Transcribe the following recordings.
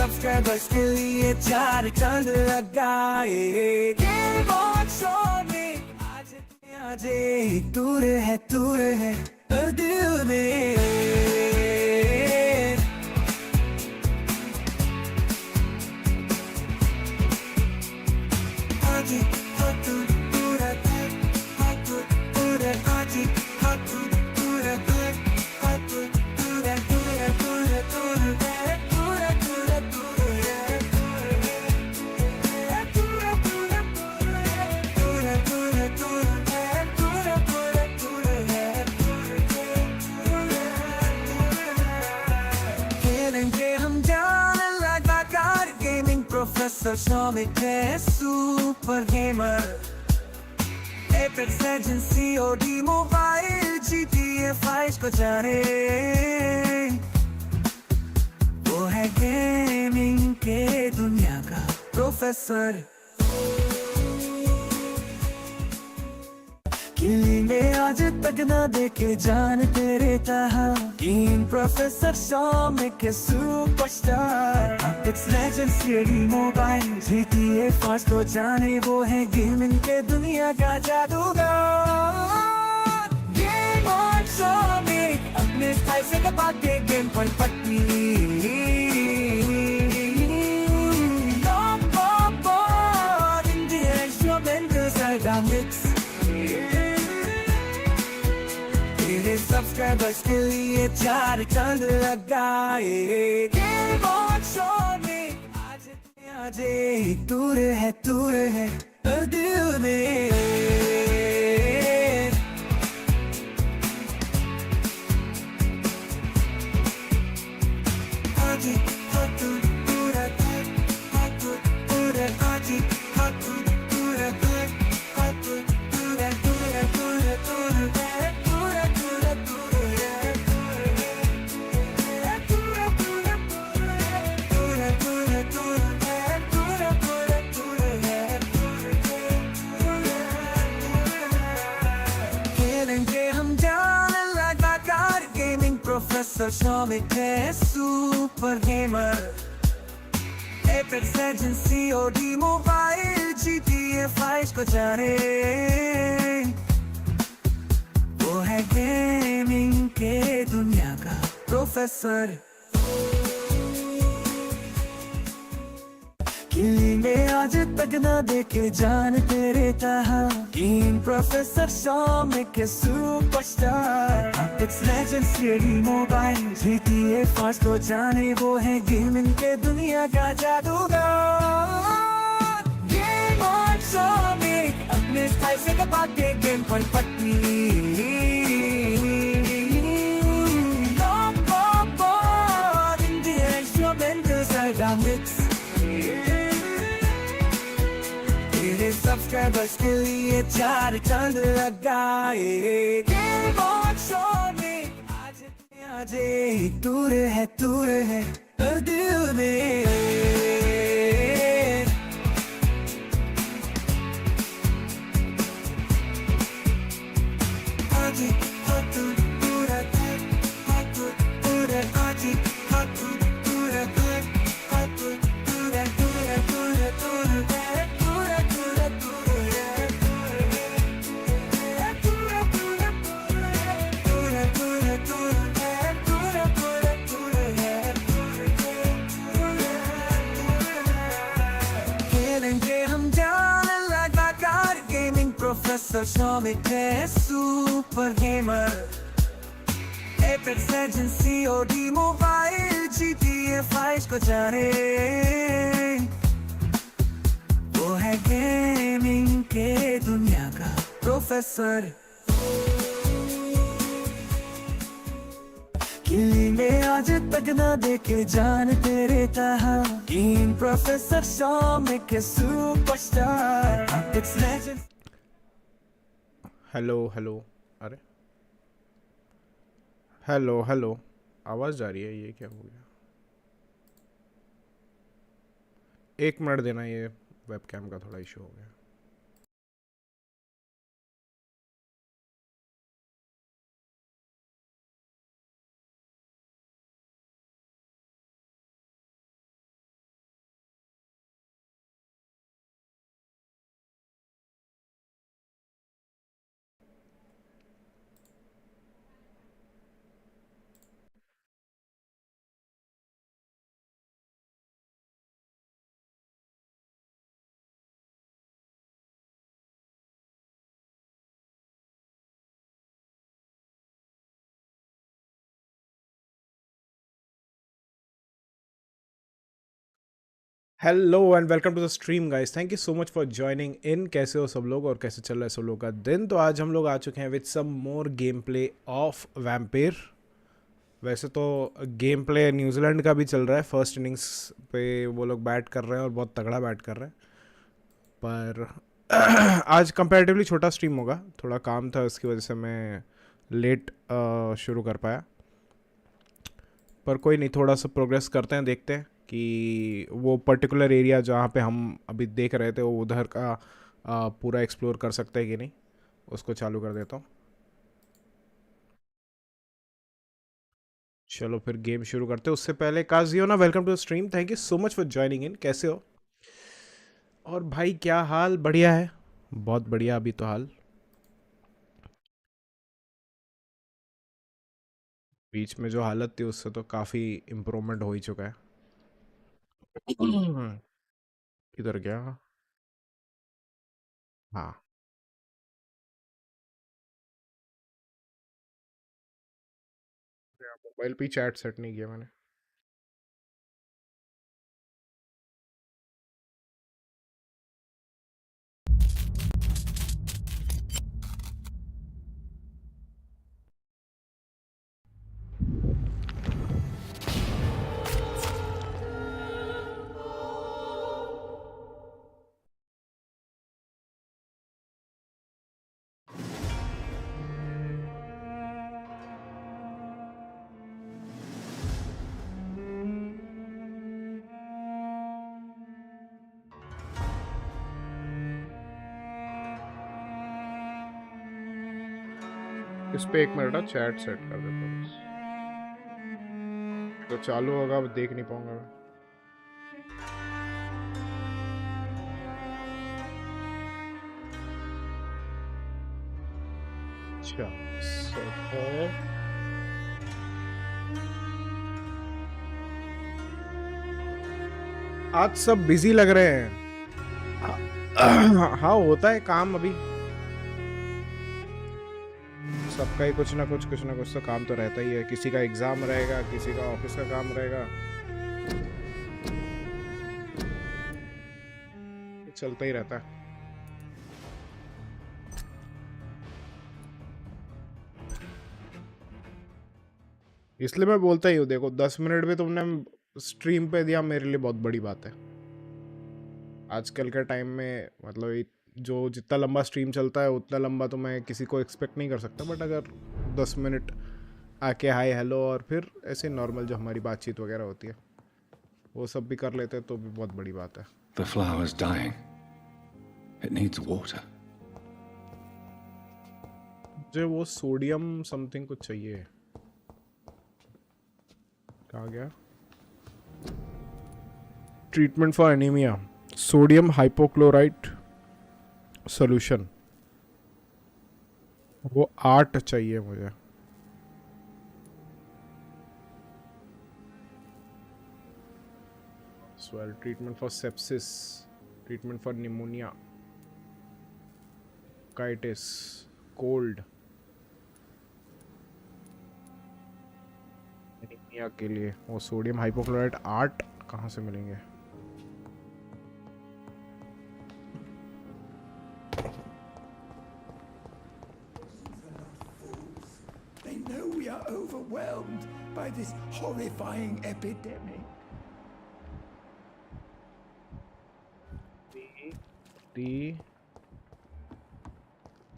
Subscribers के लिए 4 चांद लगाए। गेमबोजो में आज दूर है दिल में। आज पूरा Professor Soumik है super gamer. Apex legends COD mobile GTA 5 को जाने, वो है गेमिंग के दुनिया का प्रोफेसर। किली में आज तक ना देखे जान तेरे तहा, गेम प्रोफेसर Soumik के superstar. Apex legends COD mobile GTA 5 को जाने, वो है गेमिंग के दुनिया का जादूगर। गेमबोजो में अपने स्टाइल से दबा के गेम पर पट्टी, इंडियन इंस्ट्रूमेंटल्स मिक्स। तेरे सब्सक्राइबर्स के लिए 4 चांद लगाए। गेमबोजो में आज दूर है दिल में। आज पूरा Professor Soumik है super gamer. Apex legends COD mobile GTA 5 को जाने, वो है गेमिंग के दुनिया का प्रोफेसर। किली में आज तक ना देखे जान तेरे तहा, गेम प्रोफेसर Soumik के superstar. Apex legends COD mobile GTA 5 को जाने, वो है गेमिंग के दुनिया का जादूगर। गेमबोजो में अपने स्टाइल से दबा के गेम पर पट्टी, इंडियन इंस्ट्रूमेंटल्स मिक्स। तेरे सब्सक्राइबर्स के लिए 4 चांद लगाए। गेमबोजो में आज दूर है दिल में। आज पूरा Professor Soumik है super gamer. Apex legends COD mobile GTA 5 को जाने, वो है गेमिंग के दुनिया का प्रोफेसर। किली में आज तक ना देखे जान तेरे तहा, गेम प्रोफेसर Soumik के सुपरस्टार। Apex legends. हेलो अरे हेलो आवाज़ जा रही है, ये क्या हो गया? 1 मिनट देना, ये वेबकैम का थोड़ा इशू हो गया। Hello and welcome to the stream guys, thank you so much for joining in. कैसे हो सब लोग और कैसे चल रहा है सब लोग का दिन? तो आज हम लोग आ चुके हैं with some more game play of Vampyr. वैसे तो गेम प्ले न्यूजीलैंड का भी चल रहा है, फर्स्ट इनिंग्स पे वो लोग बैट कर रहे हैं और बहुत तगड़ा बैट कर रहे हैं, पर आज कंपैरेटिवली छोटा स्ट्रीम होगा। थोड़ा काम था, उसकी वजह से मैं लेट शुरू कर पाया, पर कोई नहीं, थोड़ा सा प्रोग्रेस करते हैं, देखते हैं कि वो पर्टिकुलर एरिया जहाँ पे हम अभी देख रहे थे वो उधर का पूरा एक्सप्लोर कर सकते हैं कि नहीं। उसको चालू कर देता हूँ। चलो फिर गेम शुरू करते हैं। उससे पहले काजियो ना, welcome to the stream, thank you so much for joining in. कैसे हो? और भाई क्या हाल? बढ़िया है, बहुत बढ़िया अभी तो हाल। बीच में जो हालत थी उससे तो काफ़ी इम्प्रूवमेंट हो ही चुका है। किधर गया? हाँ, मोबाइल पे चैट सेट नहीं किया मैंने। इस पे एक मिनट चैट सेट कर देता हूँ बस। तो चालू होगा, अब देख नहीं पाऊंगा मैं। अच्छा, सेट है। आज सब बिजी लग रहे हैं। हाँ, होता है काम अभी, सबका ही कुछ ना कुछ तो काम तो रहता ही है। किसी का एग्जाम रहेगा, किसी का ऑफिस का काम रहेगा, चलता ही रहता है। इसलिए मैं बोलता ही हूँ, देखो 10 मिनट भी तुमने स्ट्रीम पे दिया मेरे लिए बहुत बड़ी बात है आजकल के टाइम में। मतलब जो जितना लंबा स्ट्रीम चलता है उतना लंबा तो मैं किसी को एक्सपेक्ट नहीं कर सकता, बट अगर 10 मिनट आके हाय हेलो और फिर ऐसे नॉर्मल जो हमारी बातचीत वगैरह होती है वो सब भी कर लेते हैं तो भी बहुत बड़ी बात है। The flower's dying. It needs water. मुझे वो सोडियम समथिंग कुछ चाहिए। कहाँ गया? Treatment for anaemia, sodium hypochlorite solution, वो 8 चाहिए मुझे। Well, treatment for sepsis, treatment for pneumonia, bronchitis, cold, anaemia के लिए वो सोडियम हाइपोक्लोराइट 8 कहाँ से मिलेंगे? They know we are overwhelmed by this horrifying epidemic.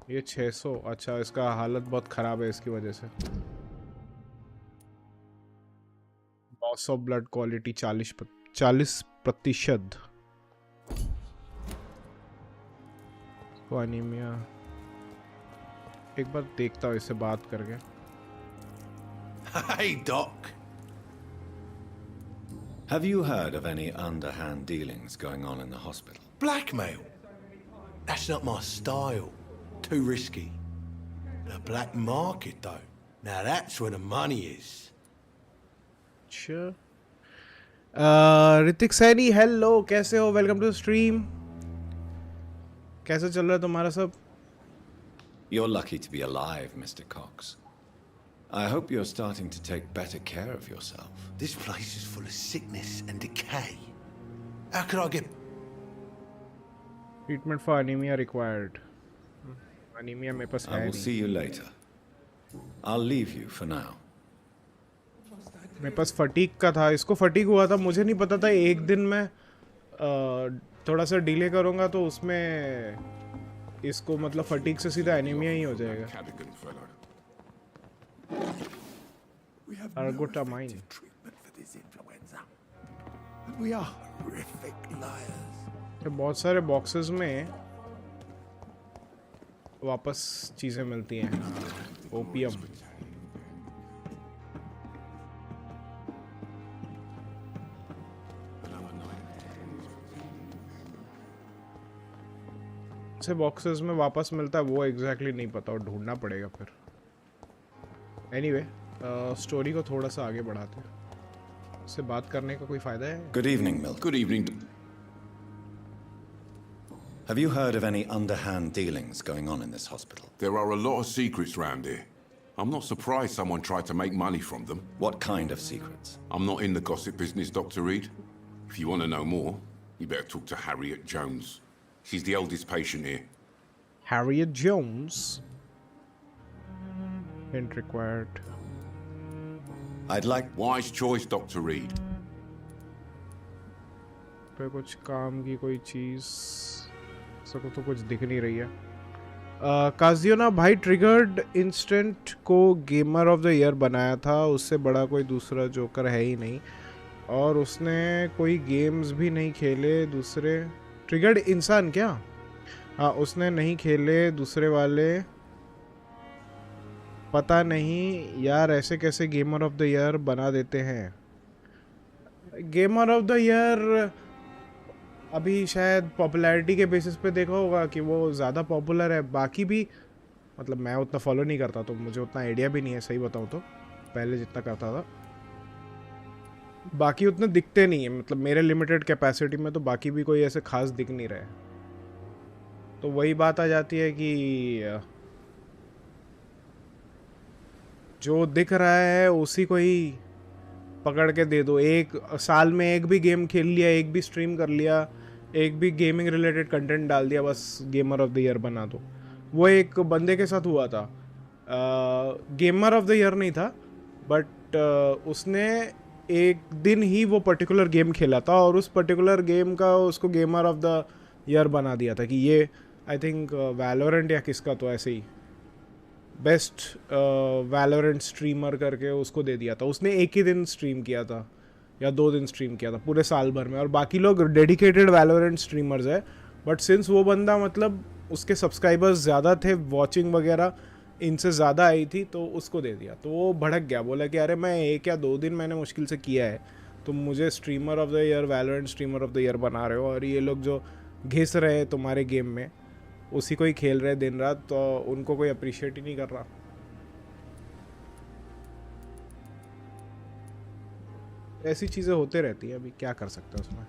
ये 600। अच्छा, इसका हालत बहुत ख़राब है इसकी वजह से। Loss of blood quality 40%। Anaemia, एक बार देखता हूँ इससे बात करके। Hey, Doc. Have you heard of any underhand dealings going on in the hospital? Blackmail? That's not my style. Too risky. The black market, though. Now that's where the money is. अच्छा, Hrithik Saini, hello, कैसे हो? Welcome to stream. कैसे चल रहा है तुम्हारा सब? You're lucky to be alive, Mr. Cox. I hope you're starting to take better care of yourself. This place is full of sickness and decay. How could I get... treatment for anaemia required. Anaemia मेरे पास I है will नहीं. see you later. I'll leave you for now. मेरे पास fatigue का था. इसको fatigue हुआ था. मुझे नहीं पता था एक दिन में थोड़ा सा डिले करूँगा तो उसमें इसको मतलब फटीक से सीधा एनीमिया ही हो जाएगा. Cadogan fellow. We have Argotamine. effective treatment for this influenza. And we are horrific liars. तो बहुत सारे बॉक्सेस में वापस चीज़ें मिलती हैं. ओपियम. से बॉक्सेस में वापस मिलता है वो एग्जैक्टली नहीं पता और ढूंढना पड़ेगा फिर. एनीवे स्टोरी को थोड़ा सा आगे बढ़ाते हैं. उससे बात करने का कोई फ़ायदा है? Good evening, Milk. Good evening. Have you heard of any underhand dealings going on in this hospital? There are a lot of secrets round here. I'm not surprised someone tried to make money from them. What kind of secrets? I'm not in the gossip business, Dr. Reed. If you want to know more, you better talk to Harriet Jones. She's the eldest patient here. Harriet Jones. Hint required. I'd like... Wise choice, Dr. Reed. पे कुछ काम की कोई चीज़ सबको तो कुछ दिख नहीं रही है. काजियोना भाई ट्रिगर्ड इंस्टेंट को गेमर ऑफ द ईयर बनाया था. उससे बड़ा कोई दूसरा जोकर है ही नहीं और उसने कोई गेम्स भी नहीं खेले. दूसरे ट्रिगर्ड इंसान क्या? हाँ उसने नहीं खेले दूसरे वाले. पता नहीं यार ऐसे कैसे गेमर ऑफ द ईयर बना देते हैं. गेमर ऑफ द ईयर अभी शायद पॉपुलैरिटी के बेसिस पे देखा होगा कि वो ज़्यादा पॉपुलर है. बाकी भी मतलब मैं उतना फॉलो नहीं करता तो मुझे उतना आइडिया भी नहीं है सही बताऊँ तो. पहले जितना करता था बाकी उतने दिखते नहीं है. मतलब मेरे लिमिटेड कैपेसिटी में तो बाकी भी कोई ऐसे खास दिख नहीं रहे. तो वही बात आ जाती है कि जो दिख रहा है उसी को ही पकड़ के दे दो. एक साल में एक भी गेम खेल लिया, एक भी स्ट्रीम कर लिया, एक भी गेमिंग रिलेटेड कंटेंट डाल दिया, बस गेमर ऑफ द ईयर बना दो. वो एक बंदे के साथ हुआ था. गेमर ऑफ द ईयर नहीं था बट उसने एक दिन ही वो पर्टिकुलर गेम खेला था और उस पर्टिकुलर गेम का उसको गेमर ऑफ द ईयर बना दिया था कि ये आई थिंक वैलोरेंट या किसका तो ऐसे ही बेस्ट वैलोरेंट स्ट्रीमर करके उसको दे दिया था. उसने एक ही दिन स्ट्रीम किया था या 2 दिन स्ट्रीम किया था पूरे साल भर में और बाकी लोग डेडिकेटेड वैलोरेंट स्ट्रीमर्स है. बट सिंस वो बंदा मतलब उसके सब्सक्राइबर्स ज़्यादा थे, वॉचिंग वगैरह इनसे ज़्यादा आई थी तो उसको दे दिया. तो वो भड़क गया, बोला कि अरे मैं 1 या 2 दिन मैंने मुश्किल से किया है तुम मुझे streamer of the year Valorant streamer of the year बना रहे हो और ये लोग जो घिस रहे हैं तुम्हारे गेम में उसी को ही खेल रहे दिन रात तो उनको कोई अप्रिशिएट ही नहीं कर रहा. ऐसी चीज़ें होते रहती है. अभी क्या कर सकते हैं उसमें.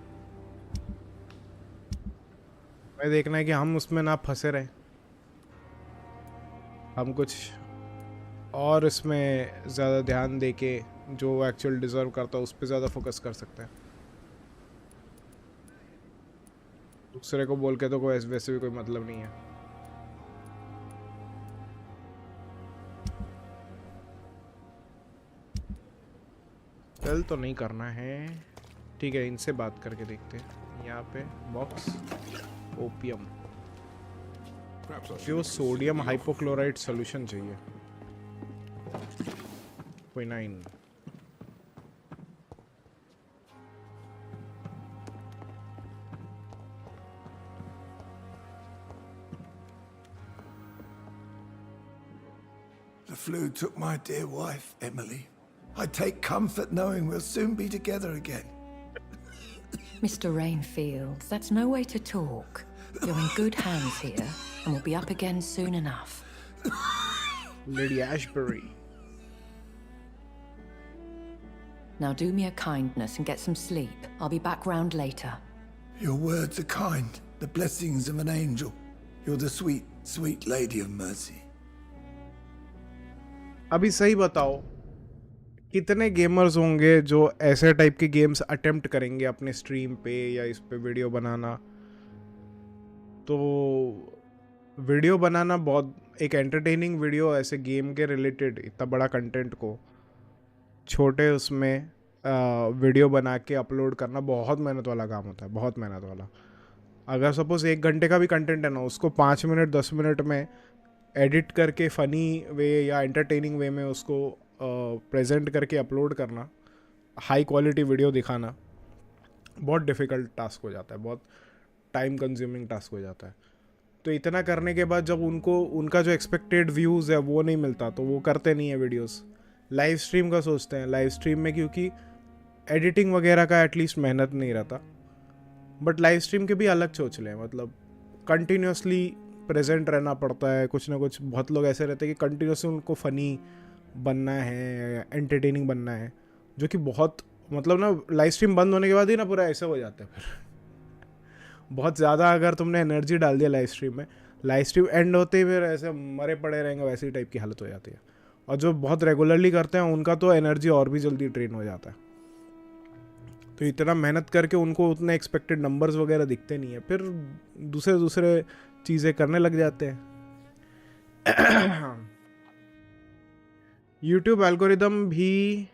मैं देखना है कि हम उसमें ना फंसे रहे. हम कुछ और इसमें ज़्यादा ध्यान दे के जो एक्चुअल डिज़र्व करता है उस पर ज़्यादा फोकस कर सकते हैं. दूसरे को बोल के तो कोई वैसे भी कोई मतलब नहीं है. कल तो नहीं करना है. ठीक है इनसे बात करके देखते हैं. यहाँ पे बॉक्स ओपियम जो सोडियम हाइपोक्लोराइड सॉल्यूशन चाहिए. Quinine The flu took my dear wife, Emily. I take comfort knowing we'll soon be together again. Mr. Rainfield, that's no way to talk. You're in good hands here, and we'll be up again soon enough. Lady Ashbury. Now do me a kindness and get some sleep. I'll be back round later. Your words are kind, the blessings of an angel. You're the sweet, sweet lady of mercy. अभी सही बताओ कितने gamers होंगे जो ऐसे type के games attempt करेंगे अपने स्ट्रीम पे या इस पे वीडियो बनाना। तो वीडियो बनाना बहुत एक एंटरटेनिंग वीडियो ऐसे गेम के रिलेटेड इतना बड़ा कंटेंट को छोटे उसमें वीडियो बना के अपलोड करना बहुत मेहनत वाला काम होता है, बहुत मेहनत वाला। अगर सपोज 1 घंटे का भी कंटेंट है ना, उसको 5 मिनट 10 मिनट में एडिट करके फ़नी वे या एंटरटेनिंग वे में उसको प्रेजेंट करके अपलोड करना, हाई क्वालिटी वीडियो दिखाना बहुत डिफ़िकल्ट टास्क हो जाता है, बहुत टाइम कंज्यूमिंग टास्क हो जाता है। तो इतना करने के बाद जब उनको उनका जो एक्सपेक्टेड व्यूज़ है वो नहीं मिलता तो वो करते नहीं है वीडियोस। लाइव स्ट्रीम का सोचते हैं, लाइव स्ट्रीम में क्योंकि एडिटिंग वगैरह का एटलीस्ट मेहनत नहीं रहता, बट लाइव स्ट्रीम के भी अलग सोच लें, मतलब कंटिन्यूसली प्रेजेंट रहना पड़ता है, कुछ ना कुछ। बहुत लोग ऐसे रहते हैं कि कंटिन्यूसली उनको फ़नी बनना है, एंटरटेनिंग बनना है, जो कि बहुत मतलब ना लाइव स्ट्रीम बंद होने के बाद ही ना पूरा ऐसे हो जाता है। फिर बहुत ज़्यादा अगर तुमने एनर्जी डाल दिया लाइव स्ट्रीम में, लाइव स्ट्रीम एंड होते ही फिर ऐसे मरे पड़े रहेंगे, वैसी टाइप की हालत हो जाती है। और जो बहुत रेगुलरली करते हैं उनका तो एनर्जी और भी जल्दी ड्रेन हो जाता है। तो इतना मेहनत करके उनको उतने एक्सपेक्टेड नंबर्स वगैरह दिखते नहीं है, फिर दूसरे चीज़ें करने लग जाते हैं। यूट्यूब एल्गोरिदम भी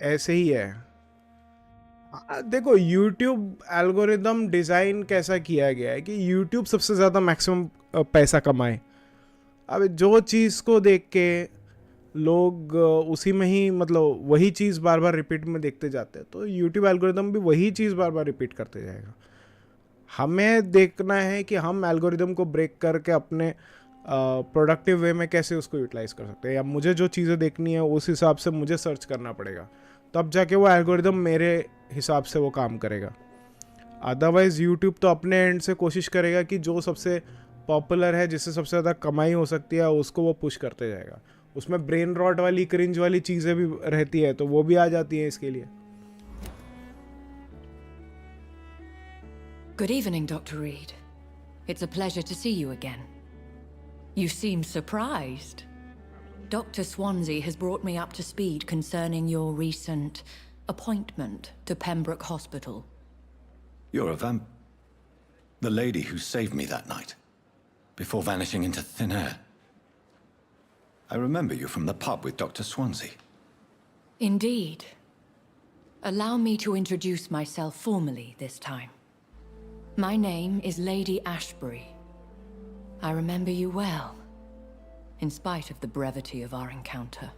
ऐसे ही है। देखो यूट्यूब एल्गोरिदम डिज़ाइन कैसा किया गया है कि यूट्यूब सबसे ज़्यादा मैक्सिमम पैसा कमाए। अब जो चीज़ को देख के लोग उसी में ही मतलब वही चीज़ बार बार रिपीट में देखते जाते हैं, तो यूट्यूब एल्गोरिदम भी वही चीज़ बार बार रिपीट करते जाएगा। हमें देखना है कि हम एल्गोरिदम को ब्रेक करके अपने प्रोडक्टिव वे में कैसे उसको यूटिलाइज कर सकते हैं, या मुझे जो चीज़ें देखनी है उस हिसाब से मुझे सर्च करना पड़ेगा, तब जाके वो एल्गोरिदम मेरे हिसाब से वो काम करेगा। अदरवाइज़ यूट्यूब तो अपने एंड से कोशिश करेगा कि जो सबसे पॉपुलर है, जिससे सबसे ज़्यादा कमाई हो सकती है, उसको वो पुश करते जाएगा। उसमें ब्रेन रॉट वाली क्रिंज वाली चीज़ें भी रहती है, तो वो भी आ जाती हैं इसके लिए। Good evening, Dr. Reed. It's a pleasure to see you again. You seem surprised. Dr. Swansea has brought me up to speed concerning your recent appointment to Pembroke Hospital. You're a the lady who saved me that night, before vanishing into thin air. I remember you from the pub with Dr. Swansea. Indeed. Allow me to introduce myself formally this time. My name is Lady Ashbury. I remember you well, in spite of the brevity of our encounter.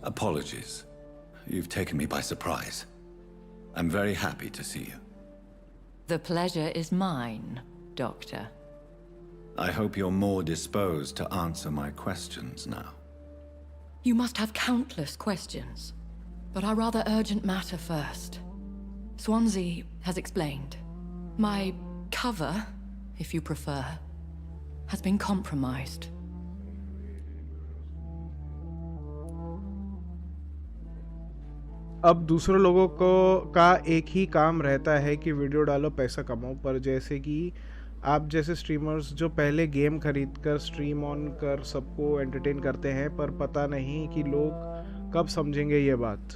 Apologies. You've taken me by surprise. I'm very happy to see you. The pleasure is mine, Doctor. I hope you're more disposed to answer my questions now. You must have countless questions, but our rather urgent matter first. Swansea has explained. My cover, if you prefer, has been compromised. अब दूसरे लोगों को का एक ही काम रहता है कि वीडियो डालो, पैसा कमाओ, पर जैसे कि आप जैसे स्ट्रीमर्स जो पहले गेम खरीद कर स्ट्रीम ऑन कर सबको एंटरटेन करते हैं, पर पता नहीं कि लोग कब समझेंगे ये बात।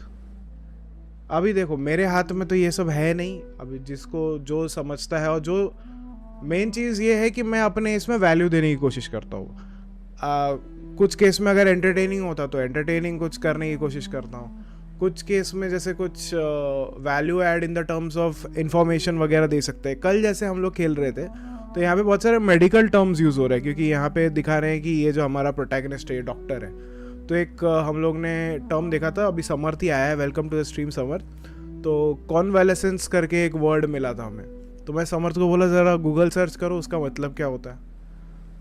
अभी देखो मेरे हाथ में तो ये सब है नहीं, अभी जिसको जो समझता है, और जो मेन चीज़ ये है कि मैं अपने इसमें वैल्यू देने की कोशिश करता हूँ। कुछ केस में अगर एंटरटेनिंग होता तो एंटरटेनिंग कुछ करने की कोशिश करता हूँ, कुछ केस में जैसे कुछ value add in the terms of information वगैरह दे सकते हैं। कल जैसे हम लोग खेल रहे थे तो यहाँ पे बहुत सारे मेडिकल टर्म्स यूज़ हो रहे हैं, क्योंकि यहाँ पे दिखा रहे हैं कि ये जो हमारा प्रोटैगनिस्ट है डॉक्टर है। तो एक हम लोग ने टर्म देखा था, अभी समर्थ ही आया है, वेलकम टू द स्ट्रीम समर्थ। तो कॉन्वेलेसेंस करके एक वर्ड मिला था हमें, तो मैं समर्थ को बोला ज़रा गूगल सर्च करो उसका मतलब क्या होता है।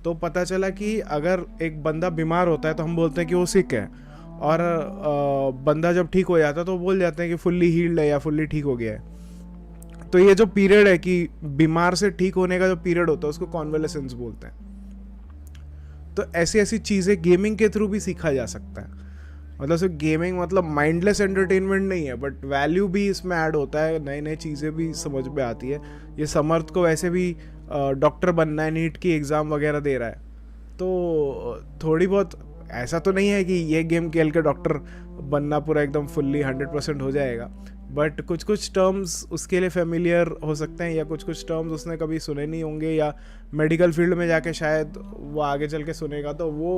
तो पता चला कि अगर एक बंदा बीमार होता है तो हम बोलते हैं कि वो सिक है, और बंदा जब ठीक हो जाता है तो बोल जाते हैं कि फुल्ली हील्ड है या फुल्ली ठीक हो गया है। तो ये जो पीरियड है कि बीमार से ठीक होने का जो पीरियड होता है उसको कॉन्वेलेसेंस बोलते हैं। तो ऐसी ऐसी चीज़ें गेमिंग के थ्रू भी सीखा जा सकता है। मतलब सिर्फ गेमिंग मतलब माइंडलेस एंटरटेनमेंट नहीं है, बट वैल्यू भी इसमें ऐड होता है, नई नई चीज़ें भी समझ में आती है। ये समर्थ को वैसे भी डॉक्टर बनना है, नीट की एग्ज़ाम वगैरह दे रहा है, तो थोड़ी बहुत ऐसा तो नहीं है कि ये गेम खेल के डॉक्टर बनना पूरा एकदम फुल्ली 100% हो जाएगा, बट कुछ कुछ टर्म्स उसके लिए फेमिलियर हो सकते हैं, या कुछ कुछ टर्म्स उसने कभी सुने नहीं होंगे, या मेडिकल फील्ड में जाके शायद वो आगे चल के सुनेगा, तो वो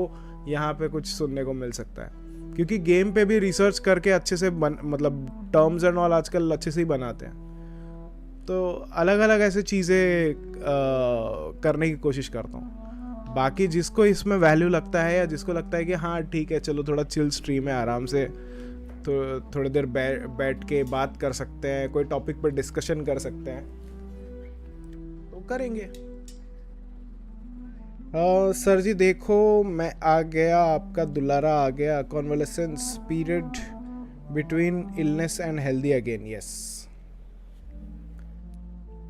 यहाँ पे कुछ सुनने को मिल सकता है, क्योंकि गेम पे भी रिसर्च करके अच्छे से मतलब टर्म्स एंड ऑल आजकल अच्छे से ही बनाते हैं। तो अलग अलग ऐसे चीज़ें करने की कोशिश करता हूँ। बाकी जिसको इसमें वैल्यू लगता है, या जिसको लगता है कि हाँ ठीक है चलो थोड़ा चिल स्ट्रीम है, आराम से तो थोड़ी देर बैठ के बात कर सकते हैं, कोई टॉपिक पर डिस्कशन कर सकते हैं, तो करेंगे। सर जी देखो मैं आ गया, आपका दुलारा आ गया। Convalescence period between illness and healthy again. Yes,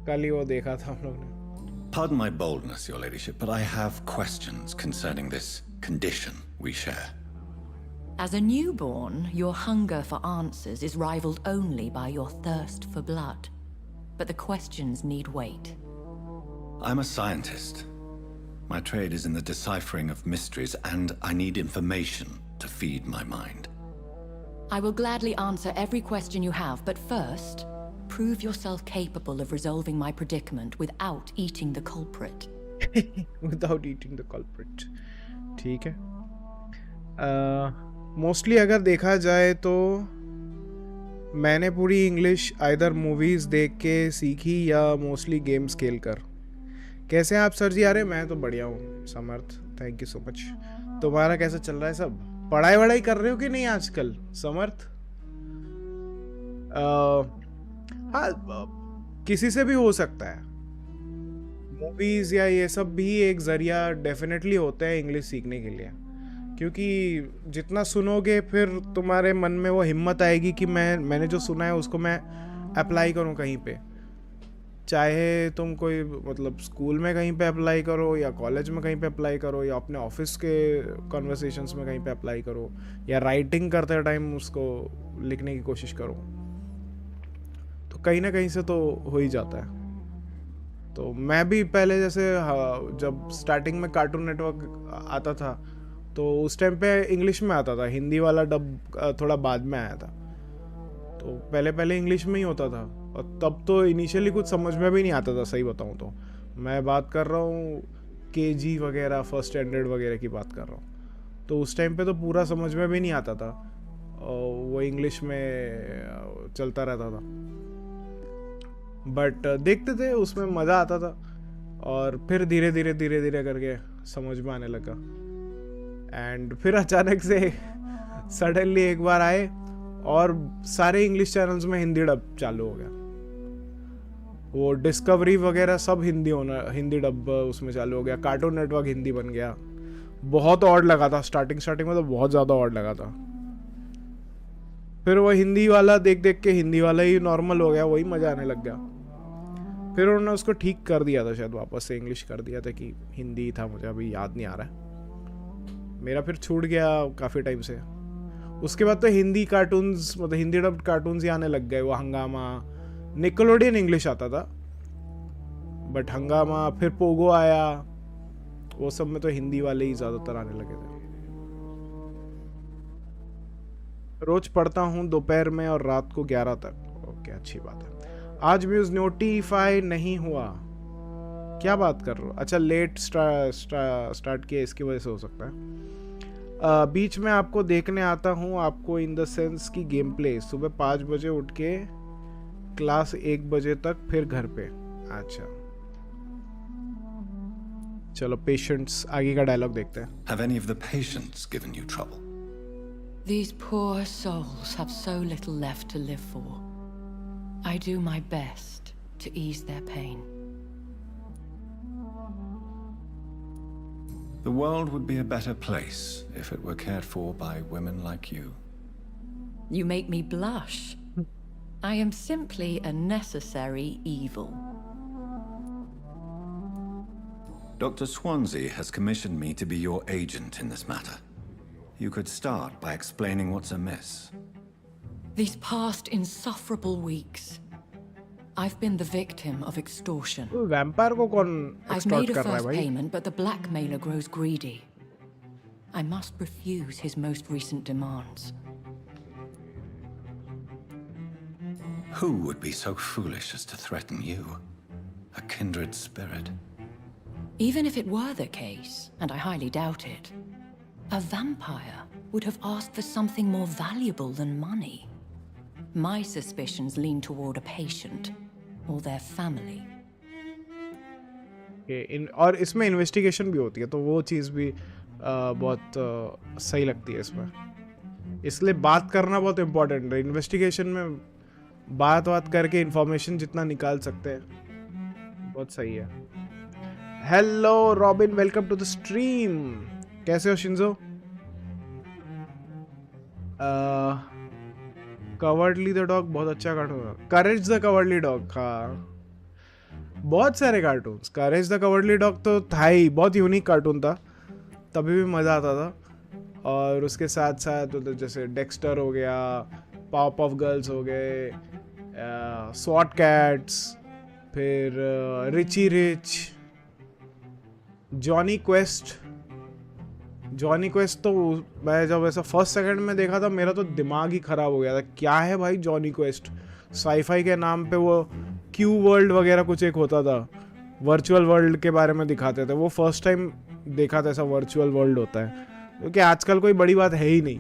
कल ही वो देखा था हम लोग ने। Pardon my boldness, your ladyship, but I have questions concerning this condition we share. As a newborn, your hunger for answers is rivaled only by your thirst for blood. But the questions need wait. I'm a scientist. My trade is in the deciphering of mysteries, and I need information to feed my mind. I will gladly answer every question you have, but first, prove yourself capable of resolving my predicament without eating the culprit. Without eating the culprit. ठीक है। Mostly अगर देखा जाए तो मैंने पूरी English either movies देख के सीखी या मोस्टली गेम्स खेल कर। कैसे हैं आप सर जी? आ रहे? मैं तो बढ़िया हूँ समर्थ, थैंक यू सो मच। तुम्हारा कैसा चल रहा है सब? पढ़ाई वढ़ाई कर रहे हो कि नहीं आजकल समर्थ? हाँ, किसी से भी हो सकता है। मूवीज़ या ये सब भी एक ज़रिया डेफिनेटली होता है इंग्लिश सीखने के लिए, क्योंकि जितना सुनोगे फिर तुम्हारे मन में वो हिम्मत आएगी कि मैंने जो सुना है उसको मैं अप्लाई करूँ कहीं पे, चाहे तुम कोई मतलब स्कूल में कहीं पे अप्लाई करो, या कॉलेज में कहीं पे अप्लाई करो, या अपने ऑफिस के कॉन्वर्सेशंस में कहीं पे अप्लाई करो, या राइटिंग करते टाइम उसको लिखने की कोशिश करो, तो कहीं ना कहीं से तो हो ही जाता है। तो मैं भी पहले जैसे जब स्टार्टिंग में कार्टून नेटवर्क आता था तो उस टाइम पे इंग्लिश में आता था, हिंदी वाला डब थोड़ा बाद में आया था, तो पहले इंग्लिश में ही होता था, और तब तो इनिशियली कुछ समझ में भी नहीं आता था, सही बताऊँ तो। मैं बात कर रहा हूँ केजी वगैरह, फर्स्ट स्टैंडर्ड वगैरह की बात कर रहा हूँ, तो उस टाइम पे तो पूरा समझ में भी नहीं आता था, और वो इंग्लिश में चलता रहता था, बट देखते थे, उसमें मज़ा आता था, और फिर धीरे धीरे करके समझ में आने लगा। एंड फिर अचानक से सडनली एक बार आए और सारे इंग्लिश चैनल्स में हिंदी डब चालू हो गया, वो डिस्कवरी वगैरह सब हिंदी डब उसमें चालू हो गया, कार्टून नेटवर्क हिंदी बन गया। बहुत ऑड लगा था स्टार्टिंग में, तो बहुत ज़्यादा ऑड लगा था। फिर वो हिंदी वाला देख के हिंदी वाला ही नॉर्मल हो गया, वही मज़ा आने लग गया। फिर उन्होंने उसको ठीक कर दिया था, शायद वापस से इंग्लिश कर दिया था कि हिंदी था, मुझे अभी याद नहीं आ रहा है, मेरा फिर छूट गया काफ़ी टाइम से। उसके बाद तो हिंदी कार्टून्स, मतलब हिंदी डब्ड कार्टून्स ही आने लग गए, वो हंगामा, निकोलोडियन इंग्लिश आता था, बट हंगामा, फिर पोगो आया, वो सब में तो हिंदी वाले ही ज़्यादातर आने लगे थे। रोज पढ़ता हूँ दोपहर में और रात को 11 तक। ओके, अच्छी बात है। आज म्यूज नोटिफाई नहीं हुआ, क्या बात कर रहे हो? अच्छा, लेट स्टार्ट किया, इसकी वजह से हो सकता है। बीच में आपको देखने आता हूँ, आपको इन द सेंस की गेम प्ले, सुबह 5 बजे उठ के क्लास 1 बजे तक, फिर घर पे। अच्छा चलो, पेशेंट्स, आगे का डायलॉग देखते हैं। Have any of the patients given you trouble? These poor souls have so little left to live for. I do my best to ease their pain. The world would be a better place if it were cared for by women like you. You make me blush. I am simply a necessary evil. Dr. Swansea has commissioned me to be your agent in this matter. You could start by explaining what's amiss. These past insufferable weeks, I've been the victim of extortion. Vampire को कौन I've extort made a कर रहा है first भाई? payment, but the blackmailer grows greedy. I must refuse his most recent demands. Who would be so foolish as to threaten you? A kindred spirit. Even if it were the case, and I highly doubt it, a vampire would have asked for something more valuable than money. My suspicions lean toward a patient or their family. और इसमें investigation भी होती है, तो वो चीज़ भी बहुत सही लगती है इसमें. इसलिए बात करना बहुत इम्पोर्टेंट है. इन्वेस्टिगेशन में बात करके इंफॉर्मेशन जितना निकाल सकते हैं बहुत सही है. Hello Robin, welcome to the stream. कैसे हो शिंजो? कवर्डली द डॉग बहुत अच्छा कार्टून है. करेज द कवर्डली डॉग. हाँ, बहुत सारे cartoons. Courage the cowardly dog तो था ही, बहुत यूनिक कार्टून था, तभी भी मज़ा आता था. और उसके साथ साथ तो जैसे डेक्स्टर हो गया, पाव ऑफ गर्ल्स हो गए, स्वॉट कैट्स, फिर Richie Rich, Johnny Quest. Johnny Quest तो मैं जब ऐसा फर्स्ट सेकंड में देखा था, मेरा तो दिमाग ही ख़राब हो गया था. क्या है भाई जॉनी क्वेस्ट? साईफाई के नाम पे वो क्यू वर्ल्ड वगैरह कुछ एक होता था, वर्चुअल वर्ल्ड के बारे में दिखाते थे. वो फर्स्ट टाइम देखा था ऐसा वर्चुअल वर्ल्ड होता है, क्योंकि आजकल कोई बड़ी बात है ही नहीं.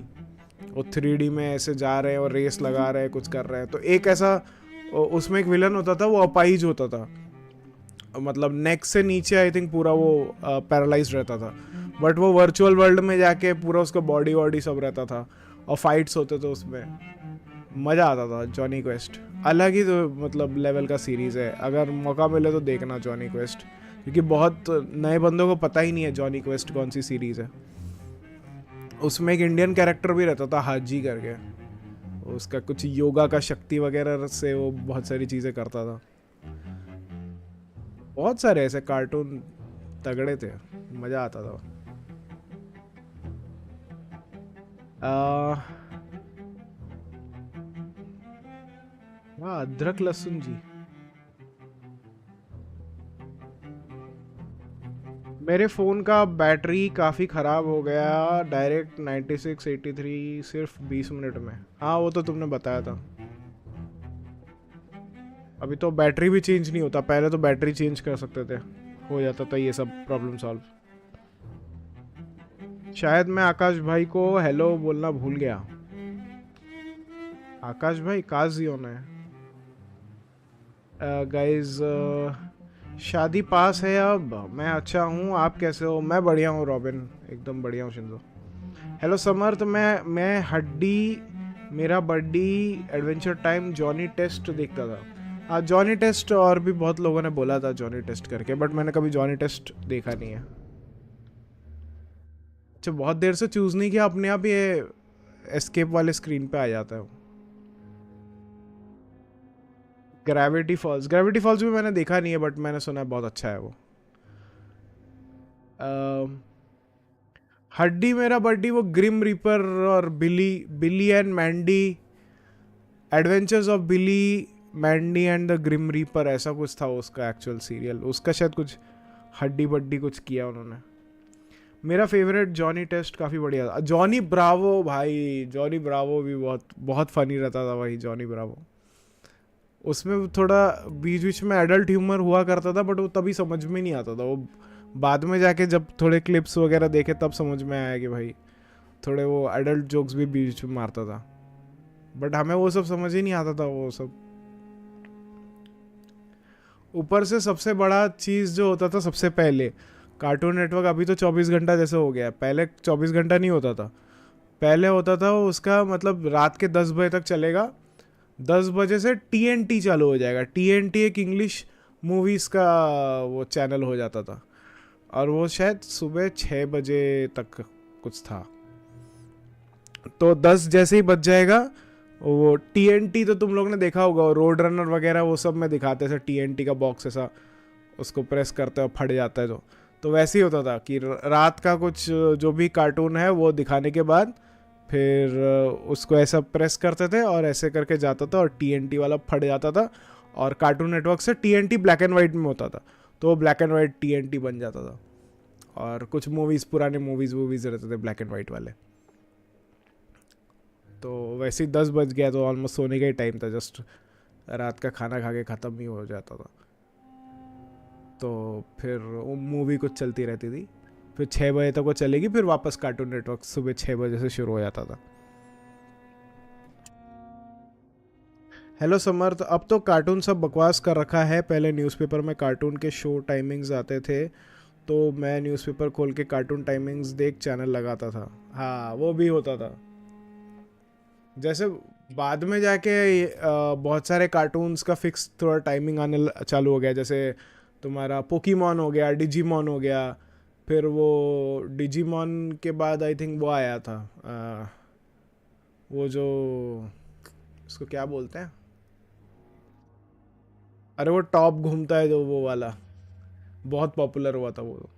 वो 3D में ऐसे जा रहे हैं और रेस लगा रहे हैं, कुछ कर रहे हैं. तो एक ऐसा उसमें एक विलन होता था, वो अपाइज होता था, मतलब नेक से नीचे आई थिंक पूरा वो पैरालाइज रहता था. बट वो वर्चुअल वर्ल्ड में जाके पूरा उसका बॉडी वॉडी सब रहता था और फाइट्स होते थे उसमें. मज़ा आता था. जॉनी क्वेस्ट अलग ही तो मतलब लेवल का सीरीज़ है. अगर मौका मिले तो देखना जॉनी क्वेस्ट, क्योंकि बहुत नए बंदों को पता ही नहीं है जॉनी क्वेस्ट कौन सी सीरीज़ है. उसमें एक इंडियन कैरेक्टर भी रहता था, हाजी करके. उसका कुछ योगा का शक्ति वगैरह से वो बहुत सारी चीज़ें करता था. बहुत सारे ऐसे कार्टून तगड़े थे, मज़ा आता था. वाह, अदरक लहसुन जी. मेरे फ़ोन का बैटरी काफ़ी ख़राब हो गया डायरेक्ट 9683 सिर्फ 20 मिनट में. हाँ, वो तो तुमने बताया था. अभी तो बैटरी भी चेंज नहीं होता. पहले तो बैटरी चेंज कर सकते थे, हो जाता था ये सब प्रॉब्लम सॉल्व. शायद मैं आकाश भाई को हेलो बोलना भूल गया. आकाश भाई काजी होना है. गाइज शादी पास है अब. मैं अच्छा हूँ, आप कैसे हो? मैं बढ़िया हूँ रॉबिन, एकदम बढ़िया हूँ. Shinzo hello. समर्थ, मैं हड्डी, मेरा बड्डी एडवेंचर टाइम जॉनी टेस्ट देखता था. हाँ, जॉनी टेस्ट और भी बहुत लोगों ने बोला था जॉनी टेस्ट करके, बट मैंने कभी जॉनी टेस्ट देखा नहीं है. अच्छा, बहुत देर से चूज़ नहीं किया, अपने आप ये एस्केप वाले स्क्रीन पे आ जाता है. ग्रेविटी फॉल्स भी मैंने देखा नहीं है, बट मैंने सुना है बहुत अच्छा है वो. हड्डी मेरा बड्डी वो ग्रिम रीपर और Billy and Mandy, adventures of Billy, Mandy and the Grim Reaper, ऐसा कुछ था उसका एक्चुअल सीरियल. उसका शायद कुछ हड्डी बड्डी कुछ किया उन्होंने. मेरा फेवरेट जॉनी टेस्ट काफ़ी बढ़िया था. जॉनी ब्रावो भाई, जॉनी ब्रावो भी बहुत फनी रहता था भाई. जॉनी ब्रावो, उसमें थोड़ा बीच में एडल्ट ह्यूमर हुआ करता था, बट वो तभी समझ में नहीं आता था. वो बाद में जाके जब थोड़े क्लिप्स वगैरह देखे तब समझ में आया कि भाई थोड़े वो एडल्ट जोक्स भी बीच में मारता था, बट हमें वो सब समझ ही नहीं आता था वो सब. ऊपर से सबसे बड़ा चीज़ जो होता था सबसे पहले, कार्टून नेटवर्क अभी तो 24 घंटा जैसे हो गया. पहले 24 घंटा नहीं होता था. पहले होता था उसका मतलब रात के 10 बजे तक चलेगा. 10 बजे से TNT चालू हो जाएगा. TNT एक इंग्लिश मूवीज़ का वो चैनल हो जाता था, और वो शायद सुबह 6 बजे तक कुछ था. तो 10 जैसे ही बज जाएगा, वो TNT तो तुम लोग ने देखा होगा, रोड रनर वगैरह वो सब में दिखाते थे. TNT का बॉक्स ऐसा, उसको प्रेस करते और फट जाता है. तो वैसे ही होता था कि रात का कुछ जो भी कार्टून है वो दिखाने के बाद फिर उसको ऐसा प्रेस करते थे और ऐसे करके जाता था और TNT वाला फट जाता था, और कार्टून नेटवर्क से TNT ब्लैक एंड वाइट में होता था, तो वो ब्लैक एंड वाइट TNT बन जाता था। और कुछ मूवीज़, पुराने मूवीज़ रहते थे ब्लैक एंड वाइट वाले। तो वैसे ही 10 बज गया तो ऑलमोस्ट सोने का ही टाइम था, जस्ट रात का खाना खा के ख़त्म ही हो जाता था। तो फिर वो मूवी कुछ चलती रहती थी, फिर 6 बजे तक वो चलेगी, फिर वापस कार्टून नेटवर्क सुबह 6 बजे से शुरू हो जाता था। हेलो समर्थ, अब तो कार्टून सब बकवास कर रखा है। पहले न्यूज़पेपर में कार्टून के शो टाइमिंग्स आते थे, तो मैं न्यूज़पेपर खोल के कार्टून टाइमिंग्स देख चैनल लगाता था। हाँ, वो भी होता था। जैसे बाद में जाके बहुत सारे कार्टून्स का फिक्स थोड़ा टाइमिंग आने चालू हो गया, जैसे तुम्हारा पोकीमॉन हो गया, डिजीमॉन हो गया। फिर वो डिजीमॉन के बाद आई थिंक वो आया था, वो जो उसको क्या बोलते हैं, अरे वो टॉप घूमता है जो, वो वाला बहुत पॉपुलर हुआ था वो।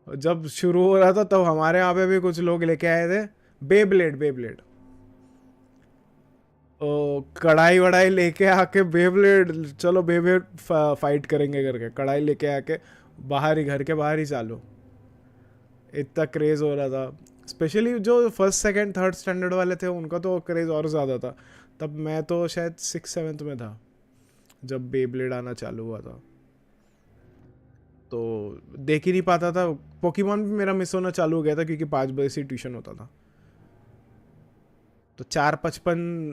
जब शुरू हो रहा था तब हमारे यहाँ पे भी कुछ लोग लेके आए थे बेब्लेड कढ़ाई वढ़ाई लेके आके बेब्लेड, चलो बेब्लेड फाइट करेंगे करके कढ़ाई लेके आके बाहर ही, घर के बाहर ही चालू। इतना क्रेज हो रहा था। स्पेशली जो फर्स्ट सेकंड थर्ड स्टैंडर्ड वाले थे उनका तो क्रेज और ज़्यादा था। तब मैं तो शायद 6th-7th में था जब बेब्लेड आना चालू हुआ था, तो देख ही नहीं पाता था। पोकेमॉन भी मेरा मिस होना चालू हो गया था क्योंकि 5 बजे से ट्यूशन होता था, तो 4:55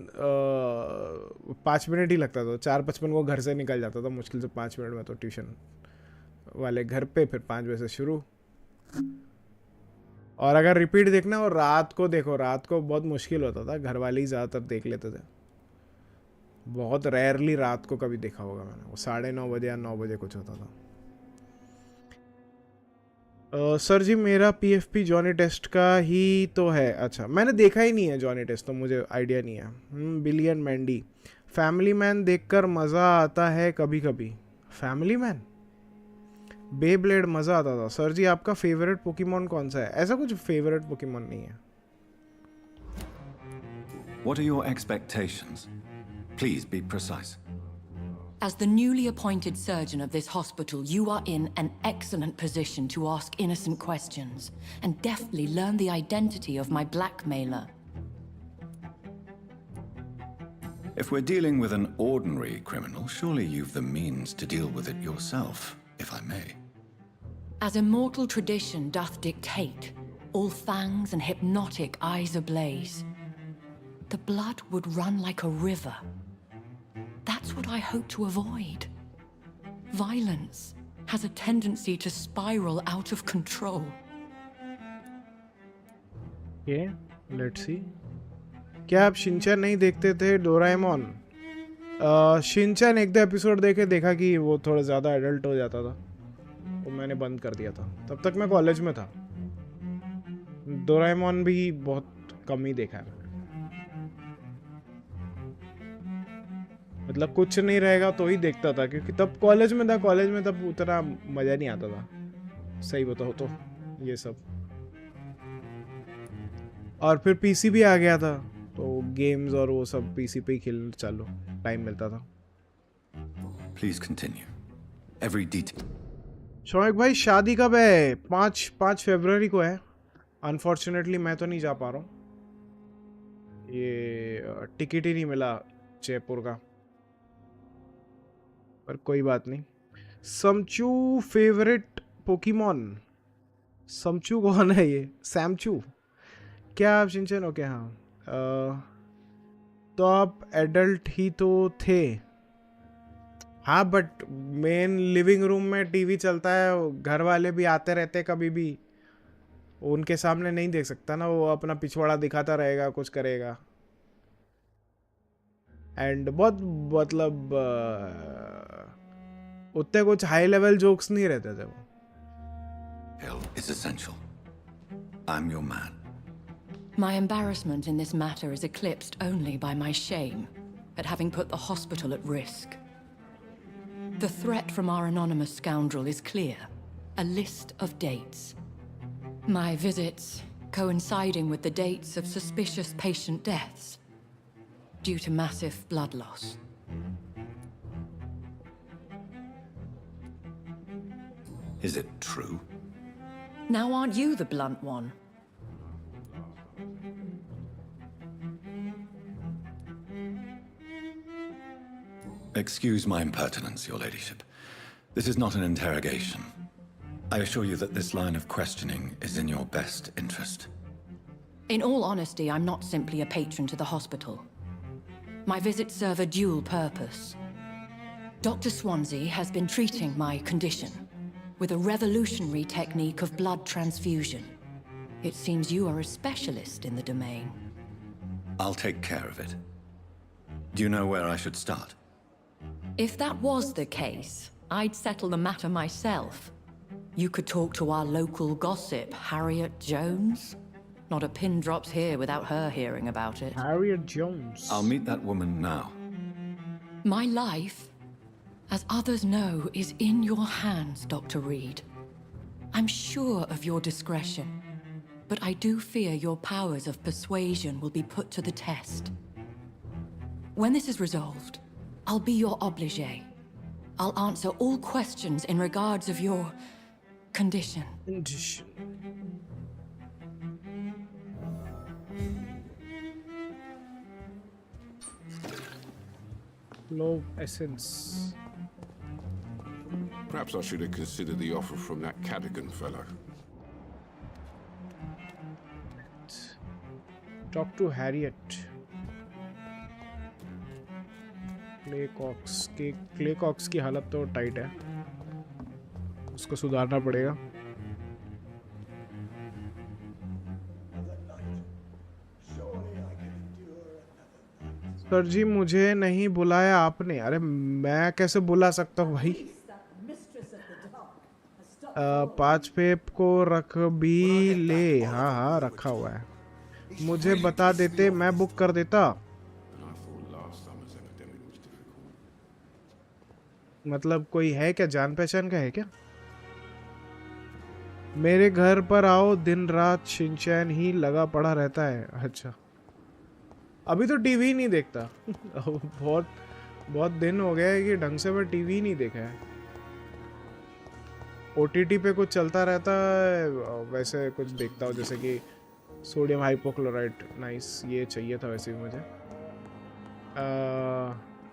5 मिनट ही लगता था। 4:55 को घर से निकल जाता था मुश्किल से 5 मिनट में, तो ट्यूशन वाले घर पे, फिर 5 बजे से शुरू। और अगर रिपीट देखना हो रात को देखो, रात को बहुत मुश्किल होता था, घर वाले ही ज़्यादातर देख लेते थे। बहुत रेयरली रात को कभी देखा होगा मैंने, वो 9:30 बजे या 9 बजे कुछ होता था। सर जी मेरा PFP जॉनी टेस्ट का ही तो है। अच्छा, मैंने देखा ही नहीं है जॉनी टेस्ट, तो मुझे आइडिया नहीं है। बिलियन मैंडी, फैमिली मैन देखकर मज़ा आता है कभी कभी। फैमिली मैन, बेब्लेड मज़ा आता था। सर जी आपका फेवरेट पोकेमॉन कौन सा है? ऐसा कुछ फेवरेट पोकेमॉन नहीं है। What are your expectations? Please be precise. As the newly appointed surgeon of this hospital, you are in an excellent position to ask innocent questions and deftly learn the identity of my blackmailer. If we're dealing with an ordinary criminal, surely you've the means to deal with it yourself, if I may. As immortal tradition doth dictate, all fangs and hypnotic eyes ablaze, the blood would run like a river. That's what I hope to avoid. Violence has a tendency to spiral out of control. Okay, let's see. क्या आप Shinchan नहीं देखते थे? डोराएमोन, Shinchan एक दो episode देखा कि वो थोड़ा ज़्यादा एडल्ट हो जाता था, वो मैंने बंद कर दिया था। तब तक मैं कॉलेज में था। डोराएमोन भी बहुत कम ही देखा है, मतलब कुछ नहीं रहेगा तो ही देखता था, क्योंकि तब कॉलेज में था। कॉलेज में तब उतना मज़ा नहीं आता था, सही बताओ तो ये सब। और फिर पीसी भी आ गया था, तो गेम्स और वो सब पीसी पे ही खेलने चालू टाइम मिलता था। Please continue. Every detail. Shoumik भाई शादी कब है? 5 फरवरी को है। अनफॉर्चुनेटली मैं तो नहीं जा पा रहा हूँ, ये टिकट ही नहीं मिला जयपुर का, पर कोई बात नहीं। समचू फेवरेट पोकेमॉन? समचू कौन है ये? सैमचू? क्या आप शिनचैन? ओके हाँ। तो आप एडल्ट ही तो थे। हाँ, बट मेन लिविंग रूम में टीवी चलता है, घर वाले भी आते रहते कभी भी, उनके सामने नहीं देख सकता ना, वो अपना पिछवाड़ा दिखाता रहेगा, कुछ करेगा। एंड बहुत मतलब उतने कुछ हाई लेवल जोक्स नहीं रहते थे वो। Hill is essential. I'm your man. My embarrassment in this matter is eclipsed only by my shame at having put the hospital at risk. The threat from our anonymous scoundrel is clear. A list of dates. My visits coinciding with the dates of suspicious patient deaths. due to massive blood loss. Is it true? Now aren't you the blunt one? Excuse my impertinence, your ladyship. This is not an interrogation. I assure you that this line of questioning is in your best interest. In all honesty, I'm not simply a patron to the hospital. My visits serve a dual purpose. Dr. Swansea has been treating my condition with a revolutionary technique of blood transfusion. It seems you are a specialist in the domain. I'll take care of it. Do you know where I should start? If that was the case, I'd settle the matter myself. You could talk to our local gossip, Harriet Jones. Not a pin drops here without her hearing about it. Harriet Jones. I'll meet that woman now. My life, as others know, is in your hands, Dr. Reed. I'm sure of your discretion, but I do fear your powers of persuasion will be put to the test. When this is resolved, I'll be your obligé. I'll answer all questions in regards of your condition. Low essence. Perhaps I should have considered the offer from that Cadogan fellow. Talk to Harriet. Clay Cox की हालत तो tight है, उसको सुधारना पड़ेगा. Sir जी मुझे नहीं बुलाया आपने. अरे मैं कैसे बुला सकता हूँ भाई. 5 पेप को रख भी ले. हाँ हाँ रखा हुआ है. मुझे बता देते मैं बुक कर देता. मतलब कोई है क्या, जान पहचान का है क्या? मेरे घर पर आओ, दिन रात शिनचैन ही लगा पड़ा रहता है. अच्छा अभी तो टीवी ही नहीं देखता. बहुत दिन हो गया है कि ढंग से मैं टीवी ही नहीं देखा है. ओटीटी पे कुछ चलता रहता है, वैसे कुछ देखता हूँ जैसे कि सोडियम हाइपोक्लोराइट. नाइस, ये चाहिए था वैसे भी मुझे.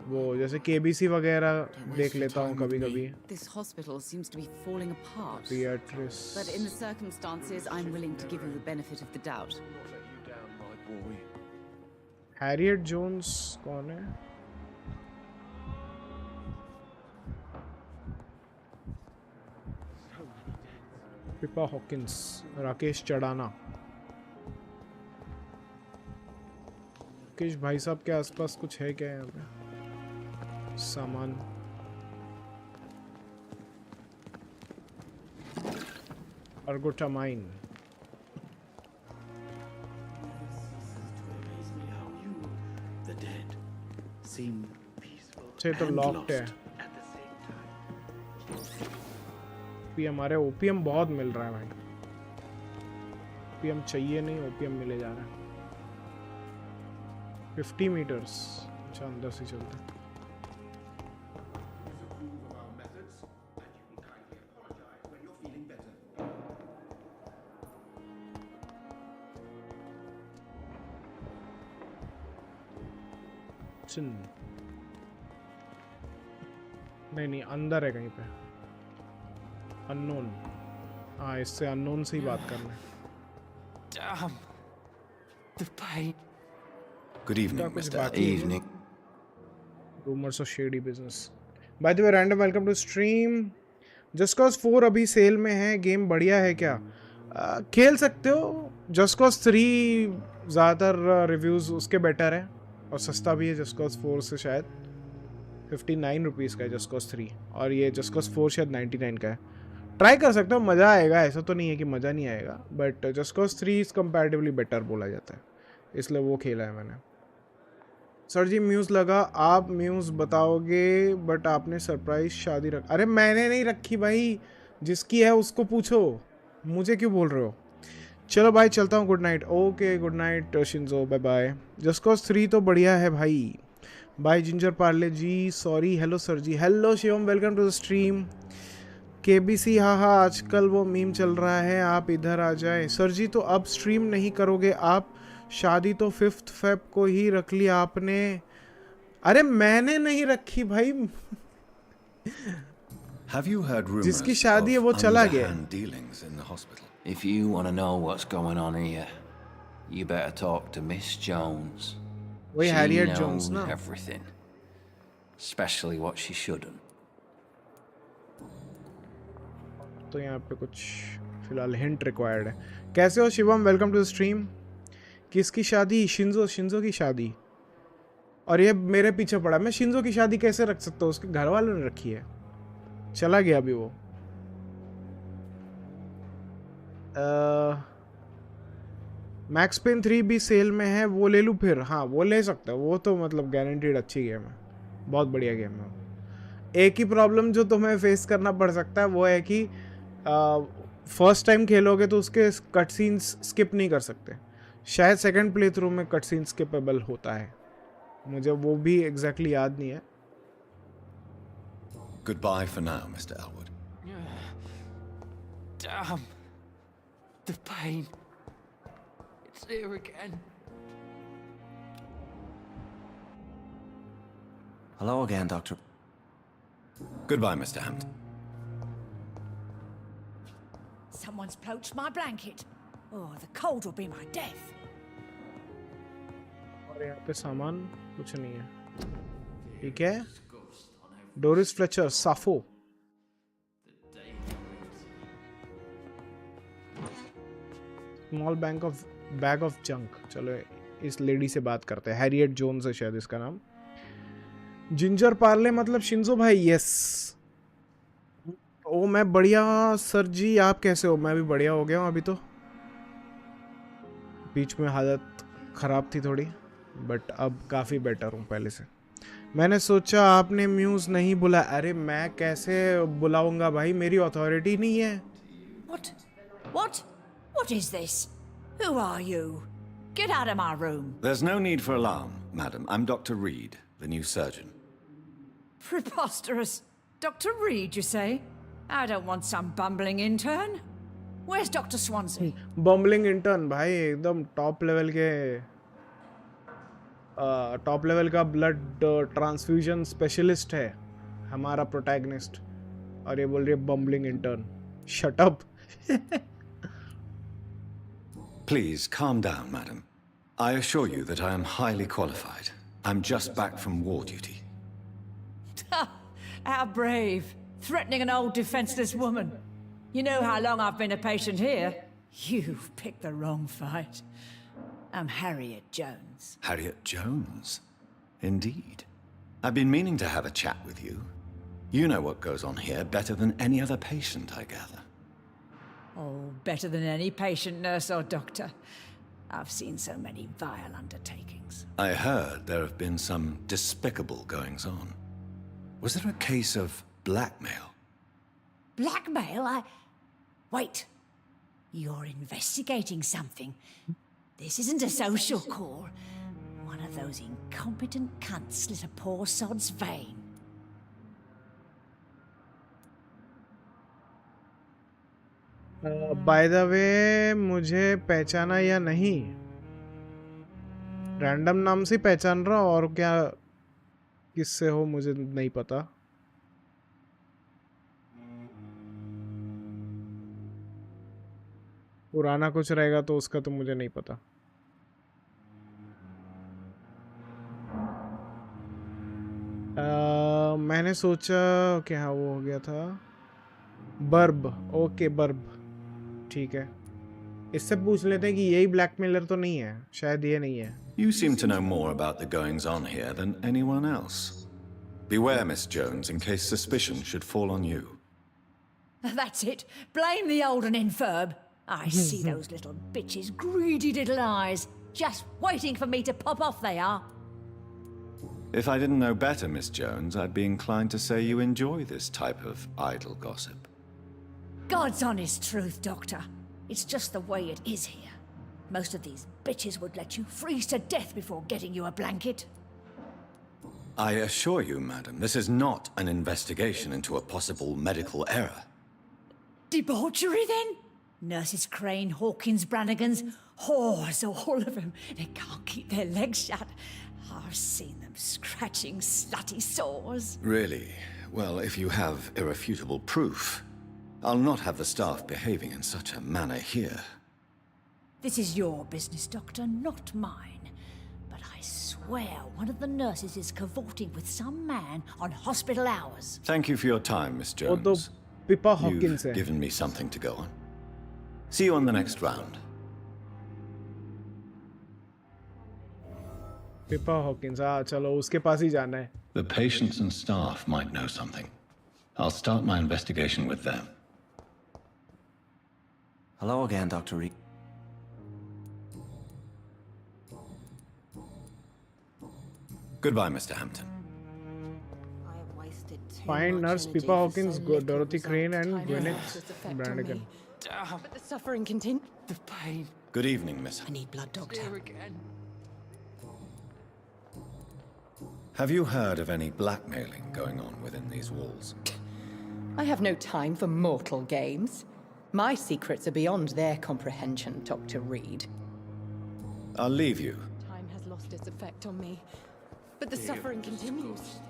वो जैसे केबीसी वगैरह देख लेता हूँ कभी कभी. This hospital seems to be falling apart. Beatrice. But in the circumstances, I'm willing to give you the benefit of the doubt. Harriet Jones कौन है? पिपा हॉकिंस. राकेश चढ़ाना. राकेश भाई साहब के आसपास कुछ है क्या यहाँ पे सामान? अर्गोटामाइन. से तो लॉक्ड है. हमारे ओपीएम बहुत मिल रहा है भाई. ओपीएम चाहिए नहीं, ओपीएम मिले जा रहा है. 50 मीटर्स. अच्छा अंदर से चलते हैं. नहीं अंदर है कहीं पे. अननोन. हाँ इससे अननोन से ही बात करना है. Damn. The pain. Good evening, Mr. Evening. Rumors of shady business. By the way, random welcome to stream. Just Cause 4 अभी सेल में है. गेम बढ़िया है क्या? खेल सकते हो. Just Cause 3 ज़्यादातर रिव्यूज़ उसके बेटर है और सस्ता भी है Just Cause 4 से. शायद 59 रुपीज़ का है Just Cause 3 और ये Just Cause 4 शायद 99 का है. ट्राई कर सकते हो, मज़ा आएगा. ऐसा तो नहीं है कि मज़ा नहीं आएगा, but Just Cause 3 is comparatively better बोला जाता है, इसलिए वो खेला है मैंने. सर जी म्यूज़ लगा. आप म्यूज़ बताओगे बट आपने सरप्राइज शादी रख. अरे मैंने नहीं रखी भाई, जिसकी है उसको पूछो, मुझे क्यों बोल रहे हो. चलो भाई चलता हूँ, good night. Okay good night Shinzo, bye bye. Just cause 3 तो बढ़िया है भाई। Bye ginger Parle G, sorry. Hello sir ji, hello Shivam, welcome to the stream. KBC, हाँ हाँ आजकल वो मीम चल रहा है, आप इधर आ जाए। सर जी तो अब स्ट्रीम नहीं करोगे आप? शादी तो 5 फेब को ही रख ली आपने। अरे मैंने नहीं रखी भाई। Have you heard rumors जिसकी शादी है वो of चला गया। underhand dealings in the hospital? If you want to know what's going on here, you better talk to Miss Jones. वही She हैरियट knows जोन्स ना। everything, especially what she shouldn't. तो यहाँ पे कुछ फिलहाल हिंट रिक्वायर्ड है। कैसे हो Shivam, welcome to the stream. किसकी शादी? शिंजो की शादी। और ये मेरे पीछे पड़ा। मैं शिंजो की शादी कैसे रख सकता हूँ? उसके घर वालों ने रखी है, चला गया अभी वो। मैक्स पेन 3 भी सेल में है, वो ले लूँ फिर? हाँ वो ले सकता है, वो तो मतलब गारंटीड अच्छी गेम है, बहुत बढ़िया गेम है। एक ही प्रॉब्लम जो तुम्हें फेस करना पड़ सकता है वो है कि फर्स्ट टाइम खेलोगे तो उसके कट सीन्स स्किप नहीं कर सकते। शायद सेकंड प्ले थ्रू में कट सीन स्किपेबल होता है, मुझे वो भी एग्जैक्टली याद नहीं है। Goodbye for now, Mr. Elwood. Damn. The pain. It's here again. Hello again, Doctor. Goodbye, Mr. Hampton. Someone's poached my blanket. Oh, the cold will be my death. और यहाँ पे सामान कुछ नहीं है, ठीक है। Doris Fletcher, Sappho. Small bag of junk. चलो इस लेडी से बात करते हैं। हैरियट जोन्स है शायद इसका नाम। जिंजर पार्ले मतलब शिंजो भाई, यस। ओ मैं बढ़िया सर जी, आप कैसे हो? मैं भी बढ़िया हो गया हूँ अभी तो। बीच में हालत ख़राब थी थोड़ी, बट अब काफ़ी बेटर हूँ पहले से। मैंने सोचा आपने म्यूज़ नहीं बुला। अरे मैं कैसे बुलाऊंगा भाई, मेरी अथॉरिटी नहीं है। What? What? What is this? Who are you? Get out of my room. There's no need for alarm, madam. I'm Dr. Reed, the new surgeon. Preposterous. Dr. Reed, you say? I don't want some bumbling intern. Where's Dr. Swansea? Bumbling intern भाई, एकदम top level के top level का blood transfusion specialist है हमारा protagonist, और ये बोल रही है bumbling intern. Shut up. Please calm down, madam. I assure you that I am highly qualified. I'm just back from war duty. How brave. Threatening an old defenseless woman. You know how long I've been a patient here? You've picked the wrong fight. I'm Harriet Jones. Harriet Jones? Indeed. I've been meaning to have a chat with you. You know what goes on here better than any other patient, I gather. Oh, better than any patient, nurse or doctor. I've seen so many vile undertakings. I heard there have been some despicable goings-on. Was there a case of blackmail? Blackmail? Wait. You're investigating something. This isn't a social call. One of those incompetent cunts slit a poor sod's vein. By the way मुझे पहचाना या नहीं? Random नाम से पहचान रहा, और क्या किससे हो मुझे नहीं पता। पुराना कुछ रहेगा तो उसका तो मुझे नहीं पता। मैंने सोचा क्या वो हो गया था। बर्ब, ओके बर्ब, ठीक है। इससे पूछ लेते हैं कि यही ब्लैकमेलर तो नहीं है, शायद ये नहीं है। You seem to know more about the goings-on here than anyone else. Beware, Miss Jones, in case suspicion should fall on you. That's it. Blame the old and infirm. I see those little bitches' greedy little eyes. Just waiting for me to pop off they are. If I didn't know better, Miss Jones, I'd be inclined to say you enjoy this type of idle gossip. God's honest truth, Doctor. It's just the way it is here. Most of these bitches would let you freeze to death before getting you a blanket. I assure you, madam, this is not an investigation into a possible medical error. Debauchery, then? Nurses Crane, Hawkins, Brannigans, whores, all of them. They can't keep their legs shut. I've seen them scratching slutty sores. Really? Well, if you have irrefutable proof, I'll not have the staff behaving in such a manner here. This is your business, Doctor, not mine. But I swear one of the nurses is cavorting with some man on hospital hours. Thank you for your time, Miss वो तो Jones. Pippa Hawkins You've है. given me something to go on. See you on the next round. Pippa Hawkins, हाँ चलो उसके पास ही जाना है. The patients and staff might know something. I'll start my investigation with them. Hello again, Dr. Reed. Goodbye, Mr. Hampton. Find nurse Pippa Hawkins, Dorothy Crane, and Gwyneth Brannigan. But the suffering continues. The pain. Good evening, Miss. I need blood, Doctor. Have you heard of any blackmailing going on within these walls? I have no time for mortal games. My secrets are beyond their comprehension, Dr. Reed. I'll leave you. Time has lost its effect on me, but the suffering continues.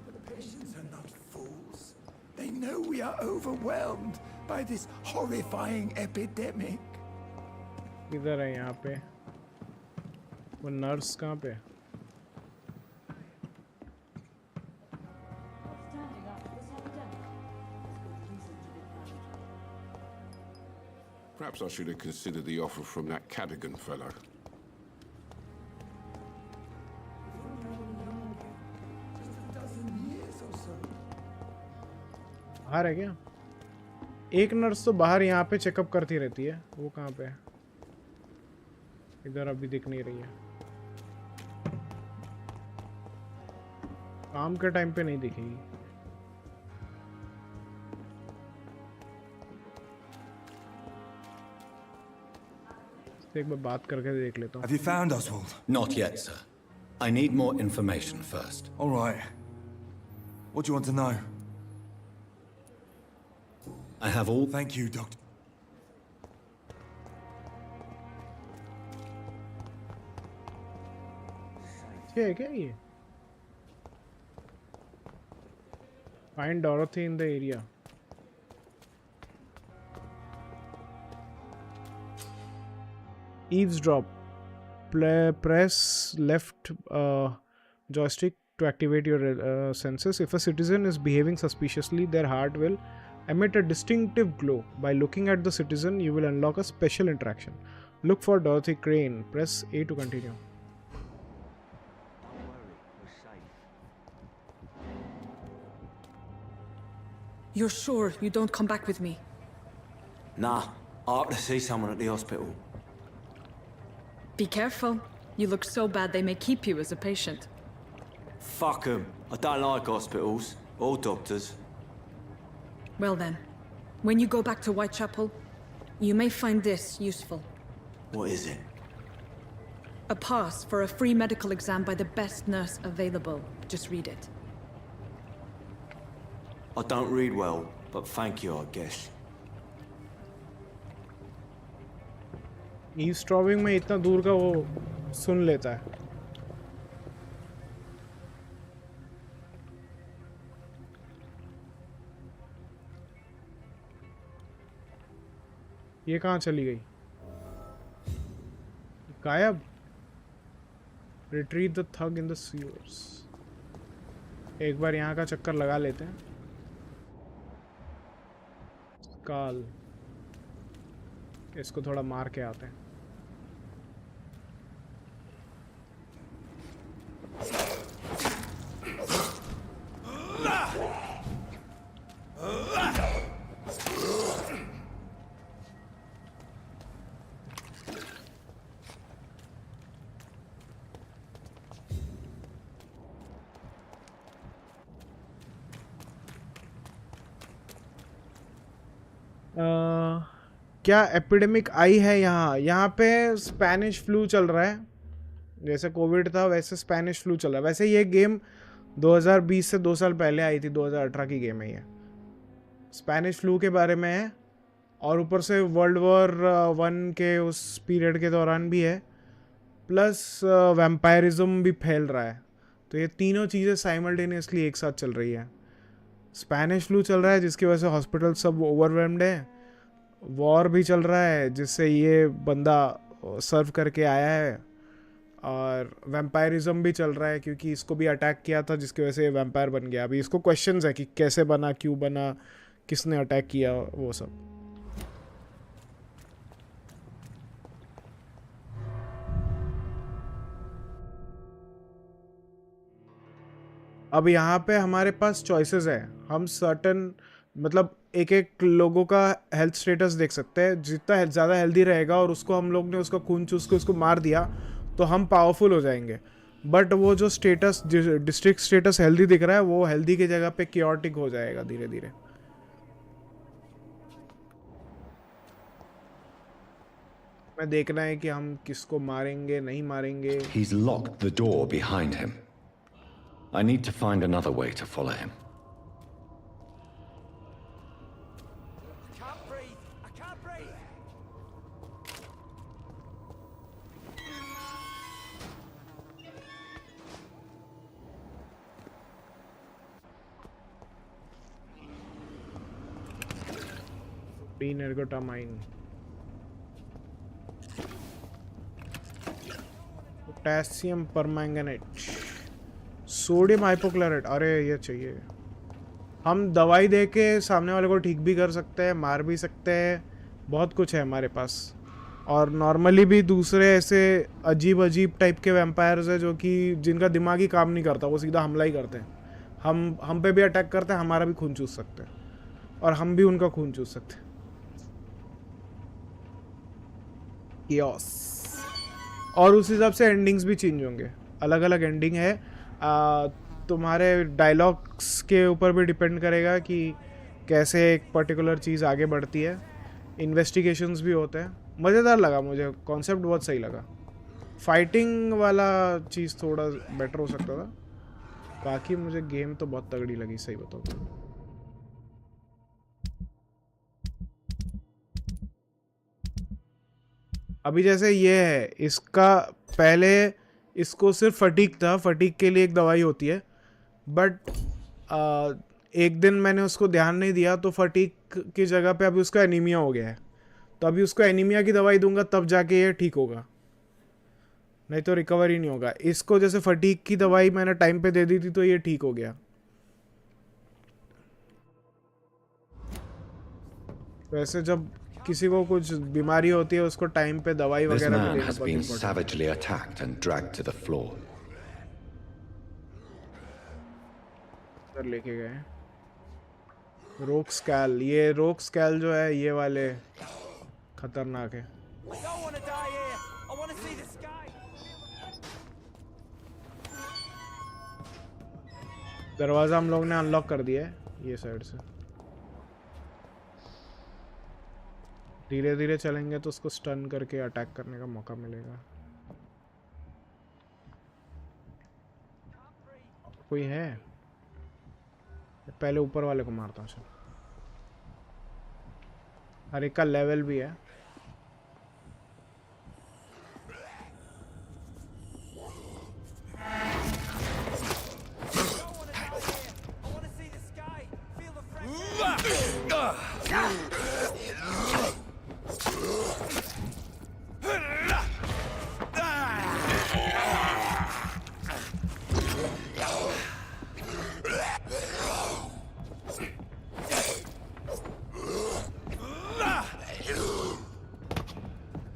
The patients are not fools. They know we are overwhelmed by this horrifying epidemic. किधर है यहाँ पे? वो nurse कहाँ पे? Perhaps I should have considered the offer from that Cadogan fellow. बाहर है क्या? एक नर्स तो बाहर यहाँ पे चेकअप करती रहती है. वो कहाँ पे है? इधर अभी दिख नहीं रही है. काम के टाइम पे नहीं दिखेगी. एक बार बात करके देख लेता हूँ. Have you found Oswald? Not yet, sir. I need more information first. All right. What do you want to know? I have all... Thank you, Doctor. ये है क्या ये? Find Dorothy in the area. Eavesdrop. Press left joystick to activate your senses. If a citizen is behaving suspiciously, their heart will emit a distinctive glow. By looking at the citizen, you will unlock a special interaction. Look for Dorothy Crane. Press A to continue. You're sure you don't come back with me? Nah, I have to see someone at the hospital. Be careful. You look so bad they may keep you as a patient. Fuck 'em. I don't like hospitals or doctors. Well then, when you go back to Whitechapel, you may find this useful. What is it? A pass for a free medical exam by the best nurse available. Just read it. I don't read well, but thank you, I guess. ईवस्ट्रॉपिंग में इतना दूर का वो सुन लेता है. ये कहाँ चली गई? गायब. Retrieve the thug in the sewers. एक बार यहाँ का चक्कर लगा लेते हैं. काल. इसको थोड़ा मार के आते हैं. क्या एपिडेमिक आई है यहाँ पे स्पेनिश फ्लू चल रहा है, जैसे कोविड था वैसे स्पेनिश फ्लू चल रहा है। वैसे ये गेम 2020 से 2 साल पहले आई थी, 2018 की गेम है ये। स्पेनिश फ्लू के बारे में है और ऊपर से वर्ल्ड वॉर 1 के उस पीरियड के दौरान भी है, प्लस वैम्पायरिज्म भी फैल रहा है। तो ये तीनों चीज़ें साइमल्टेनियसली एक साथ चल रही है। स्पेनिश फ्लू चल रहा है जिसकी वजह से हॉस्पिटल सब ओवरवेल्म्ड है, वॉर भी चल रहा है जिससे ये बंदा सर्व करके आया है, और वैम्पायरिज्म भी चल रहा है क्योंकि इसको भी अटैक किया था जिसकी वजह से ये वैम्पायर बन गया। अभी इसको क्वेश्चंस है कि कैसे बना, क्यों बना, किसने अटैक किया, वो सब। अब यहाँ पे हमारे पास चॉइसेस है, हम सर्टन मतलब एक एक लोगों का हेल्थ स्टेटस देख सकते हैं। जितना ज़्यादा हेल्दी रहेगा और उसको हम लोग ने उसका खून चूस के उसको मार दिया तो हम पावरफुल हो जाएंगे। बट वो जो स्टेटस डिस्ट्रिक्ट स्टेटस हेल्दी दिख रहा है वो हेल्दी की जगह पे क्योटिक हो जाएगा धीरे धीरे। मैं देखना है कि हम किसको मारेंगे नहीं मारेंगे। He's locked the door behind him. I need to find another way to follow him. Can't breathe. I can't breathe. Ergotamine. Potassium permanganate, sodium hypochlorite. अरे ये चाहिए। हम दवाई दे के सामने वाले को ठीक भी कर सकते हैं, मार भी सकते हैं, बहुत कुछ है हमारे पास। और नॉर्मली भी दूसरे ऐसे अजीब अजीब टाइप के वैम्पायर्स है जो कि जिनका दिमाग ही काम नहीं करता, वो सीधा हमला ही करते हैं। हम पे भी अटैक करते हैं, हमारा भी खून चूस सकते हैं और हम भी उनका खून चूस सकते हैं। Chaos। और उस हिसाब से एंडिंग्स भी चेंज होंगे, अलग अलग एंडिंग है। तुम्हारे डायलॉग्स के ऊपर भी डिपेंड करेगा कि कैसे एक पर्टिकुलर चीज़ आगे बढ़ती है। इन्वेस्टिगेशंस भी होते हैं। मज़ेदार लगा मुझे, कॉन्सेप्ट बहुत सही लगा। फाइटिंग वाला चीज़ थोड़ा बेटर हो सकता था, बाकी मुझे गेम तो बहुत तगड़ी लगी, सही बताओ तो। अभी जैसे ये है, इसका पहले इसको सिर्फ फटीक था, फटीक के लिए एक दवाई होती है, बट एक दिन मैंने उसको ध्यान नहीं दिया तो फटीक की जगह पे अभी उसका एनीमिया हो गया है। तो अभी उसको एनीमिया की दवाई दूंगा तब जाके ये ठीक होगा, नहीं तो रिकवर ही नहीं होगा। इसको जैसे फटीक की दवाई मैंने टाइम पे दे दी थी तो ये ठीक हो गया। वैसे जब किसी को कुछ बीमारी होती है उसको टाइम पे दवाई This वगैरह man भी has देना been पड़ता है। savagely attacked and dragged to the floor. इधर लेके गए। रोक स्कैल, ये रोक स्कैल जो है ये वाले खतरनाक है। I don't want to die here. I want to see the sky. दरवाजा हम लोग ने अनलॉक कर दिया है ये साइड से। धीरे धीरे चलेंगे तो उसको स्टन करके अटैक करने का मौका मिलेगा। कोई है? पहले ऊपर वाले को मारता हूँ। चल, हर एक का लेवल भी है।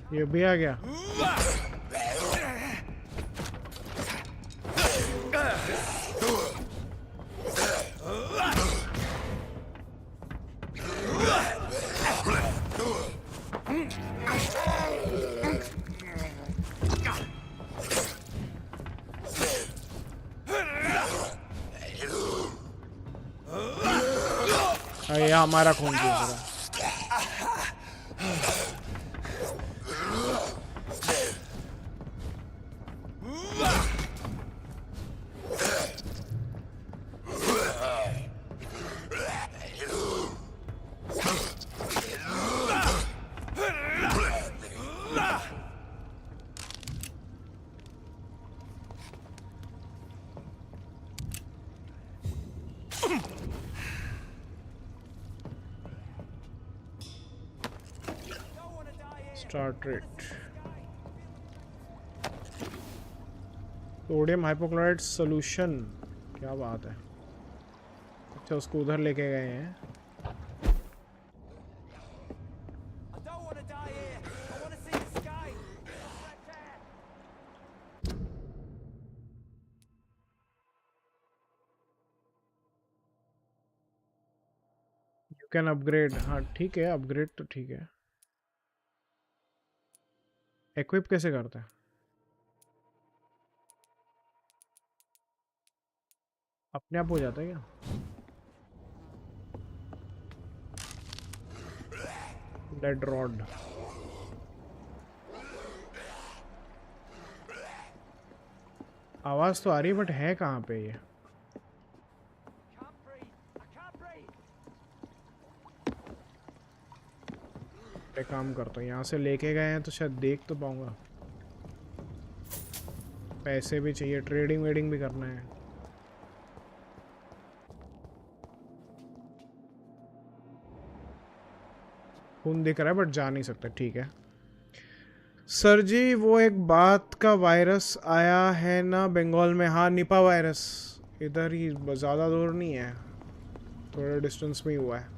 ये भी आ गया। ये हमारा खून चूस रहा है। Start rate sodium hypochlorite solution, क्या बात है। अच्छा उसको उधर लेके गए हैं। यू कैन अपग्रेड, हाँ ठीक है, अपग्रेड तो ठीक है। इक्विप कैसे करते हैं? अपने आप हो जाता है क्या? लेड रॉड, आवाज तो आ रही है बट है कहाँ पे ये? काम करता हूँ, यहाँ से लेके गए हैं तो शायद देख तो पाऊंगा। पैसे भी चाहिए, ट्रेडिंग वेडिंग भी करना है। खून दिख रहा है बट जा नहीं सकता, ठीक है। सर जी वो एक बात का वायरस आया है ना बंगाल में? हाँ निपा वायरस, इधर ही, ज़्यादा दूर नहीं है, थोड़ा डिस्टेंस में ही हुआ है।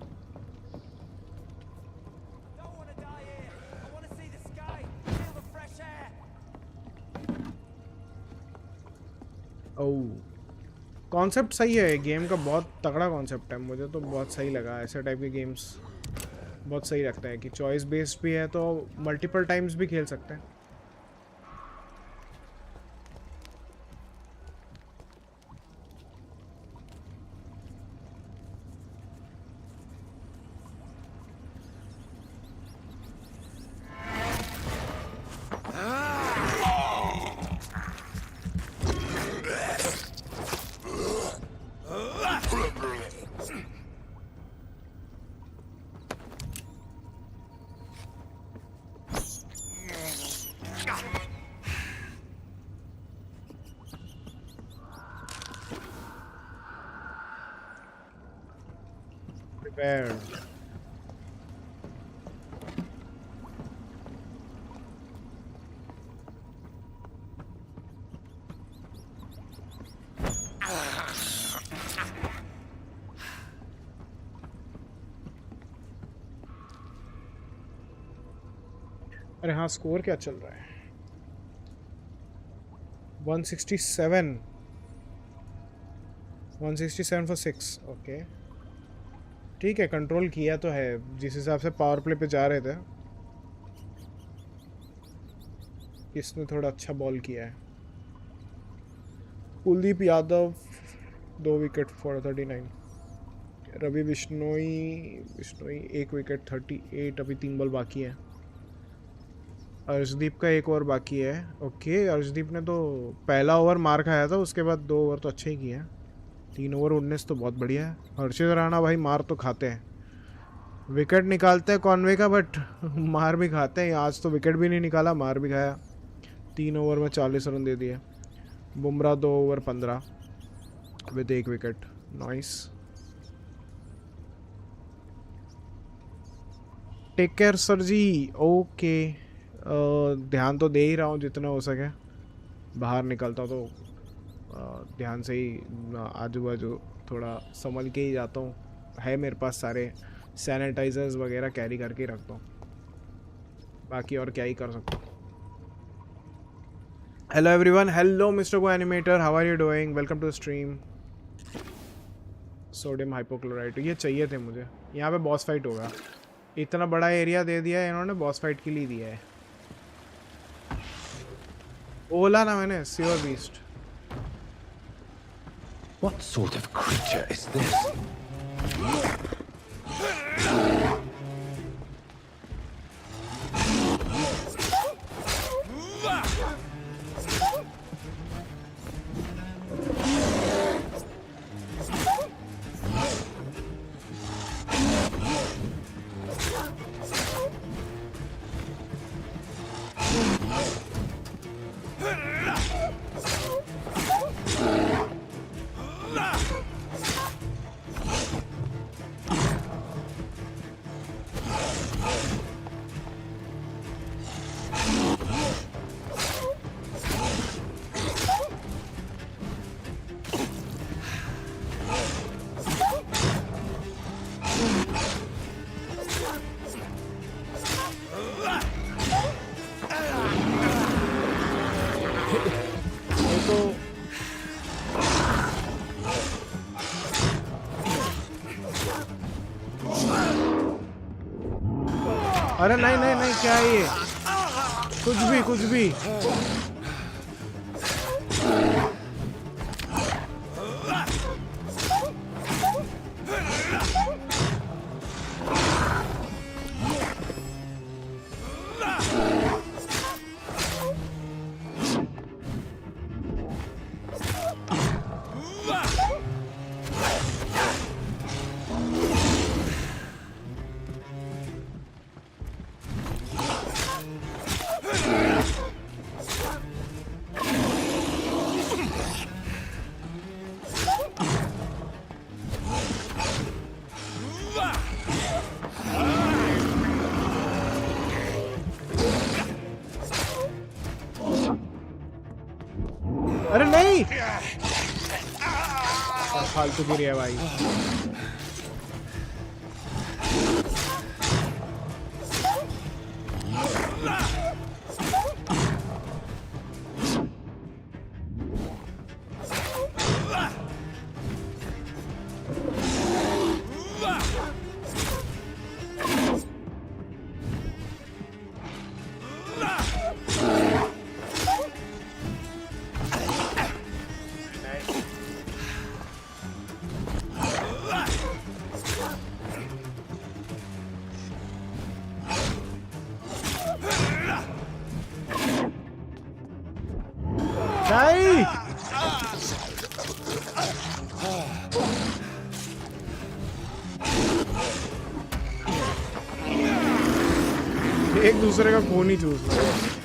कॉन्सेप्ट सही है गेम का, बहुत तगड़ा कॉन्सेप्ट है, मुझे तो बहुत सही लगा। ऐसे टाइप के गेम्स बहुत सही लगता है कि चॉइस बेस्ड भी है तो मल्टीपल टाइम्स भी खेल सकते हैं। अरे हाँ स्कोर क्या चल रहा है? 167 फॉर 6। ओके ठीक है, कंट्रोल किया तो है जिस हिसाब से पावर प्ले पे जा रहे थे। इसने थोड़ा अच्छा बॉल किया है। Kuldeep Yadav 2 wicket for 39। Ravi Bishnoi 1 wicket 38। अभी 3 बॉल बाकी है। अर्शदीप का 1 ओवर बाकी है। ओके अर्शदीप ने तो पहला ओवर मार खाया था, उसके बाद 2 ओवर तो अच्छे ही किए हैं। 3 ओवर 19 तो बहुत बढ़िया है। हर्षित राणा भाई मार तो खाते हैं, विकेट निकालते हैं कॉनवे का बट मार भी खाते हैं। आज तो विकेट भी नहीं निकाला, मार भी खाया। 3 ओवर में 40 रन दे दिए। Bumrah 2 over 15 with 1 wicket. Nice. Take care sir ji. Okay ध्यान तो दे ही रहा हूँ जितना हो सके। बाहर निकलता हूँ तो ध्यान से ही आजू बाजू थोड़ा संभल के ही जाता हूँ। है मेरे पास सारे सैनिटाइजर्स वगैरह कैरी करके रखता हूँ, बाकी और क्या ही कर सकता हूँ। Hello everyone, hello mister Goanimator, how are you doing? Welcome to the stream. Sodium hypochloride ये चाहिए थे मुझे। यहाँ पे बॉस फाइट होगा, इतना बड़ा एरिया दे दिया है इन्होंने, बॉस फाइट के लिए दिया है। बोला ना मैंने, sewer beast. What sort of creature is this? ये तो अरे नहीं नहीं नहीं, क्या है ये? कुछ भी कुछ भी। अरे नहीं, फालतू गिरी है भाई। नहीं, एक दूसरे का खून ही चूस रहे हैं।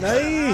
नहीं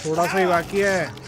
थोड़ा सा ही बाकी है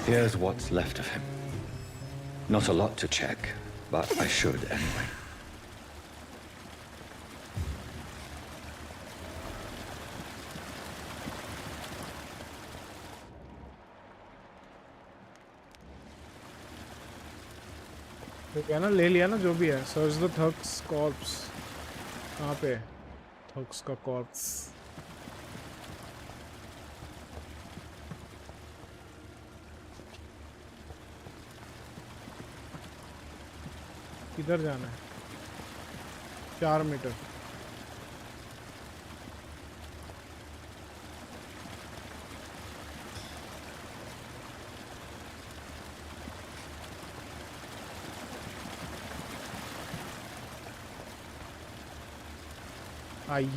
Here's what's left of him. Not a lot to check, but I should anyway. तो क्या ना ले लिया ना जो भी है सर्च द थग्स कॉर्प्स कहाँ पे थग्स का कॉर्प्स किधर जाना है 4 मीटर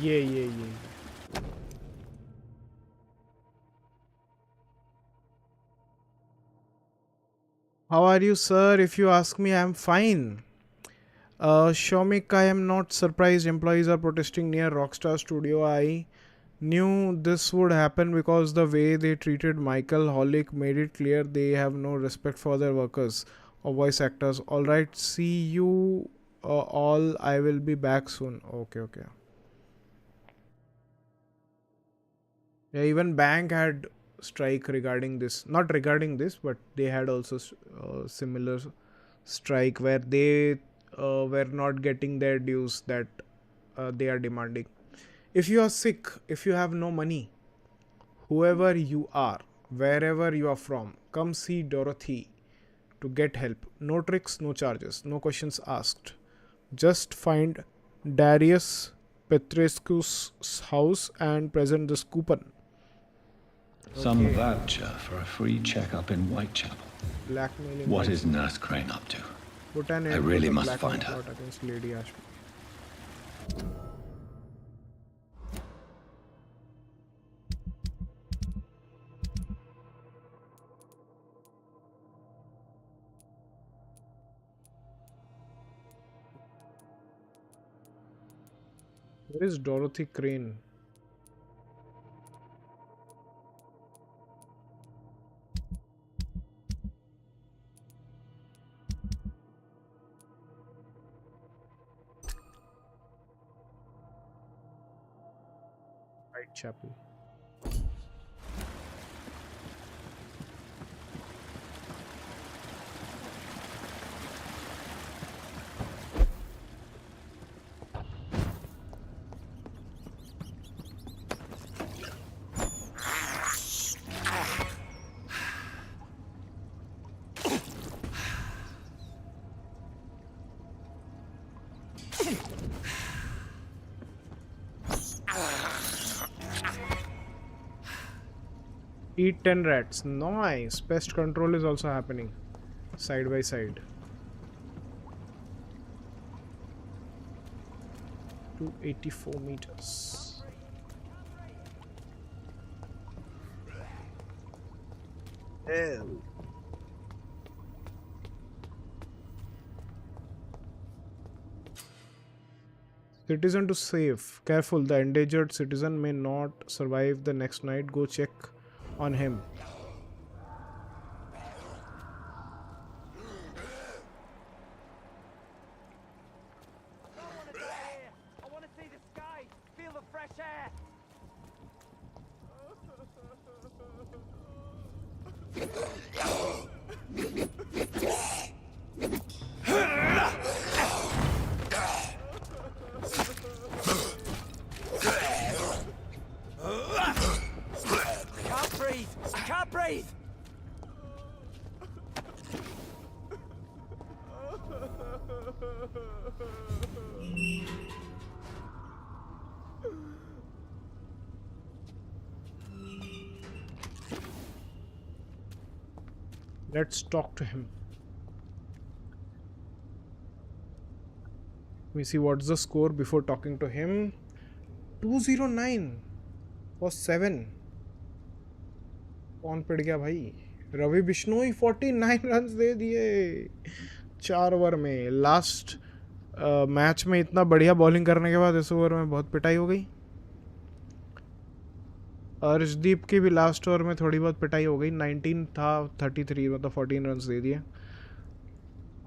ये How are you, sir? If you ask me, I am fine. Soumik, I am not surprised employees are protesting near Rockstar Studio. I knew this would happen because the way they treated Michael Holick made it clear they have no respect for their workers or voice actors. Alright, see you all. I will be back soon. Okay. Yeah, even Bank had strike regarding this. Not regarding this, but they had also similar strike where they were not getting their dues that they are demanding. If you are sick, if you have no money, whoever you are, wherever you are from, come see Dorothy to get help. No tricks, no charges, no questions asked. Just find Darius Petrescu's house and present this coupon. Some voucher for a free checkup in Whitechapel. Blackmailing. What is Nurse Crane up to? Put an I end really to the must blackmail find her. plot against Lady Ashby. Where is Dorothy Crane? Whitechapel. Eat 10 rats. Nice. Pest control is also happening side by side. 284 meters. hell? Citizen to save. Careful, the endangered citizen may not survive the next night. Go check on him. Let's talk to him. Let me see what's the score before talking to him. 209 for 7. कौन पिट गया भाई? Ravi Bishnoi 49 runs दे दिए 4 over में। Last match में इतना बढ़िया bowling करने के बाद इस ओवर में बहुत पिटाई हो गई। अर्शदीप की भी लास्ट ओवर में थोड़ी बहुत पिटाई हो गई। 19 था 33, मतलब 14 रन्स दे दिए।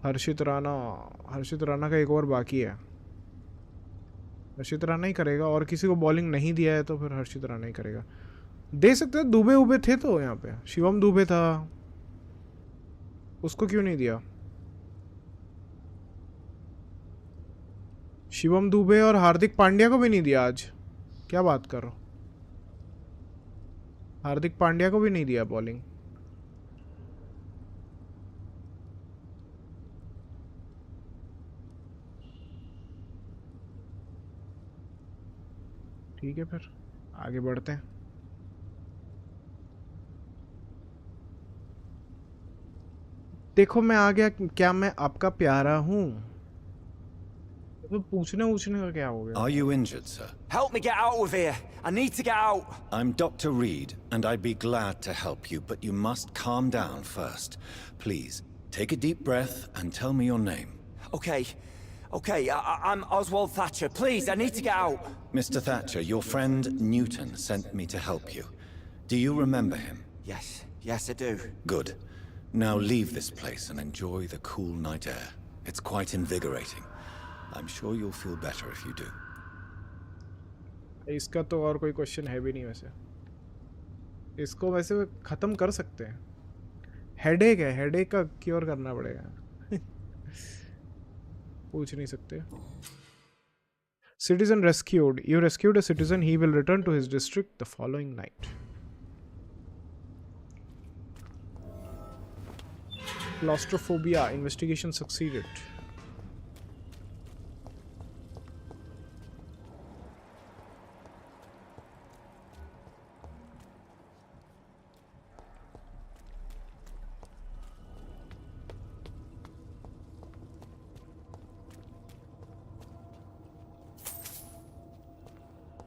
हर्षित राणा का एक ओवर बाकी है। हर्षित राणा ही करेगा, और किसी को बॉलिंग नहीं दिया है तो फिर हर्षित राणा ही करेगा। दे सकते हैं, दुबे उबे थे तो यहाँ पे। शिवम दुबे था, उसको क्यों नहीं दिया? शिवम दुबे और हार्दिक पांड्या को भी नहीं दिया आज। क्या बात कर रहा हूँ? हार्दिक पांड्या को भी नहीं दिया बॉलिंग। ठीक है, फिर आगे बढ़ते हैं। देखो मैं आ गया, क्या मैं आपका प्यारा हूँ? तो पूछने का क्या हो गया? Are you injured, sir? Help me get out of here. I need to get out. I'm Dr. Reed, and I'd be glad to help you, but you must calm down first. Please, take a deep breath and tell me your name. Okay, I'm Oswald Thatcher. Please, I need to get out. Mr. Thatcher, your friend Newton sent me to help you. Do you remember him? Yes, I do. Good. Now leave this place and enjoy the cool night air. It's quite invigorating. I'm sure you'll feel better if you do. इसका तो और कोई question है भी नहीं वैसे। इसको वैसे ख़त्म कर सकते हैं। हेडेक है, हेडेक का क्योर करना पड़ेगा। पूछ नहीं सकते। Citizen rescued. You rescued a citizen. He will return to his district the following night. Claustrophobia. Investigation succeeded.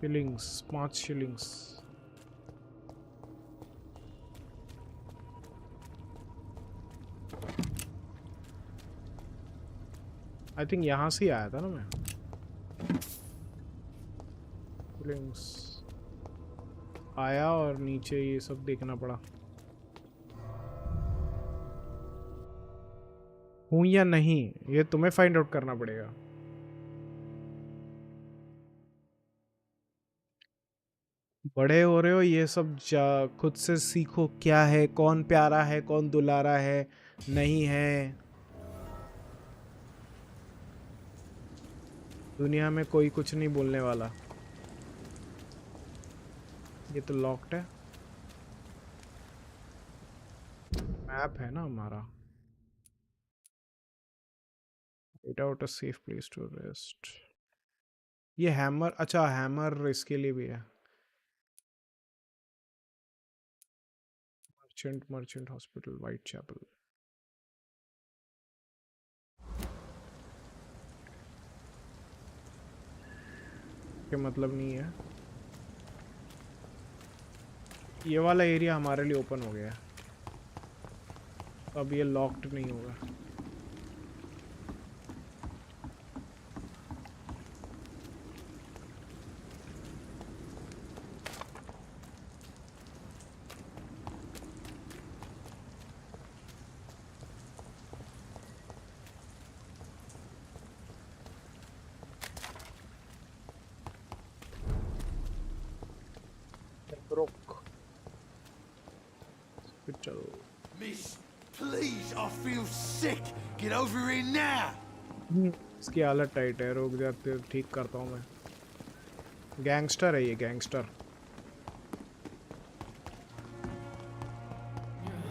Shillings, 5 shillings. I think यहाँ से ही आया था ना मैं। Shillings आया और नीचे ये सब देखना पड़ा। हूँ या नहीं ये तुम्हें फाइंड आउट करना पड़ेगा। बड़े हो रहे हो, ये सब खुद से सीखो। क्या है, कौन प्यारा है, कौन दुलारा है, नहीं है। दुनिया में कोई कुछ नहीं बोलने वाला। ये तो लॉक्ड है। मैप है ना हमारा। Get out a safe place to rest. ये हैमर, अच्छा हैमर इसके लिए भी है। Merchant hospital, white chapel. के मतलब नहीं है। ये वाला एरिया हमारे लिए ओपन हो गया है। अब ये लॉक्ड नहीं होगा। Miss, please, I feel sick. Get over here now. इसकी हालत टाइट है, रुक जाते ठीक करता हूँ मैं। गैंगस्टर है ये, गैंगस्टर।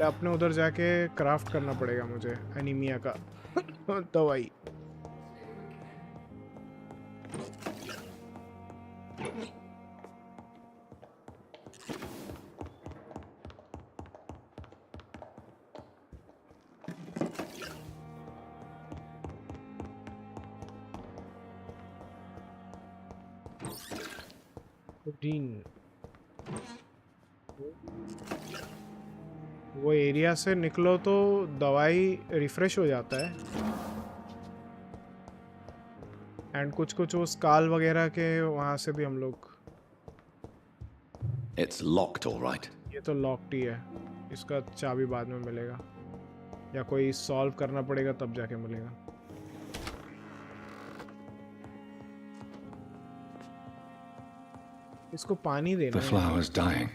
अपने उधर जाके क्राफ्ट करना पड़ेगा मुझे एनीमिया का दवाई। वो एरिया से निकलो तो दवाई रिफ्रेश हो जाता है। एंड कुछ कुछ वो स्काल वगैरह के वहां से भी हम लोग। It's locked, all right. ये तो लॉक्ड ही है, इसका चाबी बाद में मिलेगा या कोई सॉल्व करना पड़ेगा तब जाके मिलेगा। इसको पानी देना The flower's dying.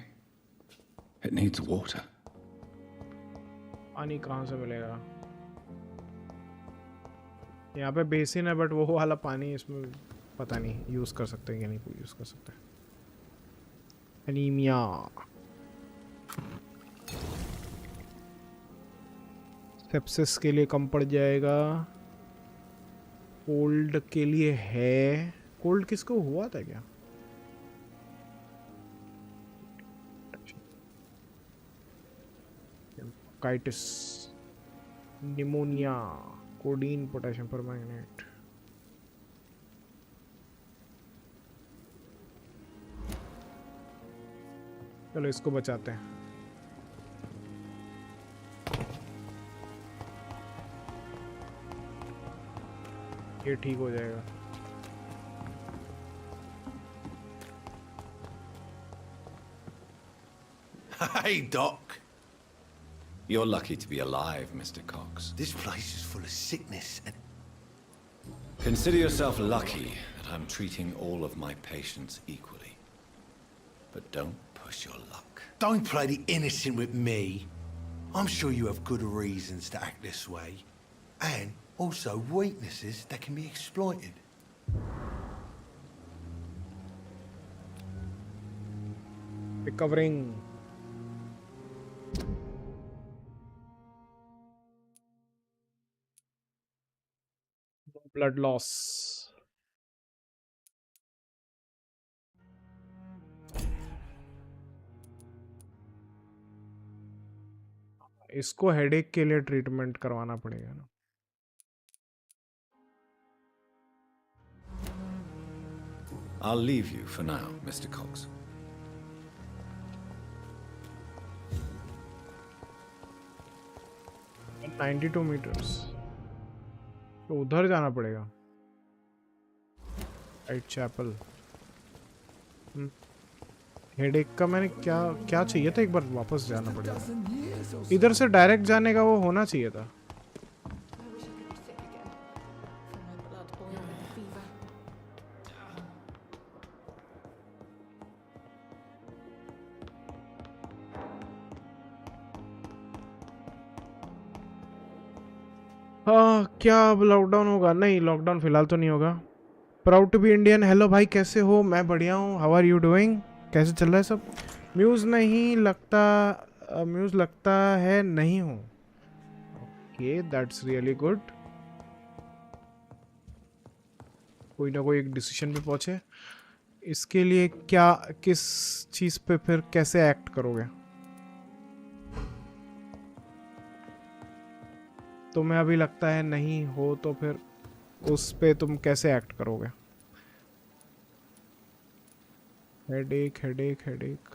It needs water. पानी कहाँ से मिलेगा? यहाँ पे बेसिन है बट वो वाला पानी इसमें पता नहीं यूज कर सकते हैं या नहीं यूज कर सकते। एनीमिया सेप्सिस के लिए कम पड़ जाएगा। कोल्ड के लिए है। कोल्ड किसको हुआ था क्या? काइटिस, निमोनिया, कोडीन, पोटेशियम परमैंगनेट। चलो इसको बचाते हैं। ये ठीक हो जाएगा। Hey, Doc. You're lucky to be alive, Mr. Cox. This place is full of sickness and... Consider yourself lucky that I'm treating all of my patients equally. But don't push your luck. Don't play the innocent with me. I'm sure you have good reasons to act this way. And also weaknesses that can be exploited. Recovering. Blood loss. इसको headache के लिए treatment करवाना पड़ेगा ना। I'll leave you for now, Mr. Cox. 92 meters. तो उधर जाना पड़ेगा। Right chapel. हेडेक का मैंने क्या चाहिए था, एक बार वापस जाना पड़ेगा। इधर से डायरेक्ट जाने का वो होना चाहिए था। क्या अब लॉकडाउन होगा? नहीं, लॉकडाउन फिलहाल तो नहीं होगा। Proud to be Indian. Hello भाई, कैसे हो? मैं बढ़िया हूँ। How are you doing? कैसे चल रहा है सब? म्यूज़ लगता है नहीं हूँ। Okay, that's really good. कोई ना कोई एक डिसीजन पे पहुँचे। इसके लिए किस चीज़ पे फिर कैसे एक्ट करोगे? तुम्हें अभी लगता है नहीं हो तो फिर उस पे तुम कैसे एक्ट करोगे? Headache headache headache.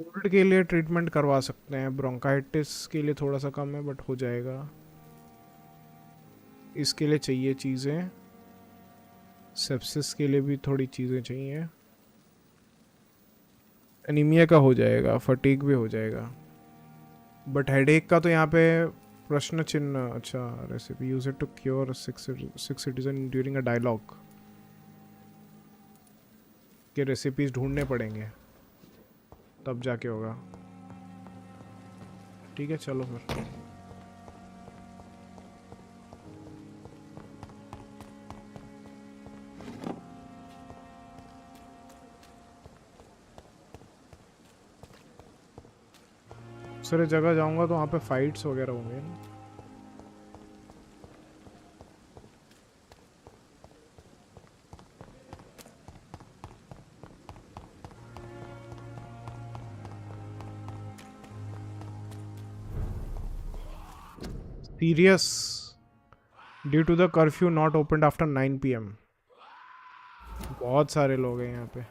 कोल्ड के लिए ट्रीटमेंट करवा सकते हैं, ब्रोंकाइटिस के लिए थोड़ा सा कम है बट हो जाएगा। इसके लिए चाहिए चीज़ें, सेप्सिस के लिए भी थोड़ी चीज़ें चाहिए, एनीमिया का हो जाएगा, फटीग भी हो जाएगा, बट हेडेक का तो यहाँ पे प्रश्न चिन्ह। अच्छा, recipe use it to cure six citizen during a dialogue के रेसिपीज ढूंढने पड़ेंगे तब जाके होगा। ठीक है चलो फिर। दूसरे जगह जाऊंगा तो वहाँ पे फाइट्स वगैरह होंगे ना। Serious due to the curfew not opened after 9 PM। बहुत सारे लोग हैं यहाँ पे।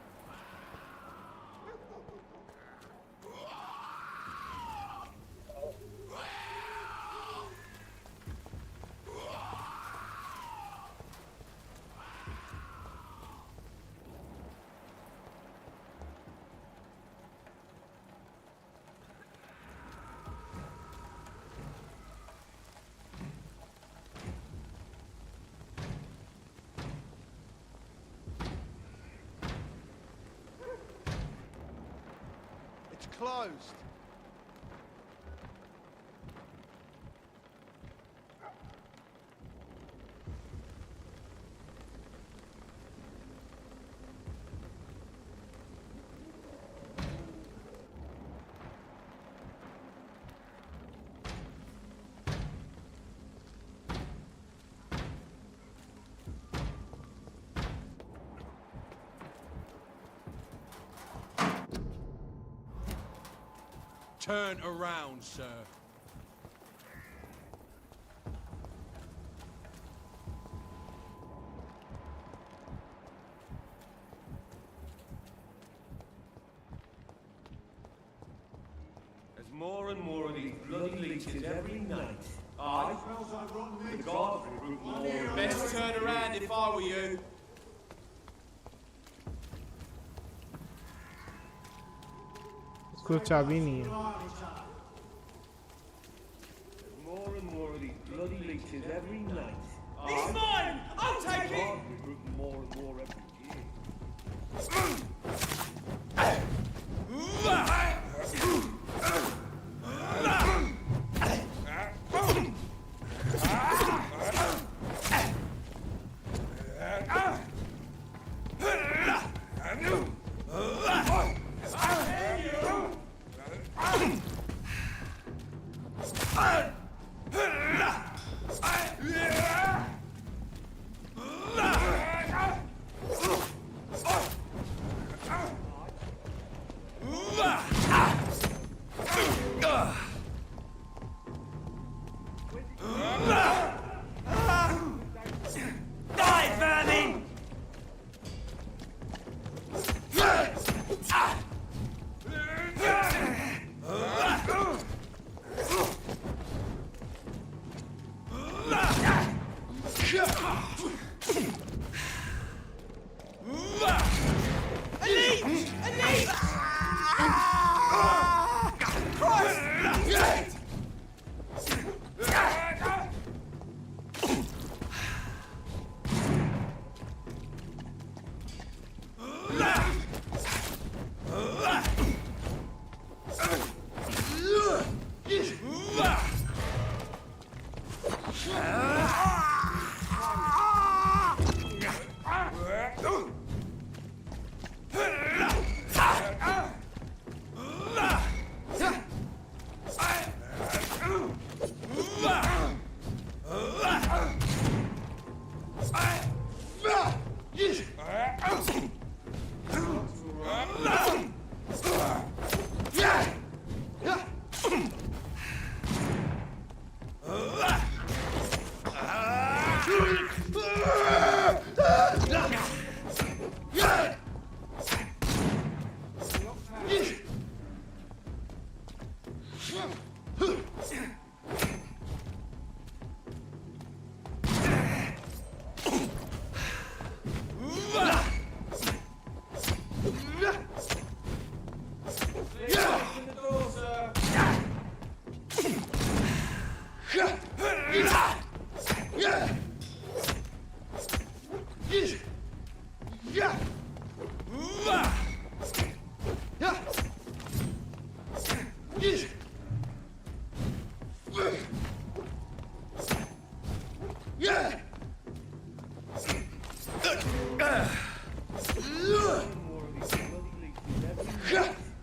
Closed. Turn around, sir. There's more and more of these bloody leeches every night. I smells like rotten meat. God, more. Best turn around if I were you. इसको चाबी नहीं है। More and more of these bloody leeches every night. He's mine! I'll take it! Recruiting more and more every year.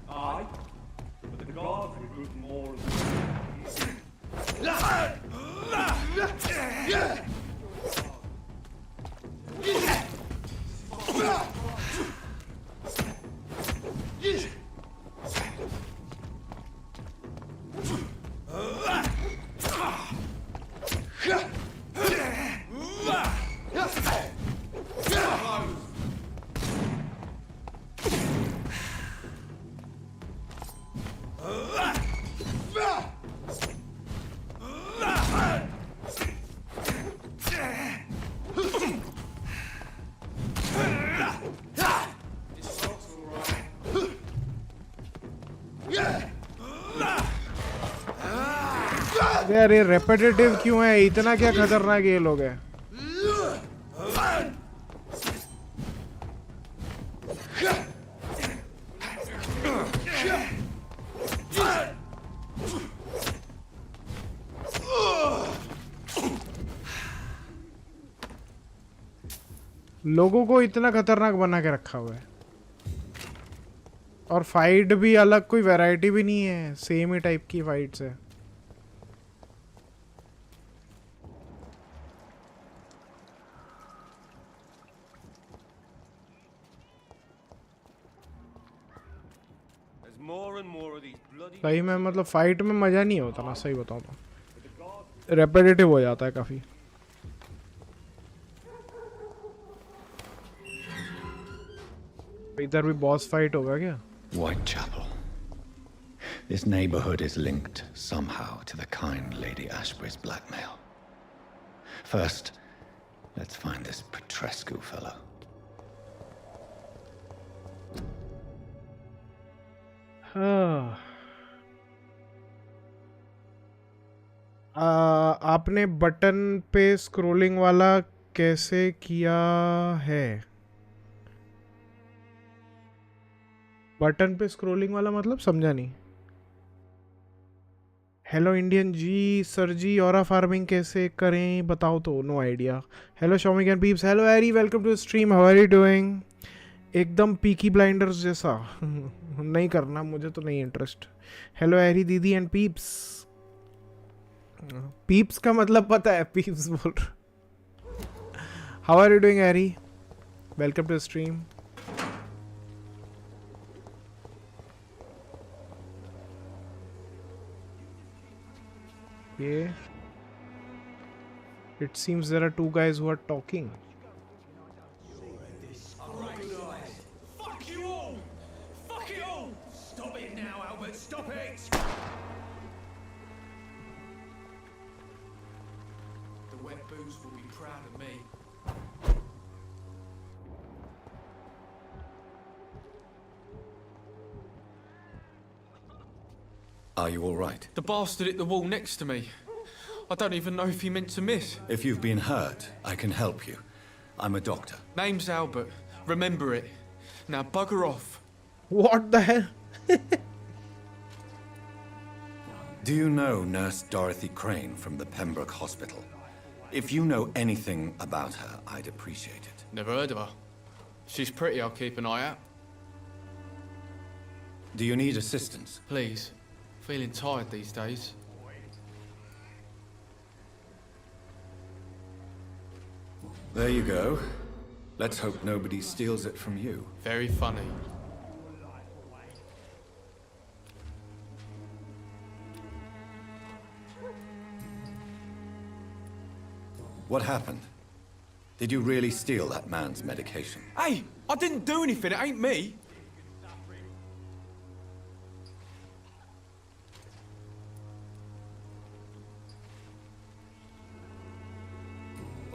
Aye, but the gods recruit more of यार ये repetitive क्यों है? इतना क्या खतरनाक ये लोग हैं? लोगों को इतना खतरनाक बना के रखा हुआ है और फाइट भी अलग, कोई वैरायटी भी नहीं है, सेम ही टाइप की फाइट्स है। सही में मतलब फाइट में मजा नहीं होता ना, सही बताऊं तो रेपिटेटिव हो जाता है काफी। इधर भी बॉस फाइट होगा क्या? Whitechapel. This neighborhood is linked somehow to the kind Lady Ashbury's blackmail. First, let's find this Petrescu fellow. आपने बटन पे स्क्रॉलिंग वाला कैसे किया है? बटन पे स्क्रॉलिंग वाला मतलब समझा नहीं। Hello Indian ji, sir ji aura farming कैसे करें बताओ तो, no idea. Hello Shomik and peeps, hello Eri, welcome to stream, how are you doing? एकदम पीकी ब्लाइंडर्स जैसा नहीं करना, मुझे तो नहीं इंटरेस्ट। हेलो एरी दीदी एंड पीप्स। पीप्स का मतलब पता है, पीप्स बोल रहा। हाउ आर यू डूइंग एरी? Welcome to stream. Yeah. It seems there are two guys who are talking. Fuck you all! Fuck it all! Stop it now, Albert! Stop it! The wet booze will be proud of me. Are you all right? The bastard hit the wall next to me. I don't even know if he meant to miss. If you've been hurt, I can help you. I'm a doctor. Name's Albert. Remember it. Now bugger off. What the hell? Do you know Nurse Dorothy Crane from the Pembroke Hospital? If you know anything about her, I'd appreciate it. Never heard of her. She's pretty, I'll keep an eye out. Do you need assistance? Please. Feeling tired these days. There you go. Let's hope nobody steals it from you. Very funny. What happened? Did you really steal that man's medication? Hey, I didn't do anything, it ain't me.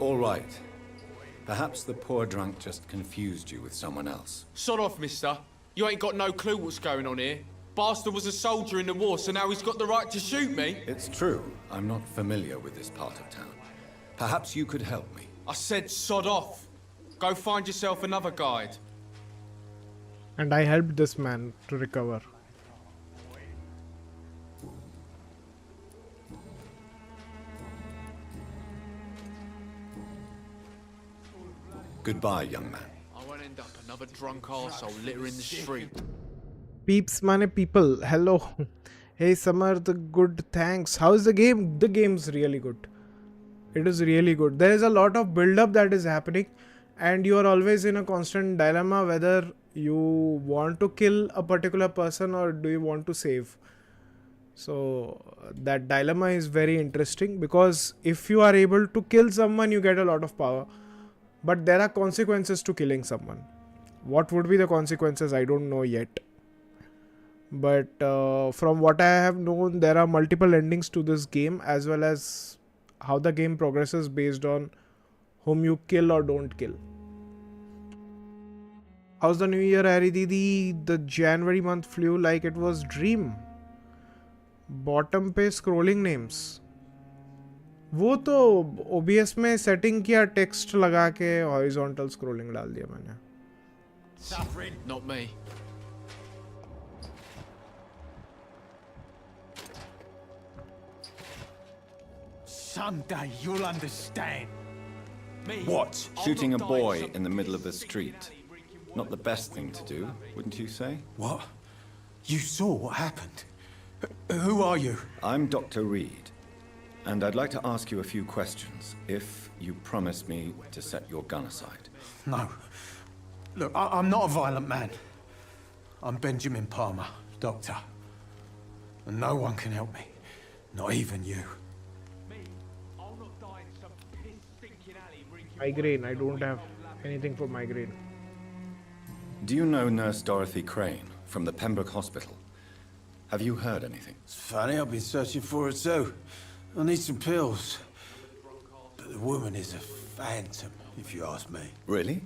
All right. Perhaps the poor drunk just confused you with someone else. Sod off, mister. You ain't got no clue what's going on here. Bastard was a soldier in the war, so now he's got the right to shoot me. It's true. I'm not familiar with this part of town. Perhaps you could help me. I said sod off. Go find yourself another guide. And I helped this man to recover. Goodbye, young man. I won't end up another drunk arsehole littering the street. Peeps mane people. Hello. Hey Samarth, good thanks. How's the game? The game's really good. It is really good. There is a lot of build-up that is happening, and you are always in a constant dilemma whether you want to kill a particular person or do you want to save. So that dilemma is very interesting, because if you are able to kill someone, you get a lot of power. But there are consequences to killing someone. What would be the consequences? I don't know yet. But from what I have known, there are multiple endings to this game, as well as how the game progresses based on whom you kill or don't kill. How's the new year, Harry Didi? The January month flew like it was dream. Bottom पे scrolling names. वो तो OBS में setting किया, text लगा के horizontal scrolling डाल दिया मैंने. Suffering. Not me. Someday you'll understand. Me. What? Shooting a boy in the middle of the street. Not the best thing to do, wouldn't you say? What? You saw what happened? Who are you? I'm Dr. Reed, and I'd like to ask you a few questions, if you promise me to set your gun aside. No. Look, I'm not a violent man. I'm Benjamin Palmer, doctor. And no one can help me. Not even you. Migraine. I don't have anything for migraine. Do you know Nurse Dorothy Crane from the Pembroke Hospital? Have you heard anything? It's funny, I've been searching for her too. I need some pills. But the woman is a phantom, if you ask me. Really?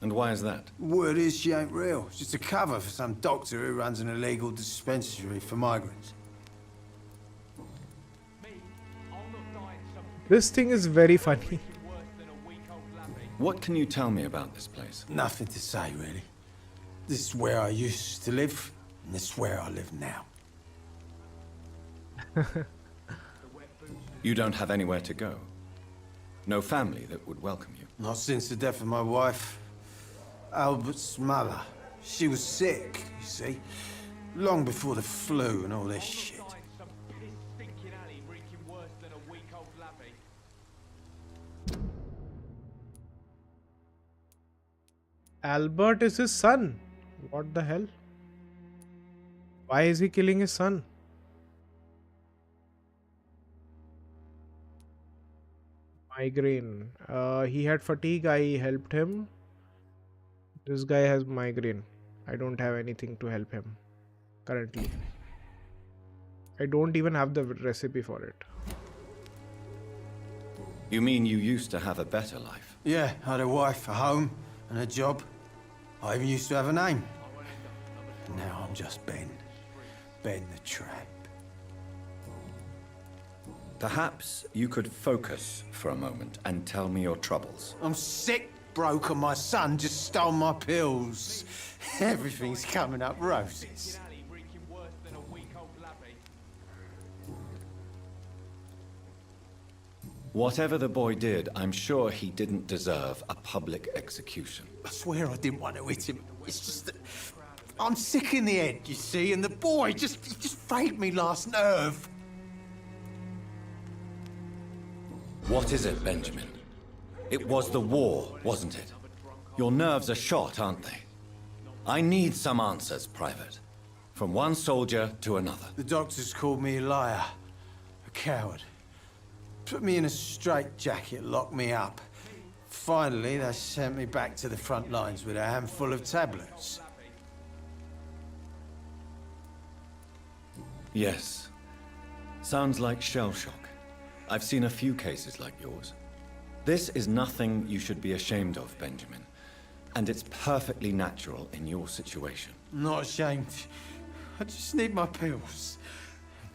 And why is that? Word is she ain't real. She's just a cover for some doctor who runs an illegal dispensary for migrants. This thing is very funny. What can you tell me about this place? Nothing to say, really. This is where I used to live, and this is where I live now. You don't have anywhere to go? No family that would welcome you? Not since the death of my wife, Albert's mother. She was sick, you see. Long before the flu and all this shit. Albert is his son. What the hell? Why is he killing his son? Migraine. He had fatigue. I helped him. This guy has migraine. I don't have anything to help him currently. I don't even have the recipe for it. You mean you used to have a better life? Yeah, I had a wife, a home, and a job. I even used to have a name. Now I'm just Ben. Ben the Tramp. Perhaps you could focus for a moment and tell me your troubles. I'm sick, broke, and my son just stole my pills. Everything's coming up roses. Whatever the boy did, I'm sure he didn't deserve a public execution. I swear I didn't want to hit him. It's just that I'm sick in the head, you see, and the boy he just frayed me last nerve. What is it, Benjamin? It was the war, wasn't it? Your nerves are shot, aren't they? I need some answers, Private. From one soldier to another. The doctors called me a liar, a coward. Put me in a straitjacket, locked me up. Finally, they sent me back to the front lines with a handful of tablets. Yes. Sounds like shell shock. I've seen a few cases like yours. This is nothing you should be ashamed of, Benjamin. And it's perfectly natural in your situation. Not ashamed. I just need my pills.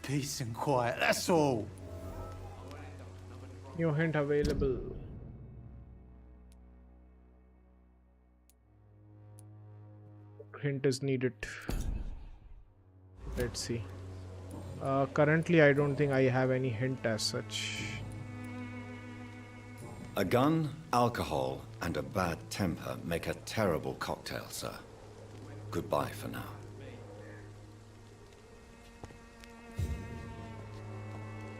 Peace and quiet, that's all. New hint available. hint is needed. Let's see. Currently, I don't think I have any hint as such. A gun, alcohol, and a bad temper make a terrible cocktail, sir. Goodbye for now.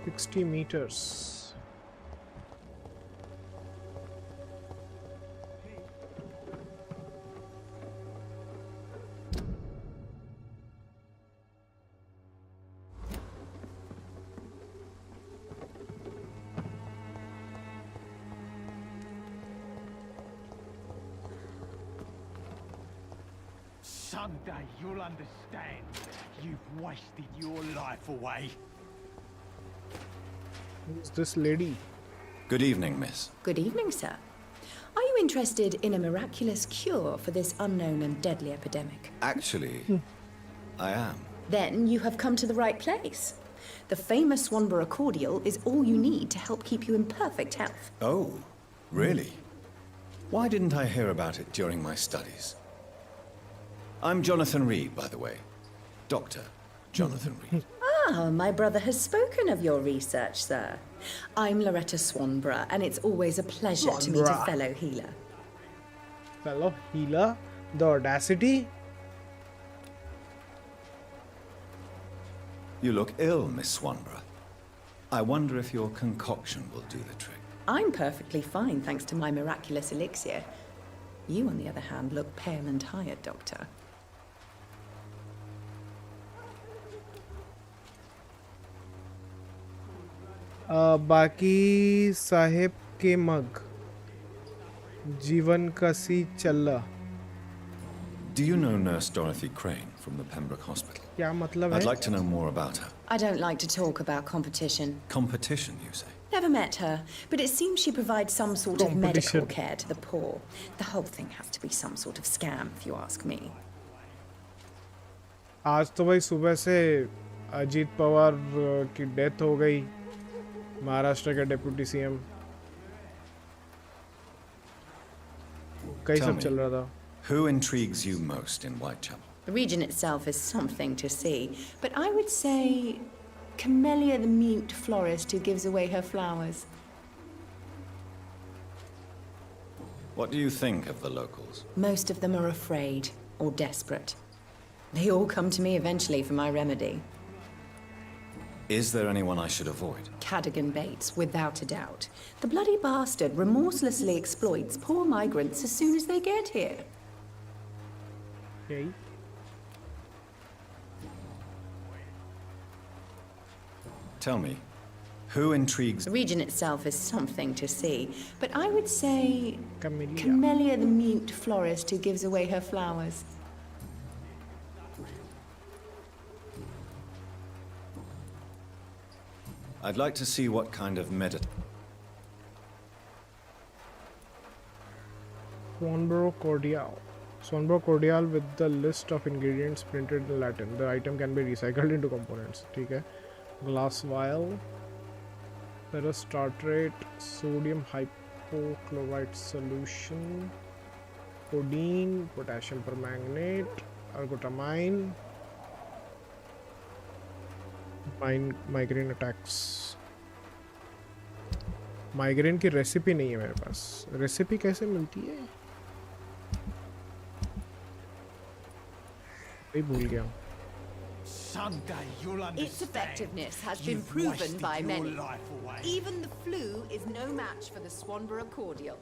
$60 meters. Someday you'll understand. You've wasted your life away. Who's this lady? Good evening, miss. Good evening, sir. Are you interested in a miraculous cure for this unknown and deadly epidemic? Actually, I am. Then you have come to the right place. The famous Swanborough cordial is all you need to help keep you in perfect health. Oh, really? Why didn't I hear about it during my studies? I'm Jonathan Reed, by the way. Dr. Jonathan Reed. Ah, my brother has spoken of your research, sir. I'm Loretta Swanborough, and it's always a pleasure to meet a fellow healer. Fellow healer? The audacity? You look ill, Miss Swanborough. I wonder if your concoction will do the trick. I'm perfectly fine, thanks to my miraculous elixir. You, on the other hand, look pale and tired, Doctor. बाकी साहेब के मग जीवन का सी चल्ला. Do you know Nurse Dorothy Crane from the Pembroke Hospital? क्या मतलब है? I'd like to know more about her. I don't like to talk about competition. Competition, you say? Never met her, but it seems she provides some sort of medical care to the poor. The whole thing has to be some sort of scam, if you ask me. आज तो भाई सुबह से अजीत पवार की death हो गई, महाराष्ट्र के deputy CM. कई सब चल रहा था. Who intrigues you most in Whitechapel? The region itself is something to see, but I would say Camellia the mute florist who gives away her flowers. What do you think of the locals? Most of them are afraid or desperate. They all come to me eventually for my remedy. Is there anyone I should avoid? Cadogan Bates, without a doubt. The bloody bastard remorselessly exploits poor migrants as soon as they get here. Okay. Tell me, who intrigues... The region itself is something to see, but I would say Camellia. Camellia the mute florist who gives away her flowers. I'd like to see what kind of Swanborough cordial. Swanborough cordial with the list of ingredients printed in Latin. The item can be recycled into components. ठीक है. Glass vial, ferrous tartrate, sodium hypochlorite solution, codeine, potassium permanganate, ergotamine. Migraine attacks. Migraine की recipe नहीं है मेरे पास. Recipe कैसे मिलती है? मैं भूल गया हूँ. Its effectiveness has been proven by many. Even the flu is no match for the Swanborough cordial.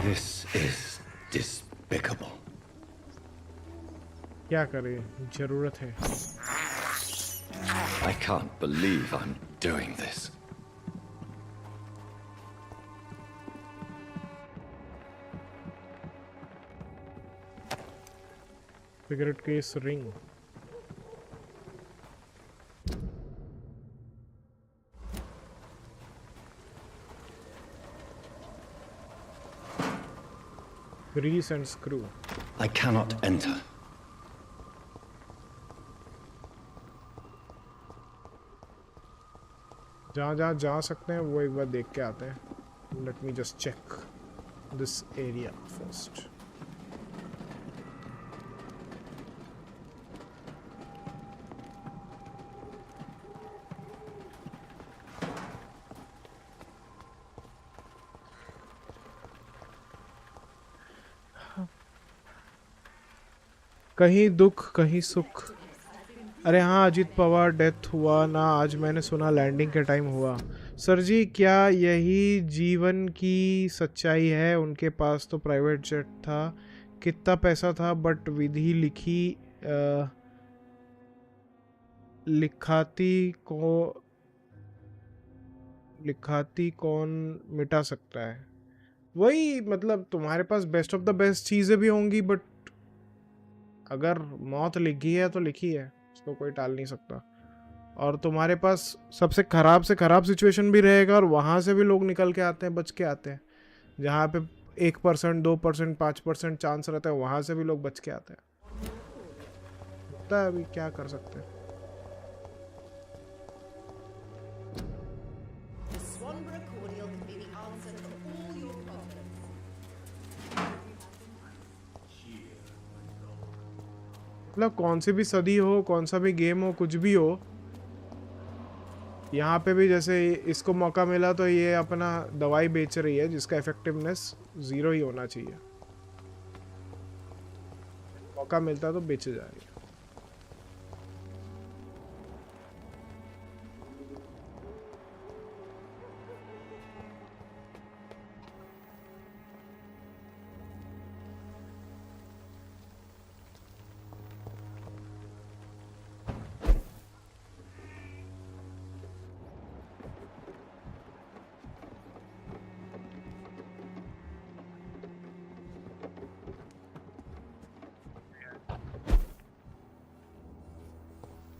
This is despicable. क्या करें? जरूरत है. I can't believe I'm doing this. Cigarette case ring. Grease and screw. I cannot enter. जहाँ जा सकते हैं वो एक बार देख के आते हैं. Let me just check this area first. कहीं दुख कहीं सुख. अरे हाँ, अजीत पवार डेथ हुआ ना आज, मैंने सुना लैंडिंग के टाइम हुआ. सर जी, क्या यही जीवन की सच्चाई है? उनके पास तो प्राइवेट जेट था, कितना पैसा था, बट विधि लिखाती कौन मिटा सकता है? वही मतलब तुम्हारे पास बेस्ट ऑफ द बेस्ट चीज़ें भी होंगी, बट अगर मौत लिखी है तो लिखी है, उसको कोई टाल नहीं सकता. और तुम्हारे पास सबसे ख़राब से ख़राब सिचुएशन भी रहेगा और वहाँ से भी लोग निकल के आते हैं, बच के आते हैं. जहाँ पे 1%, 2%, 5% चांस रहता है, वहाँ से भी लोग बच के आते हैं. होता है, अभी क्या कर सकते हैं. मतलब कौन सी भी सदी हो, कौन सा भी गेम हो, कुछ भी हो, यहाँ पे भी जैसे इसको मौका मिला तो ये अपना दवाई बेच रही है जिसका इफेक्टिवनेस 0 ही होना चाहिए. मौका मिलता तो बेचे जा रही है.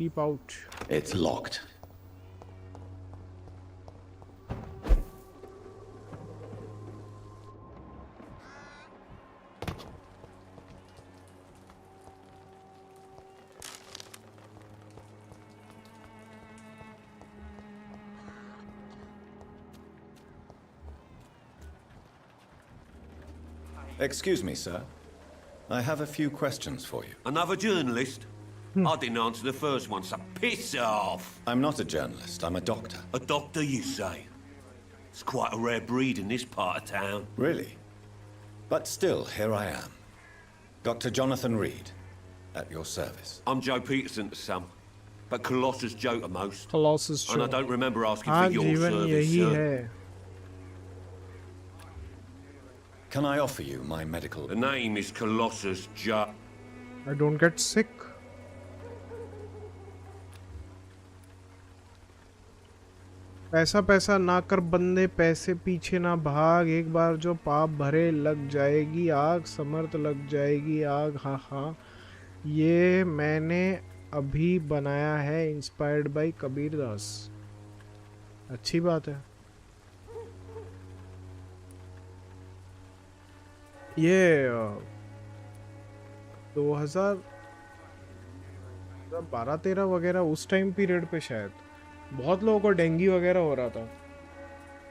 Keep out. It's locked. Excuse me, sir. I have a few questions for you. Another journalist? I didn't answer the first one, so piss off! I'm not a journalist, I'm a doctor. A doctor, you say? It's quite a rare breed in this part of town. Really? But still, here I am. Dr. Jonathan Reed, at your service. I'm Joe Peterson to some, but Colossus Joe to most. Colossus Joe. And I don't remember asking हाँ, for your service, यही sir. है. Can I offer you my medical... The name is Colossus Joe. I don't get sick. पैसा पैसा ना कर बंदे, पैसे पीछे ना भाग, एक बार जो पाप भरे लग जाएगी आग, समर्थ लग जाएगी आग. हाँ हाँ, ये मैंने अभी बनाया है, इंस्पायर्ड बाय कबीर दास. अच्छी बात है. ये 2012-13 वगैरह उस टाइम पीरियड पे शायद बहुत लोगों को डेंगू वगैरह हो रहा था.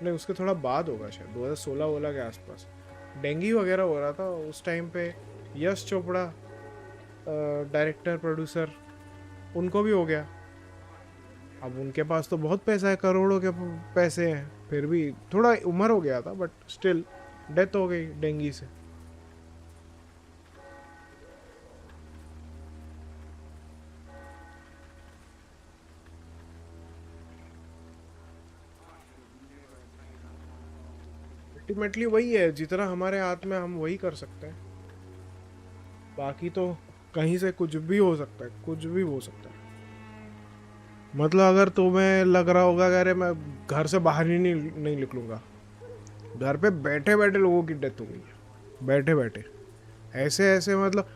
नहीं, उसके थोड़ा बाद होगा शायद 2016 के आसपास डेंगू वगैरह हो रहा था. उस टाइम पे यश चोपड़ा डायरेक्टर प्रोड्यूसर, उनको भी हो गया. अब उनके पास तो बहुत पैसा है, करोड़ों के पैसे हैं, फिर भी थोड़ा उम्र हो गया था, बट स्टिल डेथ हो गई डेंगू से. अल्टीमेटली वही है, जितना हमारे हाथ में हम वही कर सकते हैं. बाकी तो कहीं से कुछ भी हो सकता है, कुछ भी हो सकता है. मतलब अगर तुम्हें लग रहा होगा कि अरे मैं घर से बाहर ही नहीं निकलूंगा, घर पे बैठे बैठे लोगों की डेथ हो गई है, बैठे बैठे ऐसे ऐसे. मतलब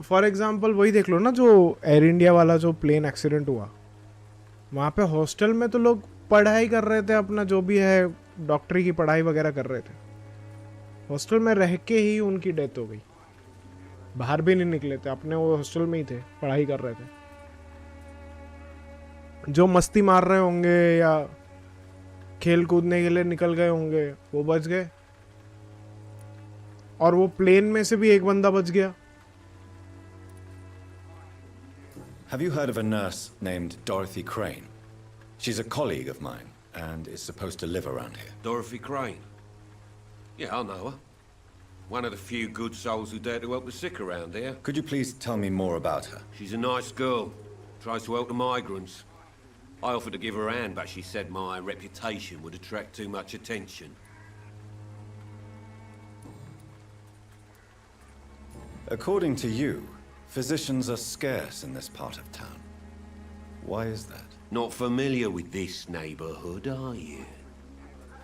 फॉर एग्जांपल वही देख लो ना, जो एयर इंडिया वाला जो प्लेन एक्सीडेंट हुआ, वहाँ पे हॉस्टल में तो लोग पढ़ाई कर रहे थे, अपना जो भी है डॉक्टरी की पढ़ाई वगैरह कर रहे थे, हॉस्टल में रह के ही उनकी डेथ हो गई. बाहर भी नहीं निकले थे, अपने वो हॉस्टल में ही थे, पढ़ाई कर रहे थे। जो मस्ती मार रहे होंगे या खेल कूदने के लिए निकल गए होंगे वो बच गए, और वो प्लेन में से भी एक बंदा बच गया। Have you heard of a nurse named Dorothy Crane? She's a colleague of mine and is supposed to live around here. Dorothy Crane? Yeah, I know her. One of the few good souls who dare to help the sick around here. Could you please tell me more about her? She's a nice girl. Tries to help the migrants. I offered to give her a hand, but she said my reputation would attract too much attention. According to you, physicians are scarce in this part of town. Why is that? Not familiar with this neighborhood, are you?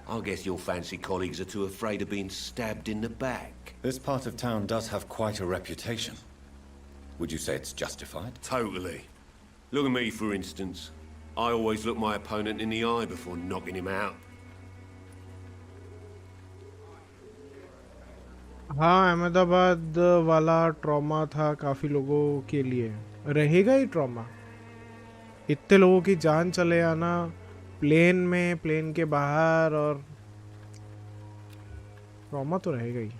I guess your fancy colleagues are too afraid of being stabbed in the back. This part of town does have quite a reputation. Would you say it's justified? Totally. Look at me, for instance. I always look my opponent in the eye before knocking him out. हाँ, अहमदाबाद वाला trauma था काफी लोगों के लिए, रहेगा ही trauma. इतने लोगों की जान चले आना प्लेन में, प्लेन के बाहर, और ट्रॉमा तो रहेगा ही।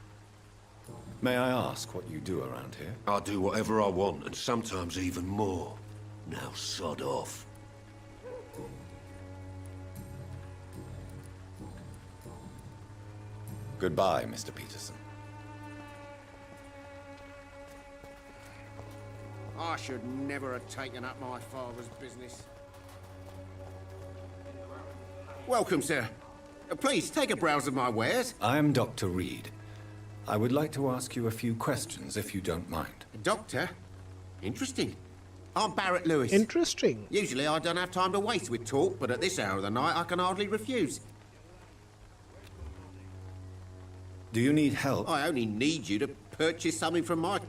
May I ask what you do around here? I do whatever I want, and sometimes even more. Now sod off. Goodbye, Mr. Peterson. I should never have taken up my father's business. Welcome, sir. Please, take a browse of my wares. I am Dr. Reed. I would like to ask you a few questions, if you don't mind. Doctor? Interesting. I'm Barrett Lewis. Interesting. Usually I don't have time to waste with talk, but at this hour of the night I can hardly refuse. Do you need help? I only need you to purchase something from my...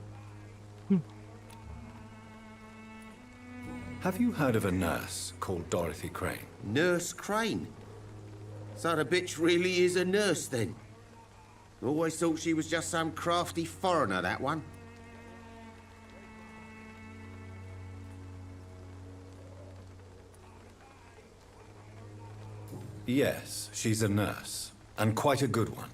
Have you heard of a nurse called Dorothy Crane? Nurse Crane? So the bitch really is a nurse, then? Always thought she was just some crafty foreigner, that one. Yes, she's a nurse, and quite a good one.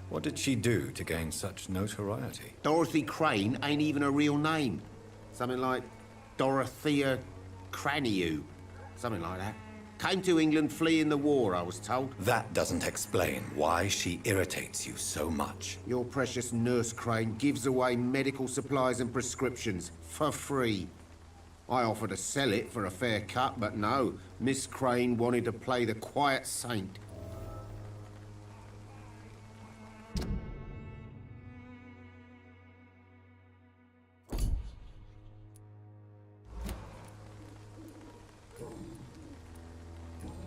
What did she do to gain such notoriety? Dorothy Crane ain't even a real name. Something like Dorothea Craniu. Something like that. Came to England fleeing the war, I was told. That doesn't explain why she irritates you so much. Your precious Nurse Crane gives away medical supplies and prescriptions for free. I offered to sell it for a fair cut, but no. Miss Crane wanted to play the quiet saint.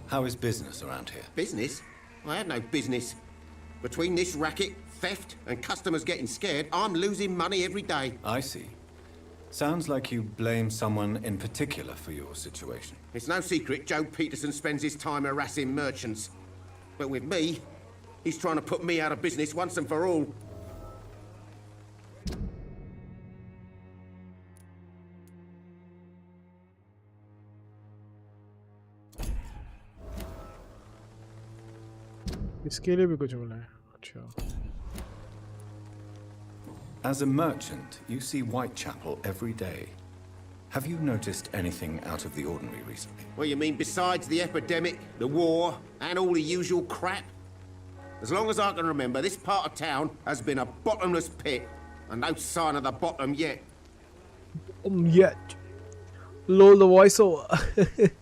How is business around here? Business? I had no business. Between this racket, theft, and customers getting scared, I'm losing money every day. I see. Sounds like you blame someone in particular for your situation. It's no secret Joe Peterson spends his time harassing merchants. But with me, he's trying to put me out of business once and for all. इसके लिए भी कुछ बोला है। अच्छा। As a merchant, you see Whitechapel every day. Have you noticed anything out of the ordinary recently? Well, you mean besides the epidemic, the war, and all the usual crap? As long as I can remember, this part of town has been a bottomless pit, and no sign of the bottom yet. Yet. Lol, the voiceover.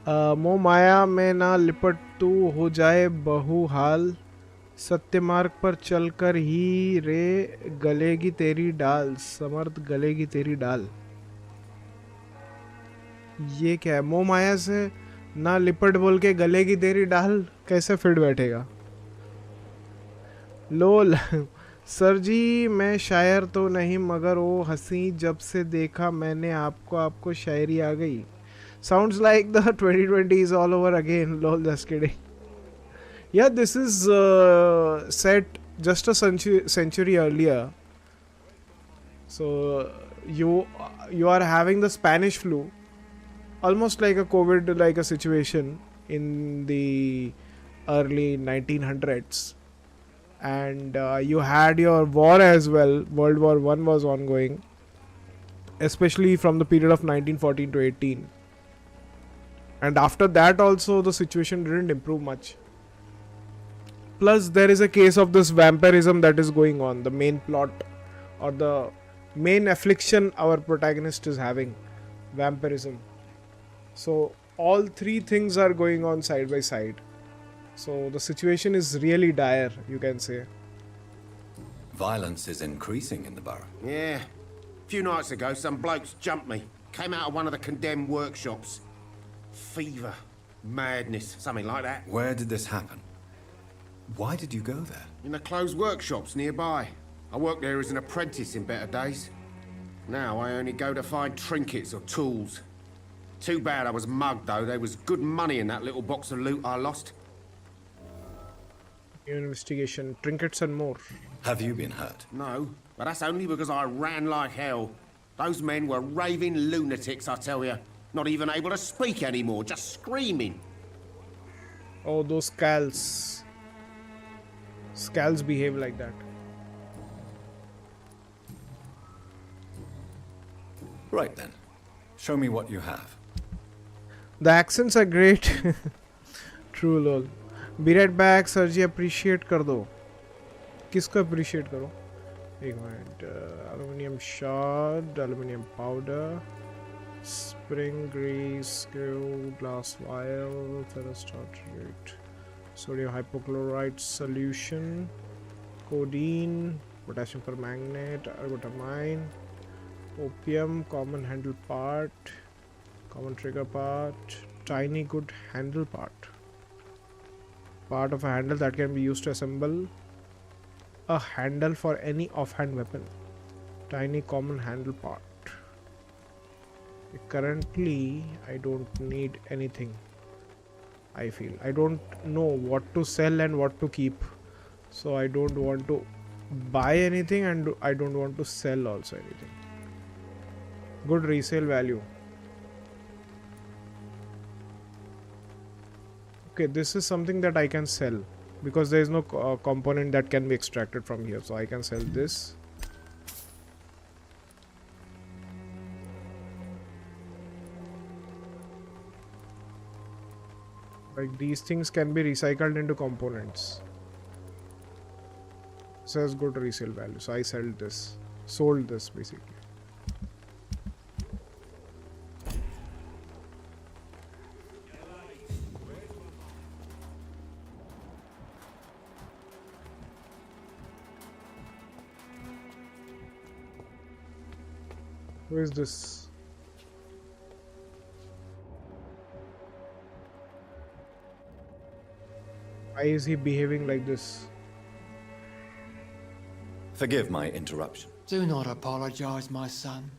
मोह माया में ना लिपट तू हो जाए बहुहाल, सत्य मार्ग पर चलकर ही रे गलेगी तेरी डाल, समर्थ गलेगी तेरी डाल। ये क्या है? मोह माया से ना लिपट बोल के गलेगी तेरी डाल कैसे फिट बैठेगा? लोल सर जी मैं शायर तो नहीं मगर वो हंसी जब से देखा मैंने आपको, आपको शायरी आ गई। Sounds like the 2020 is all over again. Lol, just kidding. Yeah, this is set just a century earlier. So you are having the Spanish flu, almost like a COVID like a situation in the early 1900s, and you had your war as well. World War I was ongoing, especially from the period of 1914 to 18, and after that also the situation didn't improve much. Plus there is a case of this vampirism that is going on, the main plot or the main affliction our protagonist is having, vampirism. So all three things are going on side by side. So the situation is really dire, you can say. Violence is increasing in the borough. Yeah. A few nights ago, some blokes jumped me. Came out of one of the condemned workshops. Fever, madness, something like that. Where did this happen? Why did you go there? In the closed workshops nearby. I worked there as an apprentice in better days. Now I only go to find trinkets or tools. Too bad I was mugged though. There was good money in that little box of loot I lost. Investigation, trinkets and more. Have you been hurt? No, but that's only because I ran like hell. Those men were raving lunatics, I tell you. Not even able to speak anymore, just screaming. Oh, those scals. Scals behave like that. Right then. Show me what you have. The accents are great. True lol. Be right back, sir ji appreciate कर दो. किसको appreciate करो? एक minute. Aluminium shard, aluminium powder, spring grease, screw, glass vial, ferrous tartrate, sodium hypochlorite solution, codeine, potassium permanganate, ergotamine, opium, common handle part, common trigger part, tiny good handle part. Part of a handle that can be used to assemble a handle for any offhand weapon. Tiny common handle part. Currently, I don't need anything. I feel I don't know what to sell and what to keep, so I don't want to buy anything and I don't want to sell also anything. Good resale value. Okay, this is something that I can sell because there is no component that can be extracted from here, so I can sell this. Like these things can be recycled into components. This has good resale value, so I sold this basically. Who is this? Why is he behaving like this? Forgive my interruption. Do not apologize, my son.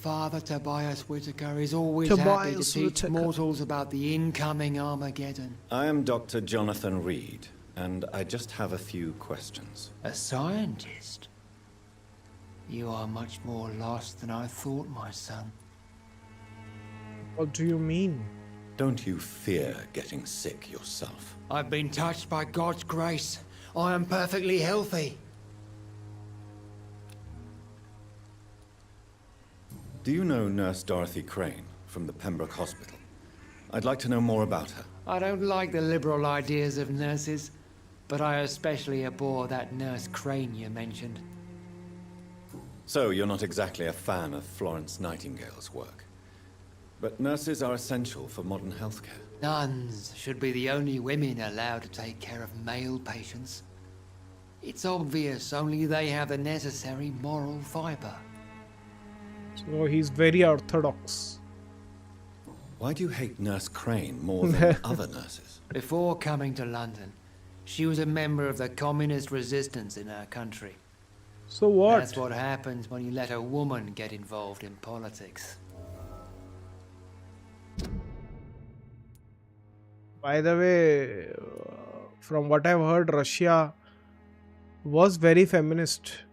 Father Tobias Whitaker is always happy to teach mortals about the incoming Armageddon. I am Dr. Jonathan Reed, and I just have a few questions. A scientist? You are much more lost than I thought, my son. What do you mean? Don't you fear getting sick yourself? I've been touched by God's grace. I am perfectly healthy. Do you know Nurse Dorothy Crane from the Pembroke Hospital? I'd like to know more about her. I don't like the liberal ideas of nurses, but I especially abhor that Nurse Crane you mentioned. So, you're not exactly a fan of Florence Nightingale's work. But nurses are essential for modern healthcare. Nuns should be the only women allowed to take care of male patients. It's obvious only they have the necessary moral fiber. So he's very orthodox. Why do you hate Nurse Crane more than other nurses? Before coming to London, she was a member of the communist resistance in our country. So what? That's what happens when you let a woman get involved in politics. By the way, from what I've heard, Russia was very feminist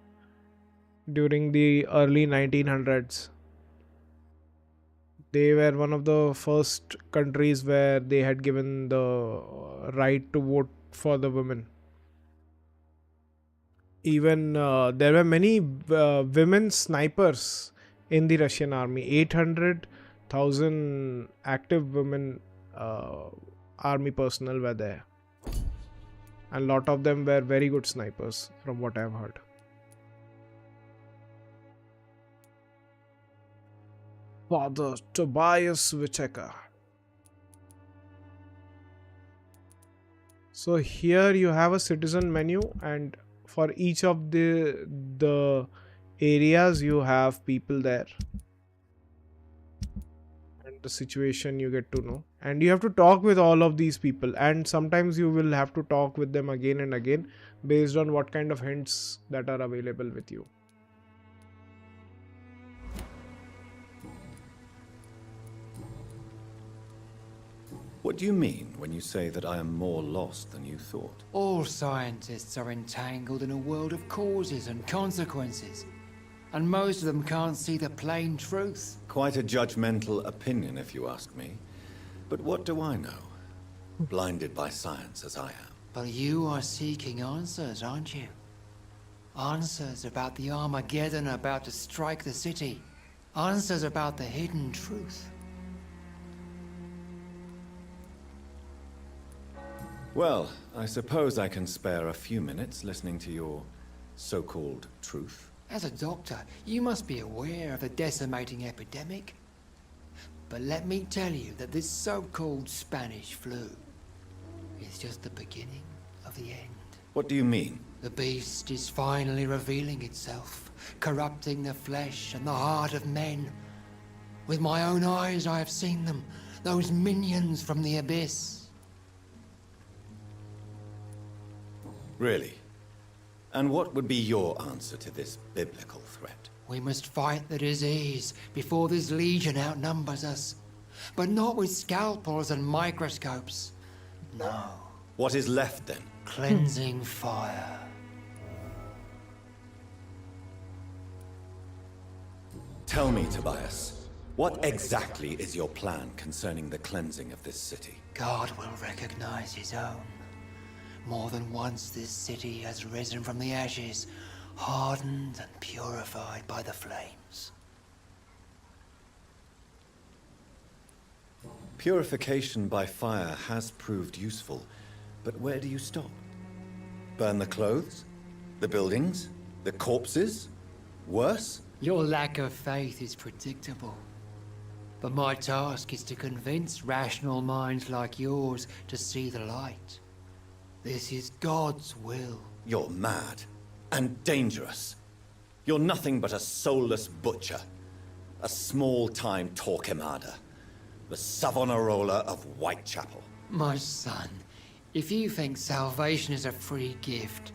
during the early 1900s. They were one of the first countries where they had given the right to vote for the women. Even there were many women snipers in the Russian army. 800,000 active women army personnel were there. And a lot of them were very good snipers from what I've heard. Father Tobias Whitaker. So here you have a citizen menu, and for each of the areas you have people there, and the situation you get to know, and you have to talk with all of these people, and sometimes you will have to talk with them again and again based on what kind of hints that are available with you. What do you mean when you say that I am more lost than you thought? All scientists are entangled in a world of causes and consequences, and most of them can't see the plain truth. Quite a judgmental opinion, if you ask me. But what do I know? Blinded by science as I am. But you are seeking answers, aren't you? Answers about the Armageddon about to strike the city. Answers about the hidden truth. Well, I suppose I can spare a few minutes listening to your so-called truth. As a doctor, you must be aware of the decimating epidemic. But let me tell you that this so-called Spanish flu is just the beginning of the end. What do you mean? The beast is finally revealing itself, corrupting the flesh and the heart of men. With my own eyes I have seen them, those minions from the abyss. Really? And what would be your answer to this biblical threat? We must fight the disease before this legion outnumbers us. But not with scalpels and microscopes. No. What is left then? Cleansing fire. Tell me, Tobias, what exactly is your plan concerning the cleansing of this city? God will recognize his own. More than once this city has risen from the ashes, hardened and purified by the flames. Purification by fire has proved useful, but where do you stop? Burn the clothes? The buildings? The corpses? Worse? Your lack of faith is predictable. But my task is to convince rational minds like yours to see the light. This is God's will. You're mad and dangerous. You're nothing but a soulless butcher. A small-time Torquemada. The Savonarola of Whitechapel. My son, if you think salvation is a free gift,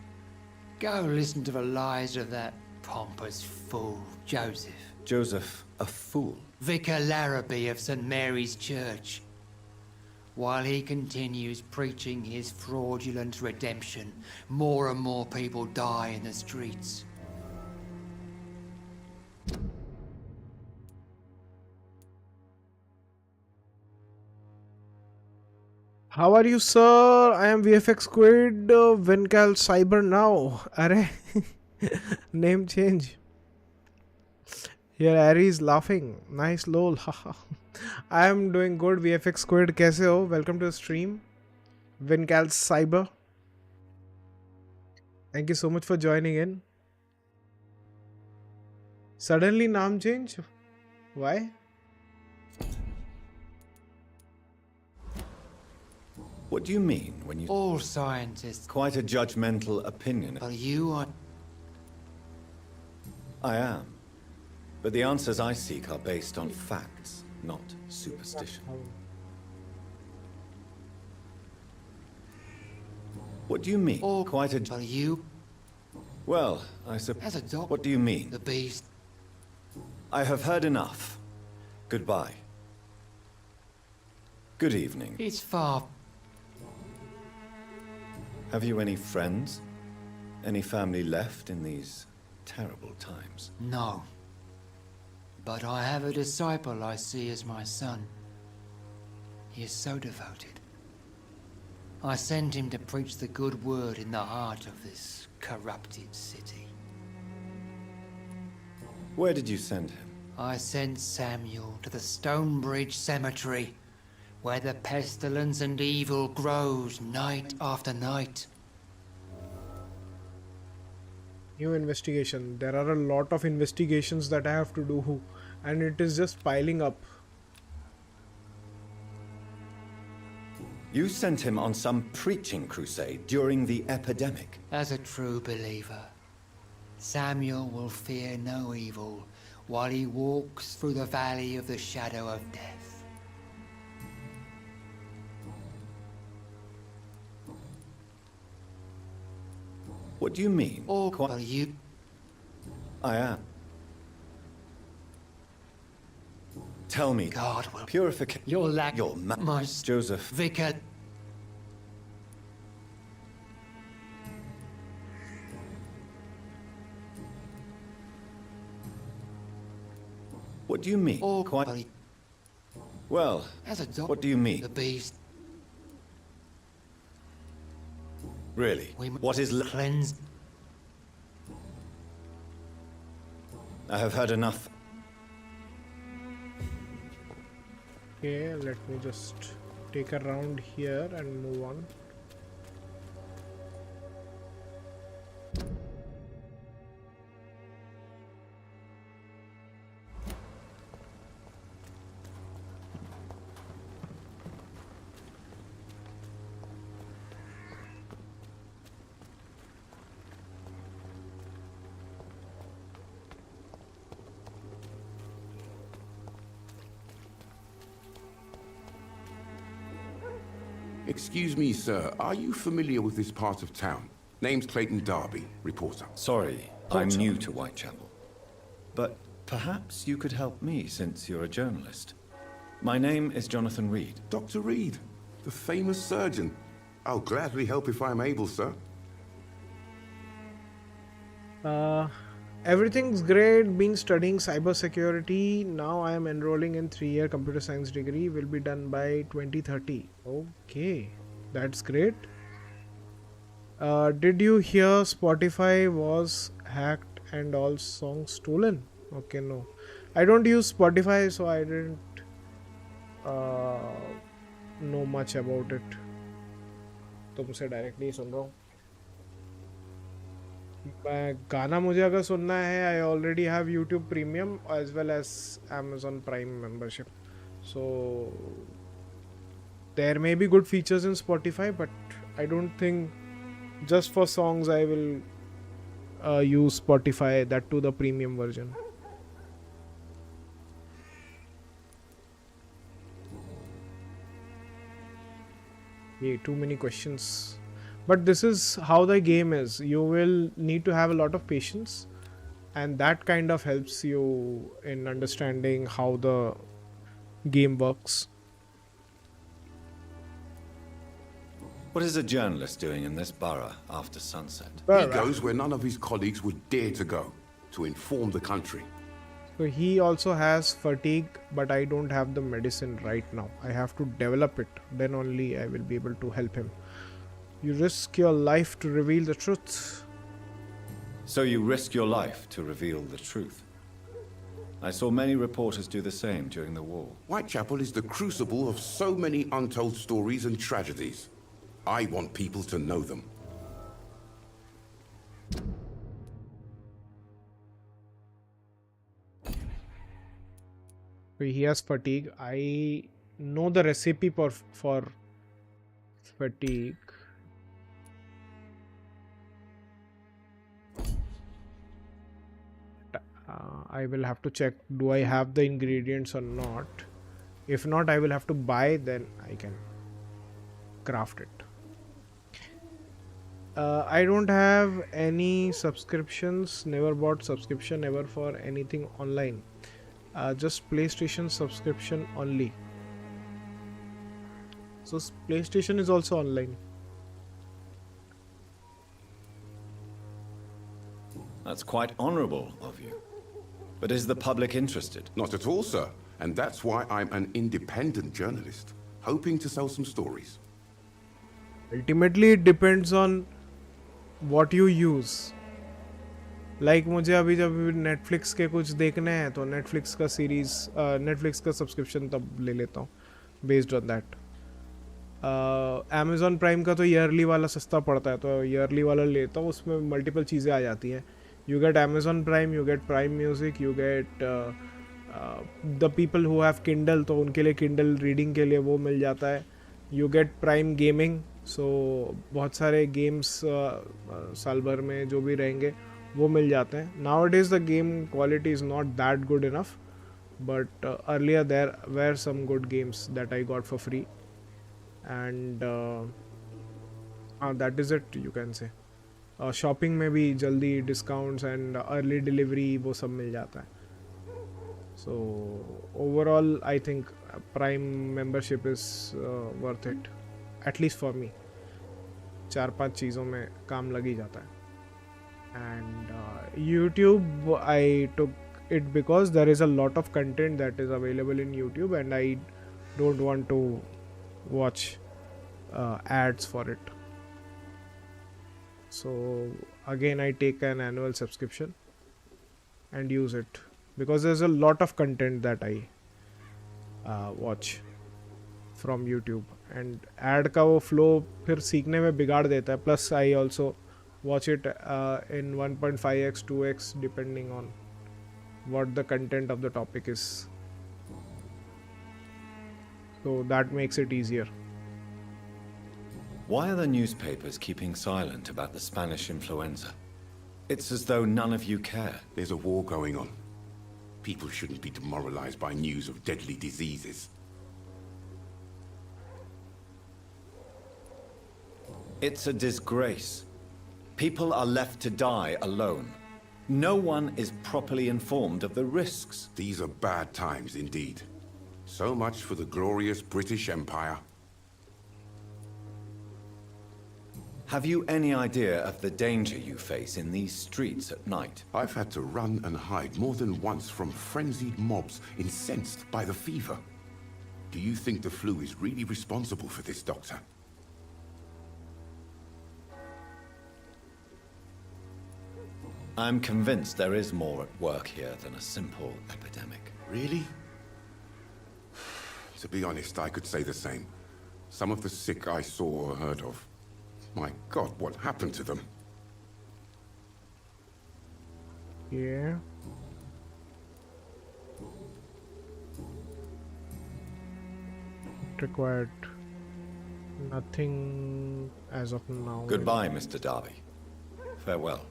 go listen to the lies of that pompous fool, Joseph. Joseph, a fool? Vicar Larrabee of St. Mary's Church. While he continues preaching his fraudulent redemption, more and more people die in the streets. How are you, sir? I am VFX Squid, Wincal Cyber now. Arey, name change. Here Ari is laughing. Nice lol. I am doing good. VFX Squid, kaise ho? Welcome to the stream. Wincal Cyber. Thank you so much for joining in. Suddenly name change? Why? What do you mean when you... All scientists... Quite a judgmental opinion. But you are... I am. But the answers I seek are based on facts, not superstition. What do you mean? Quite a... But you... Well, I suppose... As a doctor... What do you mean? The beast... I have heard enough. Goodbye. Good evening. It's far... Have you any friends? Any family left in these terrible times? No. But I have a disciple I see as my son. He is so devoted. I send him to preach the good word in the heart of this corrupted city. Where did you send him? I sent Samuel to the Stonebridge Cemetery, where the pestilence and evil grows night after night. New investigation. There are a lot of investigations that I have to do, and it is just piling up. You sent him on some preaching crusade during the epidemic. As a true believer, Samuel will fear no evil while he walks through the valley of the shadow of death. What do you mean? Well, you... I am. Tell me. God will... Purification. Your lack... Your my... Joseph. Vicar... What do you mean? Quite... Well, as a dog, what do you mean? The beast... Really? What is... cleansed? I have heard enough. Okay, let me just take a round here and move on. Excuse me, sir. Are you familiar with this part of town? Name's Clayton Darby, reporter. Sorry, I'm new to Whitechapel. But perhaps you could help me since you're a journalist. My name is Jonathan Reed. Dr. Reed, the famous surgeon. I'll gladly help if I'm able, sir. Everything's great. Been studying cybersecurity. Now I am enrolling in 3-year computer science degree. Will be done by 2030. Okay, that's great. Did you hear Spotify was hacked and all songs stolen? Okay, no. I don't use Spotify, so I didn't know much about it. तुमसे directly सुन रहा हूँ. गाना मुझे अगर सुनना है, I already have YouTube Premium as well as Amazon Prime membership. So there may be good features in Spotify, but I don't think just for songs I will use Spotify, that too the premium version. Yeah, too many questions. But this is how the game is. You will need to have a lot of patience, and that kind of helps you in understanding how the game works. What is a journalist doing in this borough after sunset? He goes where none of his colleagues would dare to go, to inform the country. So he also has fatigue, but I don't have the medicine right now. I have to develop it. Then only I will be able to help him. You risk your life to reveal the truth. So you risk your life to reveal the truth. I saw many reporters do the same during the war. Whitechapel is the crucible of so many untold stories and tragedies. I want people to know them. He has fatigue. I know the recipe for fatigue. I will have to check, do I have the ingredients or not. If not, I will have to buy, then I can craft it. I don't have any subscriptions, never bought subscription ever for anything online. Just PlayStation subscription only. So PlayStation is also online. That's quite honorable of you. But is the public interested? Not at all, sir. And that's why I'm an independent journalist, hoping to sell some stories. Ultimately, it depends on what you use. Like मुझे अभी जब Netflix के कुछ देखने हैं तो Netflix का series Netflix का सब्सक्रिप्शन तब ले लेता हूँ based on that. Amazon Prime का तो ईयरली वाला सस्ता पड़ता है तो ईयरली वाला लेता हूँ, उसमें मल्टीपल चीज़ें आ जाती हैं. You get Amazon Prime, you get Prime Music, you get the people who have Kindle तो उनके लिए Kindle reading के लिए वो मिल जाता है. You get Prime Gaming, so बहुत सारे games साल भर में जो भी रहेंगे वो मिल जाते हैं. Nowadays the game quality is not that good enough, but earlier there were some good games that I got for free, and that is it, you can say. Shopping में भी जल्दी डिस्काउंट्स एंड अर्ली डिलीवरी वो सब मिल जाता है. So overall I think prime membership is worth it, at least for me. 4-5 चीज़ों में काम लग ही जाता है. And YouTube I took it because there is a lot of content that is available in YouTube and I don't want to watch ads for it. So again I take an annual subscription and use it because there's a lot of content that I watch from YouTube and ad का वो flow फिर सीखने में बिगाड़ देता है. Plus I also watch it in 1.5x 2x depending on what the content of the topic is, so that makes it easier. Why are the newspapers keeping silent about the Spanish influenza? It's as though none of you care. There's a war going on. People shouldn't be demoralized by news of deadly diseases. It's a disgrace. People are left to die alone. No one is properly informed of the risks. These are bad times indeed. So much for the glorious British Empire. Have you any idea of the danger you face in these streets at night? I've had to run and hide more than once from frenzied mobs incensed by the fever. Do you think the flu is really responsible for this, Doctor? I'm convinced there is more at work here than a simple epidemic. Really? To be honest, I could say the same. Some of the sick I saw or heard of. My God, what happened to them? Yeah. Required nothing as of now. Goodbye, Mr. Darby. Farewell.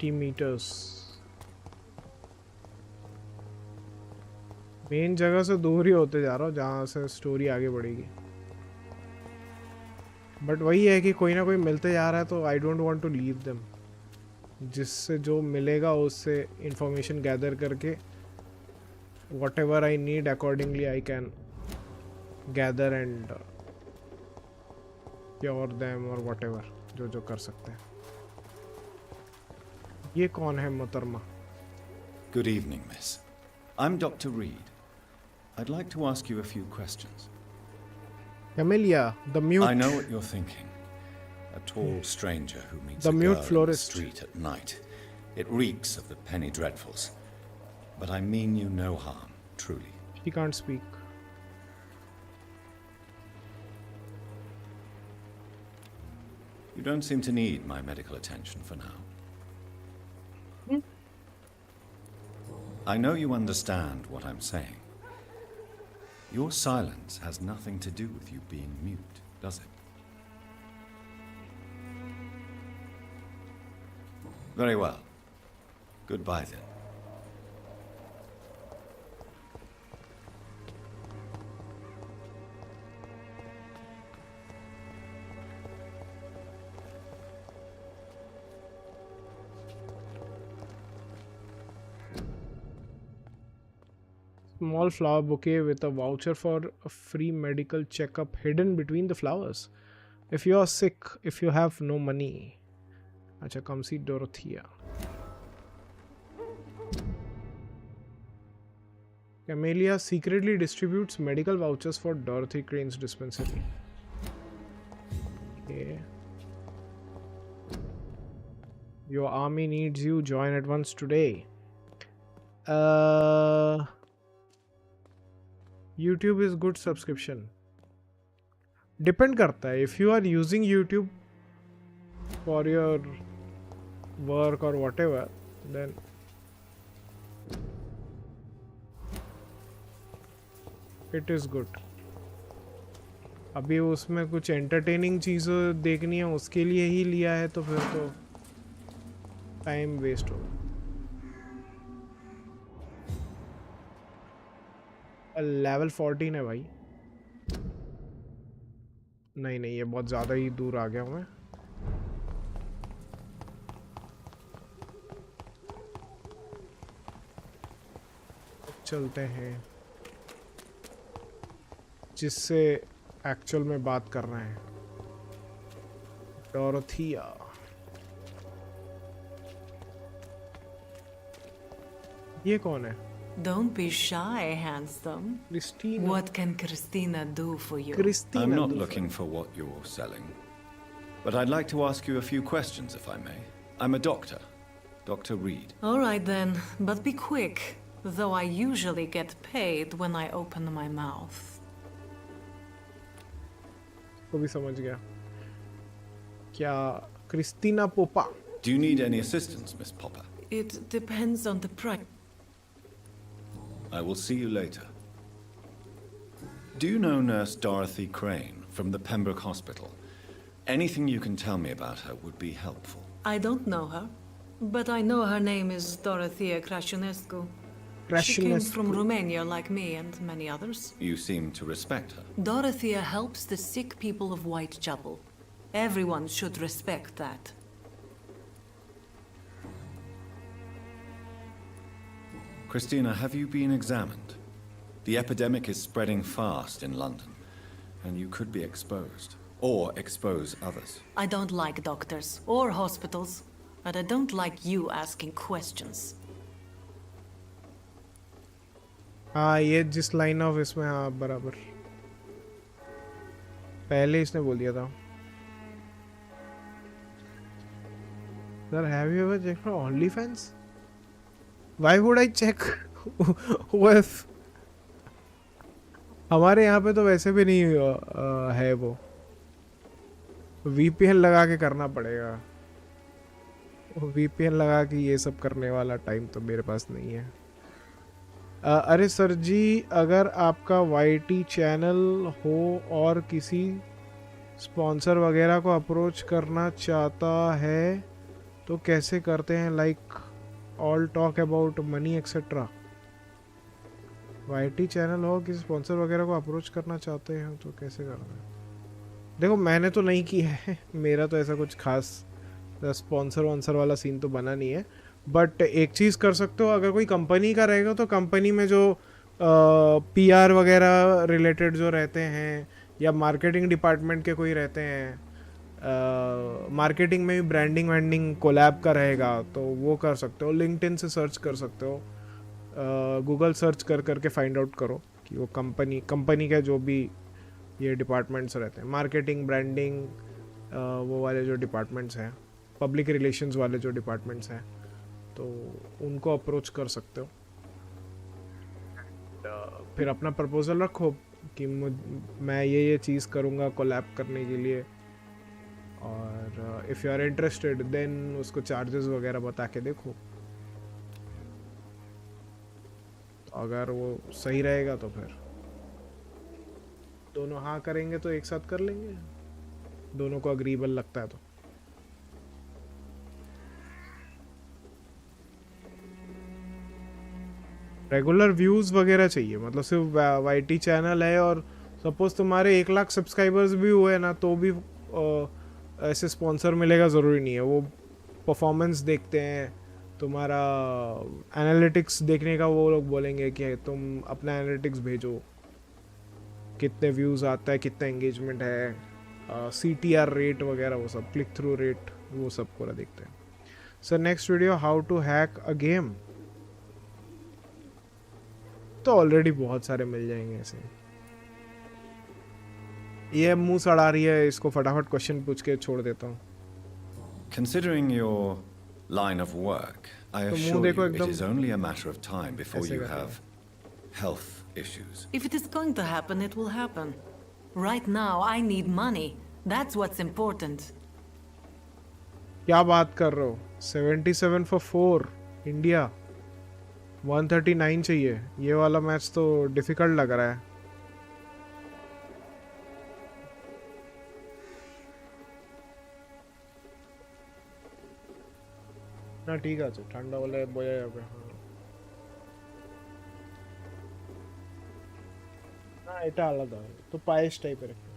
meters. Main जगह से दूर ही होते जा रहा हूँ जहाँ से story आगे बढ़ेगी. बट वही है कि कोई ना कोई मिलते जा रहा है तो I don't want to leave them. जिससे जो मिलेगा उससे इंफॉर्मेशन गैदर करके whatever I need accordingly I can gather and cure them और वॉट एवर जो जो कर सकते हैं. ये कौन है मोहतरमा? Good evening, miss. I'm Dr. Reed. I'd like to ask you a few questions. Camellia, the mute. I know what you're thinking. A tall stranger who meets the a mute girl florist. on the street at night. It reeks of the penny dreadfuls. But I mean you no harm, truly. She can't speak. You don't seem to need my medical attention for now. I know you understand what I'm saying. Your silence has nothing to do with you being mute, does it? Very well. Goodbye then. small flower bouquet with a voucher for a free medical checkup hidden between the flowers. If you are sick, if you have no money. Acha, come see Dorothea. Camellia secretly distributes medical vouchers for Dorothy Crane's dispensary. Okay. Your army needs you. Join at once today. YouTube is good subscription. Depend करता है. If you are using YouTube for your work or whatever, then it is good. अभी उसमें कुछ entertaining चीज़ें देखनी है, उसके लिए ही लिया है, तो फिर तो टाइम वेस्ट होगा. लेवल 14 है भाई. नहीं ये बहुत ज़्यादा ही दूर आ गया हूँ मैं. चलते हैं जिससे एक्चुअल में बात कर रहे हैं. डोरोथिया. ये कौन है? Don't be shy, handsome. Christina. What can Christina do for you? Christina. I'm not looking for what you're selling, but I'd like to ask you a few questions if I may. I'm a doctor, Dr. Reed. All right then, but be quick, though I usually get paid when I open my mouth. वो भी समझ गया. क्या Christina Popa? Do you need any assistance, Miss Popper? It depends on the price. I will see you later. Do you know Nurse Dorothy Crane from the Pembroke Hospital? Anything you can tell me about her would be helpful. I don't know her, but I know her name is Dorothea Crasionescu. She came from Romania like me and many others. You seem to respect her. Dorothea helps the sick people of Whitechapel. Everyone should respect that. Christina, have you been examined? The epidemic is spreading fast in London, and you could be exposed, or expose others. I don't like doctors or hospitals, but I don't like you asking questions. हाँ, ये जिस line of इसमें हाँ बराबर पहले इसने बोल दिया था. Sir, have you ever checked for OnlyFans? Why would I check with? हमारे यहाँ पे तो वैसे भी नहीं है वो. VPN लगा के करना पड़ेगा. VPN लगा के ये सब करने वाला टाइम तो मेरे पास नहीं है. अरे सर जी, अगर आपका YT चैनल हो और किसी स्पॉन्सर वगैरह को अप्रोच करना चाहता है तो कैसे करते हैं? Like all talk about money etcetera. YT channel हो, किसी स्पॉन्सर वगैरह को अप्रोच करना चाहते हैं तो कैसे करना है? देखो, मैंने तो नहीं किया है. मेरा तो ऐसा कुछ खास स्पॉन्सर वॉन्सर वाला सीन तो बना नहीं है. बट एक चीज़ कर सकते हो, अगर कोई कंपनी का रहेगा तो कंपनी में जो PR वगैरह रिलेटेड जो रहते हैं या मार्केटिंग डिपार्टमेंट के कोई रहते हैं, मार्केटिंग में भी ब्रांडिंग वैंडिंग कोलैब का रहेगा तो वो कर सकते हो. लिंक्डइन से सर्च कर सकते हो, गूगल सर्च करके फाइंड आउट करो कि वो कंपनी के जो भी ये डिपार्टमेंट्स रहते हैं, मार्केटिंग, ब्रांडिंग, वो वाले जो डिपार्टमेंट्स हैं, पब्लिक रिलेशंस वाले जो डिपार्टमेंट्स हैं, तो उनको अप्रोच कर सकते हो. फिर अपना प्रपोजल रखो कि मैं ये चीज़ करूँगा कोलैब करने के लिए, और if you are interested then उसको चार्जेस वगैरह बता के देखो. अगर वो सही रहेगा तो फिर दोनों हाँ करेंगे तो एक साथ कर लेंगे, दोनों को अग्रीबल लगता है तो. रेगुलर व्यूज़ वगैरह चाहिए, मतलब सिर्फ YT चैनल है और सपोज तुम्हारे 1 लाख सब्सक्राइबर्स भी हुए ना तो भी ऐसे स्पॉन्सर मिलेगा ज़रूरी नहीं है. वो परफॉर्मेंस देखते हैं तुम्हारा एनालिटिक्स देखने का वो लोग बोलेंगे कि तुम अपना एनालिटिक्स भेजो, कितने व्यूज़ आता है, कितना एंगेजमेंट है, CTR रेट वगैरह, वो सब क्लिक थ्रू रेट, वो सब पूरा देखते हैं. Sir next video how to hack a game, तो ऑलरेडी बहुत सारे मिल जाएंगे ऐसे. ये मुंह सड़ा रही है, इसको फटाफट क्वेश्चन पूछ के छोड़ देता हूँ. Considering your line of work, I तो मुंह assure देखो you it एकदम is only a matter of time before ऐसे you करते have health issues. If it is going to happen, it will happen. Right now, I need money. That's what's important. क्या बात कर रहे हो? 77 for 4 India, 139 चाहिए. ये वाला मैच तो डिफिकल्ट लग रहा है. না ঠিক আছে, ঠান্ডা হলে বোঝা যাবে. না এটা আলাদা, তো পায়েস টাইপের একটা.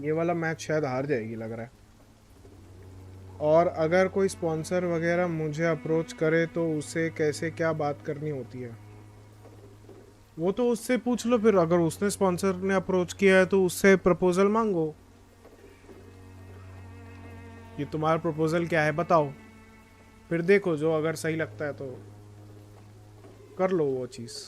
ये वाला मैच शायद हार जाएगी लग रहा है. और अगर कोई स्पॉन्सर वगैरह मुझे अप्रोच करे तो उसे कैसे क्या बात करनी होती है, वो तो उससे पूछ लो. फिर अगर उसने स्पॉन्सर ने अप्रोच किया है तो उससे प्रपोजल मांगो, ये तुम्हारा प्रपोजल क्या है बताओ, फिर देखो जो अगर सही लगता है तो कर लो वो चीज़.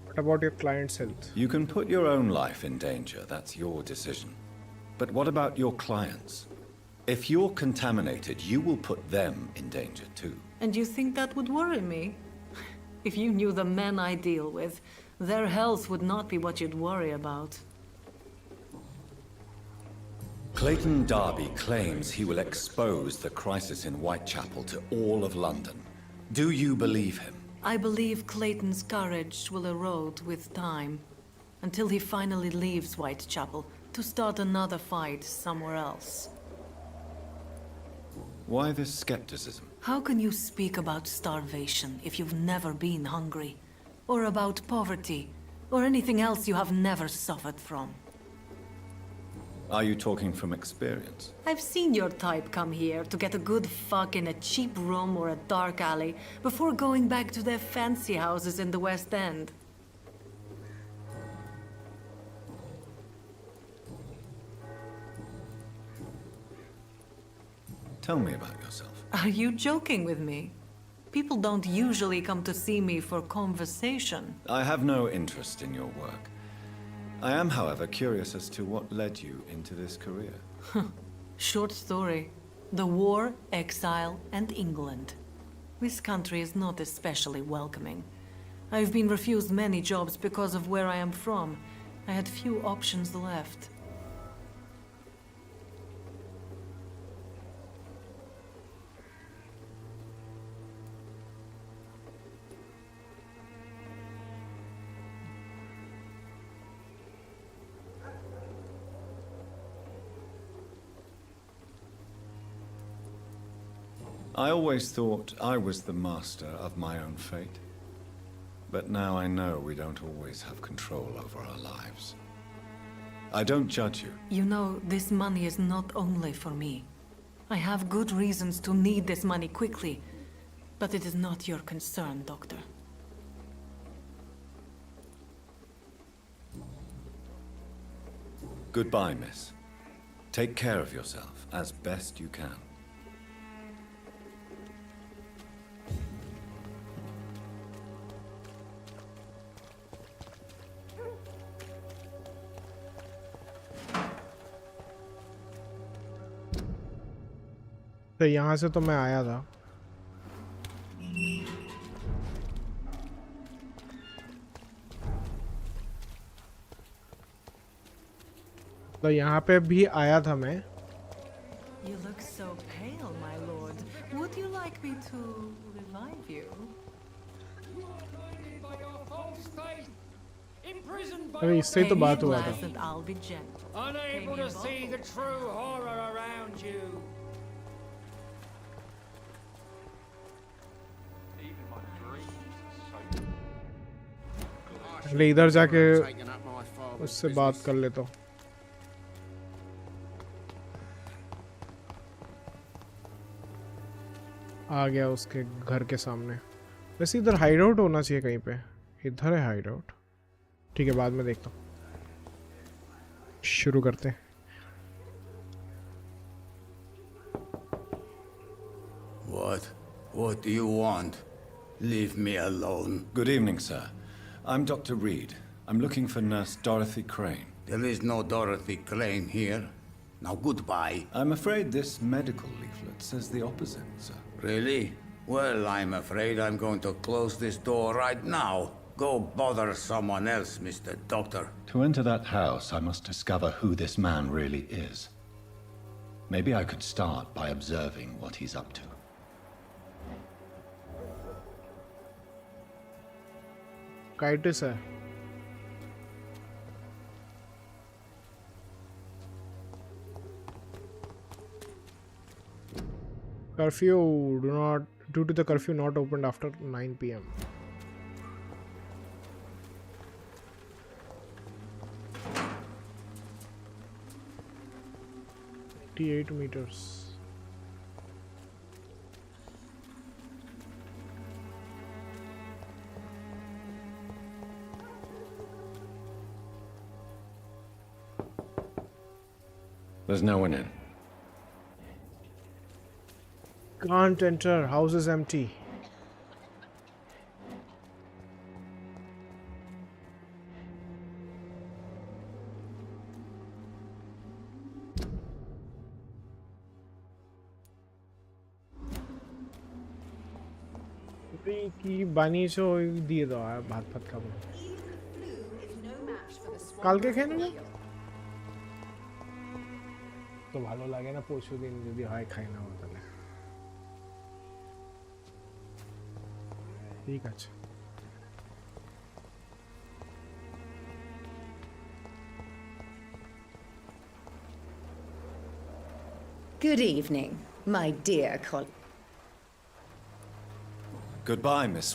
What about your client's health? You can put your own life in danger, that's your decision. But what about your clients? If you're contaminated, you will put them in danger too. And you think that would worry me? If you knew the men I deal with, their health would not be what you'd worry about. Clayton Darby claims he will expose the crisis in Whitechapel to all of London. Do you believe him? I believe Clayton's courage will erode with time, until he finally leaves Whitechapel to start another fight somewhere else. Why this skepticism? How can you speak about starvation if you've never been hungry? Or about poverty? Or anything else you have never suffered from? Are you talking from experience? I've seen your type come here to get a good fuck in a cheap room or a dark alley before going back to their fancy houses in the West End. Tell me about yourself. Are you joking with me? People don't usually come to see me for conversation. I have no interest in your work. I am, however, curious as to what led you into this career. Short story. The war, exile, and England. This country is not especially welcoming. I've been refused many jobs because of where I am from. I had few options left. I always thought I was the master of my own fate. But now I know we don't always have control over our lives. I don't judge you. You know, this money is not only for me. I have good reasons to need this money quickly, but it is not your concern, Doctor. Goodbye, miss. Take care of yourself as best you can. तो यहाँ से तो मैं आया था. तो यहाँ पे भी आया था मैं. You look so pale, my lord. Would you like me to revive you? अरे इससे तो बात हुआ था. I'll be gentle. Unable to see the true horror around you. पहले इधर जाके उससे बात कर लेता हूँ। आ गया उसके घर के सामने। वैसे इधर हाइड आउट होना चाहिए कहीं पे। इधर है हाइड आउट। ठीक है, बाद में देखता हूँ। शुरू करते हैं। What do you want? Leave me alone. Good evening, sir. I'm Dr. Reed. I'm looking for Nurse Dorothy Crane. There is no Dorothy Crane here. Now goodbye. I'm afraid this medical leaflet says the opposite, sir. Really? Well, I'm afraid I'm going to close this door right now. Go bother someone else, Mr. Doctor. To enter that house, I must discover who this man really is. Maybe I could start by observing what he's up to. काइटिस है। Curfew due to the curfew not opened after 9 p.m. $88 meters. There's no one in. Can't enter. House is empty. की बानी से दिए दो यार भात भात का কাল কে খেয়ে নেবে তো ভালো লাগে না পরশু দিন যদি হয় খাই না তাহলে ঠিক আছে Good evening, my dear colleague. Goodbye, Miss.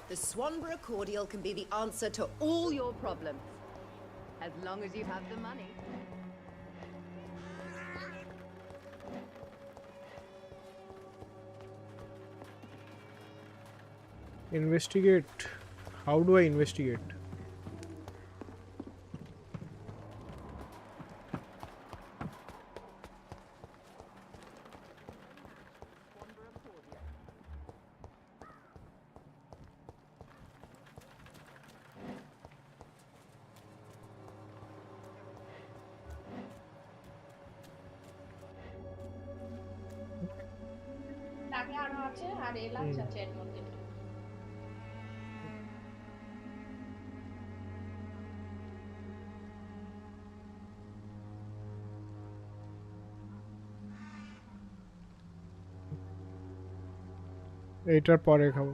The Swanborough cordial can be the answer to all your problems. As long as you have the money. Investigate. How do I investigate? এটার পরে খাবো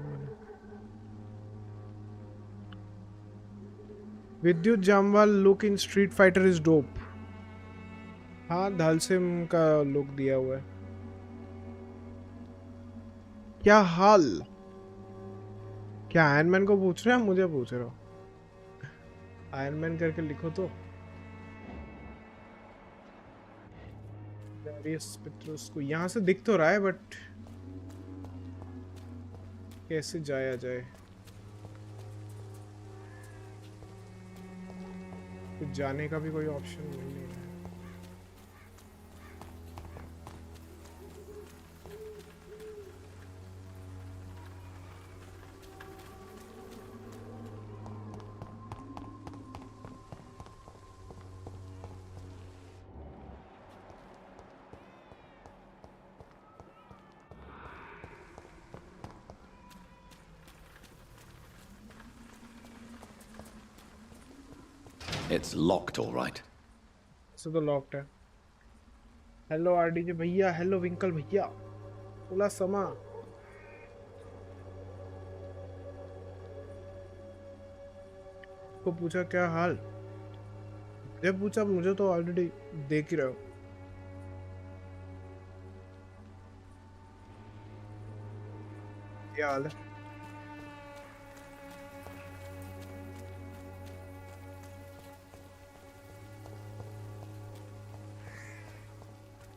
Vidyut Jammwal look in Street Fighter is dope हाँ Dhalsim का look दिया हुआ है क्या हाल क्या आयरन मैन को पूछ रहे हैं मुझे पूछ रहे हो आयरन मैन करके लिखो तो पेट्रोस को यहाँ से दिख तो रहा है बट कैसे जाया जाए कुछ जाने का भी कोई ऑप्शन नहीं है It's locked, all right. So the locked है. Hello RDJ भैया, hello विंकल भैया. बोला समा. को पूछा क्या हाल? जब पूछा मुझे तो ऑलरेडी देख ही रहे हो. क्या हाल है?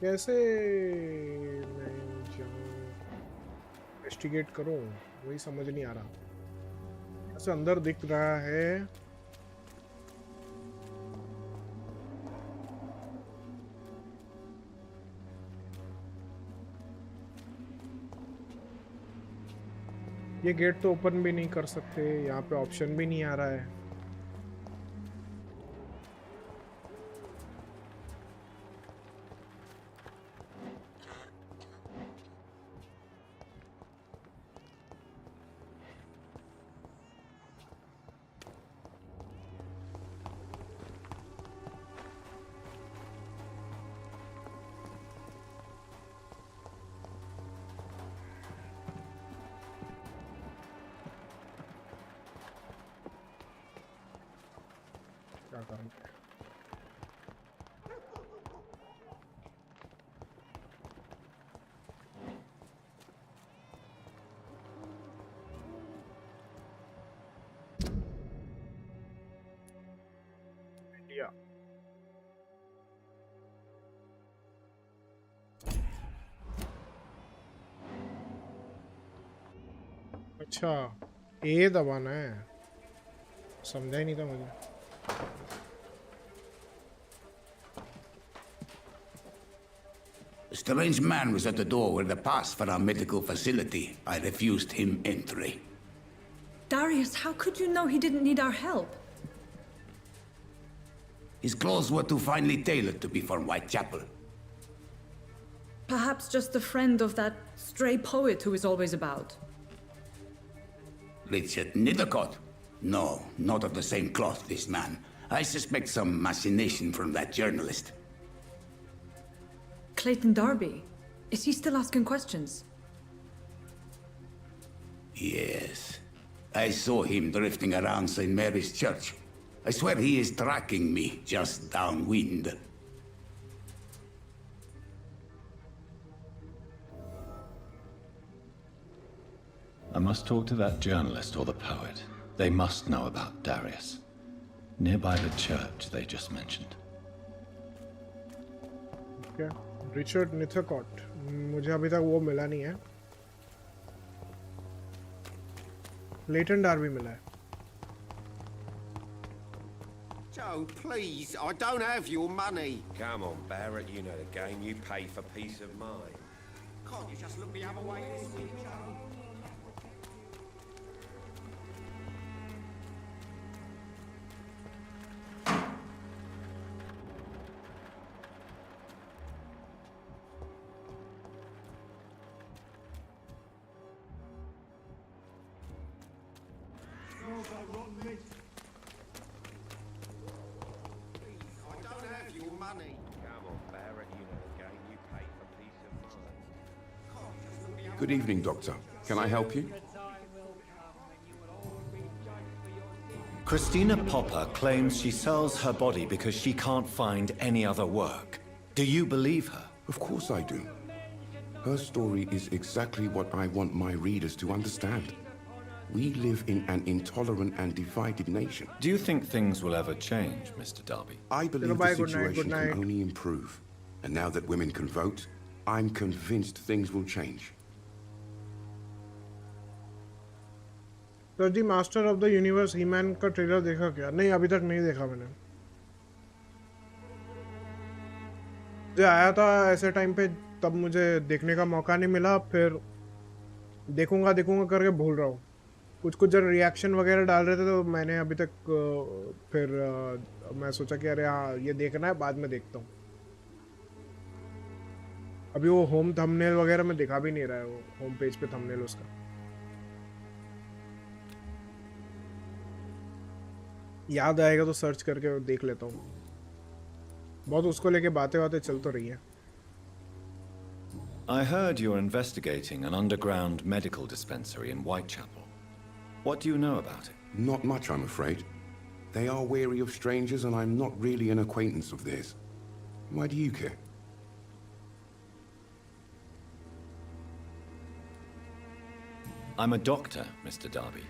कैसे मैं जाऊँ इन्वेस्टिगेट करूँ वही समझ नहीं आ रहा। ऐसे अंदर दिख रहा है ये गेट तो ओपन भी नहीं कर सकते, यहाँ पे ऑप्शन भी नहीं आ रहा है। क्या करूं? इंडिया अच्छा ए दबाना है, समझा ही नहीं था मुझे। A strange man was at the door with a pass for our medical facility. I refused him entry. Darius, how could you know he didn't need our help? His clothes were too finely tailored to be from Whitechapel. Perhaps just a friend of that stray poet who is always about. Richard Nithercott? No, not of the same cloth, this man. I suspect some machination from that journalist. Clayton Darby. Is he still asking questions? Yes. I saw him drifting around St. Mary's Church. I swear he is tracking me just downwind. I must talk to that journalist or the poet. They must know about Darius. Nearby the church they just mentioned. क्या? Richard निथरकॉट, मुझे अभी तक वो मिला नहीं है। Clayton Derby मिला है। Joe, please, I don't have your money. Come on, Barrett, you know the game. You pay for peace of mind. Can't you just look the other way this week, Joe? Good evening, Doctor. Can I help you? Christina Popper claims she sells her body because she can't find any other work. Do you believe her? Of course I do. Her story is exactly what I want my readers to understand. We live in an intolerant and divided nation. Do you think things will ever change, Mr. Darby? I believe the situation can only improve. And now that women can vote, I'm convinced things will change. तो जी master of the universe He Man का trailer देखा क्या? नहीं, अभी तक नहीं देखा मैंने। जो आया था ऐसे टाइम पे, तब मुझे देखने का मौका नहीं मिला। फिर देखूंगा करके भूल रहा हूँ। कुछ जब रिएक्शन वगैरह डाल रहे थे तो मैंने अभी तक फिर मैं सोचा कि अरे हाँ ये देखना है, बाद में देखता हूँ। अभी वो होम थंबनेल वगैरह में दिखा भी नहीं रहा है, वो होम पेज पे थंबनेल उसका। याद आएगा तो सर्च करके देख लेता हूँ। बहुत उसको लेके बातें चल तो रही है। I heard you're investigating an underground medical dispensary in Whitechapel. What do you know about it? Not much, I'm afraid. They are wary of strangers, and I'm not really an acquaintance of theirs. Why do you care? I'm a doctor, Mr. Darby.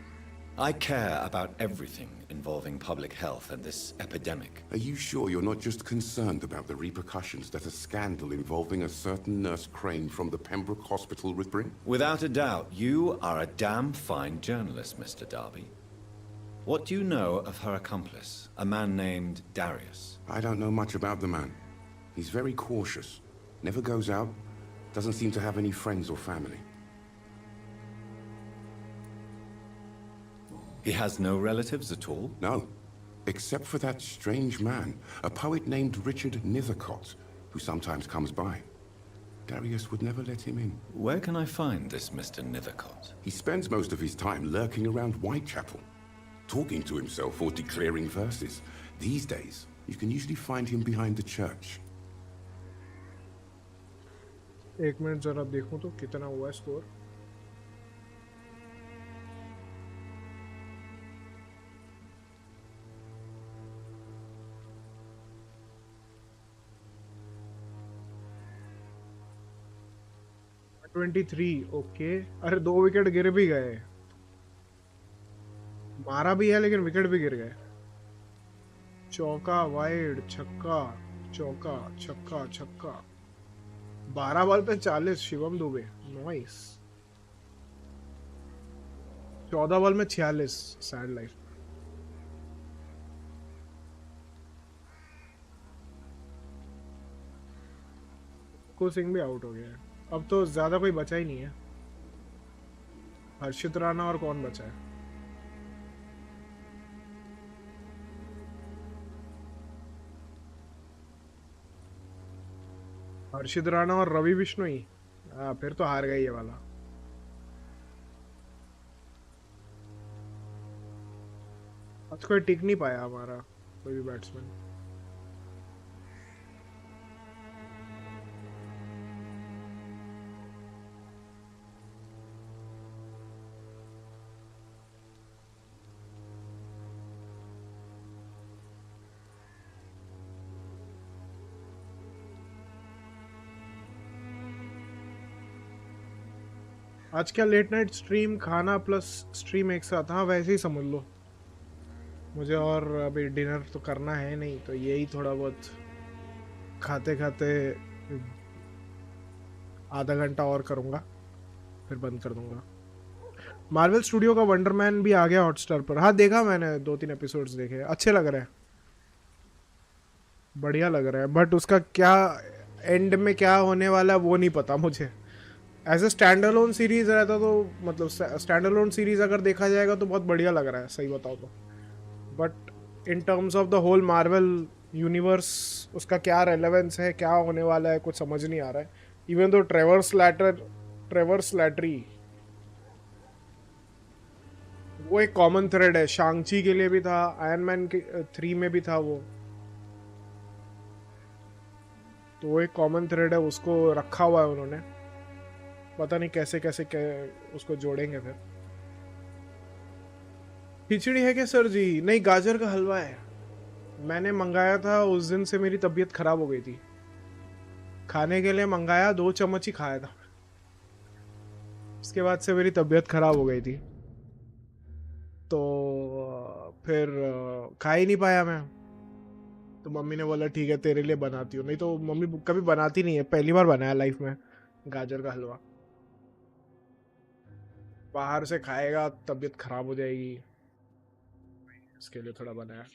I care about everything involving public health and this epidemic. Are you sure you're not just concerned about the repercussions that a scandal involving a certain Nurse Crane from the Pembroke Hospital would bring? Without a doubt, you are a damn fine journalist, Mr. Darby. What do you know of her accomplice, a man named Darius? I don't know much about the man. He's very cautious. Never goes out. Doesn't seem to have any friends or family. He has no relatives at all? No. Except for that strange man, a poet named Richard Nethercott, who sometimes comes by. Darius would never let him in. Where can I find this Mr. Nethercott? He spends most of his time lurking around Whitechapel, talking to himself or declaring verses. These days, you can usually find him behind the church. एक minute जरा देखूं तो कितना हुआ है score. Okay. अरे 2 wicket गिर भी गए. मारा भी है लेकिन विकेट भी गिर गए. चौका, वाइड, छक्का, चौका, छक्का, छक्का. 12 बॉल पे 40. शिवम दुबे. नाइस. 14 बॉल में 46. Sad life. को सिंह भी आउट हो गया है. अब तो ज्यादा कोई बचा ही नहीं है. हर्षित राणा और कौन बचा है? हर्षित राणा और रवि बिश्नोई. फिर तो हार गई ये वाला. आज कोई टिक नहीं पाया हमारा कोई भी बैट्समैन. आज क्या लेट नाइट स्ट्रीम, खाना प्लस स्ट्रीम एक साथ. हाँ वैसे ही समझ लो. मुझे और अभी डिनर तो करना है नहीं, तो यही थोड़ा बहुत खाते खाते आधा घंटा और करूँगा, फिर बंद कर दूँगा. मार्वल स्टूडियो का वंडरमैन भी आ गया हॉटस्टार पर. हाँ देखा मैंने, 2-3 एपिसोड्स देखे. अच्छे लग रहे हैं, बढ़िया लग रहा है. बट उसका क्या एंड में क्या होने वाला है वो नहीं पता मुझे. As a stand alone series रहता तो मतलब स्टैंड अलोन सीरीज अगर देखा जाएगा तो बहुत बढ़िया लग रहा है, सही बताओ तो. But in terms of the whole Marvel universe उसका क्या रेलेवेंस है, क्या होने वाला है, कुछ समझ नहीं आ रहा है. इवन दो ट्रेवर स्लैटरी वो एक कॉमन थ्रेड है. शांगची के लिए भी था, आयरन मैन के 3 में भी था वो, तो वो एक कॉमन थ्रेड है, उसको रखा हुआ है उन्होंने. पता नहीं कैसे कैसे उसको जोड़ेंगे. फिर खिचड़ी है क्या सर जी? नहीं, गाजर का हलवा है. मैंने मंगाया था, उस दिन से मेरी तबीयत खराब हो गई थी. खाने के लिए मंगाया, 2 चम्मच ही खाया था. उसके बाद से मेरी तबीयत खराब हो गई थी, तो फिर खा ही नहीं पाया मैं. तो मम्मी ने बोला ठीक है तेरे लिए बनाती हूँ. नहीं तो मम्मी कभी बनाती नहीं है, पहली बार बनाया लाइफ में गाजर का हलवा. बाहर से खाएगा तबीयत खराब हो जाएगी, इसके लिए थोड़ा बनाया.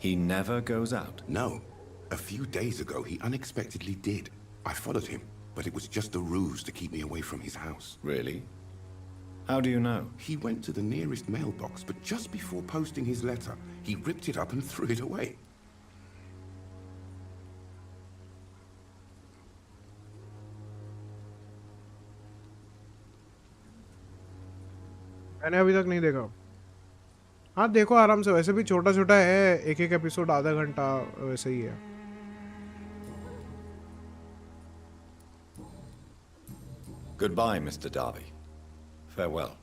He never goes out? No. A few days ago he unexpectedly did. I followed him, but it was just a ruse to keep me away from his house. Really? How do you know? He went to the nearest mailbox, but just before posting his letter, he ripped it up and threw it away. मैंने अभी तक नहीं देखा. हाँ देखो आराम से, वैसे भी छोटा छोटा है, एक एक एपिसोड आधा घंटा वैसे ही है. Goodbye, Mr. Darby. Farewell.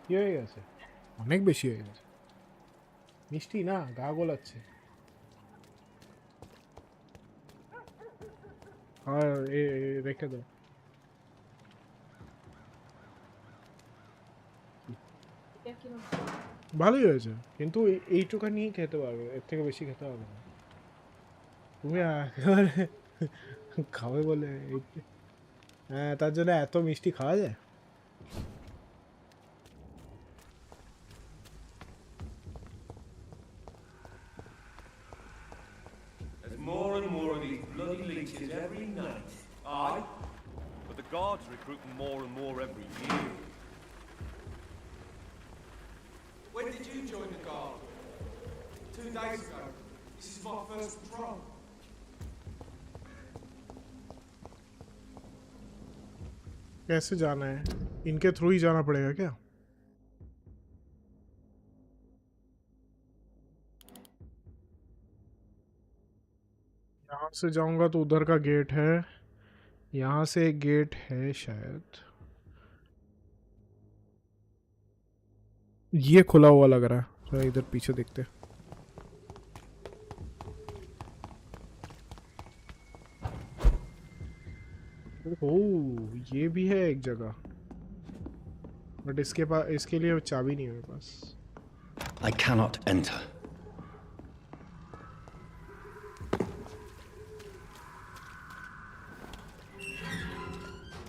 কি হয়ে গেছে? অনেক বেশি হয়ে গেছে। মিষ্টি না, গা গোলাচ্ছে। আর রেখে দাও। ভালোই হয়েছে, কিন্তু এইটুখানি খেতে পারবে, এর থেকে বেশি খেতে হবে না। তুমি একেবারে খাবে বলে হ্যাঁ, তার জন্য এত মিষ্টি খাওয়া যায়? There's more and more of these bloody leeches every night. Aye? But the guards recruit more and more every year. When did you join the guard? 2 days ago. This is my first patrol. कैसे जाना है? इनके through ही जाना पड़ेगा क्या? यहाँ से जाऊंगा तो उधर का गेट है, यहाँ से एक गेट है शायद। ये खुला हुआ लग रहा है, तो इधर पीछे देखते हैं। ओह, ये भी है एक जगह, बट इसके पास, इसके लिए चाबी नहीं है मेरे पास। I cannot enter.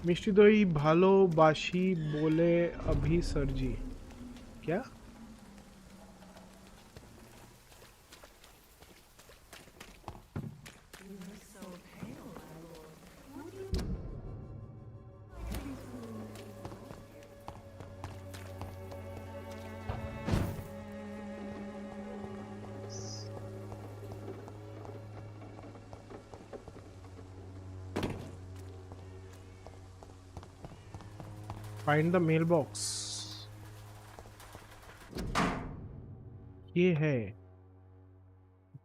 मिष्टी दही भालोबाशी बोले अभी सरजी। क्या? Find the mailbox. ये है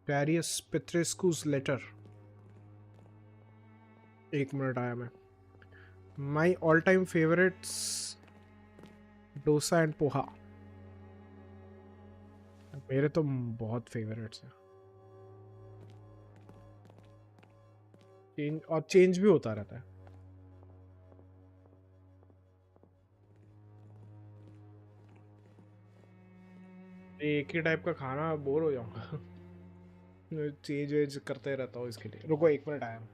Darius Petrescu's letter. एक मिनट आया मैं। My all-time favorites dosa and poha. मेरे तो बहुत फेवरेट्स हैं। चेंज, और चेंज भी होता रहता है। एक ही टाइप का खाना बोर हो जाऊंगा। चेंज वेज करते रहता हूँ इसके लिए। रुको एक मिनट आया।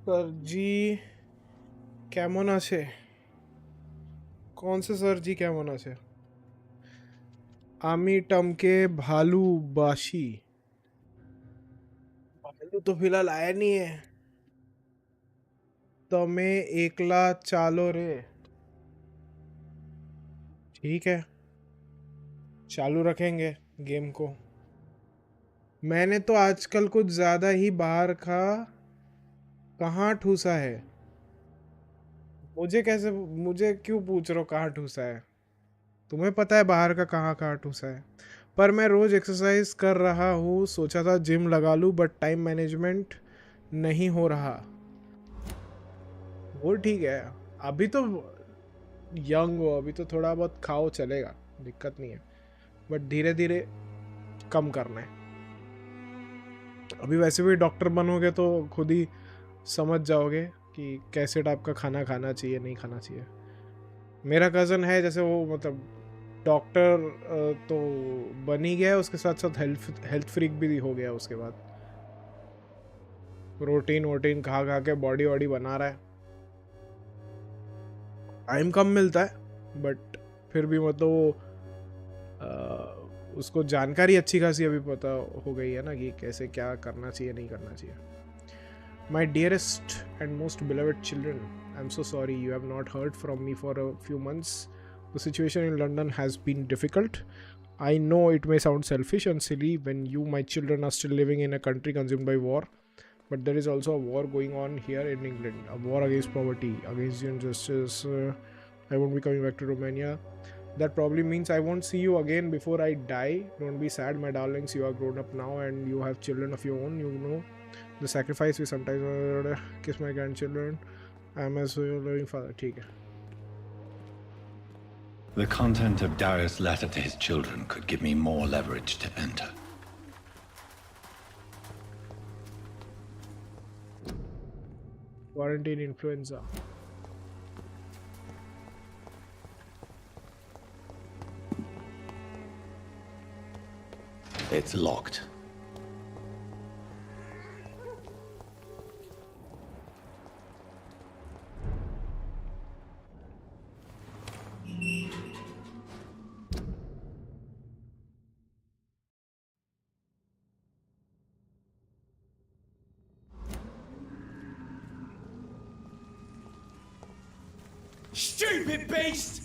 सर जी কেমন আছে? कौन से सर जी কেমন আছে? আমি टमके ভালুবাসি। भालू तो फिलहाल आया नहीं है। तमे एकला चालो रे। ठीक है, चालू रखेंगे गेम को। मैंने तो आजकल कुछ ज्यादा ही बाहर का कहाँ ठूसा है। मुझे क्यों पूछ रहे हो कहाँ ठूसा है? तुम्हें पता है बाहर का कहाँ कहाँ ठूसा है। पर मैं रोज एक्सरसाइज कर रहा हूँ, सोचा था जिम लगा लूँ बट टाइम मैनेजमेंट नहीं हो रहा। वो ठीक है, अभी तो यंग हो, अभी तो थोड़ा बहुत खाओ चलेगा, दिक्कत नहीं है, बट धीरे धीरे कम करना है। अभी वैसे भी डॉक्टर बनोगे तो खुद ही समझ जाओगे कि कैसे टाइप का खाना खाना चाहिए, नहीं खाना चाहिए। मेरा कज़न है जैसे, वो मतलब डॉक्टर तो बन ही गया है, उसके साथ साथ हेल्थ फ्रीक भी हो गया उसके बाद। प्रोटीन वोटीन खा खा के बॉडी वॉडी बना रहा है। टाइम कम मिलता है बट फिर भी मतलब वो उसको जानकारी अच्छी खासी अभी पता हो गई है ना कि कैसे क्या करना चाहिए, नहीं करना चाहिए। My dearest and most beloved children, I'm so sorry you have not heard from me for a few months. The situation in London has been difficult. I know it may sound selfish and silly when you, my children, are still living in a country consumed by war. But there is also a war going on here in England. A war against poverty, against injustice. I won't be coming back to Romania. That probably means I won't see you again before I die. Don't be sad, my darlings. You are grown up now and you have children of your own. You know the sacrifice we sometimes kiss my grandchildren. I am as a loving father. ठीक है. The content of Darius' letter to his children could give me more leverage to enter. Quarantine influenza. It's locked. Stupid beast!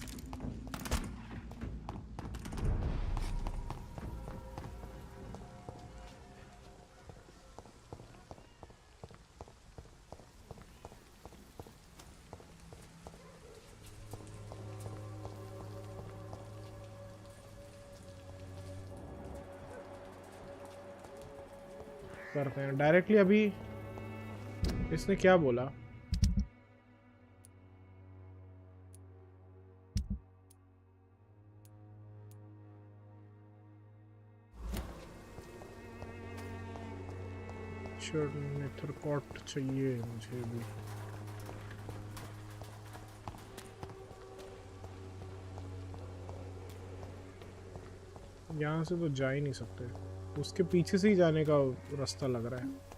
करते हैं directly. अभी इसने क्या बोला? नेथरकॉट चाहिए मुझे भी। यहाँ से तो जा ही नहीं सकते, उसके पीछे से ही जाने का रास्ता लग रहा है।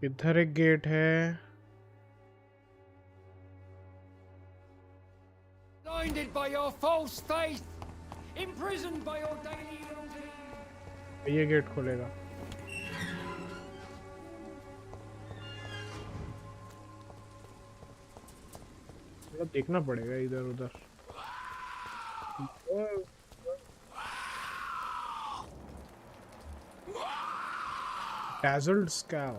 इधर एक गेट है। Blinded by your false faith, imprisoned by your daily routine. ये गेट खोलेगा। थोड़ा देखना पड़ेगा इधर उधर। Dazzled Scow.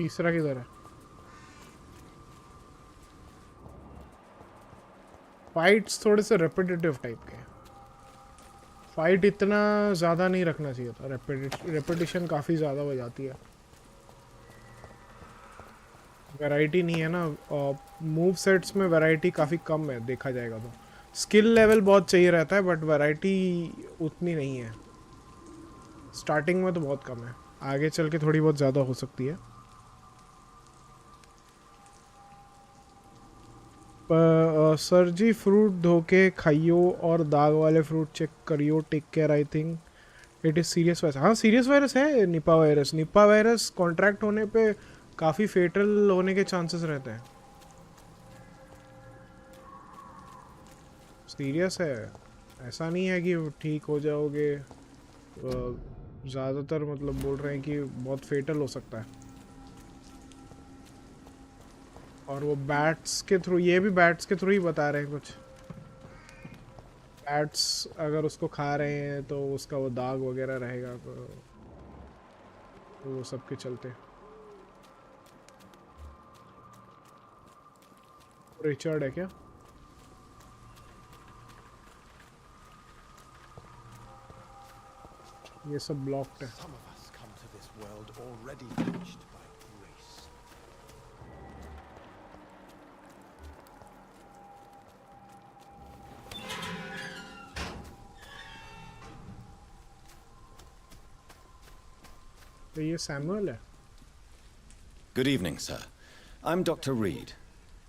तीसरा किधर है? फाइट्स थोड़े से रेपिटेटिव टाइप के, फाइट इतना ज़्यादा नहीं रखना चाहिए था, रेपिटेशन काफ़ी ज़्यादा हो जाती है, वैरायटी नहीं है ना, मूव सेट्स में वैरायटी काफ़ी कम है देखा जाएगा तो, स्किल लेवल बहुत चाहिए रहता है बट वैरायटी उतनी नहीं है, स्टार्टिंग में तो बहुत कम है, आगे चल के थोड़ी बहुत ज़्यादा हो सकती है। सर जी फ्रूट धो के खाइयो और दाग वाले फ्रूट चेक करियो, take care, I think it is serious virus. हाँ सीरियस वायरस है Nipah virus, Nipah virus contract होने पे काफ़ी फेटल होने के चांसेस रहते हैं, सीरियस है, ऐसा नहीं है कि ठीक हो जाओगे, ज़्यादातर मतलब बोल रहे हैं कि बहुत फेटल हो सकता है, और वो बैट्स के थ्रू, ये भी बैट्स के थ्रू ही बता रहे हैं कुछ, बैट्स अगर उसको खा रहे हैं तो उसका वो दाग वगैरह रहेगा, तो वो सब के चलते। रेचर्ड है क्या? ये सब ब्लॉक्ड है। तो ये सैमुअल है। Good evening, sir. I'm Dr. Reed.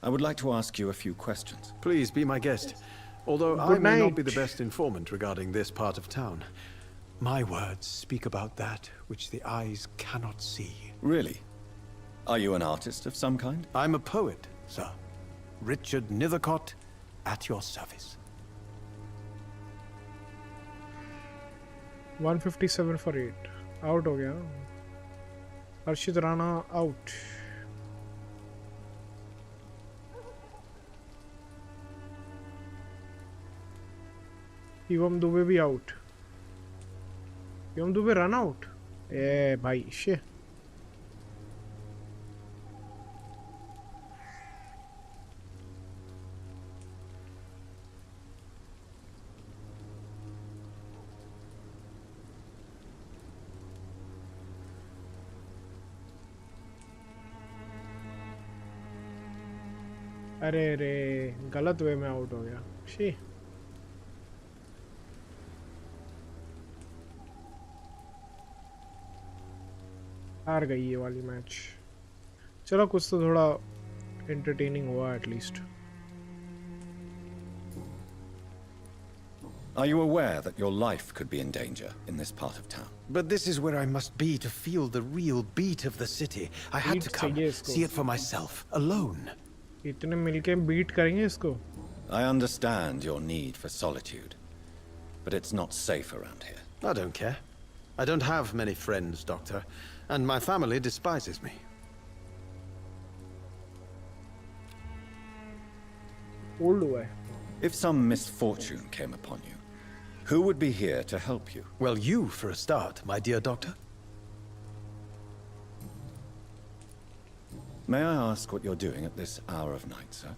I would like to ask you a few questions. Please be my guest. Although I may not be the best informant regarding this part of town, my words speak about that which the eyes cannot see. Really? Are you an artist of some kind? I'm a poet, sir. Richard Nethercott, at your service. 157 for 8. Out हो गया। Arshit Rana out. Shivam Dube भी out. Shivam Dube run out. ए भाई शे। अरे रे गलत वे में आउट हो गया। शी हार गई ये वाली मैच। चलो कुछ तो थोड़ा एंटरटेनिंग हुआ at least. Are you aware that your life could be in danger in this part of town? But this is where I must be to feel the real beat of the city. I had to come, see it for myself, alone. इतने मिलके beat करेंगे इसको। I understand your need for solitude, but it's not safe around here. I don't care. I don't have many friends, Doctor, and my family despises me. Old हुआ है। If some misfortune came upon you, who would be here to help you? Well, you for a start, my dear Doctor. May I ask what you're doing at this hour of night, sir?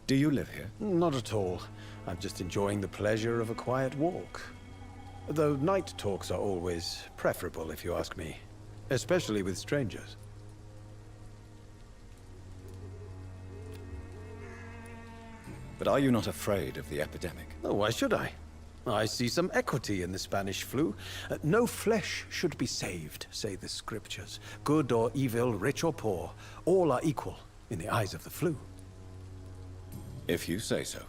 Do you live here? Not at all. I'm just enjoying the pleasure of a quiet walk. Though night talks are always preferable, if you ask me. Especially with strangers. But are you not afraid of the epidemic? Oh, why should I? I see some equity in the Spanish flu. No flesh should be saved, say the scriptures. Good or evil, rich or poor, all are equal in the eyes of the flu. If you say so.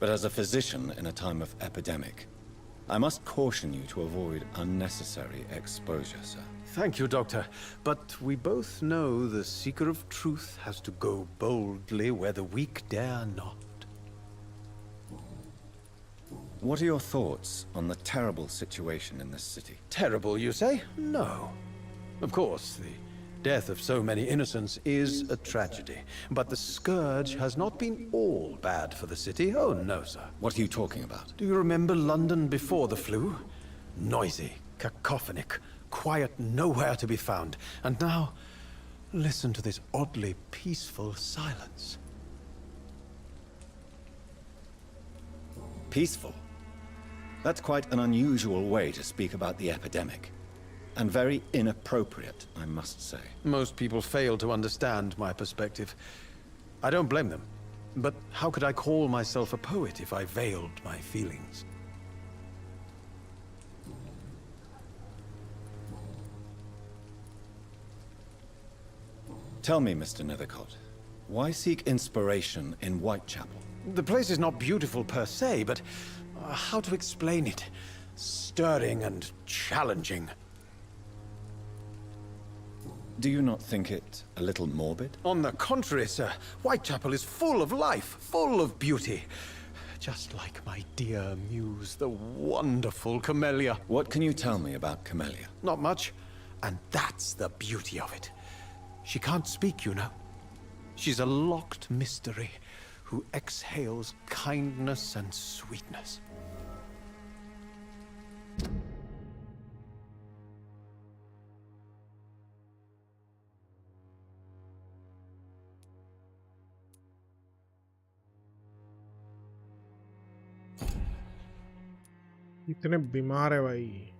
But as a physician in a time of epidemic, I must caution you to avoid unnecessary exposure, sir. Thank you, Doctor. But we both know the seeker of truth has to go boldly where the weak dare not. What are your thoughts on the terrible situation in this city? Terrible, you say? No. Of course, the death of so many innocents is a tragedy. But the scourge has not been all bad for the city. Oh, no, sir. What are you talking about? Do you remember London before the flu? Noisy, cacophonic, quiet nowhere to be found. And now, Listen to this oddly peaceful silence. Peaceful? That's quite an unusual way to speak about the epidemic. And very inappropriate, I must say. Most people fail to understand my perspective. I don't blame them. But how could I call myself a poet if I veiled my feelings? Tell me, Mr. Nethercott, why seek inspiration in Whitechapel? The place is not beautiful per se, but how to explain it? Stirring and challenging. Do you not think it a little morbid? On the contrary, sir. Whitechapel is full of life, full of beauty. Just like my dear muse, the wonderful Camellia. What can you tell me about Camellia? Not much. And that's the beauty of it. She can't speak, you know. She's a locked mystery who exhales kindness and sweetness. इतने बीमार है भाई.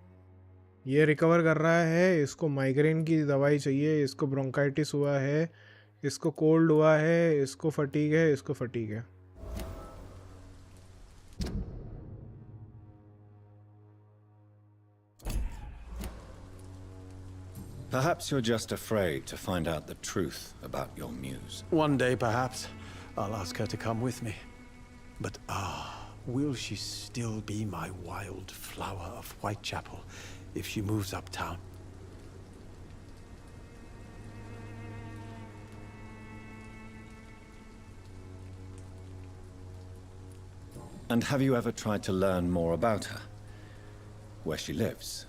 ये recover कर रहा है, इसको migraine की दवाई चाहिए, इसको ब्रोंकाइटिस हुआ है, इसको कोल्ड हुआ है, इसको फटीग है, इसको फटीग है. Perhaps you're just afraid to find out the truth about your muse. One day, perhaps, I'll ask her to come with me. But will she still be my wild flower of Whitechapel if she moves uptown? And have you ever tried to learn more about her? Where she lives?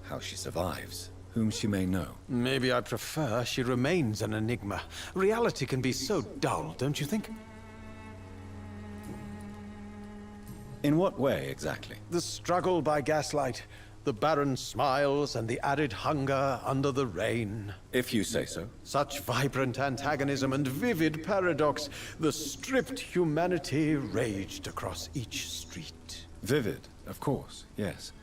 How she survives? Whom she may know? Maybe I prefer she remains an enigma. Reality can be so dull, don't you think? In what way, exactly? The struggle by gaslight, the barren smiles and the arid hunger under the rain. If you say so. Such vibrant antagonism and vivid paradox. The stripped humanity raged across each street. Vivid, of course, yes.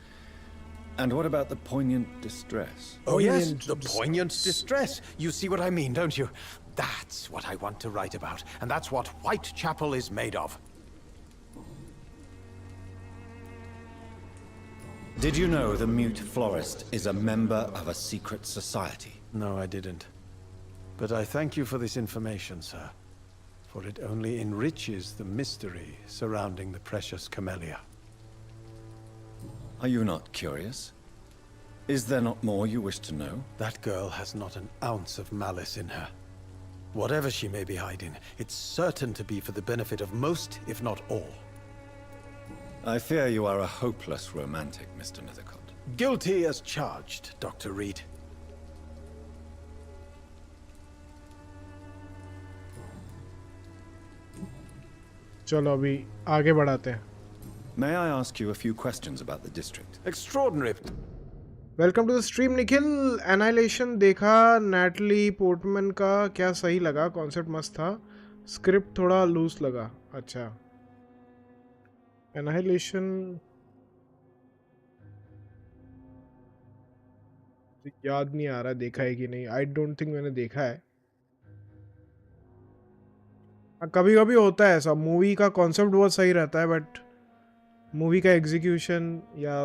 And what about the poignant distress? Oh yes, the poignant distress. You see what I mean, don't you? That's what I want to write about, and that's what Whitechapel is made of. Did you know the mute florist is a member of a secret society? No, I didn't. But I thank you for this information, sir. For it only enriches the mystery surrounding the precious Camellia. Are you not curious? Is there not more you wish to know? That girl has not an ounce of malice in her. Whatever she may be hiding, it's certain to be for the benefit of most, if not all. I fear you are a hopeless romantic, Mr. Nethercott. Guilty as charged, Dr. Reed. चलो अभी आगे बढ़ाते हैं. May I ask you a few questions about the district? Extraordinary. Welcome to the stream Nikhil. Annihilation देखा Natalie Portman का, क्या सही लगा? कॉन्सेप्ट मस्त था, स्क्रिप्ट थोड़ा लूज लगा. अच्छा, एनाइलेशन याद नहीं आ रहा देखा है कि नहीं. आई डोंट थिंक मैंने देखा है. कभी कभी होता है ऐसा, मूवी का कॉन्सेप्ट बहुत सही रहता है बट मूवी का एग्जीक्यूशन या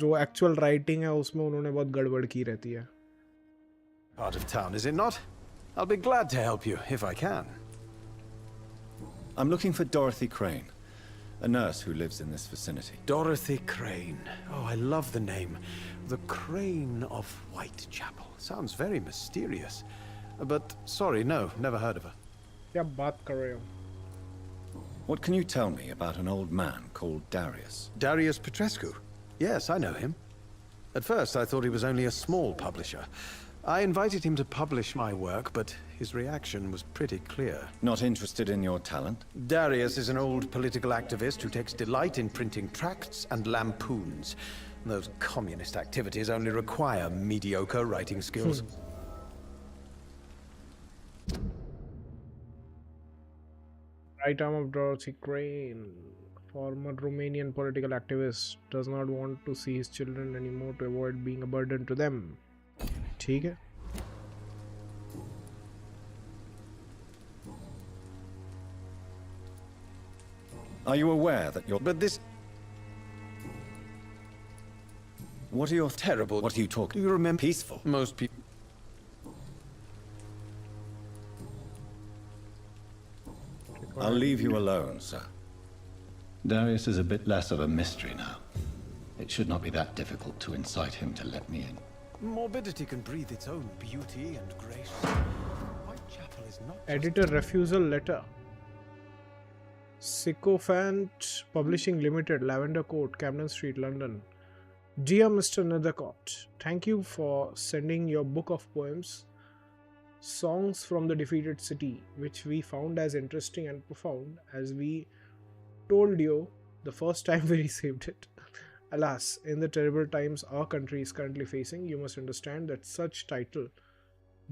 जो एक्चुअल राइटिंग है उसमें उन्होंने बहुत गड़बड़ की रहती है. Part of town, is it not? I'll be glad to help you if I can. I'm looking for Dorothy Crane, a nurse who lives in this vicinity. Dorothy Crane. Oh, I love the name. The Crane of Whitechapel. Sounds very mysterious. But sorry, no, never heard of her. क्या बात कर रहे हो? What can you tell me about an old man called Darius? Darius Petrescu? Yes, I know him. At first, I thought he was only a small publisher. I invited him to publish my work, but his reaction was pretty clear. Not interested in your talent? Darius is an old political activist who takes delight in printing tracts and lampoons. Those communist activities only require mediocre writing skills. Right arm of Dorothy Crane, former Romanian political activist, does not want to see his children anymore to avoid being a burden to them. ठीक है. Are you aware that you're... But this... What are your... Terrible. What are you talking... Do you remember... Peaceful. Most people... I'll leave you alone, sir. Darius is a bit less of a mystery now. It should not be that difficult to incite him to let me in. Morbidity can breathe its own beauty and grace. Whitechapel is not... Editor refusal letter. Sycophant Publishing Limited, Lavender Court, Camden Street, London. Dear Mr. Nethercott, thank you for sending your book of poems, Songs from the Defeated City, which we found as interesting and profound as we told you the first time we received it. Alas, in the terrible times our country is currently facing, you must understand that such title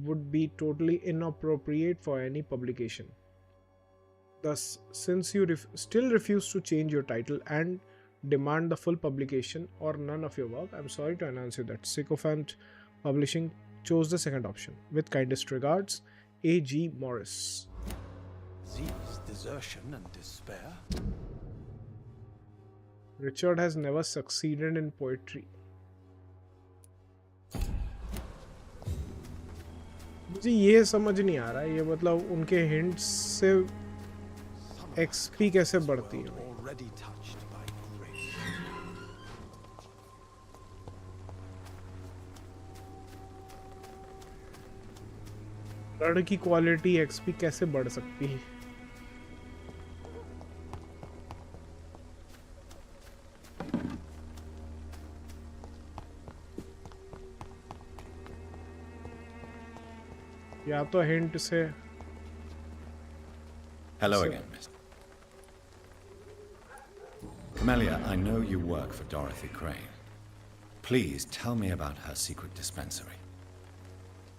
would be totally inappropriate for any publication. Thus, since you still refuse to change your title and demand the full publication or none of your work, I am sorry to announce you that Sycophant Publishing chose the second option. With kindest regards, A.G. Morris. Disease, desertion and despair. Richard has never succeeded in poetry. मुझे ये समझ नहीं आ रहा है, ये मतलब उनके hints से एक्सपी कैसे बढ़ती है? ब्लड की क्वालिटी एक्सपी कैसे बढ़ सकती है? या तो हिंट से. Hello again, Miss. Camellia, I know you work for Dorothy Crane. Please tell me about her secret dispensary.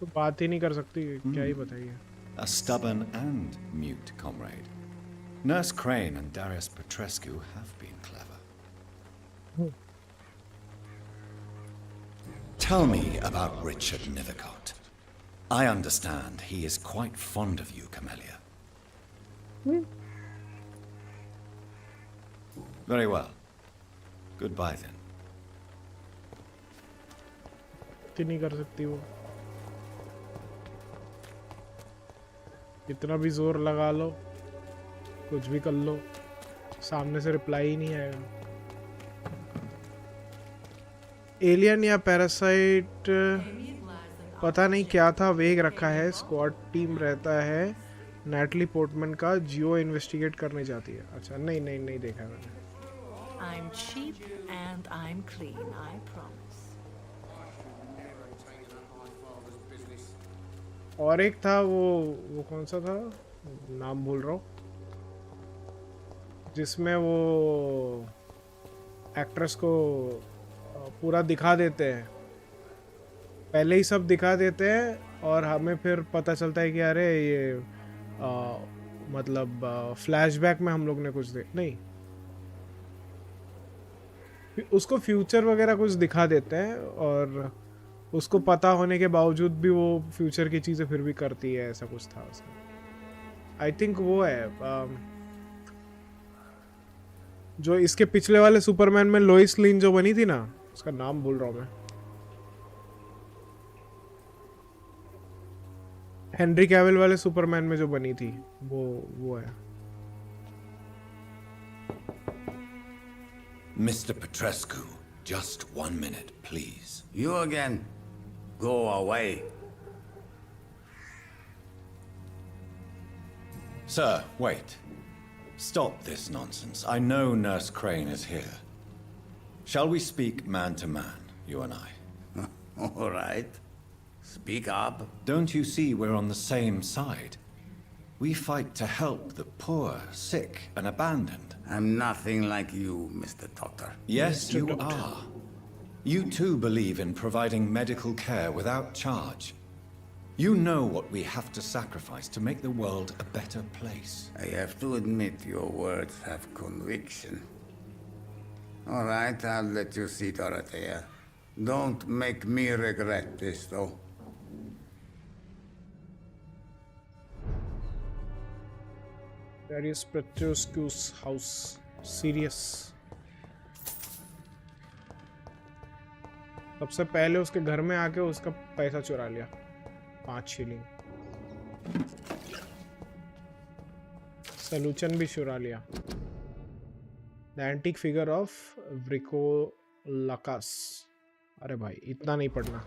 तो बात ही नहीं कर सकती, क्या ही बताइए? A stubborn and mute comrade. Nurse Crane and Darius Petrescu have been clever. Tell me about Richard Nethercott. I understand he is quite fond of you, Camellia. Very well. Goodbye then. नहीं कर सकती वो. कितना भी जोर लगा लो, कुछ भी कर लो, सामने से रिप्लाई ही नहीं आएगा. एलियन या पैरासाइट पता नहीं क्या था, वेग रखा है. स्क्वाड टीम रहता है नैटली पोर्टमैन का, जियो इन्वेस्टिगेट करने जाती है. अच्छा, नहीं देखा मैंने. I'm cheap and I'm clean, I promise. और एक था वो कौन सा था, नाम भूल रहा हूँ, जिसमें वो एक्ट्रेस को पूरा दिखा देते हैं, पहले ही सब दिखा देते हैं और हमें फिर पता चलता है कि अरे ये मतलब फ्लैशबैक में हम लोग ने कुछ नहीं, उसको फ्यूचर वगैरह कुछ दिखा देते हैं और उसको पता होने के बावजूद भी वो फ्यूचर की चीज़ें फिर भी करती है. ऐसा कुछ था उसमें. आई थिंक वो है जो इसके पिछले वाले सुपरमैन में लोइस लेन जो बनी थी ना, उसका नाम भूल रहा हूँ मैं. हेनरी कैविल वाले सुपरमैन में जो बनी थी वो है. Mr. Petrescu, just 1 minute, please. You again. Go away. Sir, wait. Stop this nonsense. I know Nurse Crane is here. Shall we speak man to man, you and I? All right. Speak up. Don't you see we're on the same side? We fight to help the poor, sick, and abandoned. I'm nothing like you, Mr. Doctor. Yes, you are. You too believe in providing medical care without charge. You know what we have to sacrifice to make the world a better place. I have to admit your words have conviction. All right, I'll let you see, Dorothea. Don't make me regret this, though. Darius Petrescu's house. Serious. सबसे पहले उसके घर में आके उसका पैसा चुरा लिया 5 शिलिंग. सलूचन भी चुरा लिया. The antique figure of Vricolacus. अरे भाई इतना नहीं पढ़ना.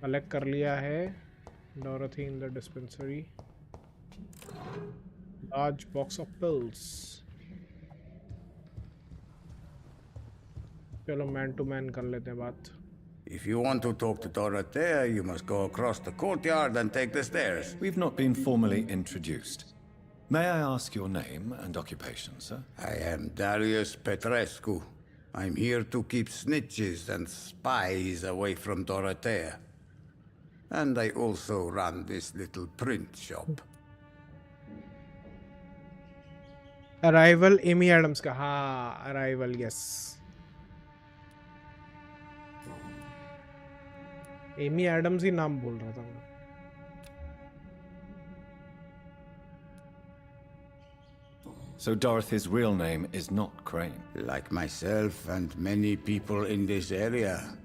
कलेक्ट कर लिया है. Dorothy in the dispensary. Large box of pills. चलो man to man कर लेते हैं बात. If you want to talk to Dorothea, you must go across the courtyard and take the stairs. We've not been formally introduced. May I ask your name and occupation, sir? I am Darius Petrescu. I'm here to keep snitches and spies away from Dorothea. And I also run this little print shop. Arrival Amy Adams का. हाँ, Arrival, yes. Amy Adams ही नाम बोल रहा था मैं. So Dorothy's real name is not Crane. Like myself and many people in this area,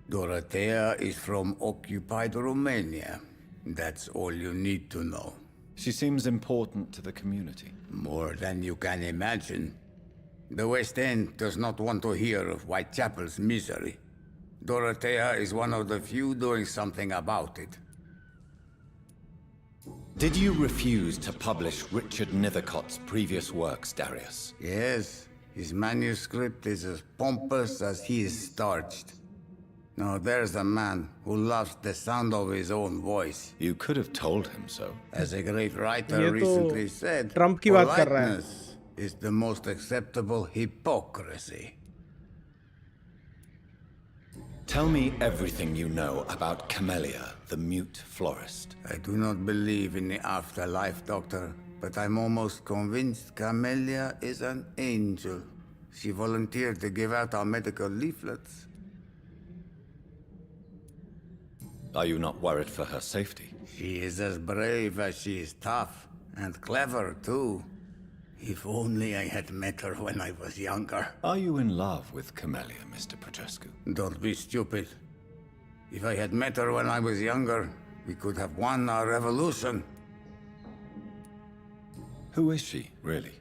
Dorothea is from occupied Romania. That's all you need to know. She seems important to the community. More than you can imagine. The West End does not want to hear of Whitechapel's misery. Dorothea is one of the few doing something about it. Did you refuse to publish Richard Nethercott's previous works, Darius? Yes, his manuscript is as pompous as he is starched. Now there's a man who loves the sound of his own voice. You could have told him so. As a great writer recently said, Trump की बात कर रहा है. politeness is the most acceptable hypocrisy. Tell me everything you know about Camellia, the mute florist. I do not believe in the afterlife, Doctor, but I'm almost convinced Camellia is an angel. She volunteered to give out our medical leaflets. Are you not worried for her safety? She is as brave as she is tough, and clever too. If only I had met her when I was younger. Are you in love with Camellia, Mr. Petrescu? Don't be stupid. If I had met her when I was younger, we could have won our revolution. Who is she, really?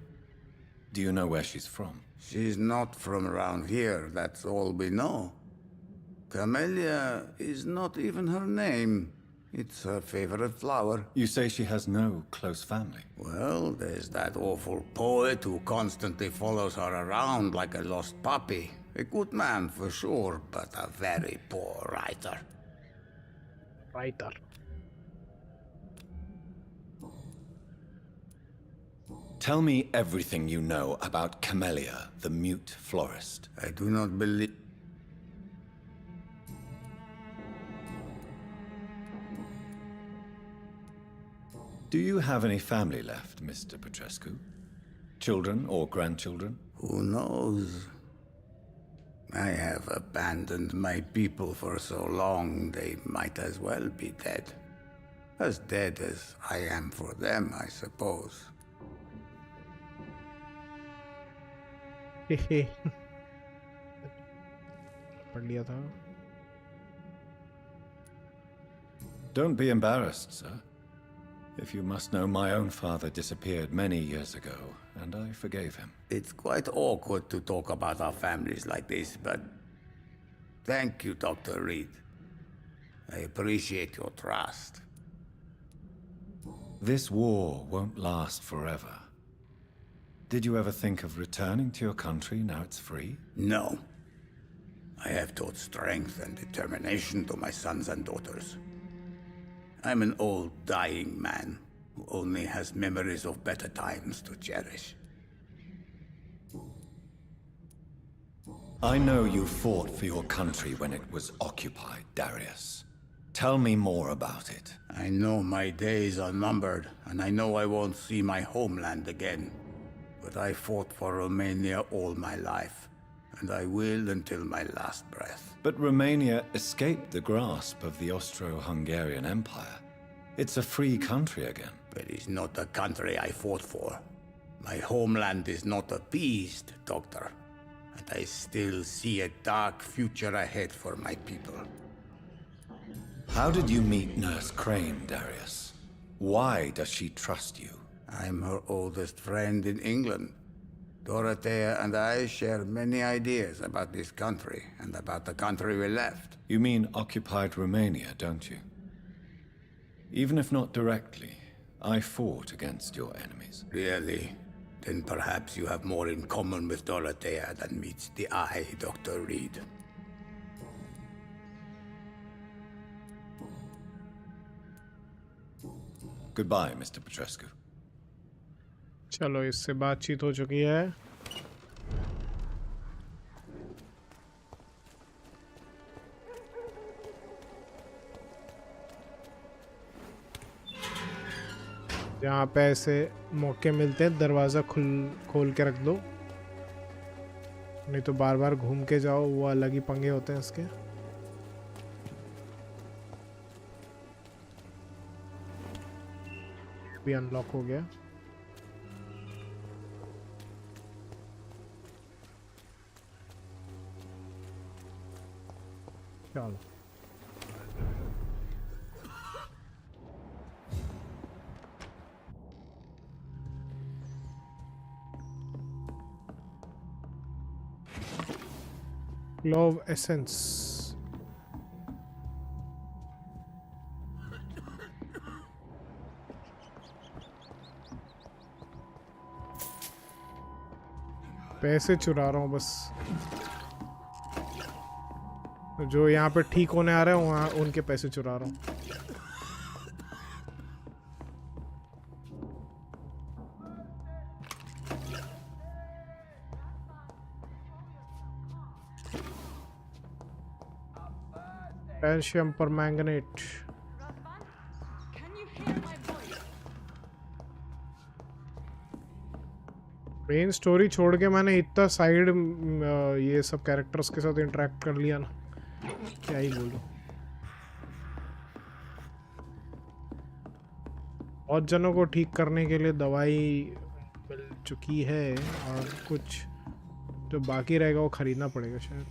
Do you know where she's from? She's not from around here, that's all we know. Camellia is not even her name. It's her favorite flower. You say she has no close family? Well, there's that awful poet who constantly follows her around like a lost puppy. A good man for sure, but a very poor writer. Writer. Tell me everything you know about Camellia, the mute florist. I do not believe... Do you have any family left, Mr. Petrescu? Children or grandchildren? Who knows? I have abandoned my people for so long, they might as well be dead. As dead as I am for them, I suppose. Don't be embarrassed, sir. If you must know, my own father disappeared many years ago, and I forgave him. It's quite awkward to talk about our families like this, but... Thank you, Dr. Reed. I appreciate your trust. This war won't last forever. Did you ever think of returning to your country now it's free? No. I have taught strength and determination to my sons and daughters. I'm an old, dying man who only has memories of better times to cherish. I know you fought for your country when it was occupied, Darius. Tell me more about it. I know my days are numbered, and I know I won't see my homeland again. But I fought for Romania all my life, and I will until my last breath. But Romania escaped the grasp of the Austro-Hungarian Empire. It's a free country again. But it's not the country I fought for. My homeland is not appeased, Doctor. And I still see a dark future ahead for my people. How did you meet Nurse Crane, Darius? Why does she trust you? I'm her oldest friend in England. Dorothea and I share many ideas about this country and about the country we left. You mean occupied Romania, don't you? Even if not directly, I fought against your enemies. Really? Then perhaps you have more in common with Dorothea than meets the eye, Dr. Reed. Goodbye, Mr. Petrescu. चलो इससे बातचीत हो चुकी है. जहाँ पे ऐसे मौके मिलते हैं दरवाज़ा खोल के रख दो, नहीं तो बार बार घूम के जाओ, वो अलग ही पंगे होते हैं इसके. भी अनलॉक हो गया. चलो Love Essence. पैसे चुरा रहा हूँ बस. जो यहाँ पे ठीक होने आ रहे हैं वहाँ उनके पैसे चुरा रहा हूँ. Calcium permanganate. मेन स्टोरी छोड़ के मैंने इतना साइड ये सब कैरेक्टर्स के साथ इंटरेक्ट कर लिया ना, क्या ही बोलूं. बहुत जनों को ठीक करने के लिए दवाई मिल चुकी है और कुछ जो बाकी रहेगा वो खरीदना पड़ेगा शायद.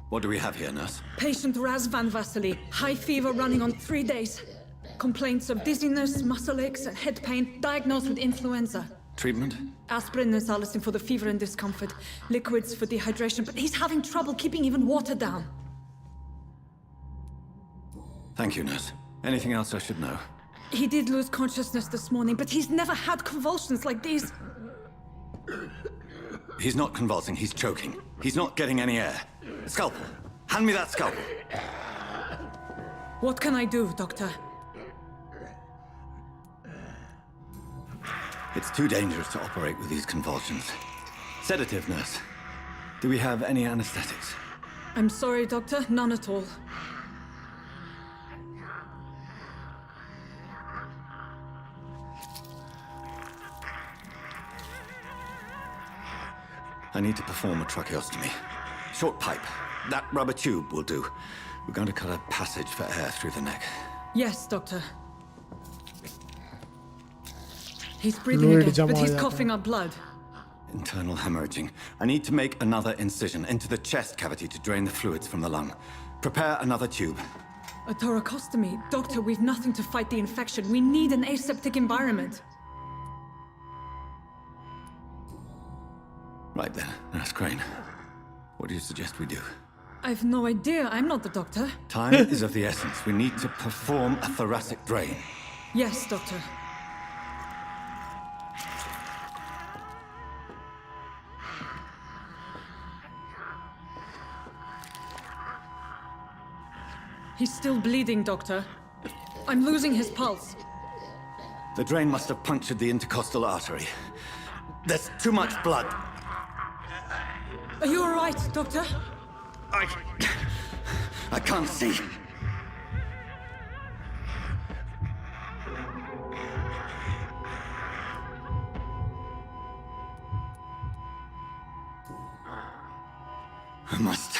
What do we have here, nurse? Patient Raz Van Vasily, high fever running on 3 days. Complaints of dizziness, muscle aches, and head pain, diagnosed with influenza. Treatment? Aspirin and salicin for the fever and discomfort, liquids for dehydration, but he's having trouble keeping even water down. Thank you, nurse. Anything else I should know? He did lose consciousness this morning, but he's never had convulsions like these. He's not convulsing, he's choking. He's not getting any air. Scalpel! Hand me that scalpel! What can I do, Doctor? It's too dangerous to operate with these convulsions. Sedative, nurse. Do we have any anesthetics? I'm sorry, Doctor. None at all. I need to perform a tracheostomy. Short pipe. That rubber tube will do. We're going to cut a passage for air through the neck. Yes, Doctor. He's breathing again, but he's coughing up blood. Internal hemorrhaging. I need to make another incision into the chest cavity to drain the fluids from the lung. Prepare another tube. A thoracostomy? Doctor, we've nothing to fight the infection. We need an aseptic environment. Right then, Nurse Crane. What do you suggest we do? I've no idea. I'm not the doctor. Time is of the essence. We need to perform a thoracic drain. Yes, Doctor. He's still bleeding, Doctor. I'm losing his pulse. The drain must have punctured the intercostal artery. There's too much blood. Are you all right, Doctor? I can't see. I must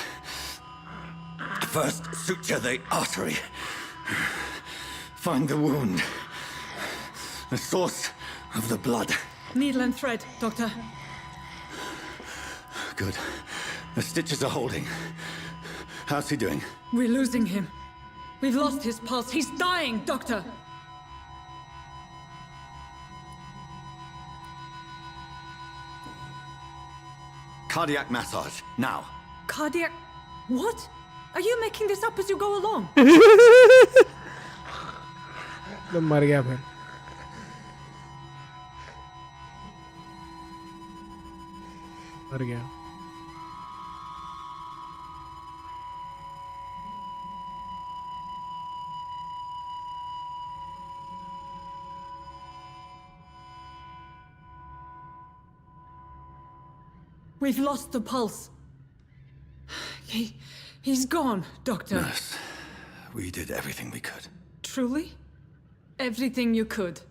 first suture the artery. Find the wound. The source of the blood. Needle and thread, Doctor. Good. The stitches are holding. How's he doing? We're losing him. We've lost his pulse. He's dying, Doctor! Cardiac massage, now. Cardiac... What? Are you making this up as you go along? तो मर गया फिर. मर गया. We've lost the pulse. He's gone, Doctor. Nurse, we did everything we could. Truly? Everything you could.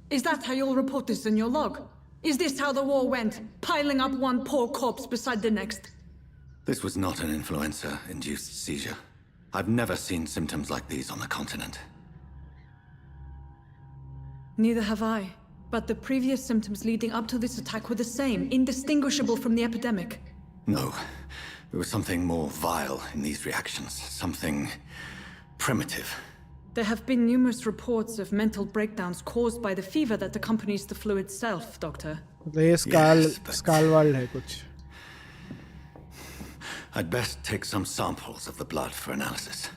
Is that how you'll report this in your log? Is this how the war went? Piling up one poor corpse beside the next? This was not an influenza-induced seizure. I've never seen symptoms like these on the continent. Neither have I. But the previous symptoms leading up to this attack were the same, indistinguishable from the epidemic. No. There was something more vile in these reactions. Something primitive. There have been numerous reports of mental breakdowns caused by the fever that accompanies the flu itself, Doctor. ये scale walled है कुछ. I'd best take some samples of the blood for analysis.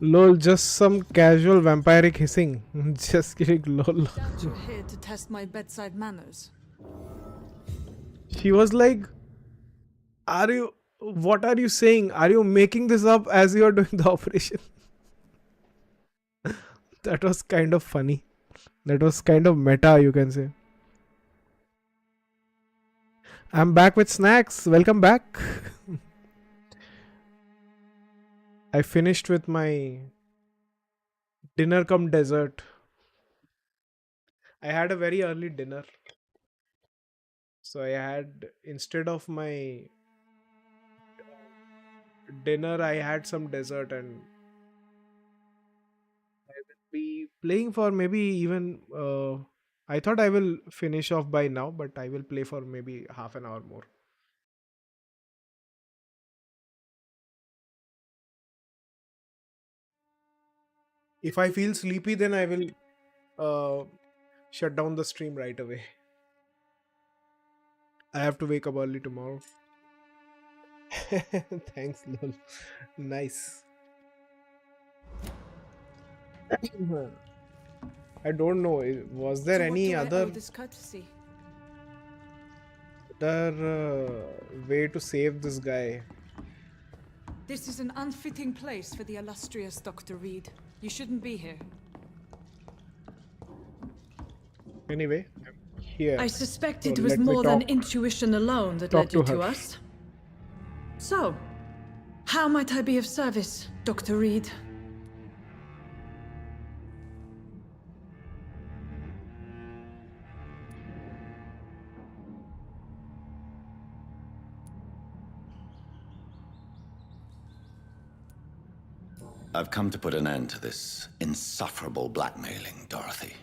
Lol, just some casual vampiric hissing. Just kidding, lol. Doubt you're here to test my bedside manners. She was like, what are you saying? Are you making this up as you are doing the operation? That was kind of funny. That was kind of meta, you can say. I'm back with snacks. Welcome back. I finished with my dinner cum dessert. I had a very early dinner. So I had, instead of my dinner, I had some dessert, and I will be playing for maybe even, I thought I will finish off by now, but I will play for maybe half an hour more. If I feel sleepy, then I will shut down the stream right away. I have to wake up early tomorrow. Thanks, lol. Nice. I don't know. Was there any other way to save this guy? This is an unfitting place for the illustrious Dr. Reed. You shouldn't be here. Anyway, I'm here. I suspect it So was let me more than talk- intuition alone that talk led you to to her. us. So, how might I be of service, Dr. Reed? I've come to put an end to this insufferable blackmailing, Dorothy.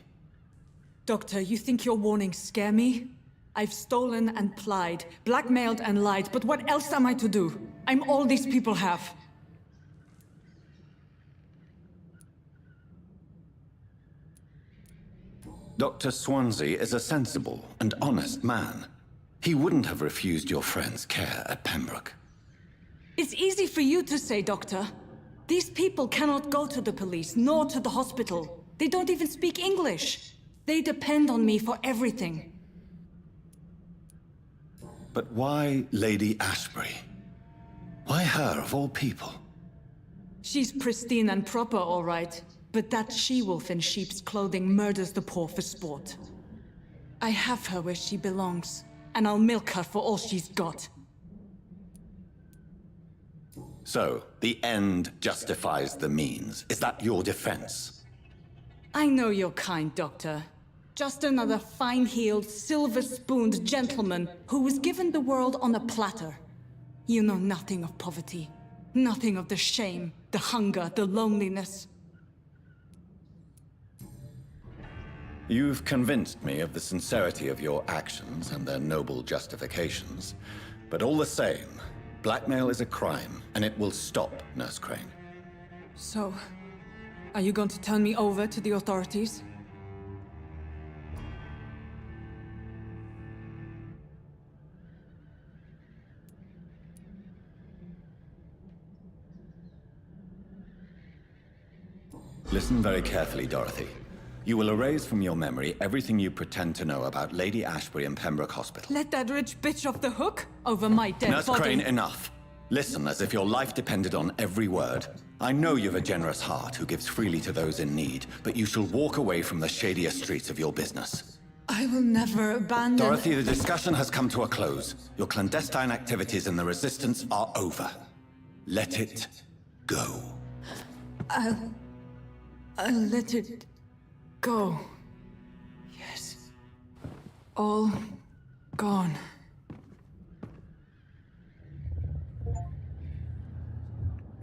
Doctor, you think your warnings scare me? I've stolen and plied, blackmailed and lied, but what else am I to do? I'm all these people have. Dr. Swansea is a sensible and honest man. He wouldn't have refused your friend's care at Pembroke. It's easy for you to say, Doctor. These people cannot go to the police, nor to the hospital. They don't even speak English. They depend on me for everything. But why Lady Ashbury? Why her, of all people? She's pristine and proper, all right. But that she-wolf in sheep's clothing murders the poor for sport. I have her where she belongs, and I'll milk her for all she's got. So, the end justifies the means. Is that your defense? I know you're kind, Doctor. Just another fine-heeled, silver-spooned gentleman who was given the world on a platter. You know nothing of poverty. Nothing of the shame, the hunger, the loneliness. You've convinced me of the sincerity of your actions and their noble justifications. But all the same, blackmail is a crime, and it will stop, Nurse Crane. So, are you going to turn me over to the authorities? Listen very carefully, Dorothy. You will erase from your memory everything you pretend to know about Lady Ashbury and Pembroke Hospital. Let that rich bitch off the hook over my dead Nurse body. Crane, enough. Listen as if your life depended on every word. I know you've a generous heart who gives freely to those in need, but you shall walk away from the shadier streets of your business. I will never abandon... Dorothy, the discussion has come to a close. Your clandestine activities in the Resistance are over. Let it go. I'll let it go. Yes. All gone.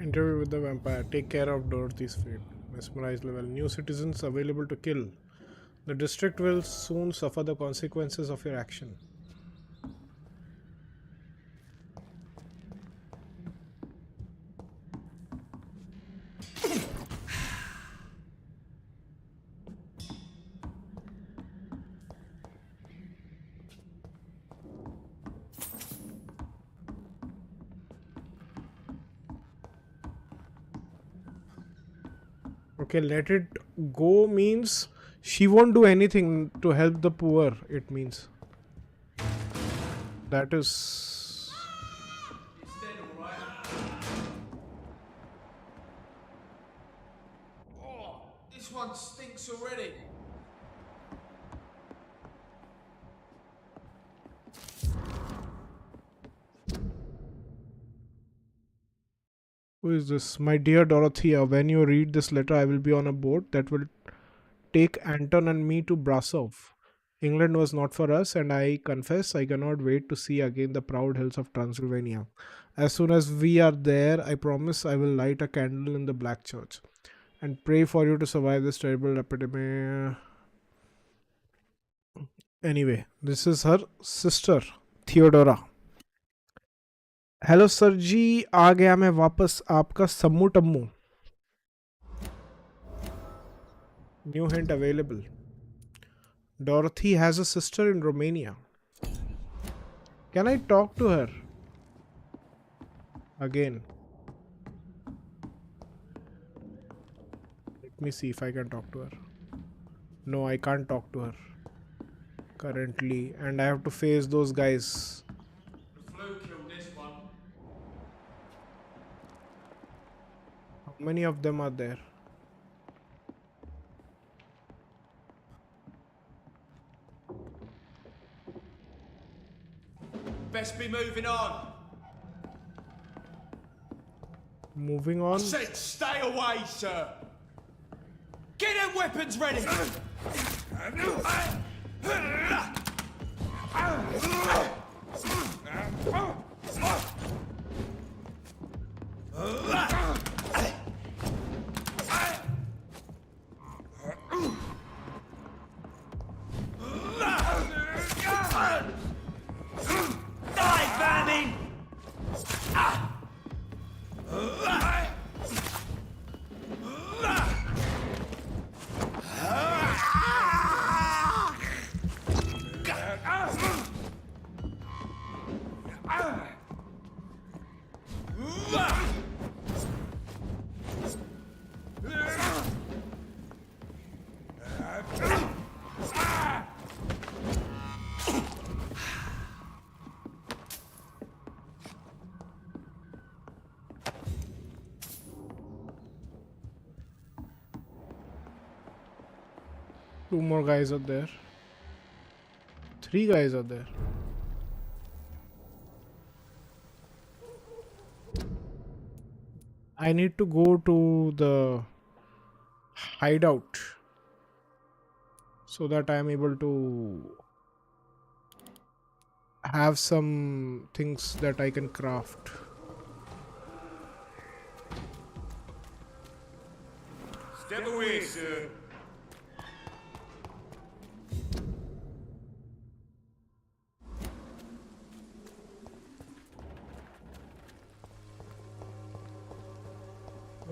Interview with the vampire. Take care of Dorothy's fate. Mesmerize level. New citizens available to kill. The district will soon suffer the consequences of your action. Okay, let it go means she won't do anything to help the poor, it means. That is... Oh, this one stinks already. Who is this? My dear Dorothea, when you read this letter, I will be on a boat that will take Anton and me to Brasov. England was not for us, and I confess I cannot wait to see again the proud hills of Transylvania. As soon as we are there, I promise I will light a candle in the Black Church and pray for you to survive this terrible epidemic. Anyway, this is her sister, Theodora. Hello sir ji, आ गया मैं वापस आपका सम्मू टम्मू. New hint available. Dorothy has a sister in Romania. Can I talk to her? Again. Let me see if I can talk to her. No, I can't talk to her currently, and I have to face those guys. How many of them are there? Best be moving on. Moving on. I said stay away, sir. Get them weapons ready. 2 more guys are there. 3 guys are there. I need to go to the hideout so that I am able to have some things that I can craft. Step away, sir.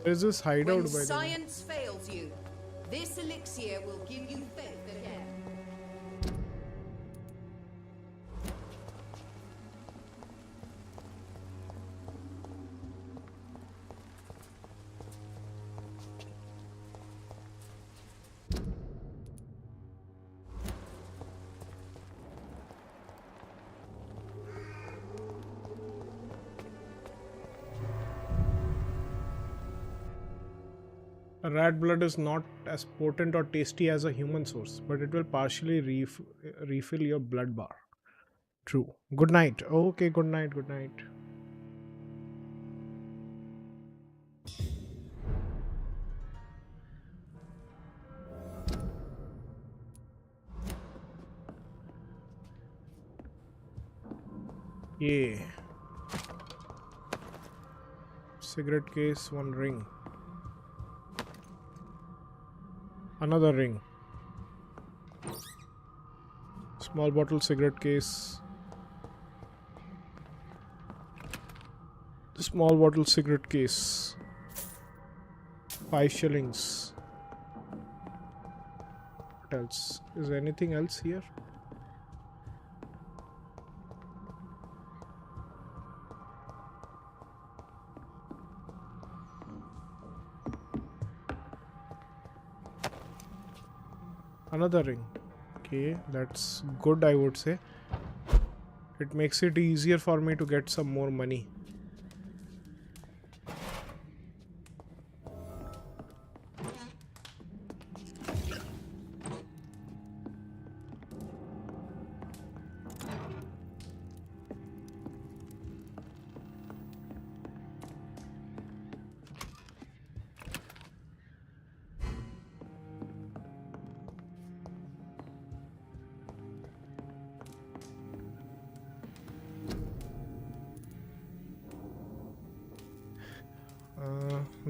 Where is this hideout When by the way? science fails you, this elixir will give you faith again. Rat blood is not as potent or tasty as a human source, but it will partially refill your blood bar. True. Good night. Okay, good night, good night. Yeah. Cigarette case, 1 ring. Another ring. Small bottle cigarette case. Small bottle cigarette case. 5 shillings. What else? Is there anything else here? Another ring. Okay, that's good, I would say. It makes it easier for me to get some more money.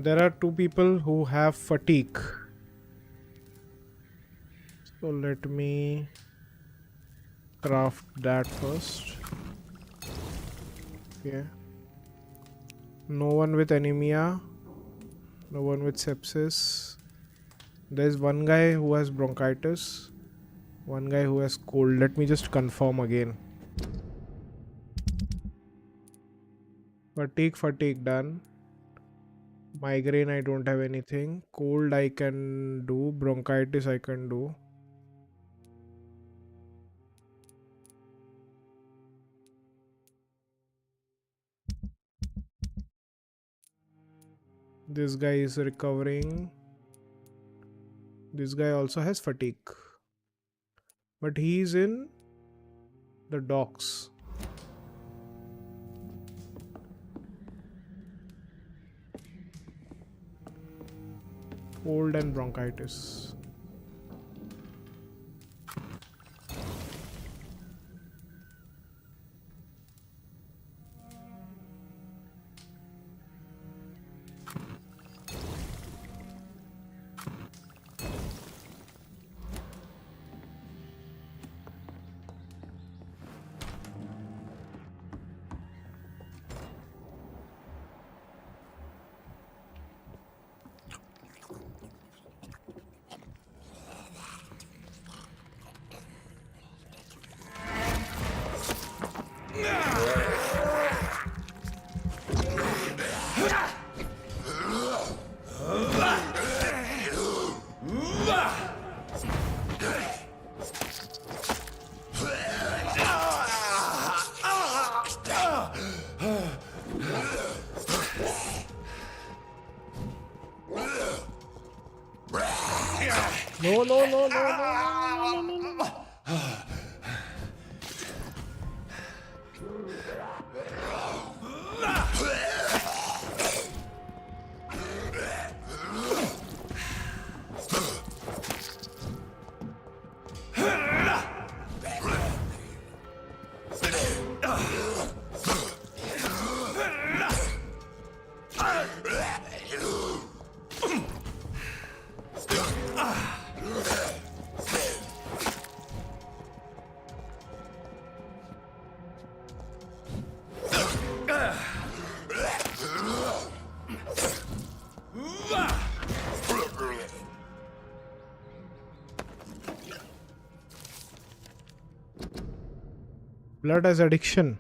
There are 2 people who have fatigue. So let me craft that first. Okay. No one with anemia. No one with sepsis. There's 1 guy who has bronchitis. 1 guy who has cold. Let me just confirm again. Fatigue done. Migraine, I don't have anything. Cold, I can do. Bronchitis, I can do. This guy is recovering. This guy also has fatigue. But he is in the docks. Cold and bronchitis. No, no, no, no, no, no, no, no. Blood as addiction.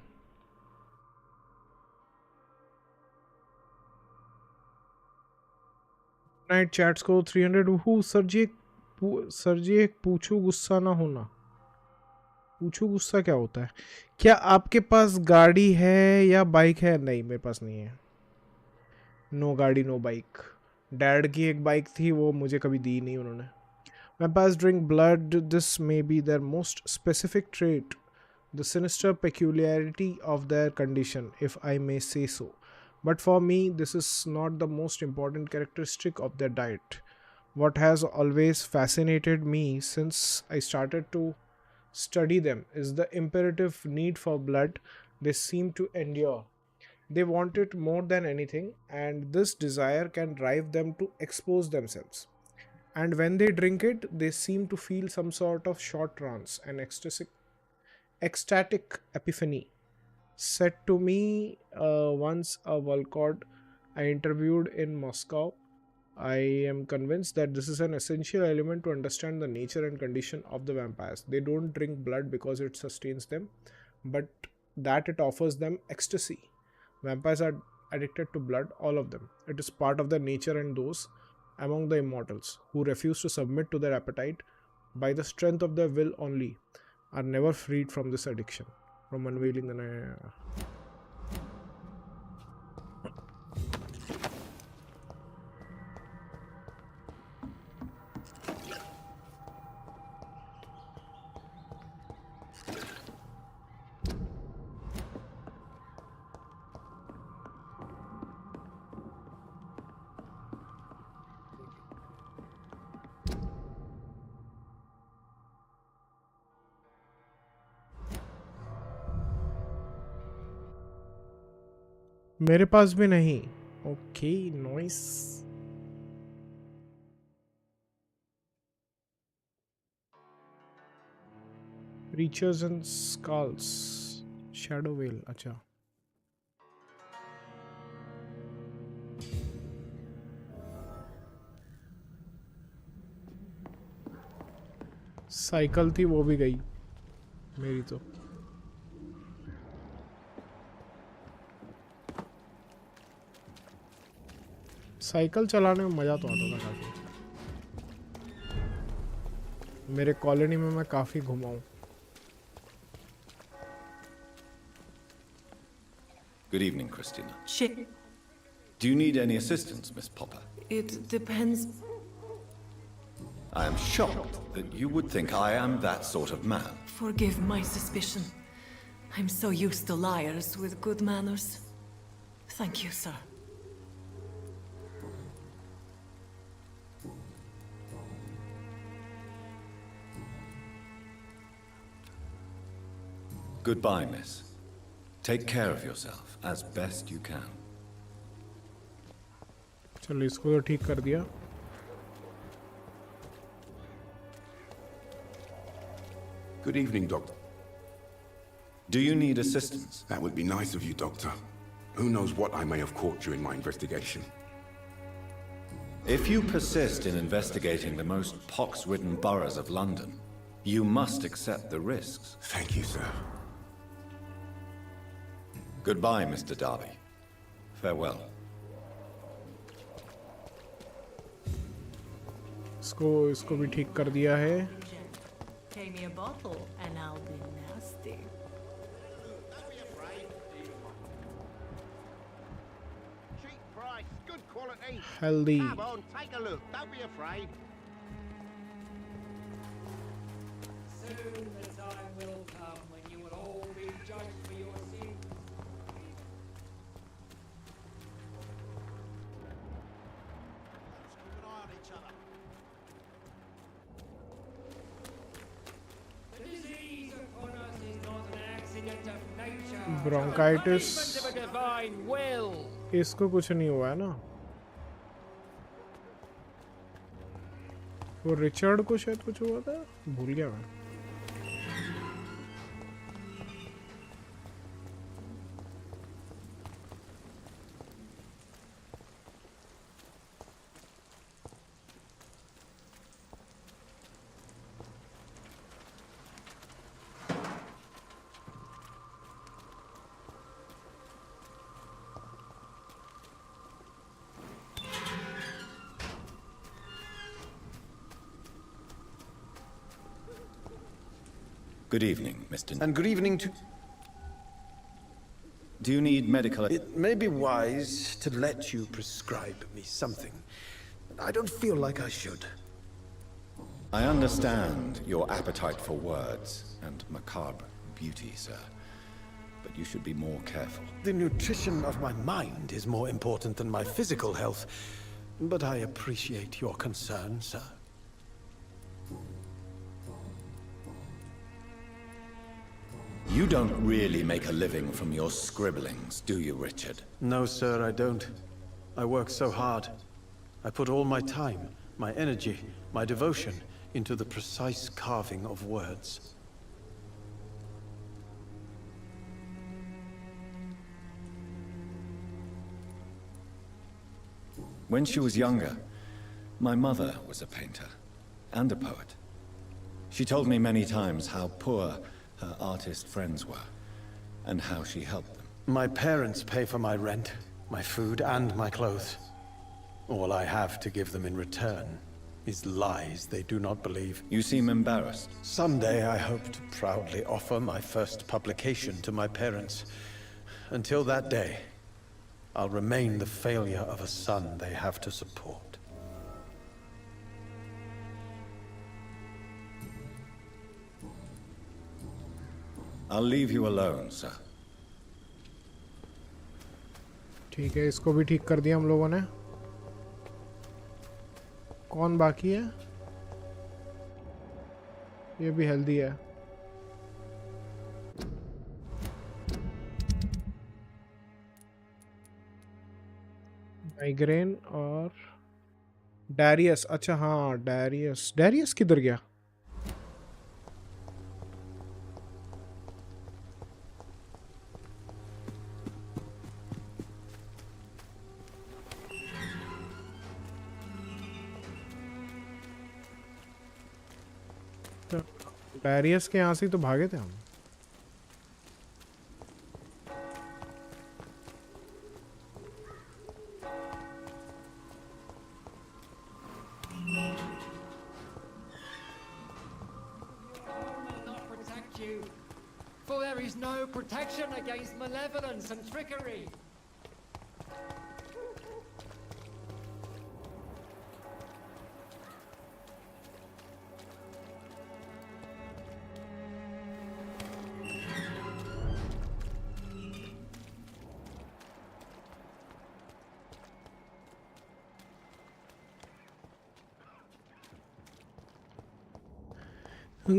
Night chats को 300 who sir जी एक पूछो गुस्सा ना होना. पूछो गुस्सा क्या होता है? क्या आपके पास गाड़ी है या बाइक है? नहीं, मेरे पास नहीं है. नो गाड़ी नो बाइक. डैड की एक बाइक थी, वो मुझे कभी दी नहीं उन्होंने. Vampires drink blood. This may be their most specific trait, the sinister peculiarity of their condition, if I may say so. But for me, this is not the most important characteristic of their diet. What has always fascinated me since I started to study them is the imperative need for blood they seem to endure. They want it more than anything, and this desire can drive them to expose themselves. And when they drink it, they seem to feel some sort of short trance, an ecstatic epiphany. Said to me once a Volkod I interviewed in Moscow. I am convinced that this is an essential element to understand the nature and condition of the vampires. They don't drink blood because it sustains them, but that it offers them ecstasy. Vampires are addicted to blood, all of them. It is part of their nature, and those among the immortals who refuse to submit to their appetite by the strength of their will only are never freed from this addiction. From unveiling the मेरे पास भी नहीं. Okay, noise. Reachers and skulls. Shadow Veil. अच्छा. Cycle थी, वो भी गई मेरी तो. साइकिल चलाने में मज़ा तो आता था काफ़ी. मेरे कॉलोनी में मैं काफ़ी घुमा हूँ. Good evening, Christina. Shit. Do you need any assistance, Miss Popper? It depends. I am shocked that you would think I am that sort of man. Forgive my suspicion. I'm so used to liars with good manners. Thank you, sir. Goodbye, miss. Take care of yourself as best you can. चलो इसको तो ठीक कर दिया. Good evening, Doctor. Do you need assistance? That would be nice of you, Doctor. Who knows what I may have caught during my investigation. If you persist in investigating the most pox-ridden boroughs of London, you must accept the risks. Thank you, sir. Goodbye, Mr. Darby. Farewell. इसको भी ठीक कर दिया है. Pay me a bottle and I'll be nasty. Cheap price, good quality. Healthy. Come on, take a look. Don't be afraid. Soon the time will come when you will all be judged for your sins. Keep an eye on each other. The disease upon us is not an accident of nature. Bronchitis. It's a divine will. इसको कुछ नहीं हुआ है ना? वो Richard को शायद कुछ हुआ था, भूल गया मैं. Good evening, Mr. And good evening to... Do you need medical... It may be wise to let you prescribe me something. I don't feel like I should. I understand your appetite for words and macabre beauty, sir. But you should be more careful. The nutrition of my mind is more important than my physical health. But I appreciate your concern, sir. You don't really make a living from your scribblings, do you, Richard? No, sir, I don't. I work so hard. I put all my time, my energy, my devotion into the precise carving of words. When she was younger, my mother was a painter and a poet. She told me many times how poor her artist friends were, and how she helped them. My parents pay for my rent, my food, and my clothes. All I have to give them in return is lies they do not believe. You seem embarrassed. Someday I hope to proudly offer my first publication to my parents. Until that day, I'll remain the failure of a son they have to support. I'll leave you alone, sir. ठीक है, इसको भी ठीक कर दिया हम लोगों ने. कौन बाकी है? ये भी हेल्दी है. माइग्रेन और डायरियस. अच्छा हाँ, डायरियस. डायरियस किधर गया? डायरियस के यहाँ से ही तो भागे थे हम. For there is no protection against malevolence and trickery.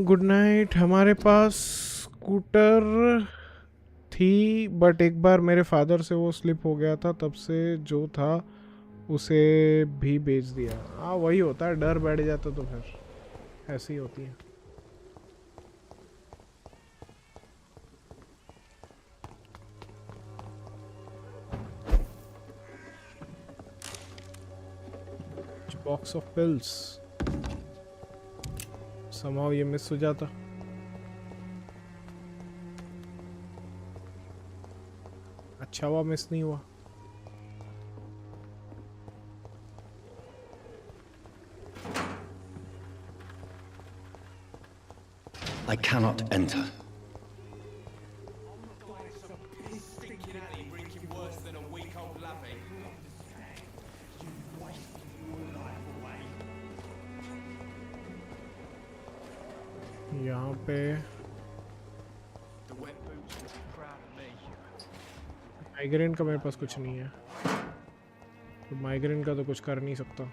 Good night. हमारे पास स्कूटर थी, बट एक बार मेरे फादर से वो स्लिप हो गया था, तब से जो था उसे भी बेच दिया. हाँ, वही होता है, डर बैठ जाता तो फिर ऐसी ही होती है. Box of pills. somehow ये मिस हो जाता. अच्छा हुआ मिस नहीं हुआ. I cannot enter. यहाँ पे माइग्रेन का मेरे पास कुछ नहीं है, तो माइग्रेन का तो कुछ कर नहीं सकता।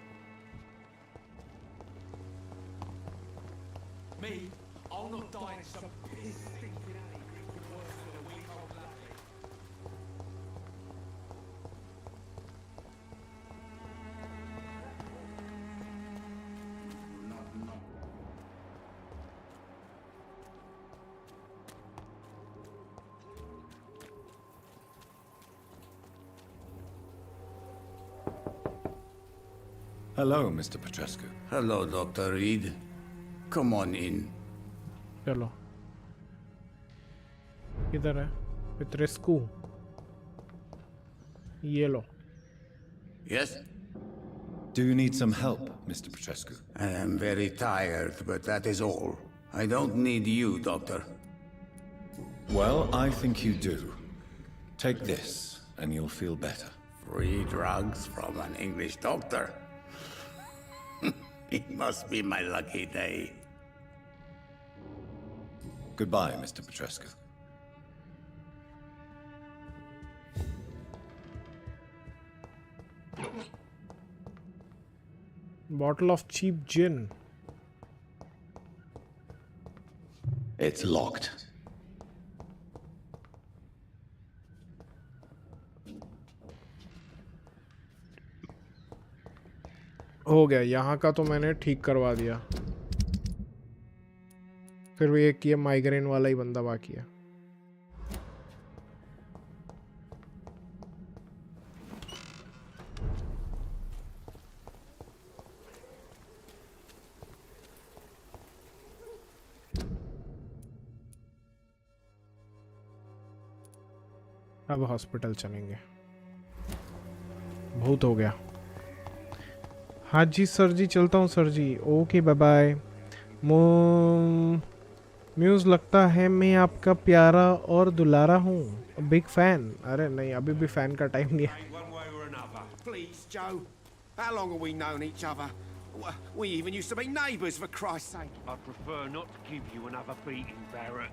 Hello, Mr. Petrescu. Hello, Dr. Reed. Come on in. चलो किधर है पेट्रेस्कू? ये लो। Yes? Do you need some help, Mr. Petrescu? I am very tired, but that is all. I don't need you, Doctor. Well, I think you do. Take this, and you'll feel better. Free drugs from an English doctor? It must be my lucky day. Goodbye, Mr. Petrescu. Bottle of cheap gin. It's locked. हो गया, यहाँ का तो मैंने ठीक करवा दिया। फिर भी एक ये माइग्रेन वाला ही बंदा बाकी है। अब हॉस्पिटल चलेंगे, बहुत हो गया। हाँ जी सर जी, चलता हूँ sir ji. Okay bye bye. म्यूज़ लगता है मैं आपका प्यारा और दुलारा हूँ, बिग फैन। अरे नहीं, अभी भी फैन का टाइम नहीं है। Please, Joe. How long have we known each other? We even used to be neighbours, for Christ's sake. I prefer not to give you another beating, Barrett.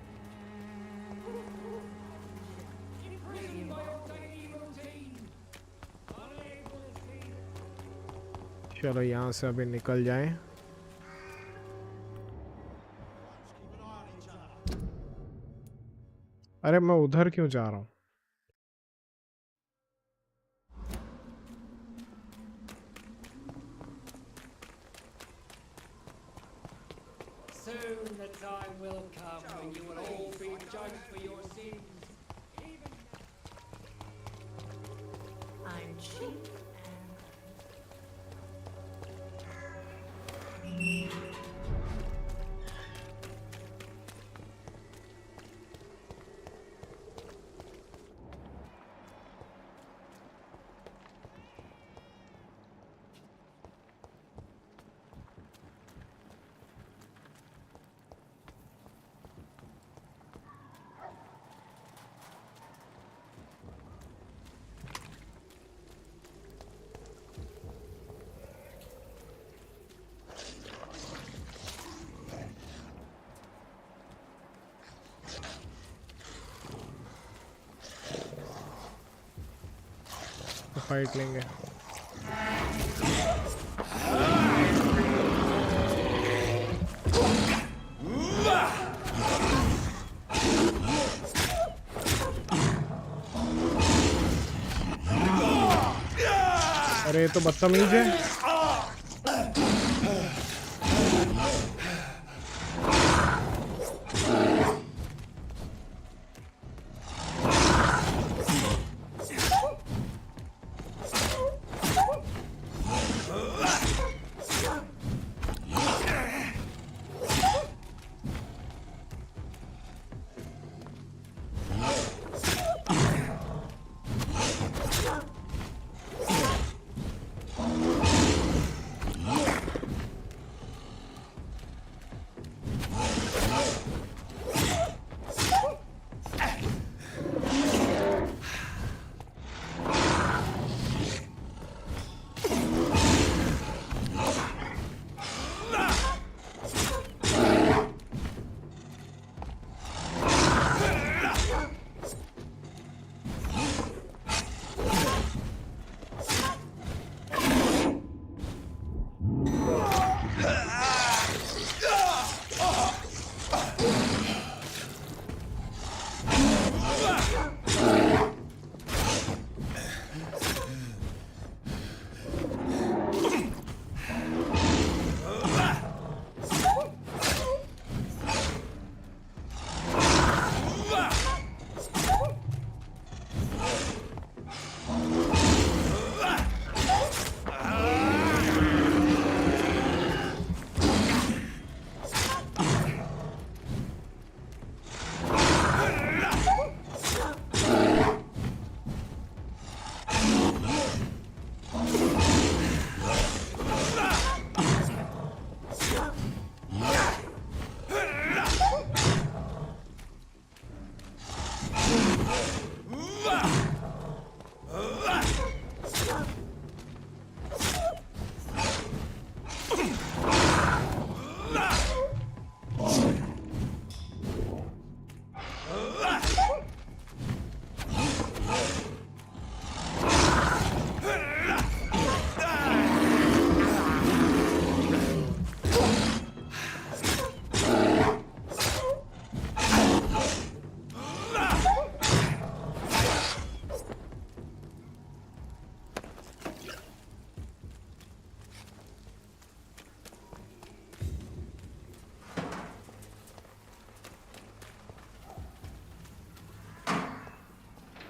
चलो यहाँ से अभी निकल जाएं। अरे मैं उधर क्यों जा रहा हूँ? Soon the time will come when you will all be judged for your sins. I'm cheap. Fight लेंगे। अरे ये तो बदतमीज है।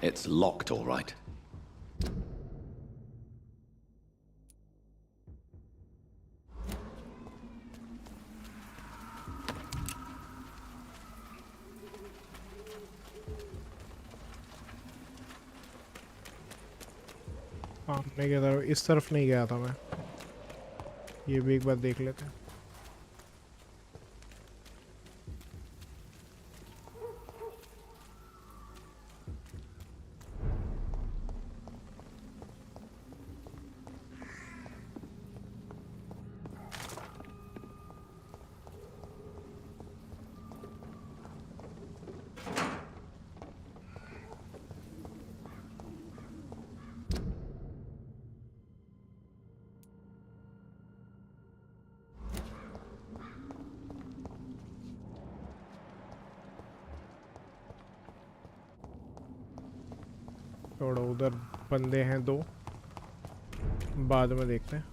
It's locked, all right. नहीं गया था इस तरफ नहीं गया था मैं ये भी एक बार देख लेते हैं थोड़ा उधर बंदे हैं दो बाद में देखते हैं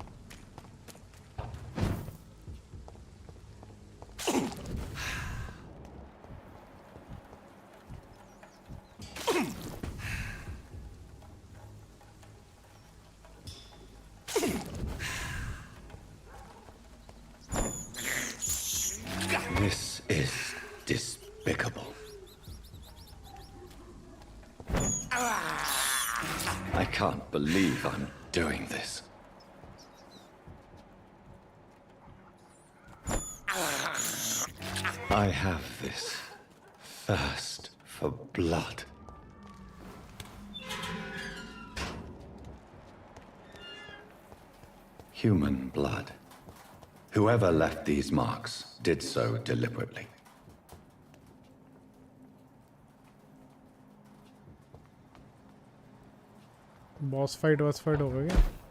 This is despicable. I can't believe I'm doing this. I have this thirst for blood. Human blood. Whoever left these marks did so deliberately. Boss fight हो गया क्या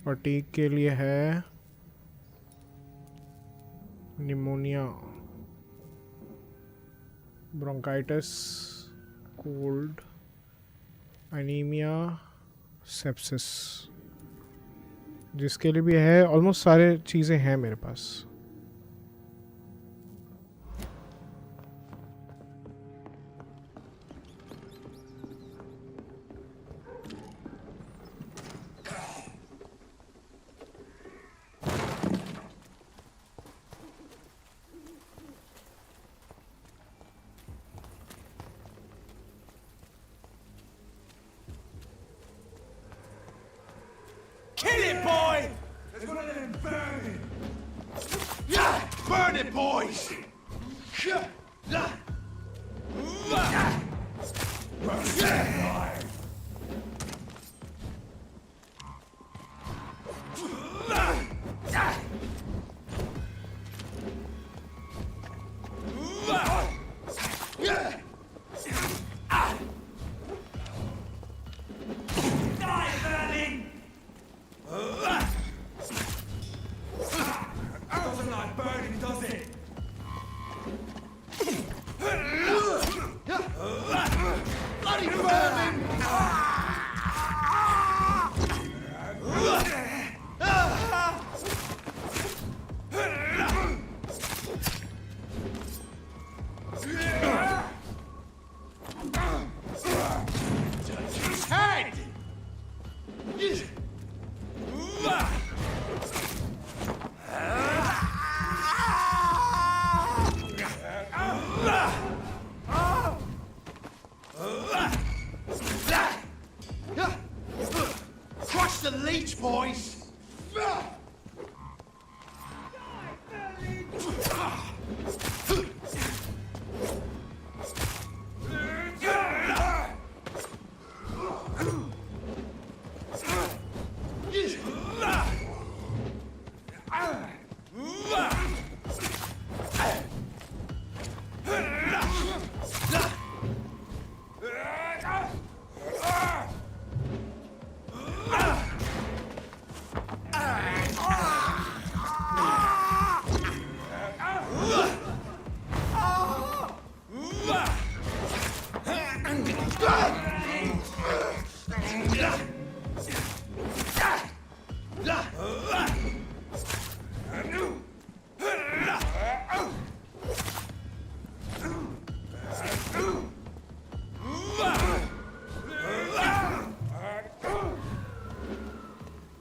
फटीग के लिए है pneumonia bronchitis cold anaemia sepsis जिसके लिए भी है ऑलमोस्ट सारे चीज़ें हैं मेरे पास Burn it, boys! boys!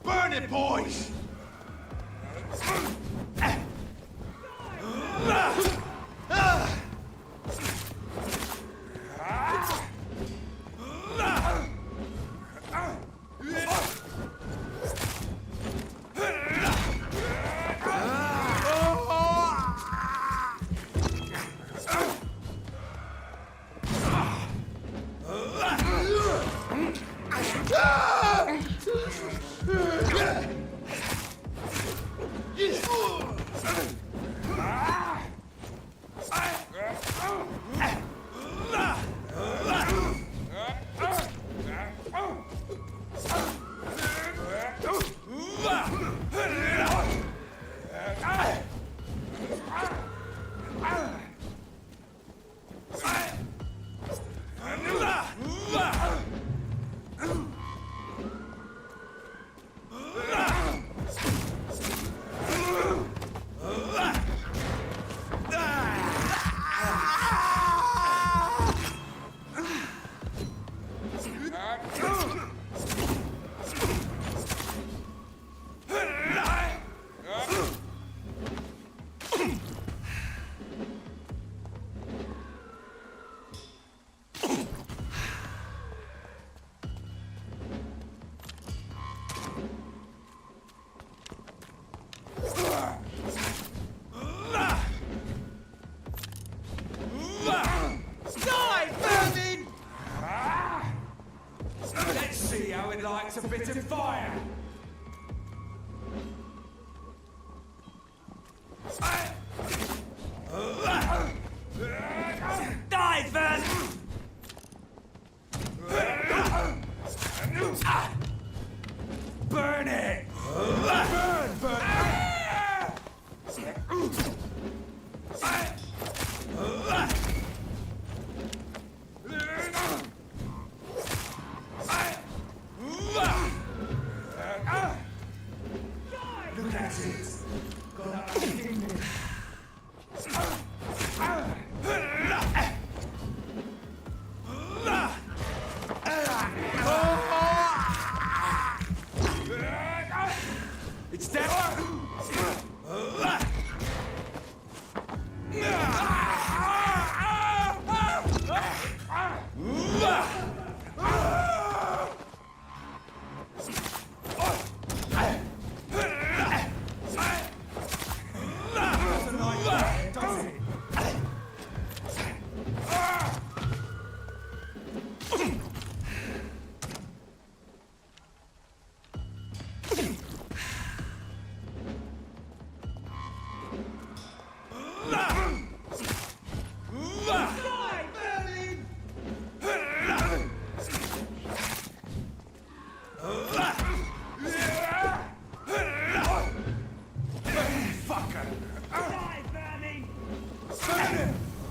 Burn it, boys! Let's see how it likes a bit of fire. Die, Van! Burn it! Burn, burn! Look at it! Got a kingdom. It's dead.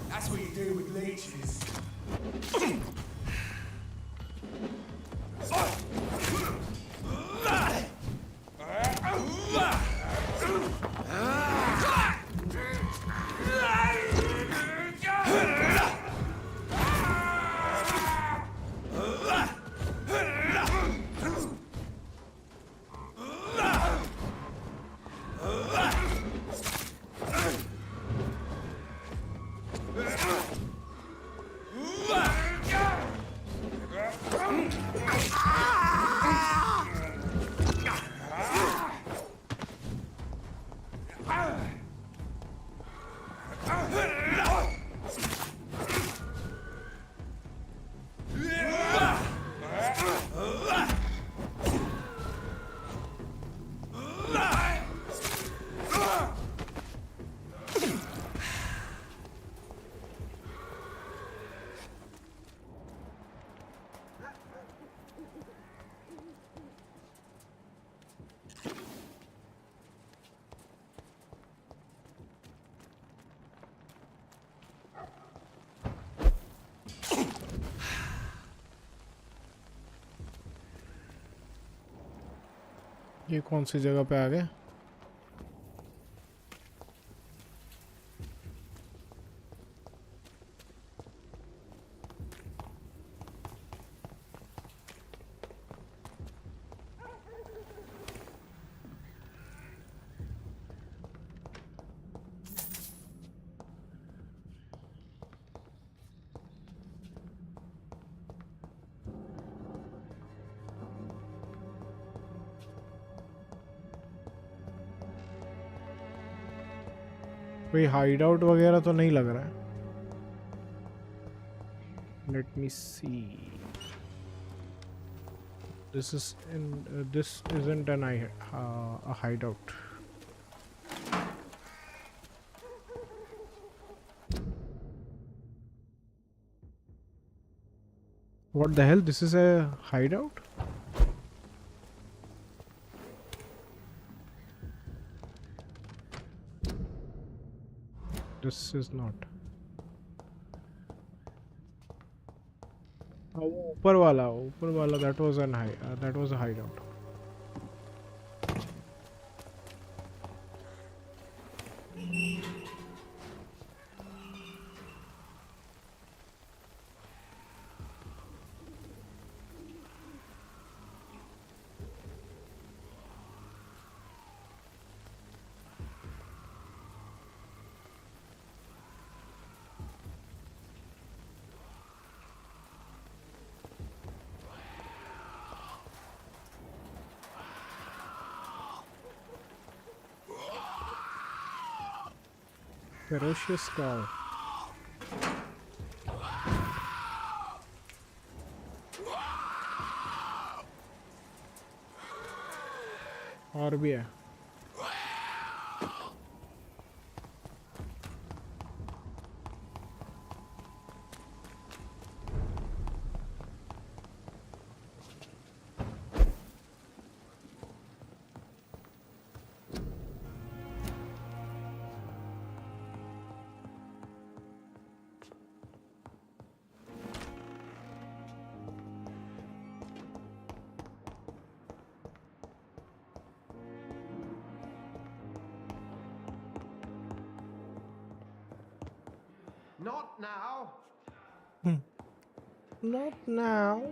That's what you do with leeches. ये कौन सी जगह पे आ गए? कोई hide out वगैरह तो नहीं लग रहा है. Let me see. This isn't a hideout. What the hell? This is a hideout? This is not. Oh, ऊपर वाला. That was a hideout. Ferocious cow. और भी है. Not now. Not now.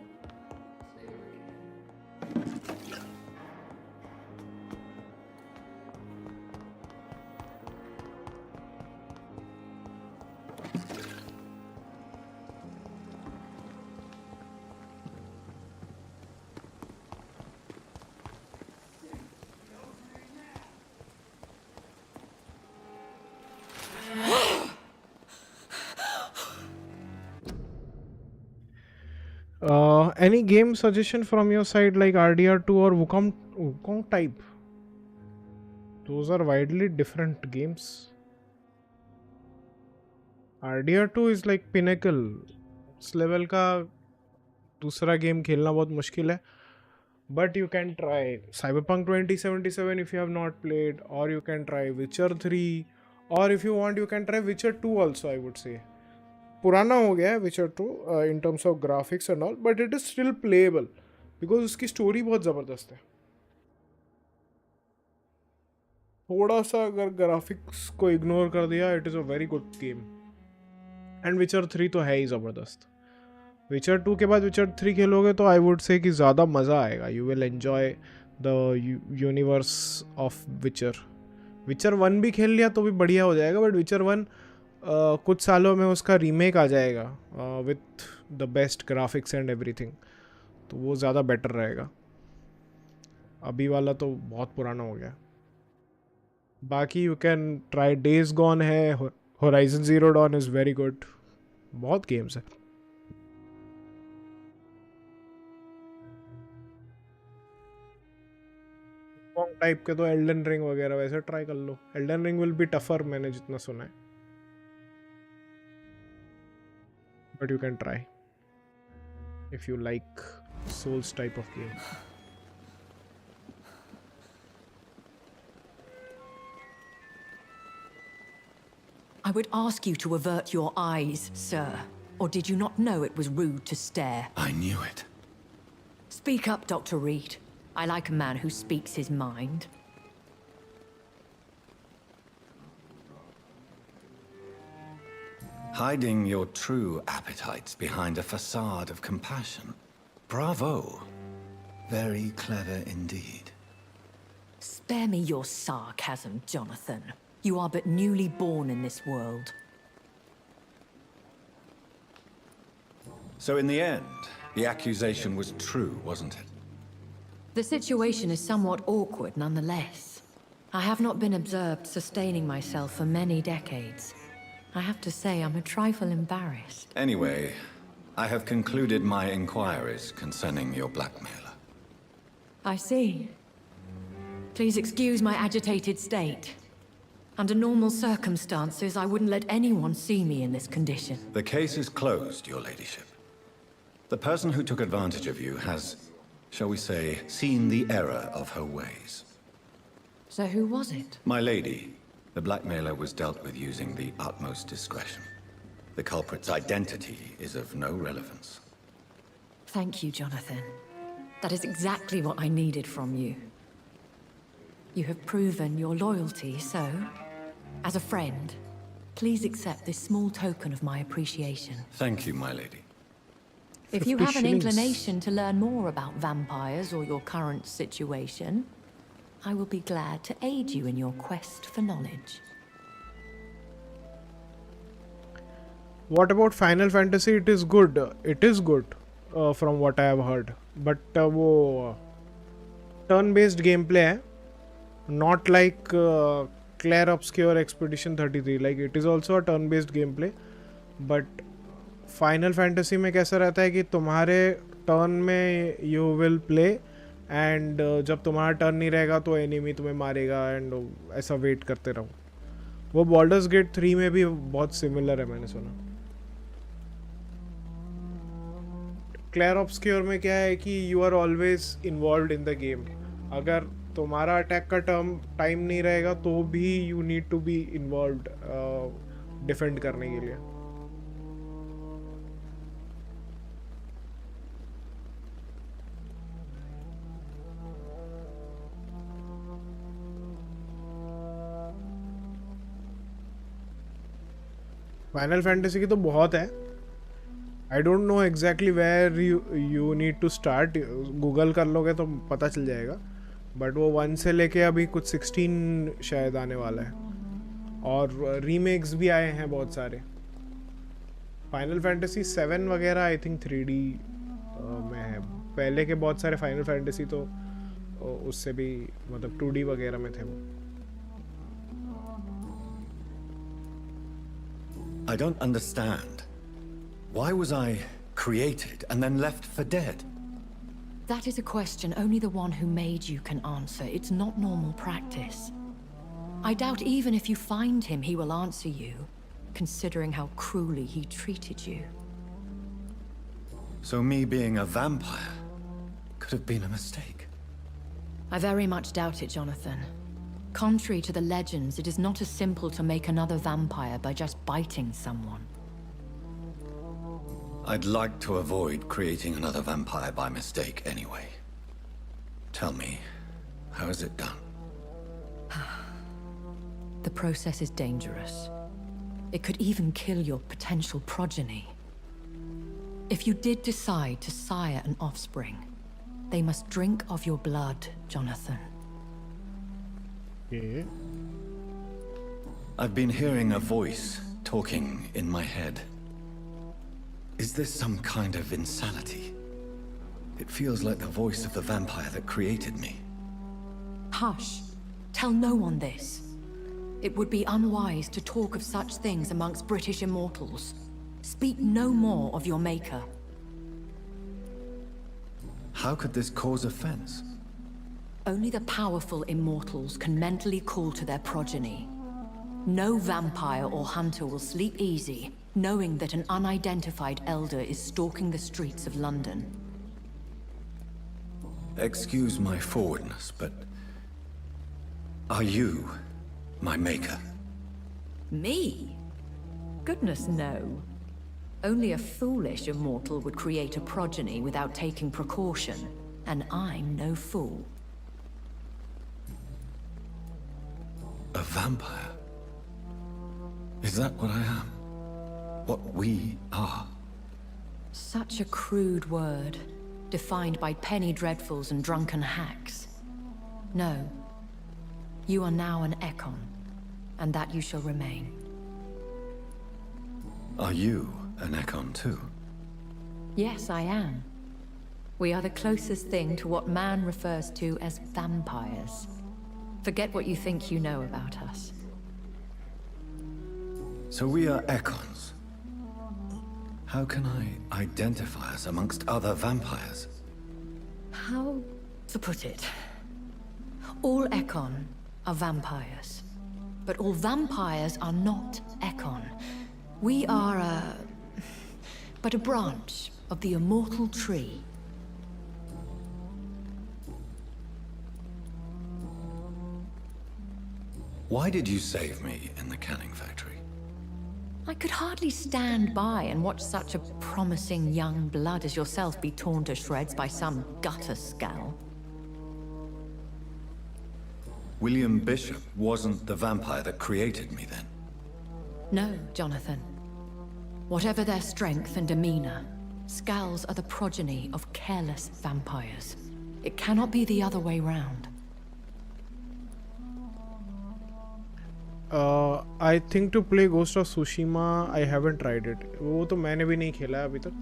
Any game suggestion from your side, like RDR2 or Wukong type? Those are widely different games. RDR2 is like pinnacle. उस level का दूसरा game खेलना बहुत मुश्किल है. But you can try Cyberpunk 2077 if you have not played, or you can try Witcher 3, or if you want you can try Witcher 2 also, I would say. पुराना हो गया है Witcher 2 in terms of graphics and all, but it is still playable because उसकी story बहुत ज़बरदस्त है. थोड़ा सा अगर ग्राफिक्स को इग्नोर कर दिया, it is a very good game. And Witcher 3 तो है ही ज़बरदस्त. Witcher 2 के बाद Witcher 3 खेलोगे तो आई वुड से कि ज़्यादा मज़ा आएगा. You will enjoy the universe of Witcher. Witcher 1 भी खेल लिया तो भी बढ़िया हो जाएगा, बट Witcher 1 कुछ सालों में उसका रीमेक आ जाएगा with the best graphics and everything, तो वो ज़्यादा बेटर रहेगा. अभी वाला तो बहुत पुराना हो गया. बाकी you can try Days Gone है, Horizon Zero Dawn is very good. बहुत गेम्स है. टाइप के तो एल्डन रिंग वगैरह वैसे ट्राई कर लो. Elden Ring will be tougher, मैंने जितना सुना है, but you can try if you like Souls type of game. I would ask you to avert your eyes, sir. Or did you not know it was rude to stare? I knew it. Speak up, Dr. Reed. I like a man who speaks his mind. Hiding your true appetites behind a facade of compassion. Bravo. Very clever indeed. Spare me your sarcasm, Jonathan. You are but newly born in this world. So in the end, the accusation was true, wasn't it? The situation is somewhat awkward nonetheless. I have not been observed sustaining myself for many decades. I have to say I'm a trifle embarrassed. Anyway, I have concluded my inquiries concerning your blackmailer. I see. Please excuse my agitated state. Under normal circumstances, I wouldn't let anyone see me in this condition. The case is closed, your ladyship. The person who took advantage of you has, shall we say, seen the error of her ways. So who was it? My lady, the blackmailer was dealt with using the utmost discretion. The culprit's identity is of no relevance. Thank you, Jonathan. That is exactly what I needed from you. You have proven your loyalty, so, as a friend, please accept this small token of my appreciation. Thank you, my lady. If you have an inclination to learn more about vampires or your current situation, I will be glad to aid you in your quest for knowledge. What about Final Fantasy? It is good. It is good, from what I have heard. But वो turn-based gameplay है. Not like Clair Obscure Expedition 33. Like it is also a turn-based gameplay. But Final Fantasy में कैसा रहता है कि तुम्हारे turn में you will play and जब तुम्हारा टर्न नहीं रहेगा तो एनिमी तुम्हें मारेगा एंड ऐसा वेट करते रहो. वो बॉर्डर्स गेट 3 में भी बहुत सिमिलर है, मैंने सुना. क्लेयर ऑब्सक्योर में क्या है कि you are always involved in the game. अगर तुम्हारा अटैक का टाइम नहीं रहेगा तो भी you need to be involved defend करने के लिए. फाइनल फैंटेसी की तो बहुत है. I don't know exactly where you need to start. Google कर लोगे तो पता चल जाएगा. बट वो 1 से लेके अभी कुछ 16 शायद आने वाला है. और रीमेक्स भी आए हैं बहुत सारे. फाइनल फैंटेसी 7 वगैरह आई थिंक 3D में है. पहले के बहुत सारे फाइनल फैंटेसी तो उससे भी मतलब 2D वगैरह में थे वो. I don't understand. Why was I created and then left for dead? That is a question only the one who made you can answer. It's not normal practice. I doubt even if you find him, he will answer you, considering how cruelly he treated you. So me being a vampire could have been a mistake. I very much doubt it, Jonathan. Contrary to the legends, it is not as simple to make another vampire by just biting someone. I'd like to avoid creating another vampire by mistake anyway. Tell me, how is it done? The process is dangerous. It could even kill your potential progeny. If you did decide to sire an offspring, they must drink of your blood, Jonathan. Yeah. I've been hearing a voice talking in my head. Is this some kind of insanity? It feels like the voice of the vampire that created me. Hush. Tell no one this. It would be unwise to talk of such things amongst British immortals. Speak no more of your maker. How could this cause offense? Only the powerful immortals can mentally call to their progeny. No vampire or hunter will sleep easy, knowing that an unidentified elder is stalking the streets of London. Excuse my forwardness, but are you my maker? Me? Goodness, no. Only a foolish immortal would create a progeny without taking precaution, and I'm no fool. A vampire? Is that what I am? What we are? Such a crude word, defined by penny dreadfuls and drunken hacks. No. You are now an Ekon, and that you shall remain. Are you an Ekon too? Yes, I am. We are the closest thing to what man refers to as vampires. Forget what you think you know about us. So we are Ekons. How can I identify us amongst other vampires? How to put it? All Ekon are vampires. But all vampires are not Ekon. We are but a branch of the immortal tree. Why did you save me in the canning factory? I could hardly stand by and watch such a promising young blood as yourself be torn to shreds by some gutter scowl. William Bishop wasn't the vampire that created me then? No, Jonathan. Whatever their strength and demeanor, Scowls are the progeny of careless vampires. It cannot be the other way round. I think to play Ghost of Tsushima, I haven't tried it. वो तो मैंने भी नहीं खेला अभी तक.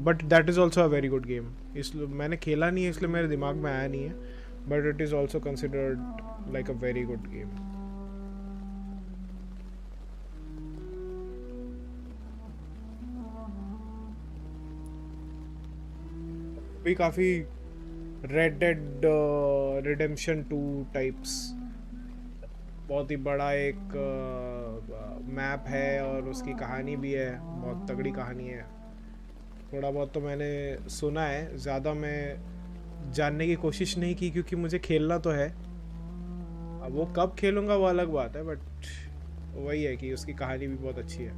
But that is also a very good game. इसलिए मैंने खेला नहीं है इसलिए मेरे दिमाग में आया नहीं है. But it is also considered like a very good game. भी काफ़ी Red Dead Redemption 2 टाइप्स बहुत ही बड़ा एक मैप है और उसकी कहानी भी है, बहुत तगड़ी कहानी है. थोड़ा बहुत तो मैंने सुना है, ज़्यादा मैं जानने की कोशिश नहीं की क्योंकि मुझे खेलना तो है. अब वो कब खेलूँगा वो अलग बात है, बट वही है कि उसकी कहानी भी बहुत अच्छी है.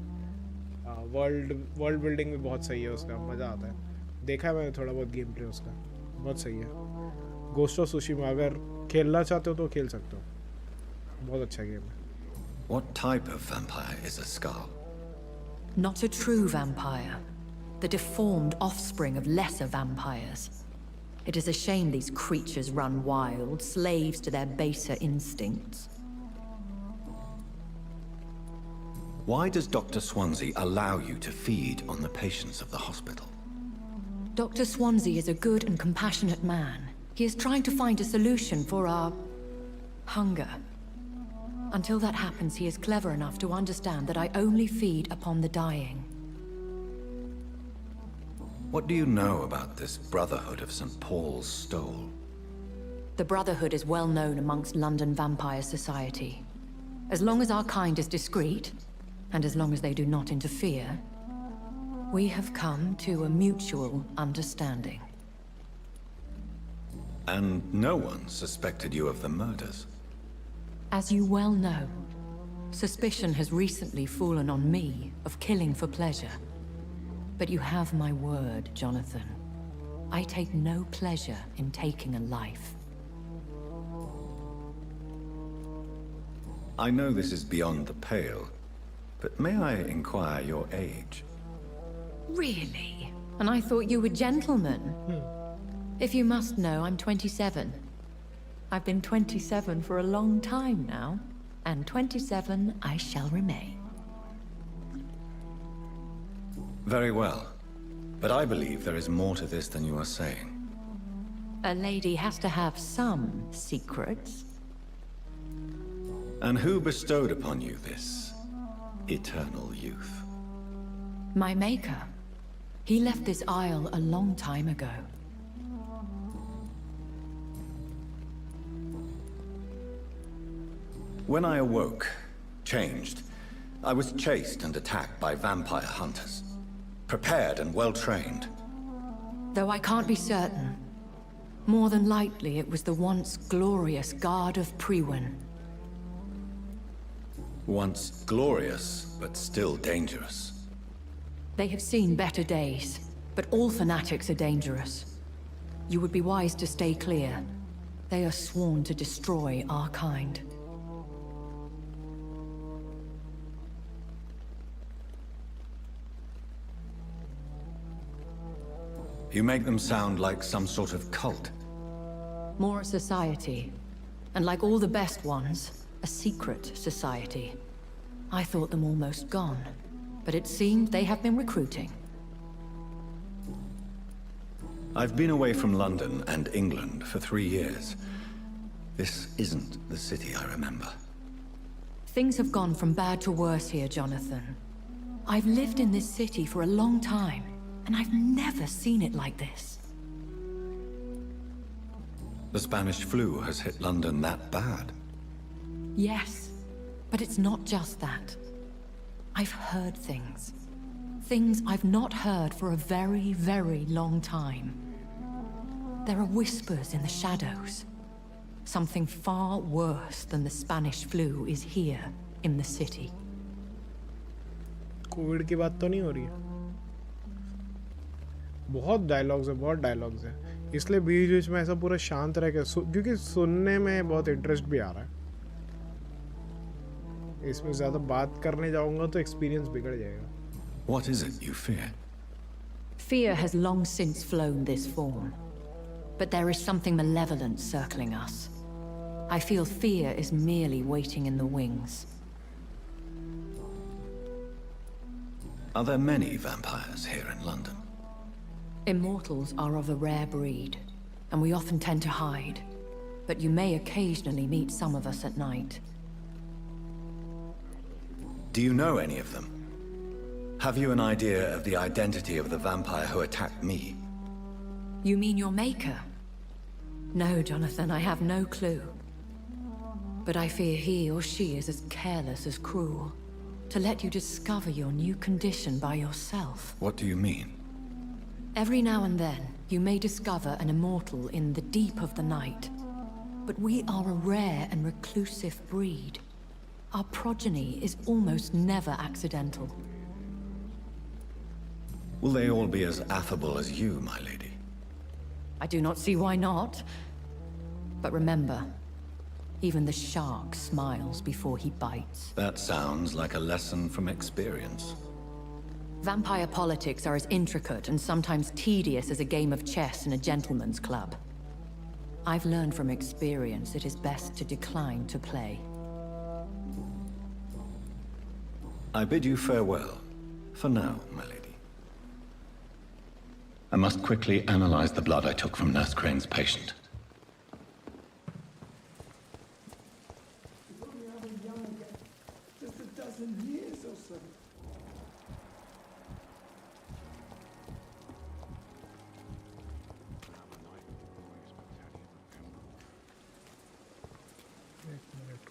वर्ल्ड बिल्डिंग भी बहुत सही है उसका, मज़ा आता है. देखा है मैंने थोड़ा बहुत गेम प्ले उसका, बहुत सही है. गोस्ट ऑफ सुशीमा अगर खेलना चाहते हो तो खेल सकते हो, बहुत अच्छा गेम है. What type of vampire is a skull? Not a true vampire. The deformed offspring of lesser vampires. It is a shame these creatures run wild, slaves to their baser instincts. Why does Dr. Swansea allow you to feed on the patients of the hospital? Dr. Swansea is a good and compassionate man. He is trying to find a solution for our hunger. Until that happens, he is clever enough to understand that I only feed upon the dying. What do you know about this Brotherhood of St. Paul's Stole? The Brotherhood is well known amongst London vampire society. As long as our kind is discreet, and as long as they do not interfere, we have come to a mutual understanding. And no one suspected you of the murders? As you well know, suspicion has recently fallen on me of killing for pleasure. But you have my word, Jonathan. I take no pleasure in taking a life. I know this is beyond the pale, but may I inquire your age? Really? And I thought you were gentlemen. If you must know, I'm 27. I've been 27 for a long time now, and 27 I shall remain. Very well, but I believe there is more to this than you are saying. A lady has to have some secrets. And who bestowed upon you this eternal youth? My maker. He left this isle a long time ago. When I awoke, changed, I was chased and attacked by vampire hunters. Prepared and well-trained. Though I can't be certain. More than likely it was the once glorious Guard of Priwen. Once glorious, but still dangerous. They have seen better days, but all fanatics are dangerous. You would be wise to stay clear. They are sworn to destroy our kind. You make them sound like some sort of cult. More a society. And like all the best ones, a secret society. I thought them almost gone, but it seemed they have been recruiting. I've been away from London and England for 3 years. This isn't the city I remember. Things have gone from bad to worse here, Jonathan. I've lived in this city for a long time, and I've never seen it like this. The Spanish flu has hit London that bad. Yes, but it's not just that. I've heard things. Things I've not heard for a very, very long time. There are whispers in the shadows. Something far worse than the Spanish flu is here in the city. Covid की बात तो नहीं हो रही है? बहुत dialogues है, बहुत डायलॉग्स है, इसलिए बीच बीच में ऐसा पूरा शांत रह के क्योंकि सुनने में बहुत इंटरेस्ट भी आ रहा है. इसमें ज़्यादा बात करने जाऊंगा तो एक्सपीरियंस बिगड़ जाएगा. What is it you fear? Fear has long since flown this form. But there is something malevolent circling us. I feel fear is merely waiting in the wings. Are there many vampires here in London? Immortals are of a rare breed, and we often tend to hide. But you may occasionally meet some of us at night. Do you know any of them? Have you an idea of the identity of the vampire who attacked me? You mean your maker? No, Jonathan, I have no clue. But I fear he or she is as careless as cruel. To let you discover your new condition by yourself. What do you mean? Every now and then, you may discover an immortal in the deep of the night. But we are a rare and reclusive breed. Our progeny is almost never accidental. Will they all be as affable as you, my lady? I do not see why not. But remember, even the shark smiles before he bites. That sounds like a lesson from experience. Vampire politics are as intricate and sometimes tedious as a game of chess in a gentleman's club. I've learned from experience it is best to decline to play. I bid you farewell, for now, my lady. I must quickly analyze the blood I took from Nurse Crane's patient. Just a dozen years or so.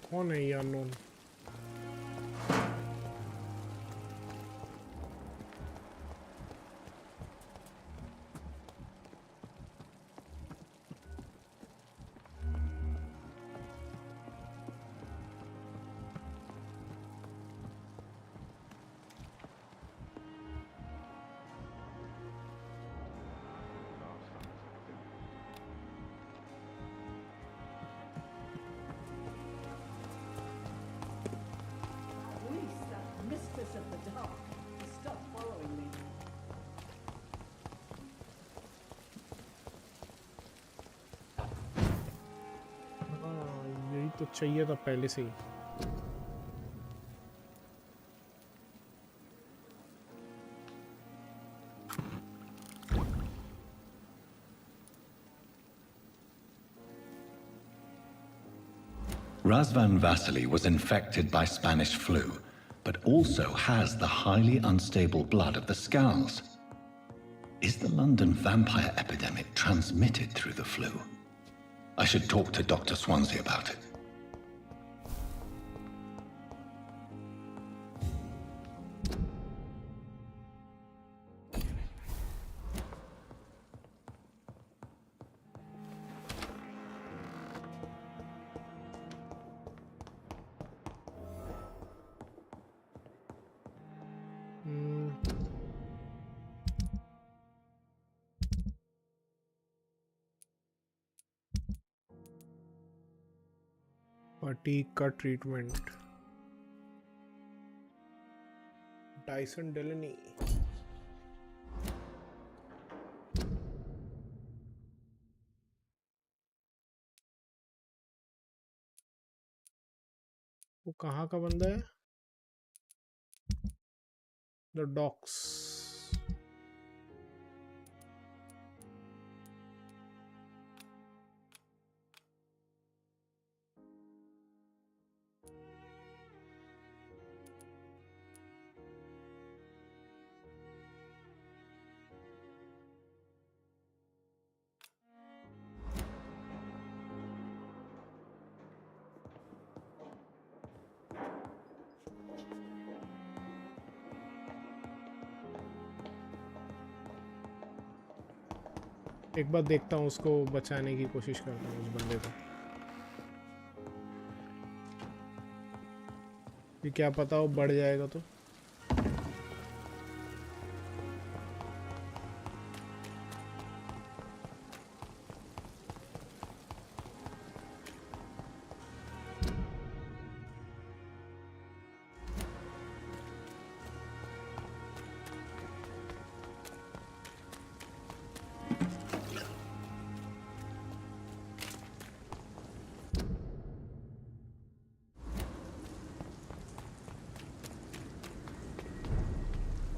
कौन है ये unknown? तो चाहिए था पहले से ही. Razvan Vasily was infected by Spanish flu, but also has the highly unstable blood of the Scowls. Is the London vampire epidemic transmitted through the flu? I should talk to Dr. Swansea about it. Fatigue का treatment. Tyson Delaney. वो कहाँ का बंदा है? The docks. एक बार देखता हूँ, उसको बचाने की कोशिश करता हूँ उस बंदे को। ये क्या पता वो बढ़ जाएगा तो।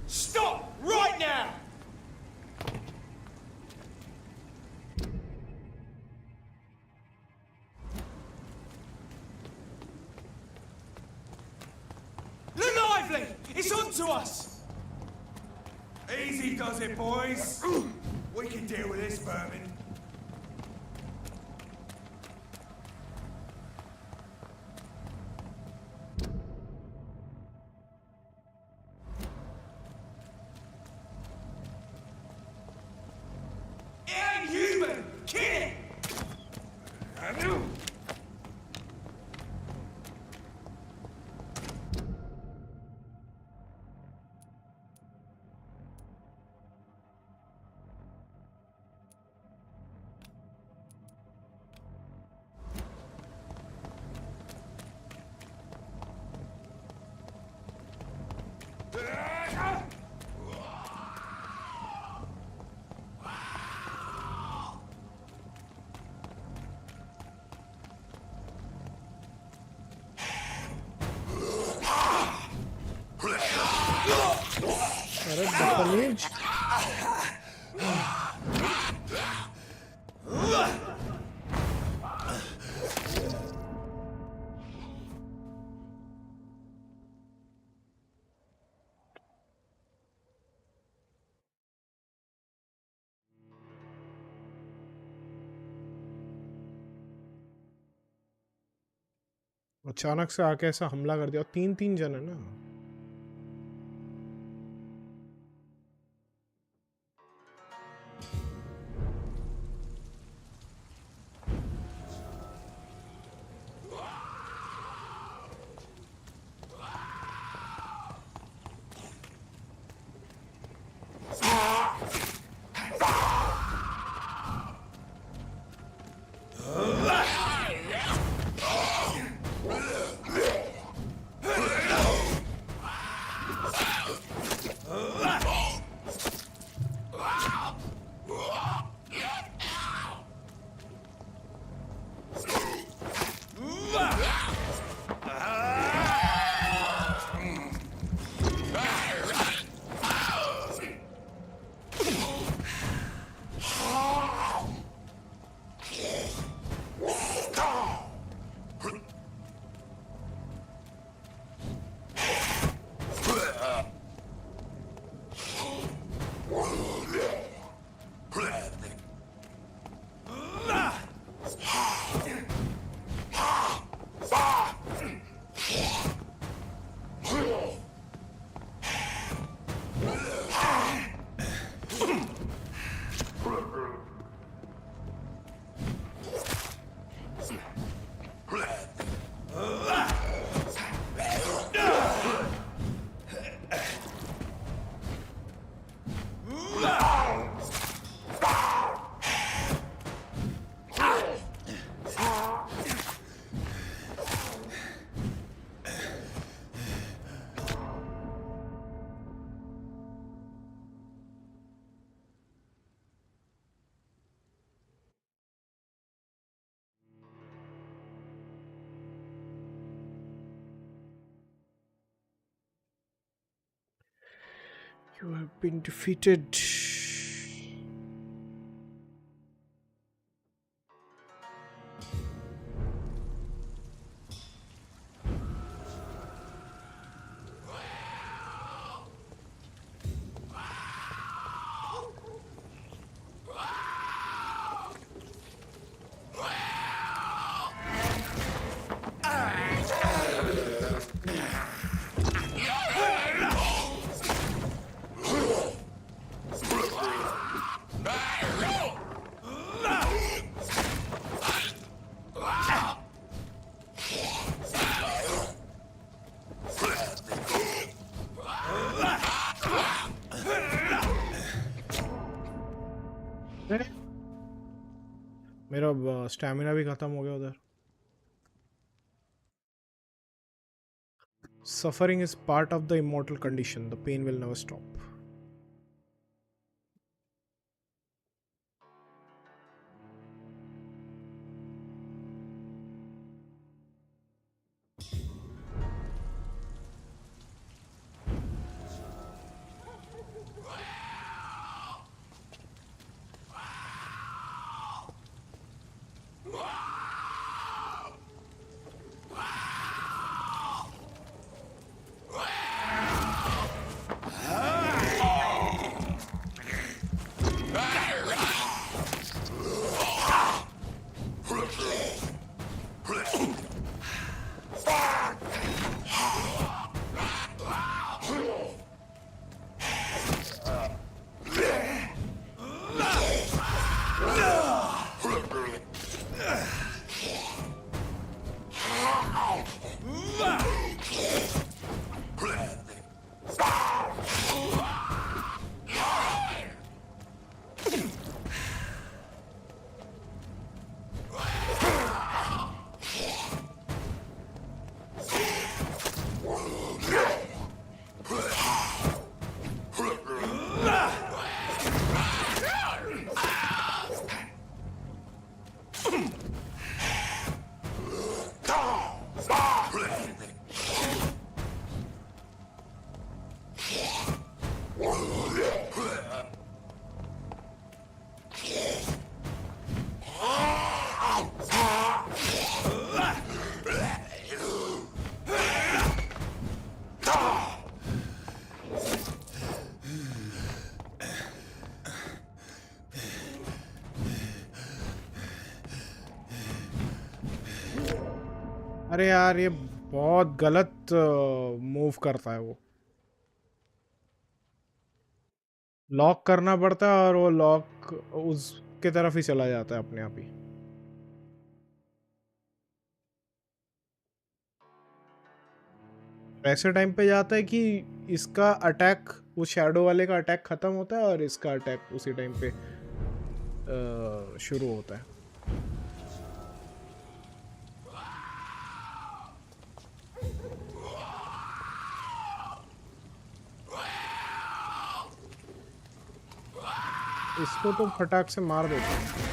Stop right now! Look lively! It's on to us! Easy does it, boys. We can deal with this vermin. अरे बदतमीज। अचानक से आके ऐसा हमला कर दिया और 3-3 जन है ना। You have been defeated. मेरा स्टैमिना भी खत्म हो गया उधर. Suffering is part of the immortal condition. The pain will never stop. अरे यार ये बहुत गलत मूव करता है वो. लॉक करना पड़ता है और वो लॉक उसके तरफ ही चला जाता है अपने आप ही. ऐसे टाइम पे जाता है कि इसका अटैक, वो शैडो वाले का अटैक खत्म होता है और इसका अटैक उसी टाइम पे शुरू होता है. इसको तो फटाक से मार देते हैं.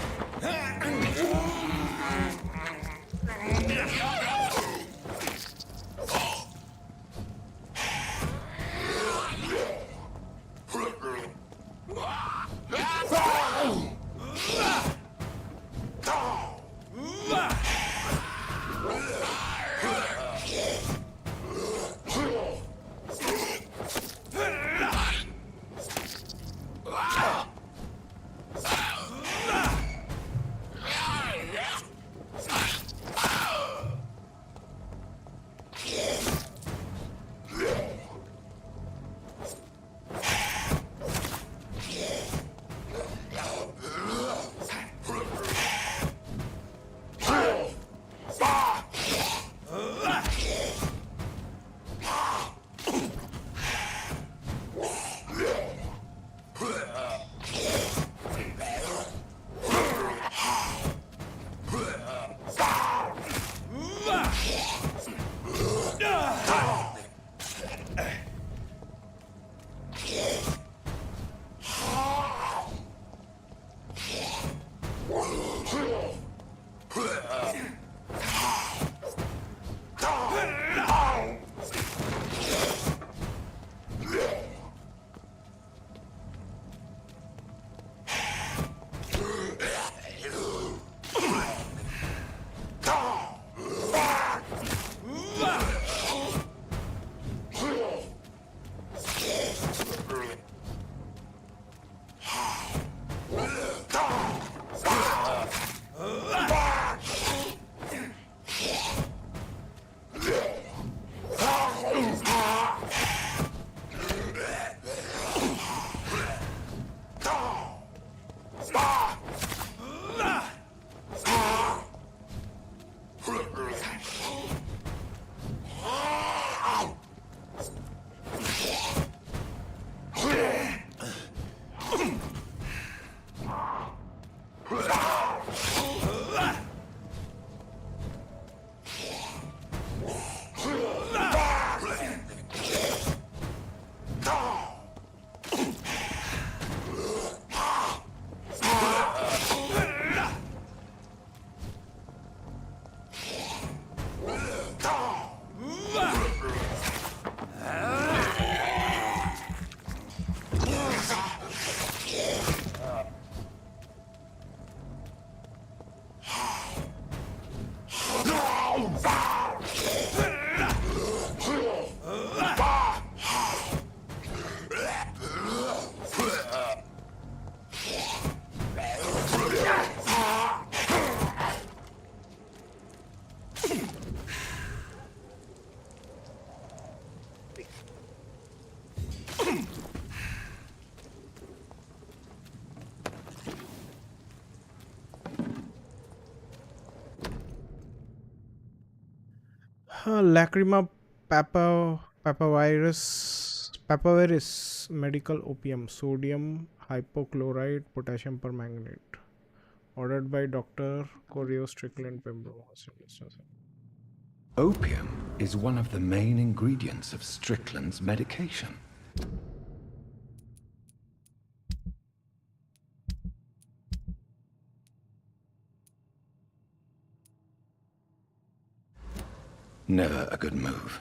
Lacrima papavirus, medical opium, sodium hypochlorite, potassium permanganate. Ordered by Dr. Coreo Strickland Pembroke. Opium is one of the main ingredients of Strickland's medication. Never a good move.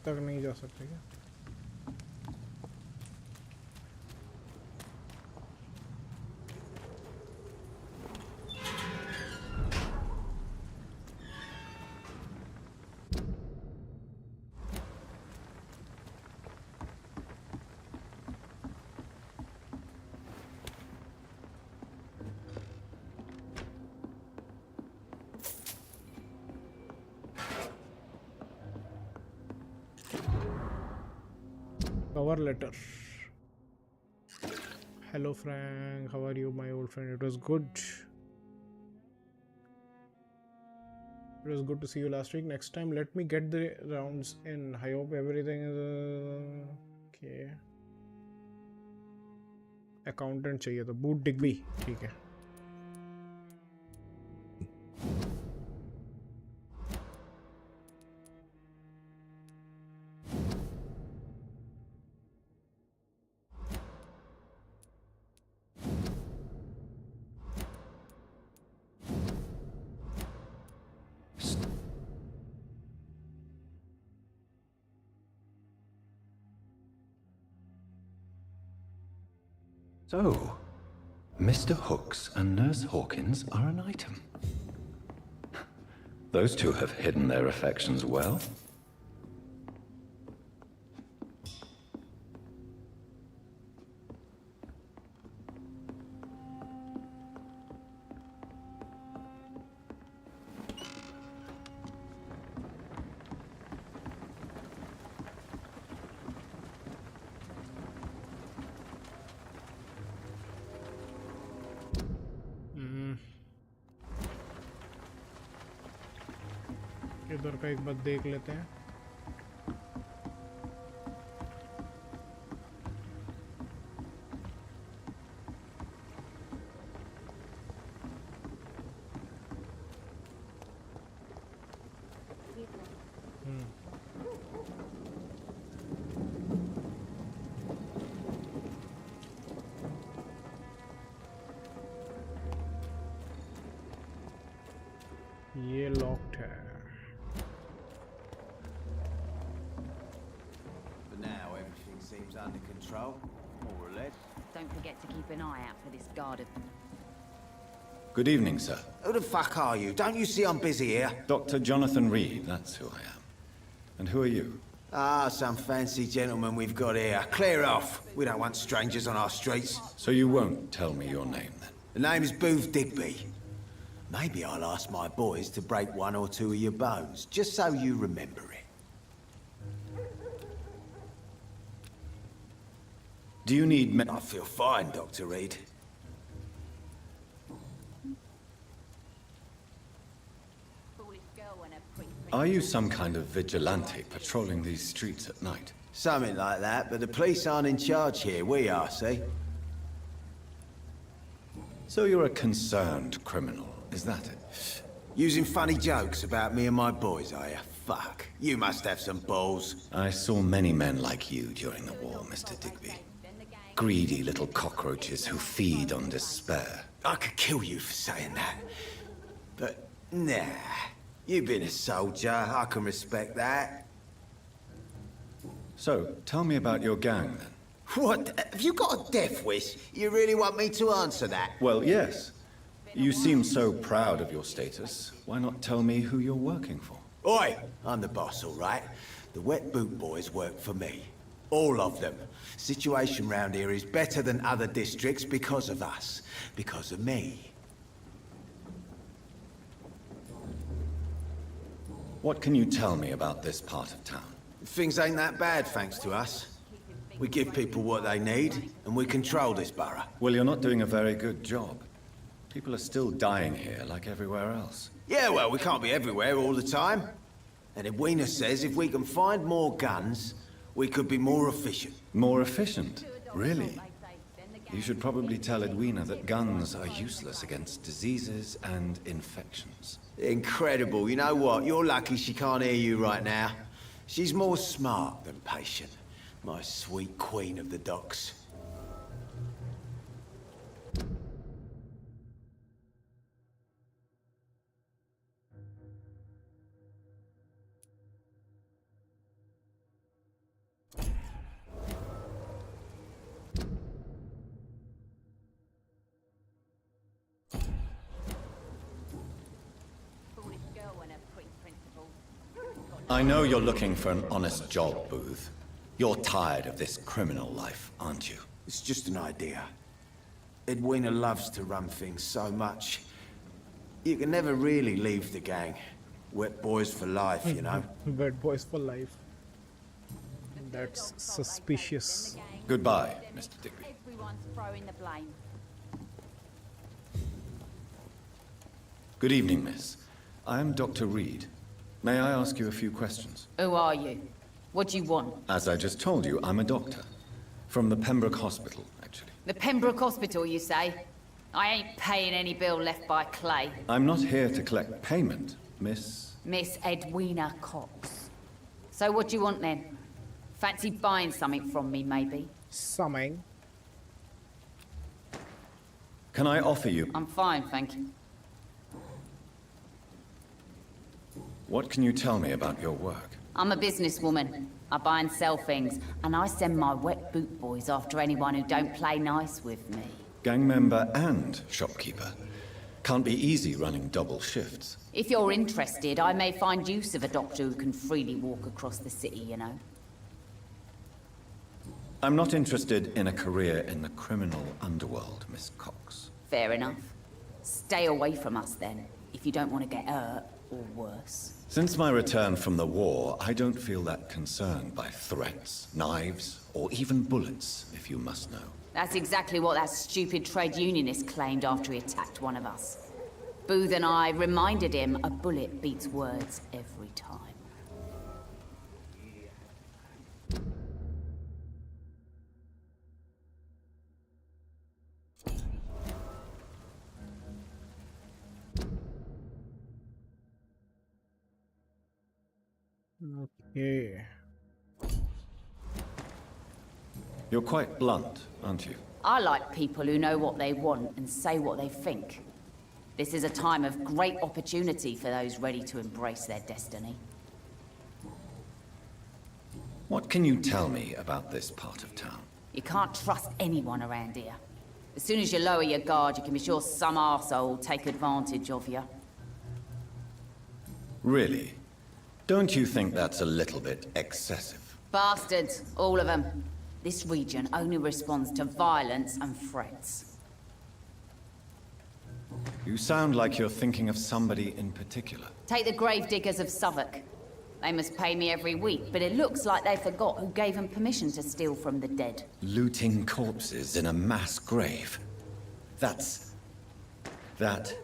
तक नहीं जा सकते क्या? Cover letter. Hello Frank, how are you, my old friend? It was good. It was good to see you last week. Next time, let me get the rounds in. I hope everything is okay. Accountant चाहिए तो boot Digby, ठीक है. So, Mr. Hooks and Nurse Hawkins are an item. Those two have hidden their affections well. इधर का एक बार देख लेते हैं. ये लॉक्ड है. Seems under control, more or less. Don't forget to keep an eye out for this guard. Good evening, sir. Who the fuck are you? Don't you see I'm busy here? Dr. Jonathan Reed, that's who I am. And who are you? Ah, some fancy gentleman we've got here. Clear off. We don't want strangers on our streets. So you won't tell me your name, then? The name's Booth Digby. Maybe I'll ask my boys to break one or two of your bones, just so you remember it. Do you need me? I feel fine, Dr. Reed. Are you some kind of vigilante patrolling these streets at night? Something like that, but the police aren't in charge here. We are, see? So you're a concerned criminal, is that it? Using funny jokes about me and my boys, are you? Fuck. You must have some balls. I saw many men like you during the war, Mr. Digby. Greedy little cockroaches who feed on despair. I could kill you for saying that. But, nah. You've been a soldier. I can respect that. So, tell me about your gang, then. What? Have you got a death wish? You really want me to answer that? Well, yes. You seem so proud of your status. Why not tell me who you're working for? Oi! I'm the boss, all right? The Wet Boot Boys work for me. All of them. Situation round here is better than other districts because of us. Because of me. What can you tell me about this part of town? Things ain't that bad, thanks to us. We give people what they need, and we control this borough. Well, you're not doing a very good job. People are still dying here, like everywhere else. Yeah, well, we can't be everywhere all the time. And Edwina says if we can find more guns, we could be more efficient. More efficient? Really? You should probably tell Edwina that guns are useless against diseases and infections. Incredible. You know what? You're lucky she can't hear you right now. She's more smart than patient. My sweet queen of the docks. I know you're looking for an honest job, Booth. You're tired of this criminal life, aren't you? It's just an idea. Edwina loves to run things so much. You can never really leave the gang. Wet boys for life, you know? Wet boys for life. That's suspicious. Goodbye, Mr. Digby. Everyone's throwing the blame. Good evening, miss. I am Dr. Reed. May I ask you a few questions? Who are you? What do you want? As I just told you, I'm a doctor. From the Pembroke Hospital, actually. The Pembroke Hospital, you say? I ain't paying any bill left by Clay. I'm not here to collect payment, Miss... Miss Edwina Cox. So what do you want then? Fancy buying something from me, maybe? Something? Can I offer you... I'm fine, thank you. What can you tell me about your work? I'm a businesswoman. I buy and sell things, and I send my wet boot boys after anyone who don't play nice with me. Gang member and shopkeeper. Can't be easy running double shifts. If you're interested, I may find use of a doctor who can freely walk across the city, you know. I'm not interested in a career in the criminal underworld, Miss Cox. Fair enough. Stay away from us then, if you don't want to get hurt, or worse. Since my return from the war, I don't feel that concerned by threats, knives, or even bullets, if you must know. That's exactly what that stupid trade unionist claimed after he attacked one of us. Booth and I reminded him a bullet beats words every time. Okay. You're quite blunt, aren't you? I like people who know what they want and say what they think. This is a time of great opportunity for those ready to embrace their destiny. What can you tell me about this part of town? You can't trust anyone around here. As soon as you lower your guard, you can be sure some arsehole will take advantage of you. Really? Don't you think that's a little bit excessive? Bastards, all of them. This region only responds to violence and threats. You sound like you're thinking of somebody in particular. Take the gravediggers of Southwark. They must pay me every week, but it looks like they forgot who gave them permission to steal from the dead. Looting corpses in a mass grave. That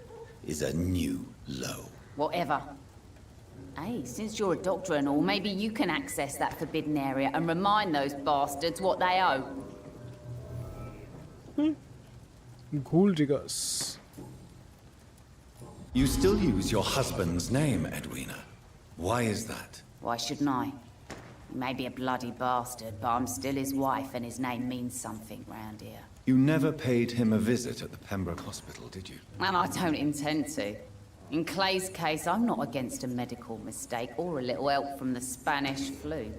is a new low. Whatever. Hey, since you're a doctor and all, maybe you can access that forbidden area and remind those bastards what they owe. Ghoul jiggers. You still use your husband's name, Edwina. Why is that? Why shouldn't I? He may be a bloody bastard, but I'm still his wife and his name means something round here. You never paid him a visit at the Pembroke Hospital, did you? And I don't intend to. In Clay's case, I'm not against a medical mistake or a little help from the Spanish flu.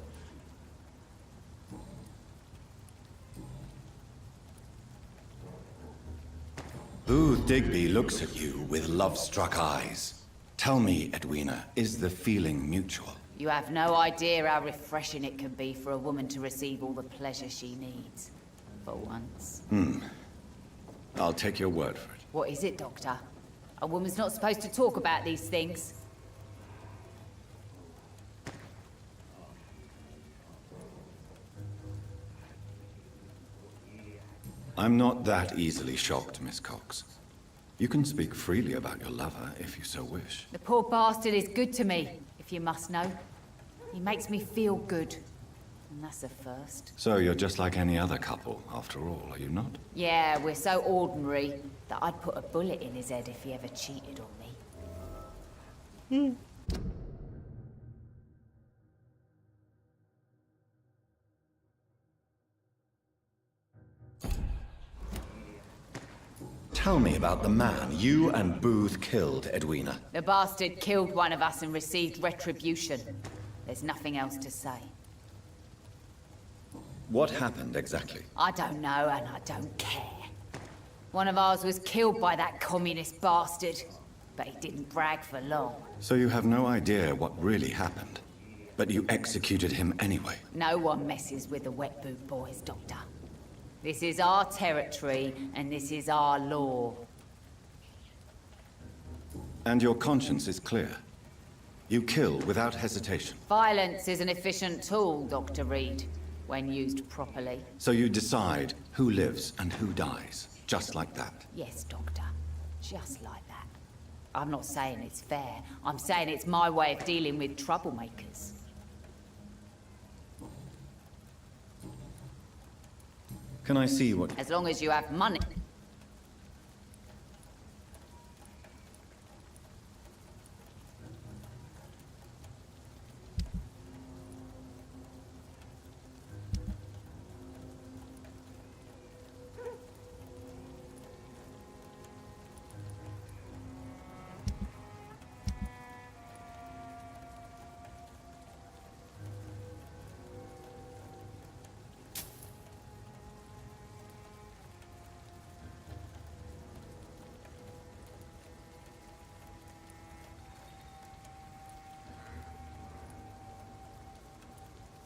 Booth Digby looks at you with love-struck eyes. Tell me, Edwina, is the feeling mutual? You have no idea how refreshing it can be for a woman to receive all the pleasure she needs. For once. I'll take your word for it. What is it, Doctor? A woman's not supposed to talk about these things. I'm not that easily shocked, Miss Cox. You can speak freely about your lover if you so wish. The poor bastard is good to me, if you must know. He makes me feel good. And that's a first. So you're just like any other couple, after all, are you not? Yeah, we're so ordinary that I'd put a bullet in his head if he ever cheated on me. Tell me about the man you and Booth killed, Edwina. The bastard killed one of us and received retribution. There's nothing else to say. What happened exactly? I don't know and I don't care. One of ours was killed by that communist bastard, but he didn't brag for long. So you have no idea what really happened, but you executed him anyway. No one messes with the wet boot boys, Doctor. This is our territory and this is our law. And your conscience is clear. You kill without hesitation. Violence is an efficient tool, Dr. Reed, when used properly. So you decide who lives and who dies, just like that. Yes, Doctor. Just like that. I'm not saying it's fair. I'm saying it's my way of dealing with troublemakers. Can I see what... As long as you have money.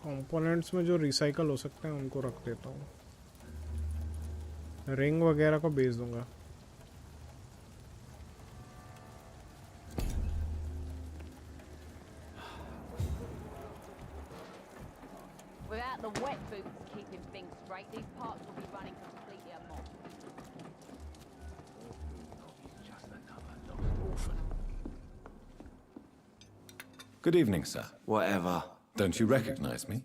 Components में जो recycle हो सकते हैं उनको रख देता हूँ. Ring वगैरह को बेच दूंगा. Without the wet boots keeping things straight, these parts will be running completely amok. Good evening, sir. Whatever. Don't you recognize me?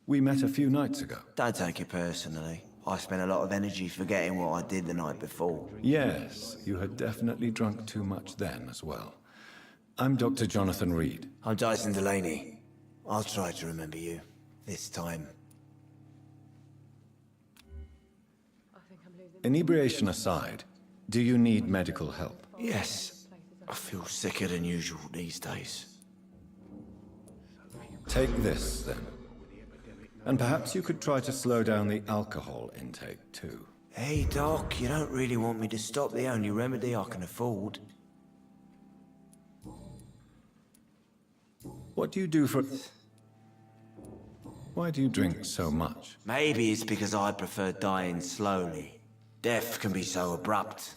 We met a few nights ago. Don't take it personally. I spent a lot of energy forgetting what I did the night before. Yes, you had definitely drunk too much then as well. I'm Dr. Jonathan Reed. I'm Dyson Delaney. I'll try to remember you. This time. Inebriation aside, do you need medical help? Yes. I feel sicker than usual these days. Take this, then. And perhaps you could try to slow down the alcohol intake, too. Hey, Doc, you don't really want me to stop the only remedy I can afford. What do you do for... Why do you drink so much? Maybe it's because I prefer dying slowly. Death can be so abrupt.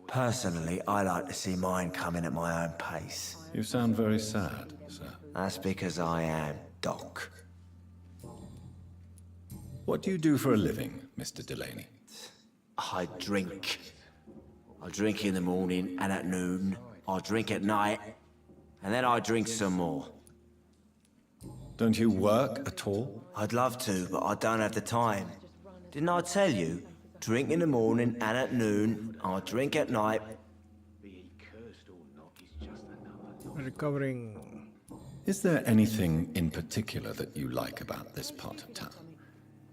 Personally, I like to see mine coming at my own pace. You sound very sad, sir. That's because I am, Doc. What do you do for a living, Mr. Delaney? I drink. I drink in the morning and at noon. I drink at night. and then I drink some more. Don't you work at all? I'd love to, but I don't have the time. Didn't I tell you? Drink in the morning and at noon. I drink at night. Recovering. Is there anything in particular that you like about this part of town?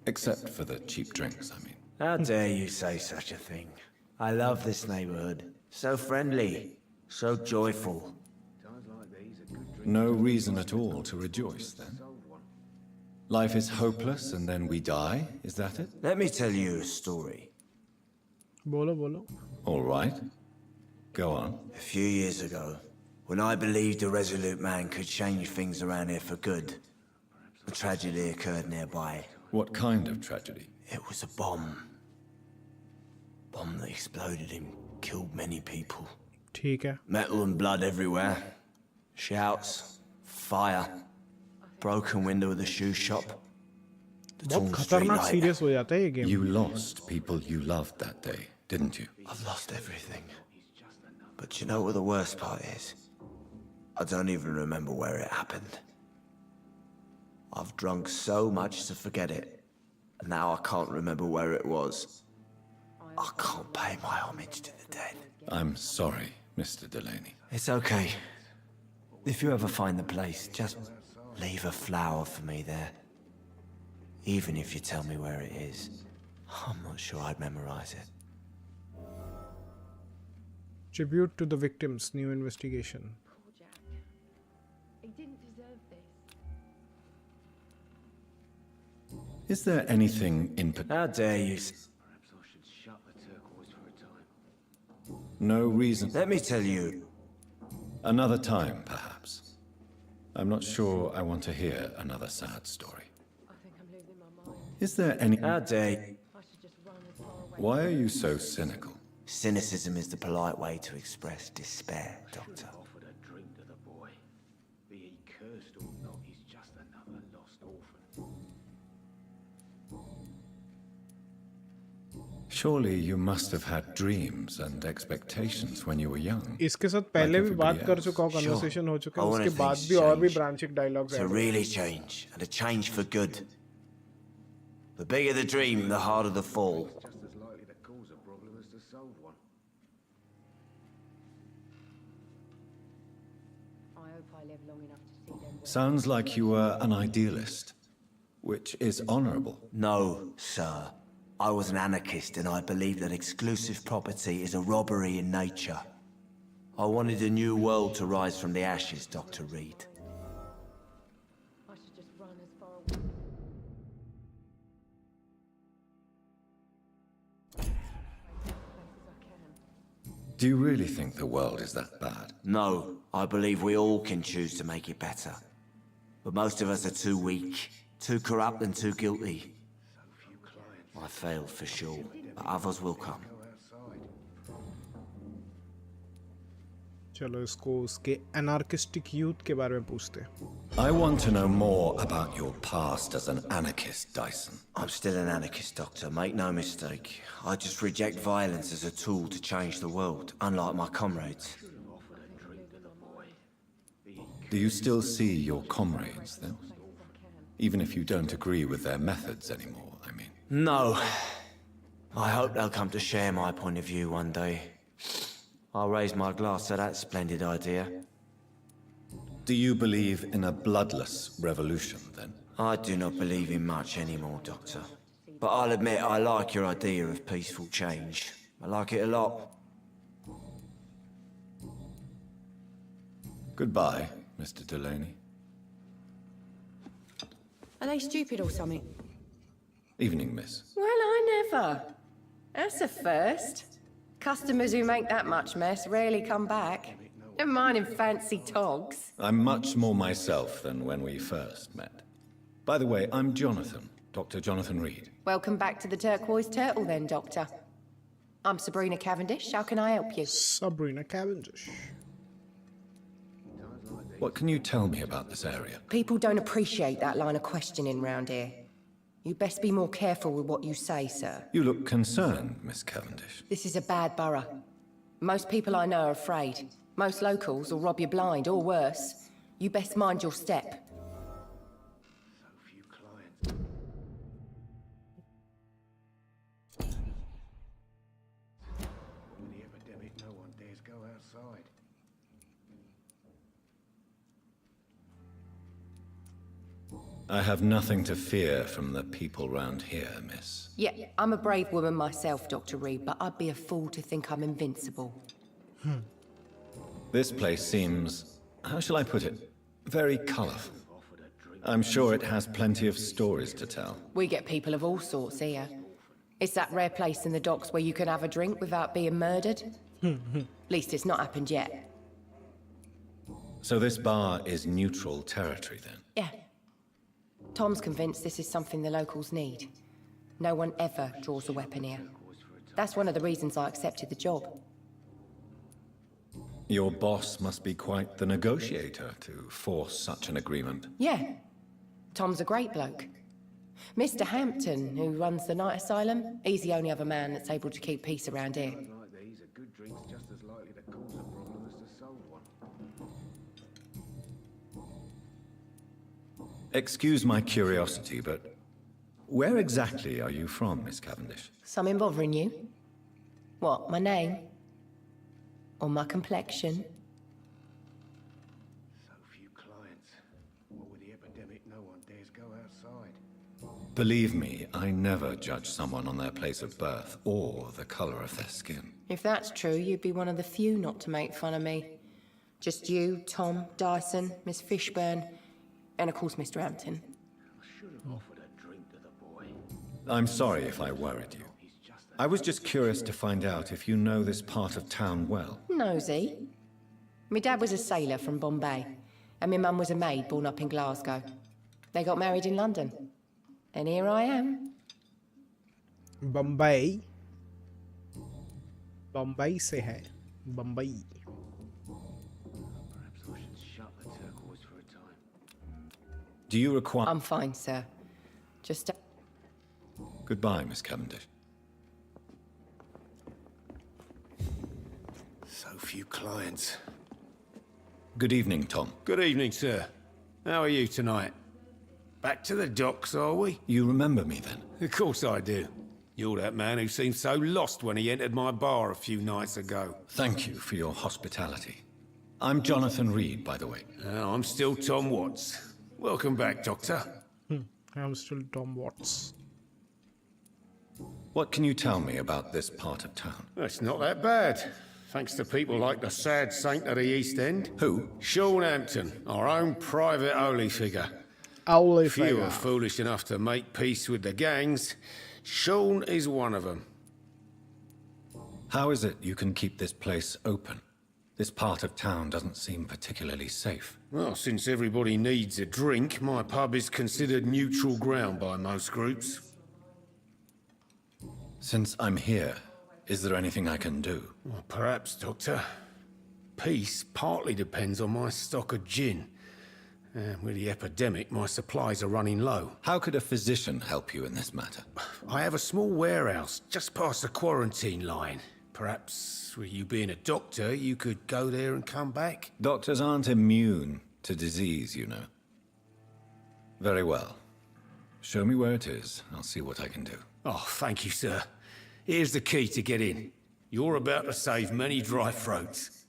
Except for the cheap drinks, I mean. How dare you say such a thing? I love this neighborhood. So friendly, so joyful. No reason at all to rejoice, then? Life is hopeless and then we die, is that it? Let me tell you a story. Bolo, bolo. All right. Go on. A few years ago, when I believed a resolute man could change things around here for good, a tragedy occurred nearby. What kind of tragedy? It was a bomb. Bomb that exploded and killed many people. ठीक है. Metal and blood everywhere. Shouts, fire, broken window of the shoe shop. The बहुत torn खतरनाक streetlight. serious हो जाता है ये game. You lost people you loved that day, didn't you? I've lost everything. But you know what the worst part is? I don't even remember where it happened. I've drunk so much to forget it, and now I can't remember where it was. I can't pay my homage to the dead. I'm sorry, Mr. Delaney. It's okay. If you ever find the place, just leave a flower for me there. Even if you tell me where it is, I'm not sure I'd memorize it. Tribute to the victims, new investigation. He didn't deserve this. Is there anything in How dare you? No reason. Let me tell you. Another time, perhaps. I'm not sure I want to hear another sad story. Is there any... How dare you? Why are you so cynical? Cynicism is the polite way to express despair, Doctor. Surely you must have had dreams and expectations when you were young. इसके साथ पहले भी बात कर चुका हूँ, conversation हो चुका है, उसके बाद भी और भी branching dialogues To really change, and to change for good. The bigger the dream, the harder the fall. Sounds like you were an idealist, which is honorable. No, sir. I was an anarchist and I believed that exclusive property is a robbery in nature. I wanted a new world to rise from the ashes, Dr. Reed. I should just run as far away. Do you really think the world is that bad? No, I believe we all can choose to make it better. But most of us are too weak, too corrupt and too guilty. I failed for sure, but others will come. चलो इसको उसके anarchistic youth के बारे में पूछते हैं. I want to know more about your past as an anarchist, Dyson. I'm still an anarchist, Doctor, make no mistake. I just reject violence as a tool to change the world, unlike my comrades. Do you still see your comrades, then? Even if you don't agree with their methods anymore, I mean. No. I hope they'll come to share my point of view one day. I'll raise my glass to that splendid idea. Do you believe in a bloodless revolution, then? I do not believe in much anymore, Doctor. But I'll admit I like your idea of peaceful change. I like it a lot. Goodbye, Mr. Delaney. Are they stupid or something? Evening, miss. Well, I never. That's a first. Customers who make that much mess rarely come back. Never mind in fancy togs. I'm much more myself than when we first met. By the way, I'm Jonathan, Dr. Jonathan Reed. Welcome back to the Turquoise Turtle then, Doctor. I'm Sabrina Cavendish. How can I help you? Sabrina Cavendish. What can you tell me about this area? People don't appreciate that line of questioning round here. You best be more careful with what you say, sir. You look concerned, Miss Cavendish. This is a bad borough. Most people I know are afraid. Most locals will rob you blind, or worse. You best mind your step. With the epidemic, no one dares go outside. I have nothing to fear from the people round here, miss. Yeah, I'm a brave woman myself, Dr. Reed, but I'd be a fool to think I'm invincible. This place seems, how shall I put it, very colourful. I'm sure it has plenty of stories to tell. We get people of all sorts here. It's that rare place in the docks where you can have a drink without being murdered. Least it's not happened yet. So this bar is neutral territory then? Yeah. Tom's convinced this is something the locals need. No one ever draws a weapon here. That's one of the reasons I accepted the job. Your boss must be quite the negotiator to force such an agreement. Yeah. Tom's a great bloke. Mr. Hampton, who runs the night asylum, he's the only other man that's able to keep peace around here. Like these, a good drink's just as likely to cause a problem as to solve one. Excuse my curiosity, but where exactly are you from, Miss Cavendish? Something bothering you? What, my name? Or my complexion? So few clients. What with the epidemic, no one dares go outside. Believe me, I never judge someone on their place of birth or the colour of their skin. If that's true, you'd be one of the few not to make fun of me. Just you, Tom, Dyson, Miss Fishburne, and of course Mr. Hampton. I should have offered a drink to the boy. I'm sorry if I worried you. I was just curious to find out if you know this part of town well. Nosy. My dad was a sailor from Bombay, and my mum was a maid born up in Glasgow. They got married in London. And here I am. Bombay. Bombay se hai. Bombay. Perhaps I should shut the turquoise for a time. Do you require... I'm fine, sir. Just... Goodbye, Miss Cavendish. So few clients. Good evening, Tom. Good evening, sir. How are you tonight? Back to the docks, are we? You remember me then? Of course I do. You're that man who seemed so lost when he entered my bar a few nights ago. Thank you for your hospitality. I'm Jonathan Reed, by the way. I'm still Tom Watts. Welcome back, Doctor. I'm still Tom Watts. What can you tell me about this part of town? It's not that bad. Thanks to people like the sad saint of the East End. Who? Sean Hampton, our own private holy figure. Holy Few figure. are foolish enough to make peace with the gangs. Sean is one of them. How is it you can keep this place open? This part of town doesn't seem particularly safe. Well, since everybody needs a drink, my pub is considered neutral ground by most groups. Since I'm here, is there anything I can do? Well, perhaps, Doctor. Peace partly depends on my stock of gin. With the epidemic, my supplies are running low. How could a physician help you in this matter? I have a small warehouse just past the quarantine line. Perhaps, with you being a doctor, you could go there and come back? Doctors aren't immune to disease, you know. Very well. Show me where it is. I'll see what I can do. Oh, thank you, sir. Here's the key to get in. You're about to save many dry throats.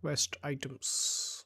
West items.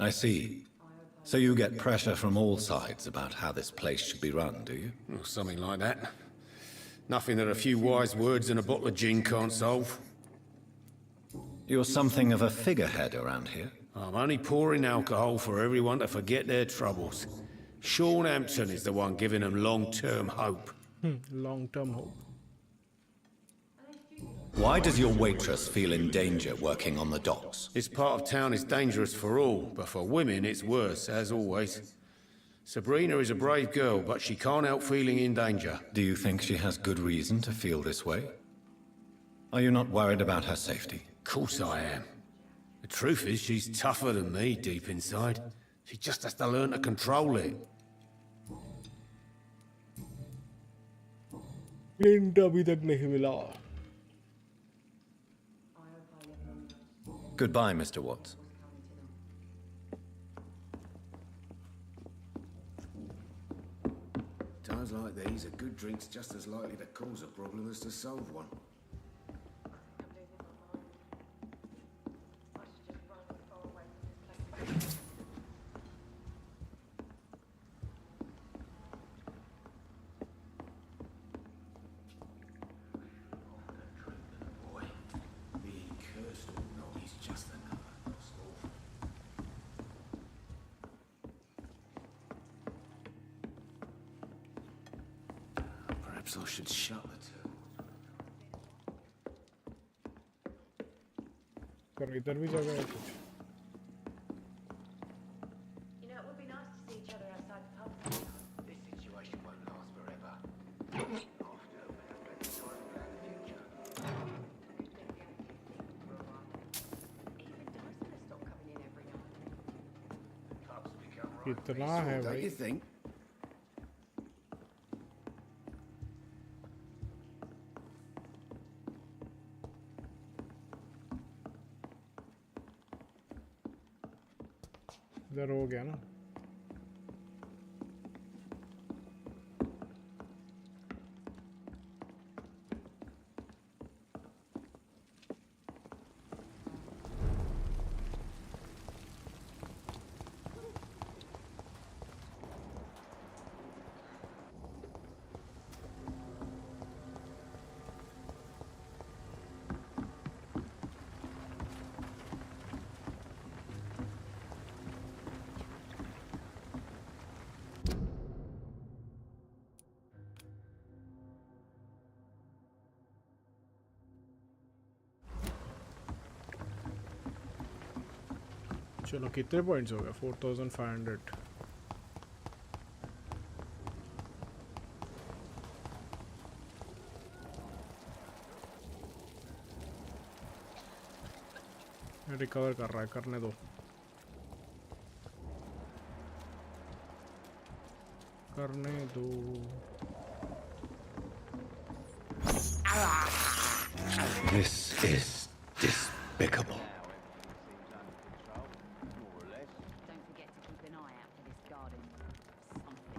I see. So you get pressure from all sides about how this place should be run, do you? Well, something like that. Nothing that a few wise words and a bottle of gin can't solve. You're something of a figurehead around here. I'm only pouring alcohol for everyone to forget their troubles. Sean Hampton is the one giving them long-term hope. Long-term hope. Why does your waitress feel in danger working on the docks? This part of town is dangerous for all, but for women it's worse, as always. Sabrina is a brave girl, but she can't help feeling in danger. Do you think she has good reason to feel this way? Are you not worried about her safety? Of course I am. The truth is, she's tougher than me deep inside. She just has to learn to control it. अभी तक नहीं मिला. Goodbye, Mr. Watts. Times like these, a good drink's just as likely to cause a problem as to solve one. Perhaps I should shut the two. कर इधर भी जगह है कुछ. You know, it would be nice to see each other outside the pub. This situation won't last forever. कितना है Don't भाई? you think? इधर हो गया ना. चलो कितने पॉइंट्स हो गए? 4500. रिकवर कर रहा है, करने दो. करने दो. This is despicable. Don't forget to keep an eye out for this garden. Something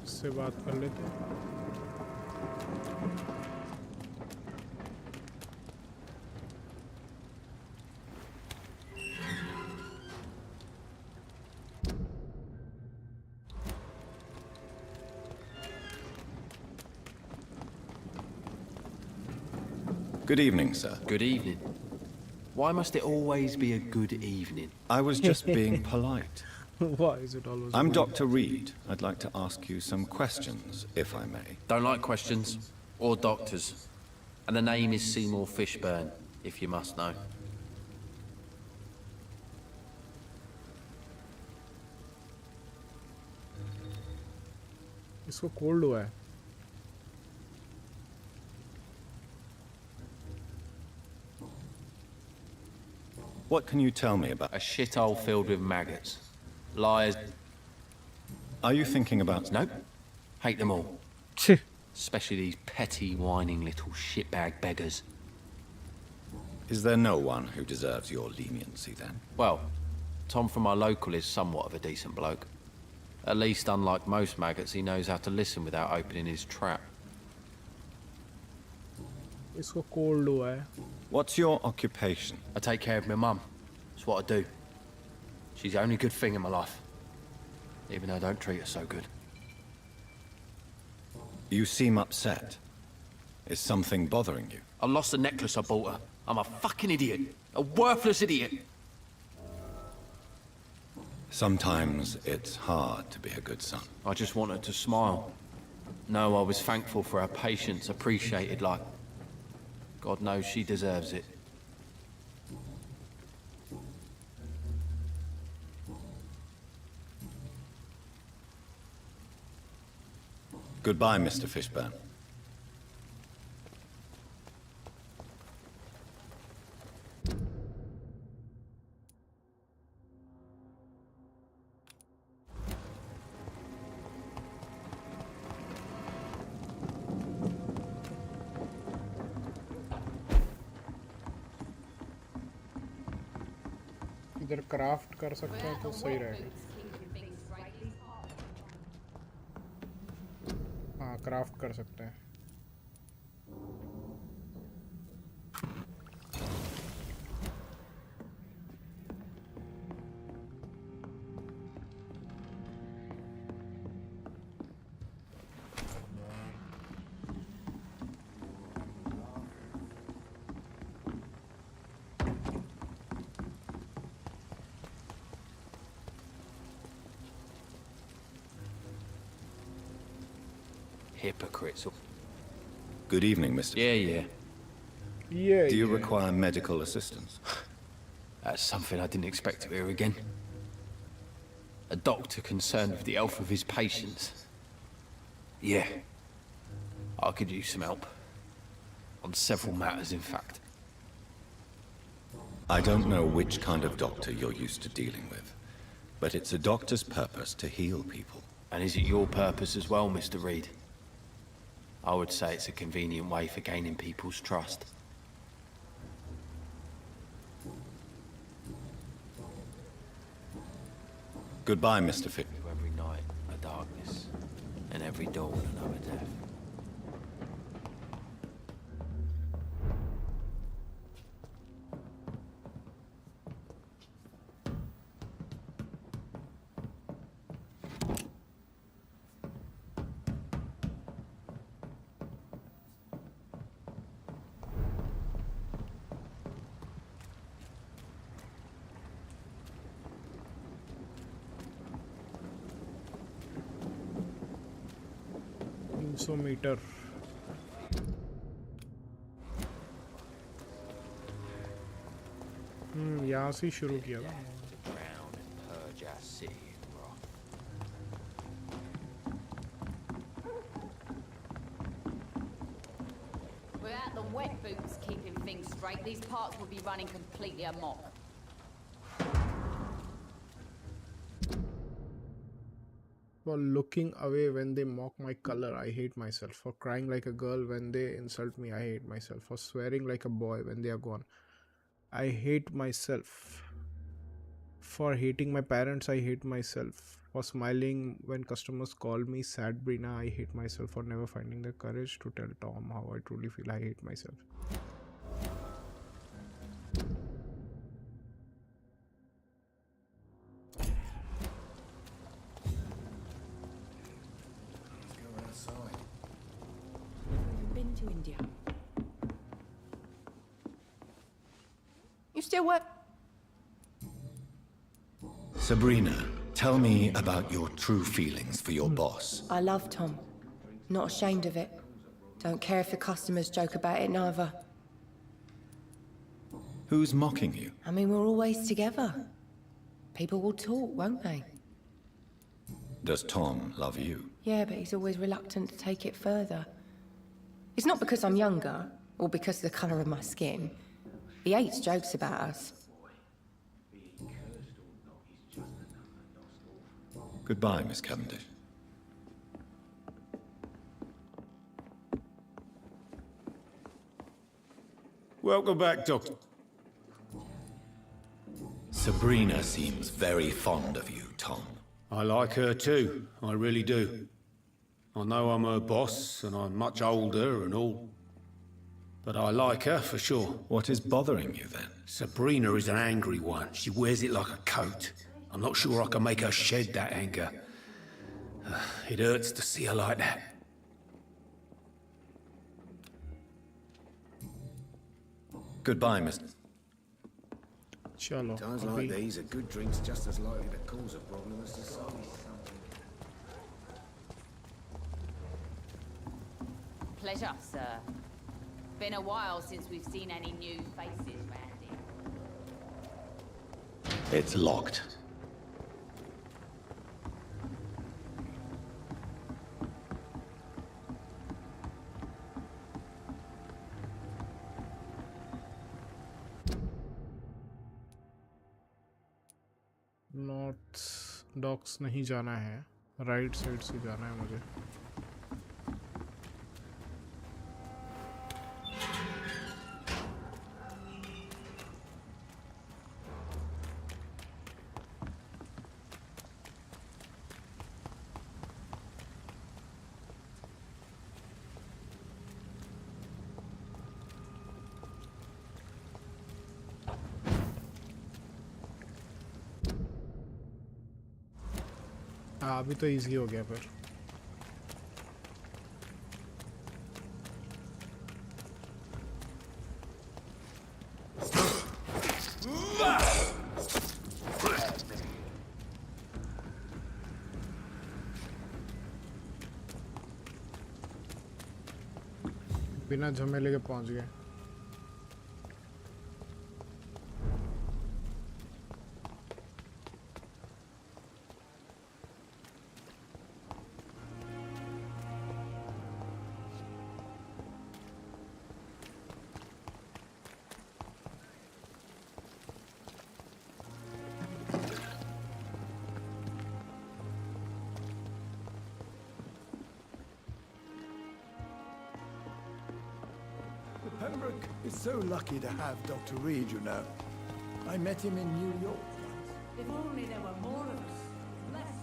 इससे बात कर लेते हैं. Good evening, sir. Good evening. Why must it always be a good evening? I was just being polite. Why is it always? I'm Dr. Reed. I'd like to ask you some questions, if I may. Don't like questions or doctors. And the name is Seymour Fishburne, if you must know. इसको cold हुआ है. What can you tell me about? A shithole filled with maggots. Liars. Are you thinking about? Nope. Hate them all. Especially these petty, whining little shitbag beggars. Is there no one who deserves your leniency then? Well, Tom from our local is somewhat of a decent bloke. At least, unlike most maggots, he knows how to listen without opening his trap. इसको cold हुआ है. What's your occupation? I take care of my mum. That's what I do. She's the only good thing in my life. Even though I don't treat her so good. You seem upset. Is something bothering you? I lost the necklace I bought her. I'm a fucking idiot. A worthless idiot. Sometimes it's hard to be a good son. I just want her to smile. No, I was thankful for her patience, appreciated like... God knows she deserves it. Goodbye, Mr. Fishburne. इधर craft कर सकते हैं तो सही रहेगा। हाँ craft कर सकते हैं। Hypocrites. Good evening, Mr. Yeah. Do you require medical assistance? That's something I didn't expect to hear again. A doctor concerned with the health of his patients. Yeah. I could use some help. On several matters, in fact. I don't know which kind of doctor you're used to dealing with, but it's a doctor's purpose to heal people. And is it your purpose as well, Mr. Reed? I would say it's a convenient way for gaining people's trust. Goodbye, Mr. Fick. Every night, a darkness, and every dawn, another death. Metre यहाँ से शुरू किया था। Without the wet boots keeping things straight, these parts would be running completely amok. For looking away when they mock my color, I hate myself. For crying like a girl when they insult me, I hate myself. For swearing like a boy when they are gone, I hate myself. For hating my parents, I hate myself. For smiling when customers call me sad Brina, I hate myself. For never finding the courage to tell Tom how I truly feel, I hate myself. To India. You still work? Sabrina, tell me about your true feelings for your boss. I love Tom. Not ashamed of it. Don't care if the customers joke about it neither. Who's mocking you? I mean, we're always together. People will talk, won't they? Does Tom love you? Yeah, but he's always reluctant to take it further. It's not because I'm younger, or because of the colour of my skin. He hates jokes about us. Goodbye, Miss Cavendish. Welcome back, Doctor. Sabrina seems very fond of you, Tom. I like her too, I really do. I know I'm her boss, and I'm much older and all. But I like her for sure. What is bothering you then? Sabrina is an angry one. She wears it like a coat. I'm not sure I can make her shed that anger. It hurts to see her like that. Goodbye, Mr. चलो Times like these, a good drink's just as likely to cause a problem as to solve something. Pleasure, sir. Been a while since we've seen any new faces round here. It's locked. North docks नहीं जाना है, right side से जाना है मुझे। हाँ अभी तो इजी हो गया फिर। बिना झमेले के पहुंच गए। Pembroke is so lucky to have Dr. Reed, you know. I met him in New York once. If only there were more of us. Less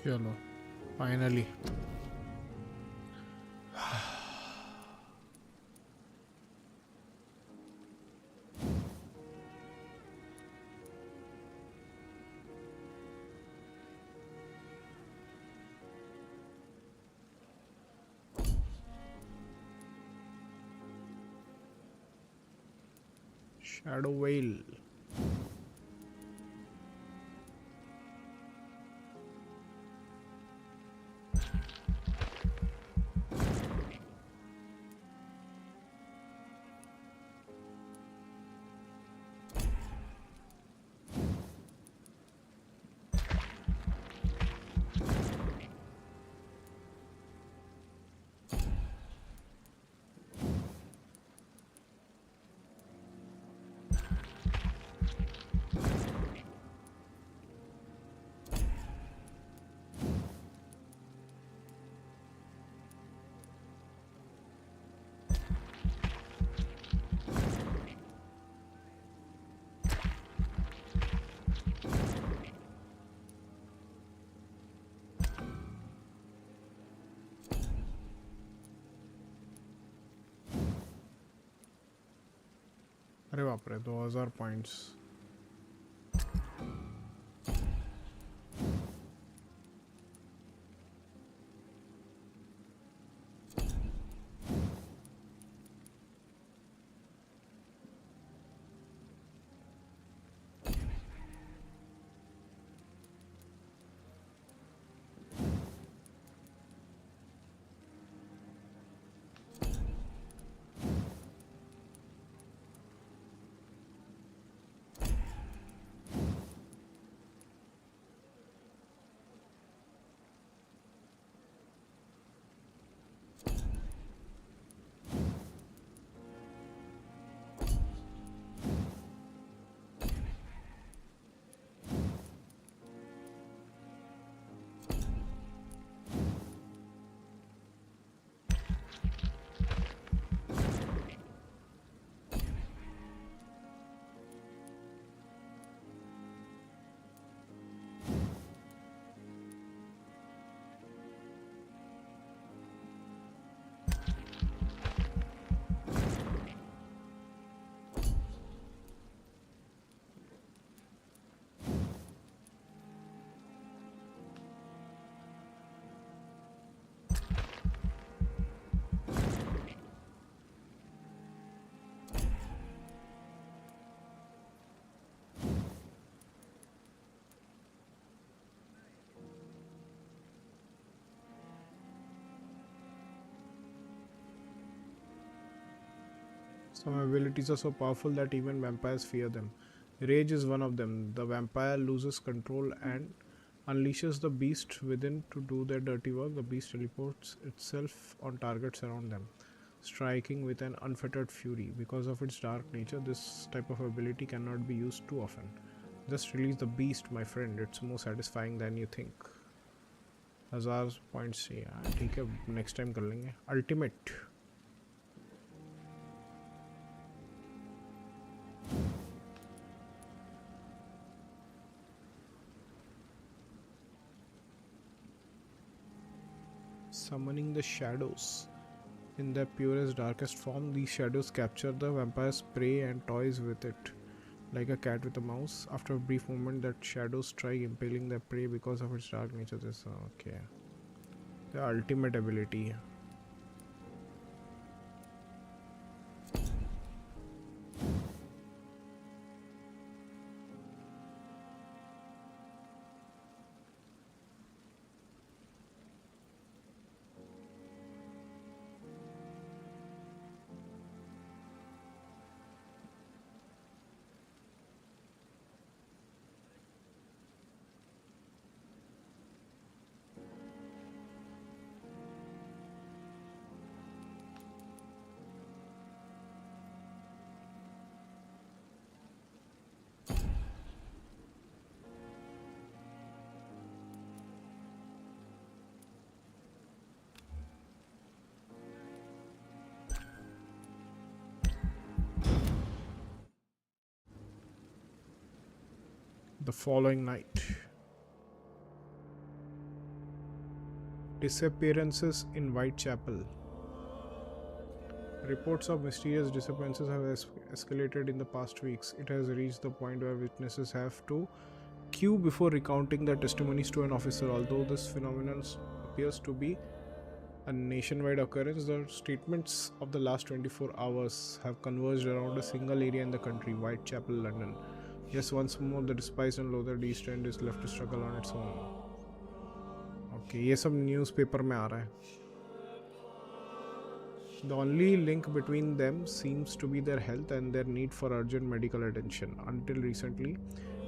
चलो फाइनली शैडो वेल अरे बाप रे 2000 points Some abilities are so powerful that even vampires fear them. Rage is one of them. The vampire loses control and unleashes the beast within to do their dirty work. The beast teleports itself on targets around them, striking with an unfettered fury. Because of its dark nature, this type of ability cannot be used too often. Just release the beast, my friend. It's more satisfying than you think. 1000 points चाहिए. ठीक है, next time कर लेंगे. Ultimate. Summoning the shadows. In their purest, darkest form, these shadows capture the vampire's prey and toys with it. Like a cat with a mouse. After a brief moment, that shadows strike, impaling their prey because of its dark nature. This okay. The ultimate ability. The following night. Disappearances in Whitechapel. Reports of mysterious disappearances have escalated in the past weeks. It has reached the point where witnesses have to queue before recounting their testimonies to an officer. Although this phenomenon appears to be a nationwide occurrence, the statements of the last 24 hours have converged around a single area in the country, Whitechapel, London. Yes, once more, the despised and loathed East End is left to struggle on its own. Okay, ये सब newspaper में आ रहा है. The only link between them seems to be their health and their need for urgent medical attention. Until recently,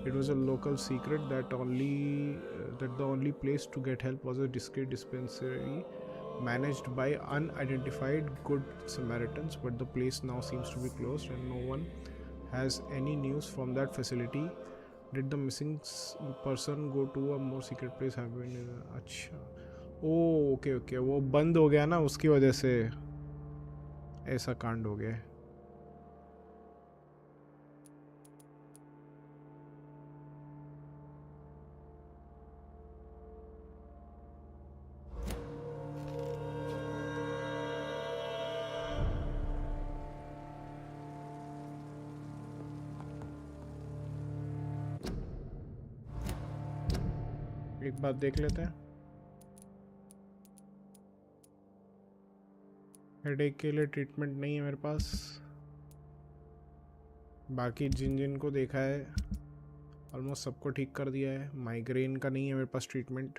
it was a local secret that the only place to get help was a discreet dispensary managed by unidentified Good Samaritans. But the place now seems to be closed and no one has any news from that facility. Did the missing person go to a more secret place? Have been अच्छा. Oh, okay. वो बंद हो गया ना, उसकी वजह से ऐसा कांड हो गया. एक बात देख लेते हैं. हेडेक के लिए ट्रीटमेंट नहीं है मेरे पास. बाकी जिन को देखा है ऑलमोस्ट सबको ठीक कर दिया है. माइग्रेन का नहीं है मेरे पास ट्रीटमेंट.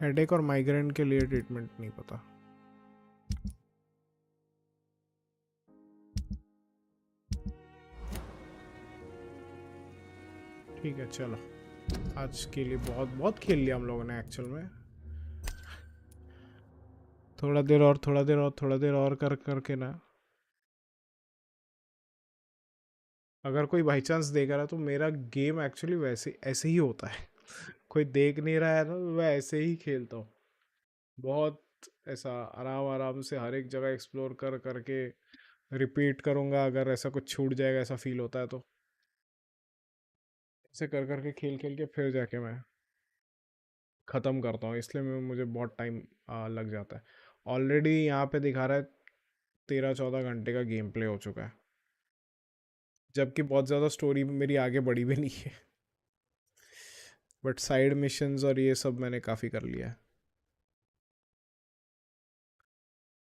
हेडेक और माइग्रेन के लिए ट्रीटमेंट नहीं पता. ठीक है, चलो आज के लिए बहुत खेल लिया हम लोगों ने एक्चुअल में. थोड़ा देर और करके ना, अगर कोई बाई चांस देख रहा है तो मेरा गेम एक्चुअली वैसे ऐसे ही होता है. कोई देख नहीं रहा है ना, मैं ऐसे ही खेलता हूँ. बहुत ऐसा आराम से हर एक जगह एक्सप्लोर करके रिपीट करूँगा. अगर ऐसा कुछ छूट जाएगा ऐसा फील होता है तो ऐसे करके खेल के फिर जाके मैं ख़त्म करता हूँ. इसलिए मुझे बहुत टाइम लग जाता है. ऑलरेडी यहाँ पे दिखा रहा है 13-14 घंटे का गेम प्ले हो चुका है, जबकि बहुत ज़्यादा स्टोरी मेरी आगे बढ़ी भी नहीं है. बट साइड मिशंस और ये सब मैंने काफ़ी कर लिया है.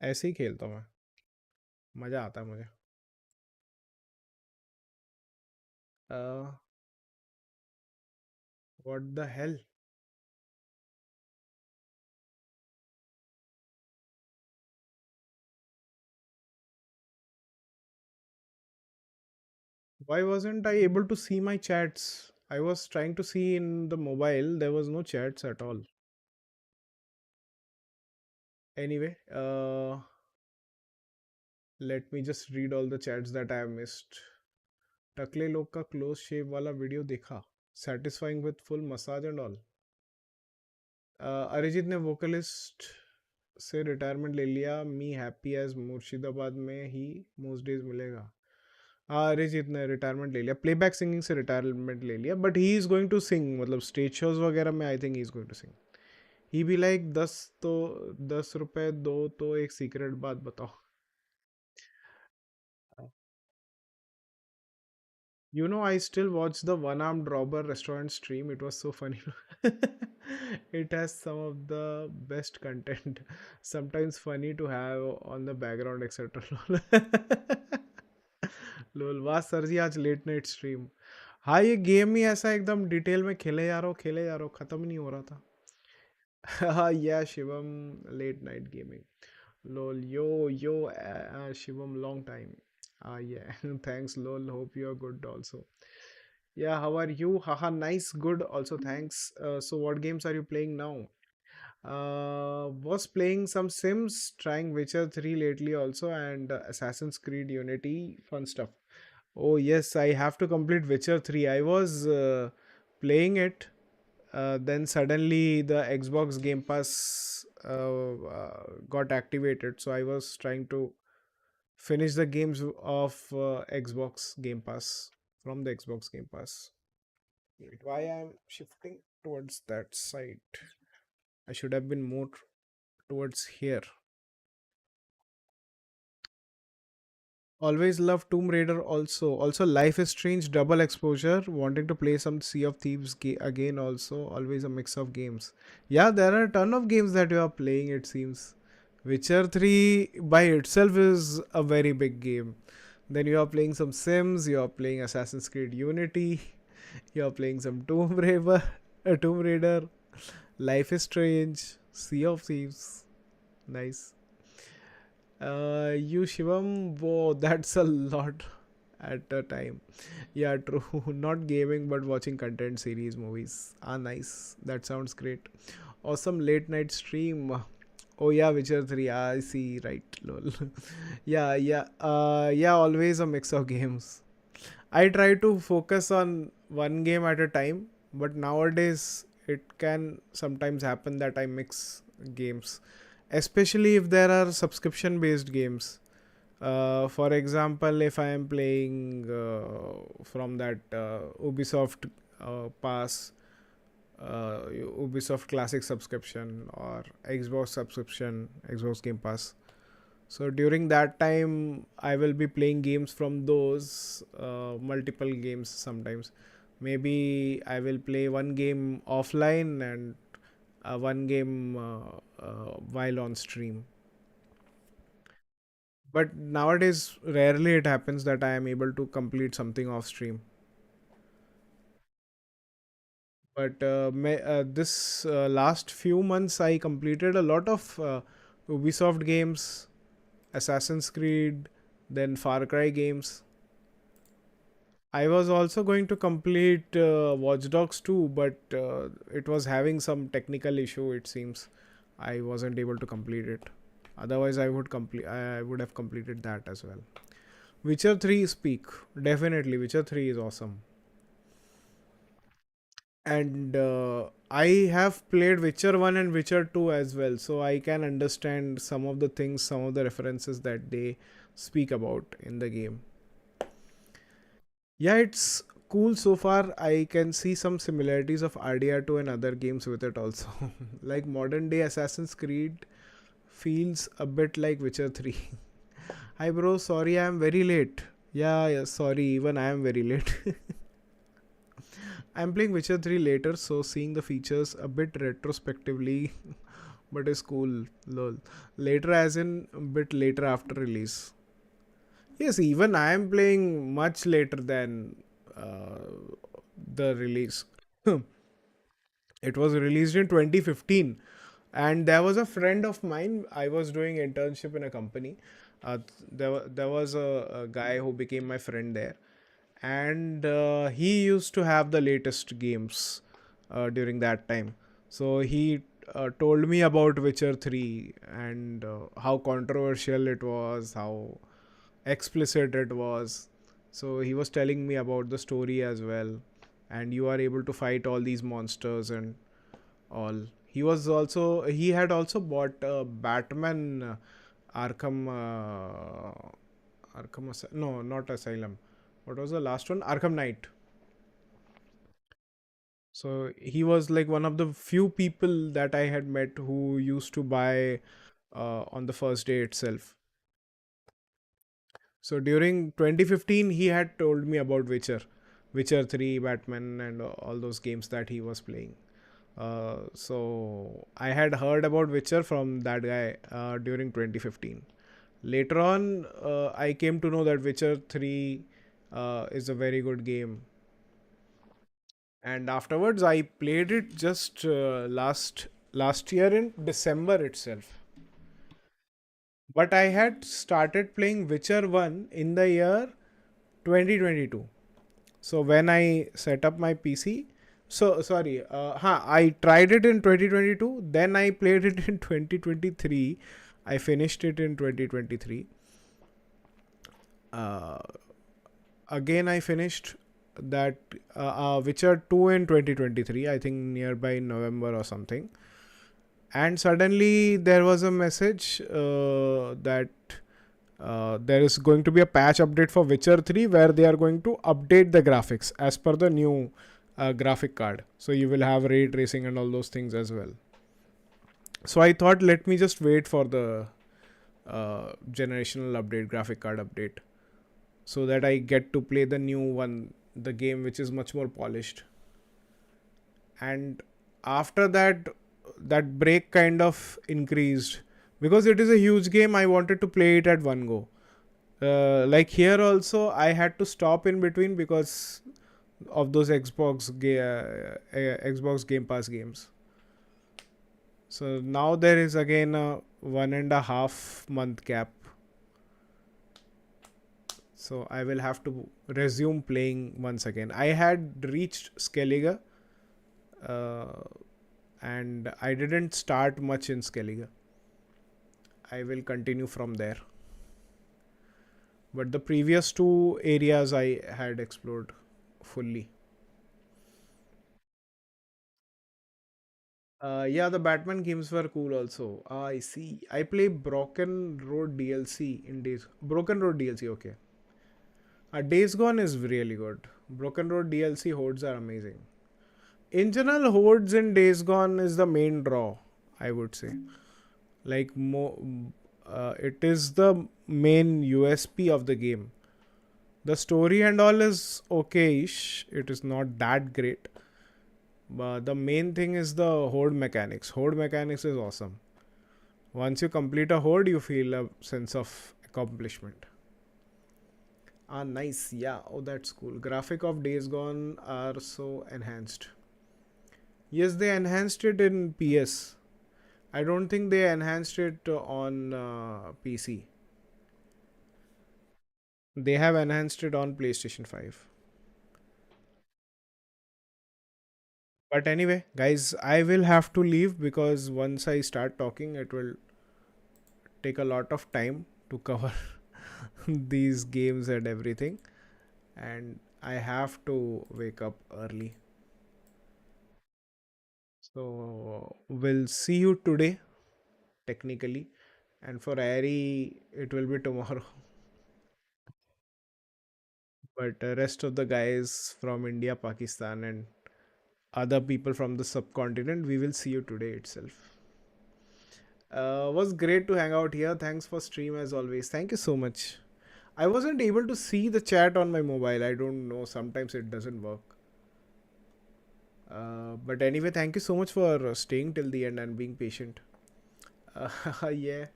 ऐसे ही खेलता हूँ मैं. मजा आता है मुझे. What the hell? Why wasn't I able to see my chats? I was trying to see in the mobile, there was no chats at all. Anyway, let me just read all the chats that I have missed. टकले लोग का close शेव वाला video देखा. Satisfying with full massage and all. Arijit ने vocalist से retirement ले लिया. Me happy as Murshidabad में ही most days मिलेगा. हाँ, अरिजीत ने रिटायरमेंट ले लिया. प्लेबैक सिंगिंग से रिटायरमेंट ले लिया. But he is going to sing, मतलब स्टेज शोज वगैरह में I think he is going to sing. He भी लाइक 10 रुपए दो तो एक सीक्रेट बात बताओ. You know, I still watch the one-armed robber restaurant stream. It was so funny. It has some of the best content. Sometimes funny to have on the background, etc. लोल वाह sir जी, आज late night stream. हाँ, ये game ही ऐसा एकदम detail में खेले जा रहा हो, ख़त्म नहीं हो रहा था. हाँ, yeah, Shivam, late night gaming. Lol, yo, Shivam, long time. Yeah, thanks, lol. Hope you are good also. Yeah, how are you? Haha, nice, good. Also, thanks. So, what games are you playing now? Was playing some Sims, trying Witcher 3 lately also, and Assassin's Creed Unity, fun stuff. Oh, yes, I have to complete Witcher 3. I was playing it. Then suddenly the Xbox Game Pass got activated, so I was trying to finish the games of Xbox Game Pass from the Xbox Game Pass. Wait, why I'm shifting towards that side? I should have been more towards here. Always love Tomb Raider also. Also, Life is Strange double exposure. Wanting to play some Sea of Thieves again also. Always a mix of games. Yeah, there are a ton of games that you are playing, it seems. Witcher 3 by itself is a very big game. Then you are playing some Sims. You are playing Assassin's Creed Unity. You are playing some Tomb Raider. Life is Strange. Sea of Thieves. Nice. You Shivam, whoa, that's a lot at a time. Yeah, true. Not gaming, but watching content, series, movies. Ah, nice. That sounds great. Awesome late night stream. Oh yeah, Witcher 3. Ah, I see. Right. Lol. Yeah. Yeah, always a mix of games. I try to focus on one game at a time, but nowadays it can sometimes happen that I mix games. Especially if there are subscription based games. For example, if I am playing from that Ubisoft Pass, Ubisoft Classic subscription or Xbox subscription, Xbox Game Pass. So during that time, I will be playing games from those multiple games sometimes. Maybe I will play one game offline and one game while on stream. But nowadays, rarely it happens that I am able to complete something off stream. But this last few months, I completed a lot of Ubisoft games, Assassin's Creed, then Far Cry games. I was also going to complete Watch Dogs 2, but it was having some technical issue, it seems. I wasn't able to complete it. Otherwise, I would have completed that as well. Witcher 3 is peak. Definitely, Witcher 3 is awesome. And I have played Witcher 1 and Witcher 2 as well, so I can understand some of the things, some of the references that they speak about in the game. Yeah, it's cool so far. I can see some similarities of RDR2 and other games with it also. Like modern day Assassin's Creed feels a bit like Witcher 3. Hi bro, sorry I am very late. Yeah, sorry, even I am very late. I'm playing Witcher 3 later, so seeing the features a bit retrospectively, but it's cool. Lol. Later as in a bit later after release. Yes, even I am playing much later than the release. It was released in 2015, and there was a friend of mine. I was doing internship in a company. There was a guy who became my friend there, and he used to have the latest games during that time. So he told me about Witcher 3 and how controversial it was, how explicit it was. So he was telling me about the story as well, and you are able to fight all these monsters and all. He had also bought Batman Arkham no, not Asylum. What was the last one? Arkham Knight. So he was like one of the few people that I had met who used to buy on the first day itself. So during 2015, he had told me about Witcher 3, Batman, and all those games that he was playing. So I had heard about Witcher from that guy during 2015. Later on, I came to know that Witcher 3 is a very good game. And afterwards, I played it just last year in December itself. But I had started playing Witcher 1 in the year 2022. So when I set up my PC, I tried it in 2022, then I played it in 2023. I finished it in 2023. Again, I finished that Witcher 2 in 2023, I think nearby November or something. And suddenly there was a message that there is going to be a patch update for Witcher 3 where they are going to update the graphics as per the new graphic card. So you will have ray tracing and all those things as well. So I thought, let me just wait for the generational update, graphic card update, so that I get to play the new one, the game which is much more polished. And after that, that break kind of increased because it is a huge game. I wanted to play it at one go. Like here also, I had to stop in between because of those Xbox Game Pass games. So now there is again a 1.5 month gap. So I will have to resume playing once again. I had reached Skellige and I didn't start much in Skellige. I will continue from there. But the previous two areas I had explored fully. Yeah, the Batman games were cool also. I see. I play Broken Road DLC in Days. Broken Road DLC, okay. Days Gone is really good. Broken Road DLC hordes are amazing. In general, hordes in Days Gone is the main draw, I would say. Like, it is the main USP of the game. The story and all is okay-ish. It is not that great. But the main thing is the horde mechanics. Horde mechanics is awesome. Once you complete a horde, you feel a sense of accomplishment. Ah, nice. Yeah. Oh, that's cool. Graphic of Days Gone are so enhanced. Yes, they enhanced it in PS. I don't think they enhanced it on PC. They have enhanced it on PlayStation 5. But anyway, guys, I will have to leave because once I start talking, it will take a lot of time to cover these games and everything. And I have to wake up early. So we'll see you today, technically. And for Ari, it will be tomorrow. But the rest of the guys from India, Pakistan, and other people from the subcontinent, we will see you today itself. Was great to hang out here. Thanks for stream as always. Thank you so much. I wasn't able to see the chat on my mobile. I don't know. Sometimes it doesn't work. But anyway, thank you so much for staying till the end and being patient. Yeah.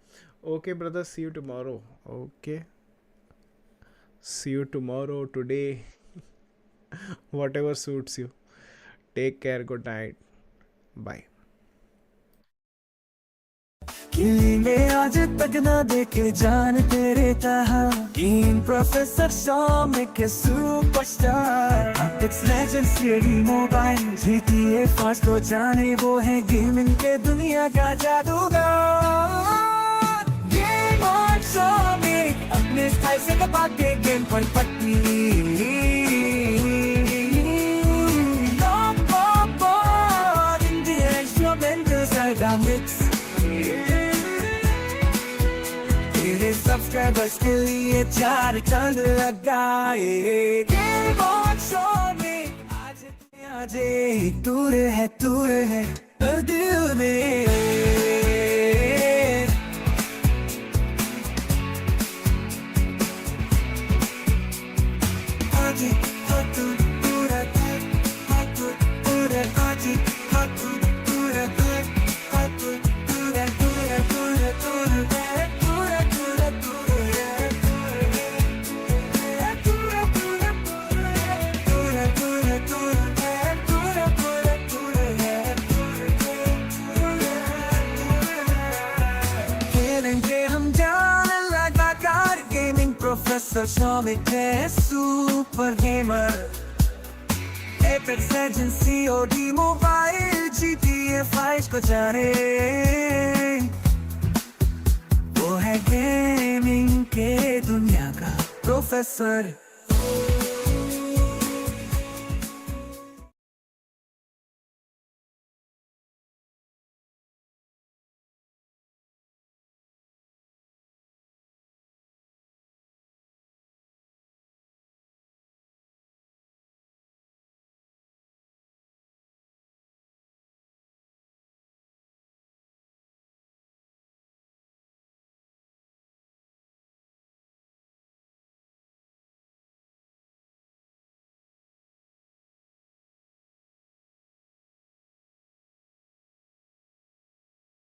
Okay, brother. See you tomorrow. Okay. See you tomorrow, today, whatever suits you. Take care. Good night. Bye. किली में आज तक ना देखे जान तेरे तहा कीन professor Soumik के superstar it's legend CD mobile GTA fast को जाने वो है गेमिंग के दुनिया का जादूगर गेम ऑन सौमिक अपने स्टाइल से दबा के गेम पर पट्टी सब्सक्राइबर्स के लिए 4 चांद लगाए गेम ऑन सौमिक आज दूर है दिल में आज पूरा Professor Soumik है super gamer Apex Legends COD mobile GTA 5 को जाने वो है गेमिंग के दुनिया का प्रोफेसर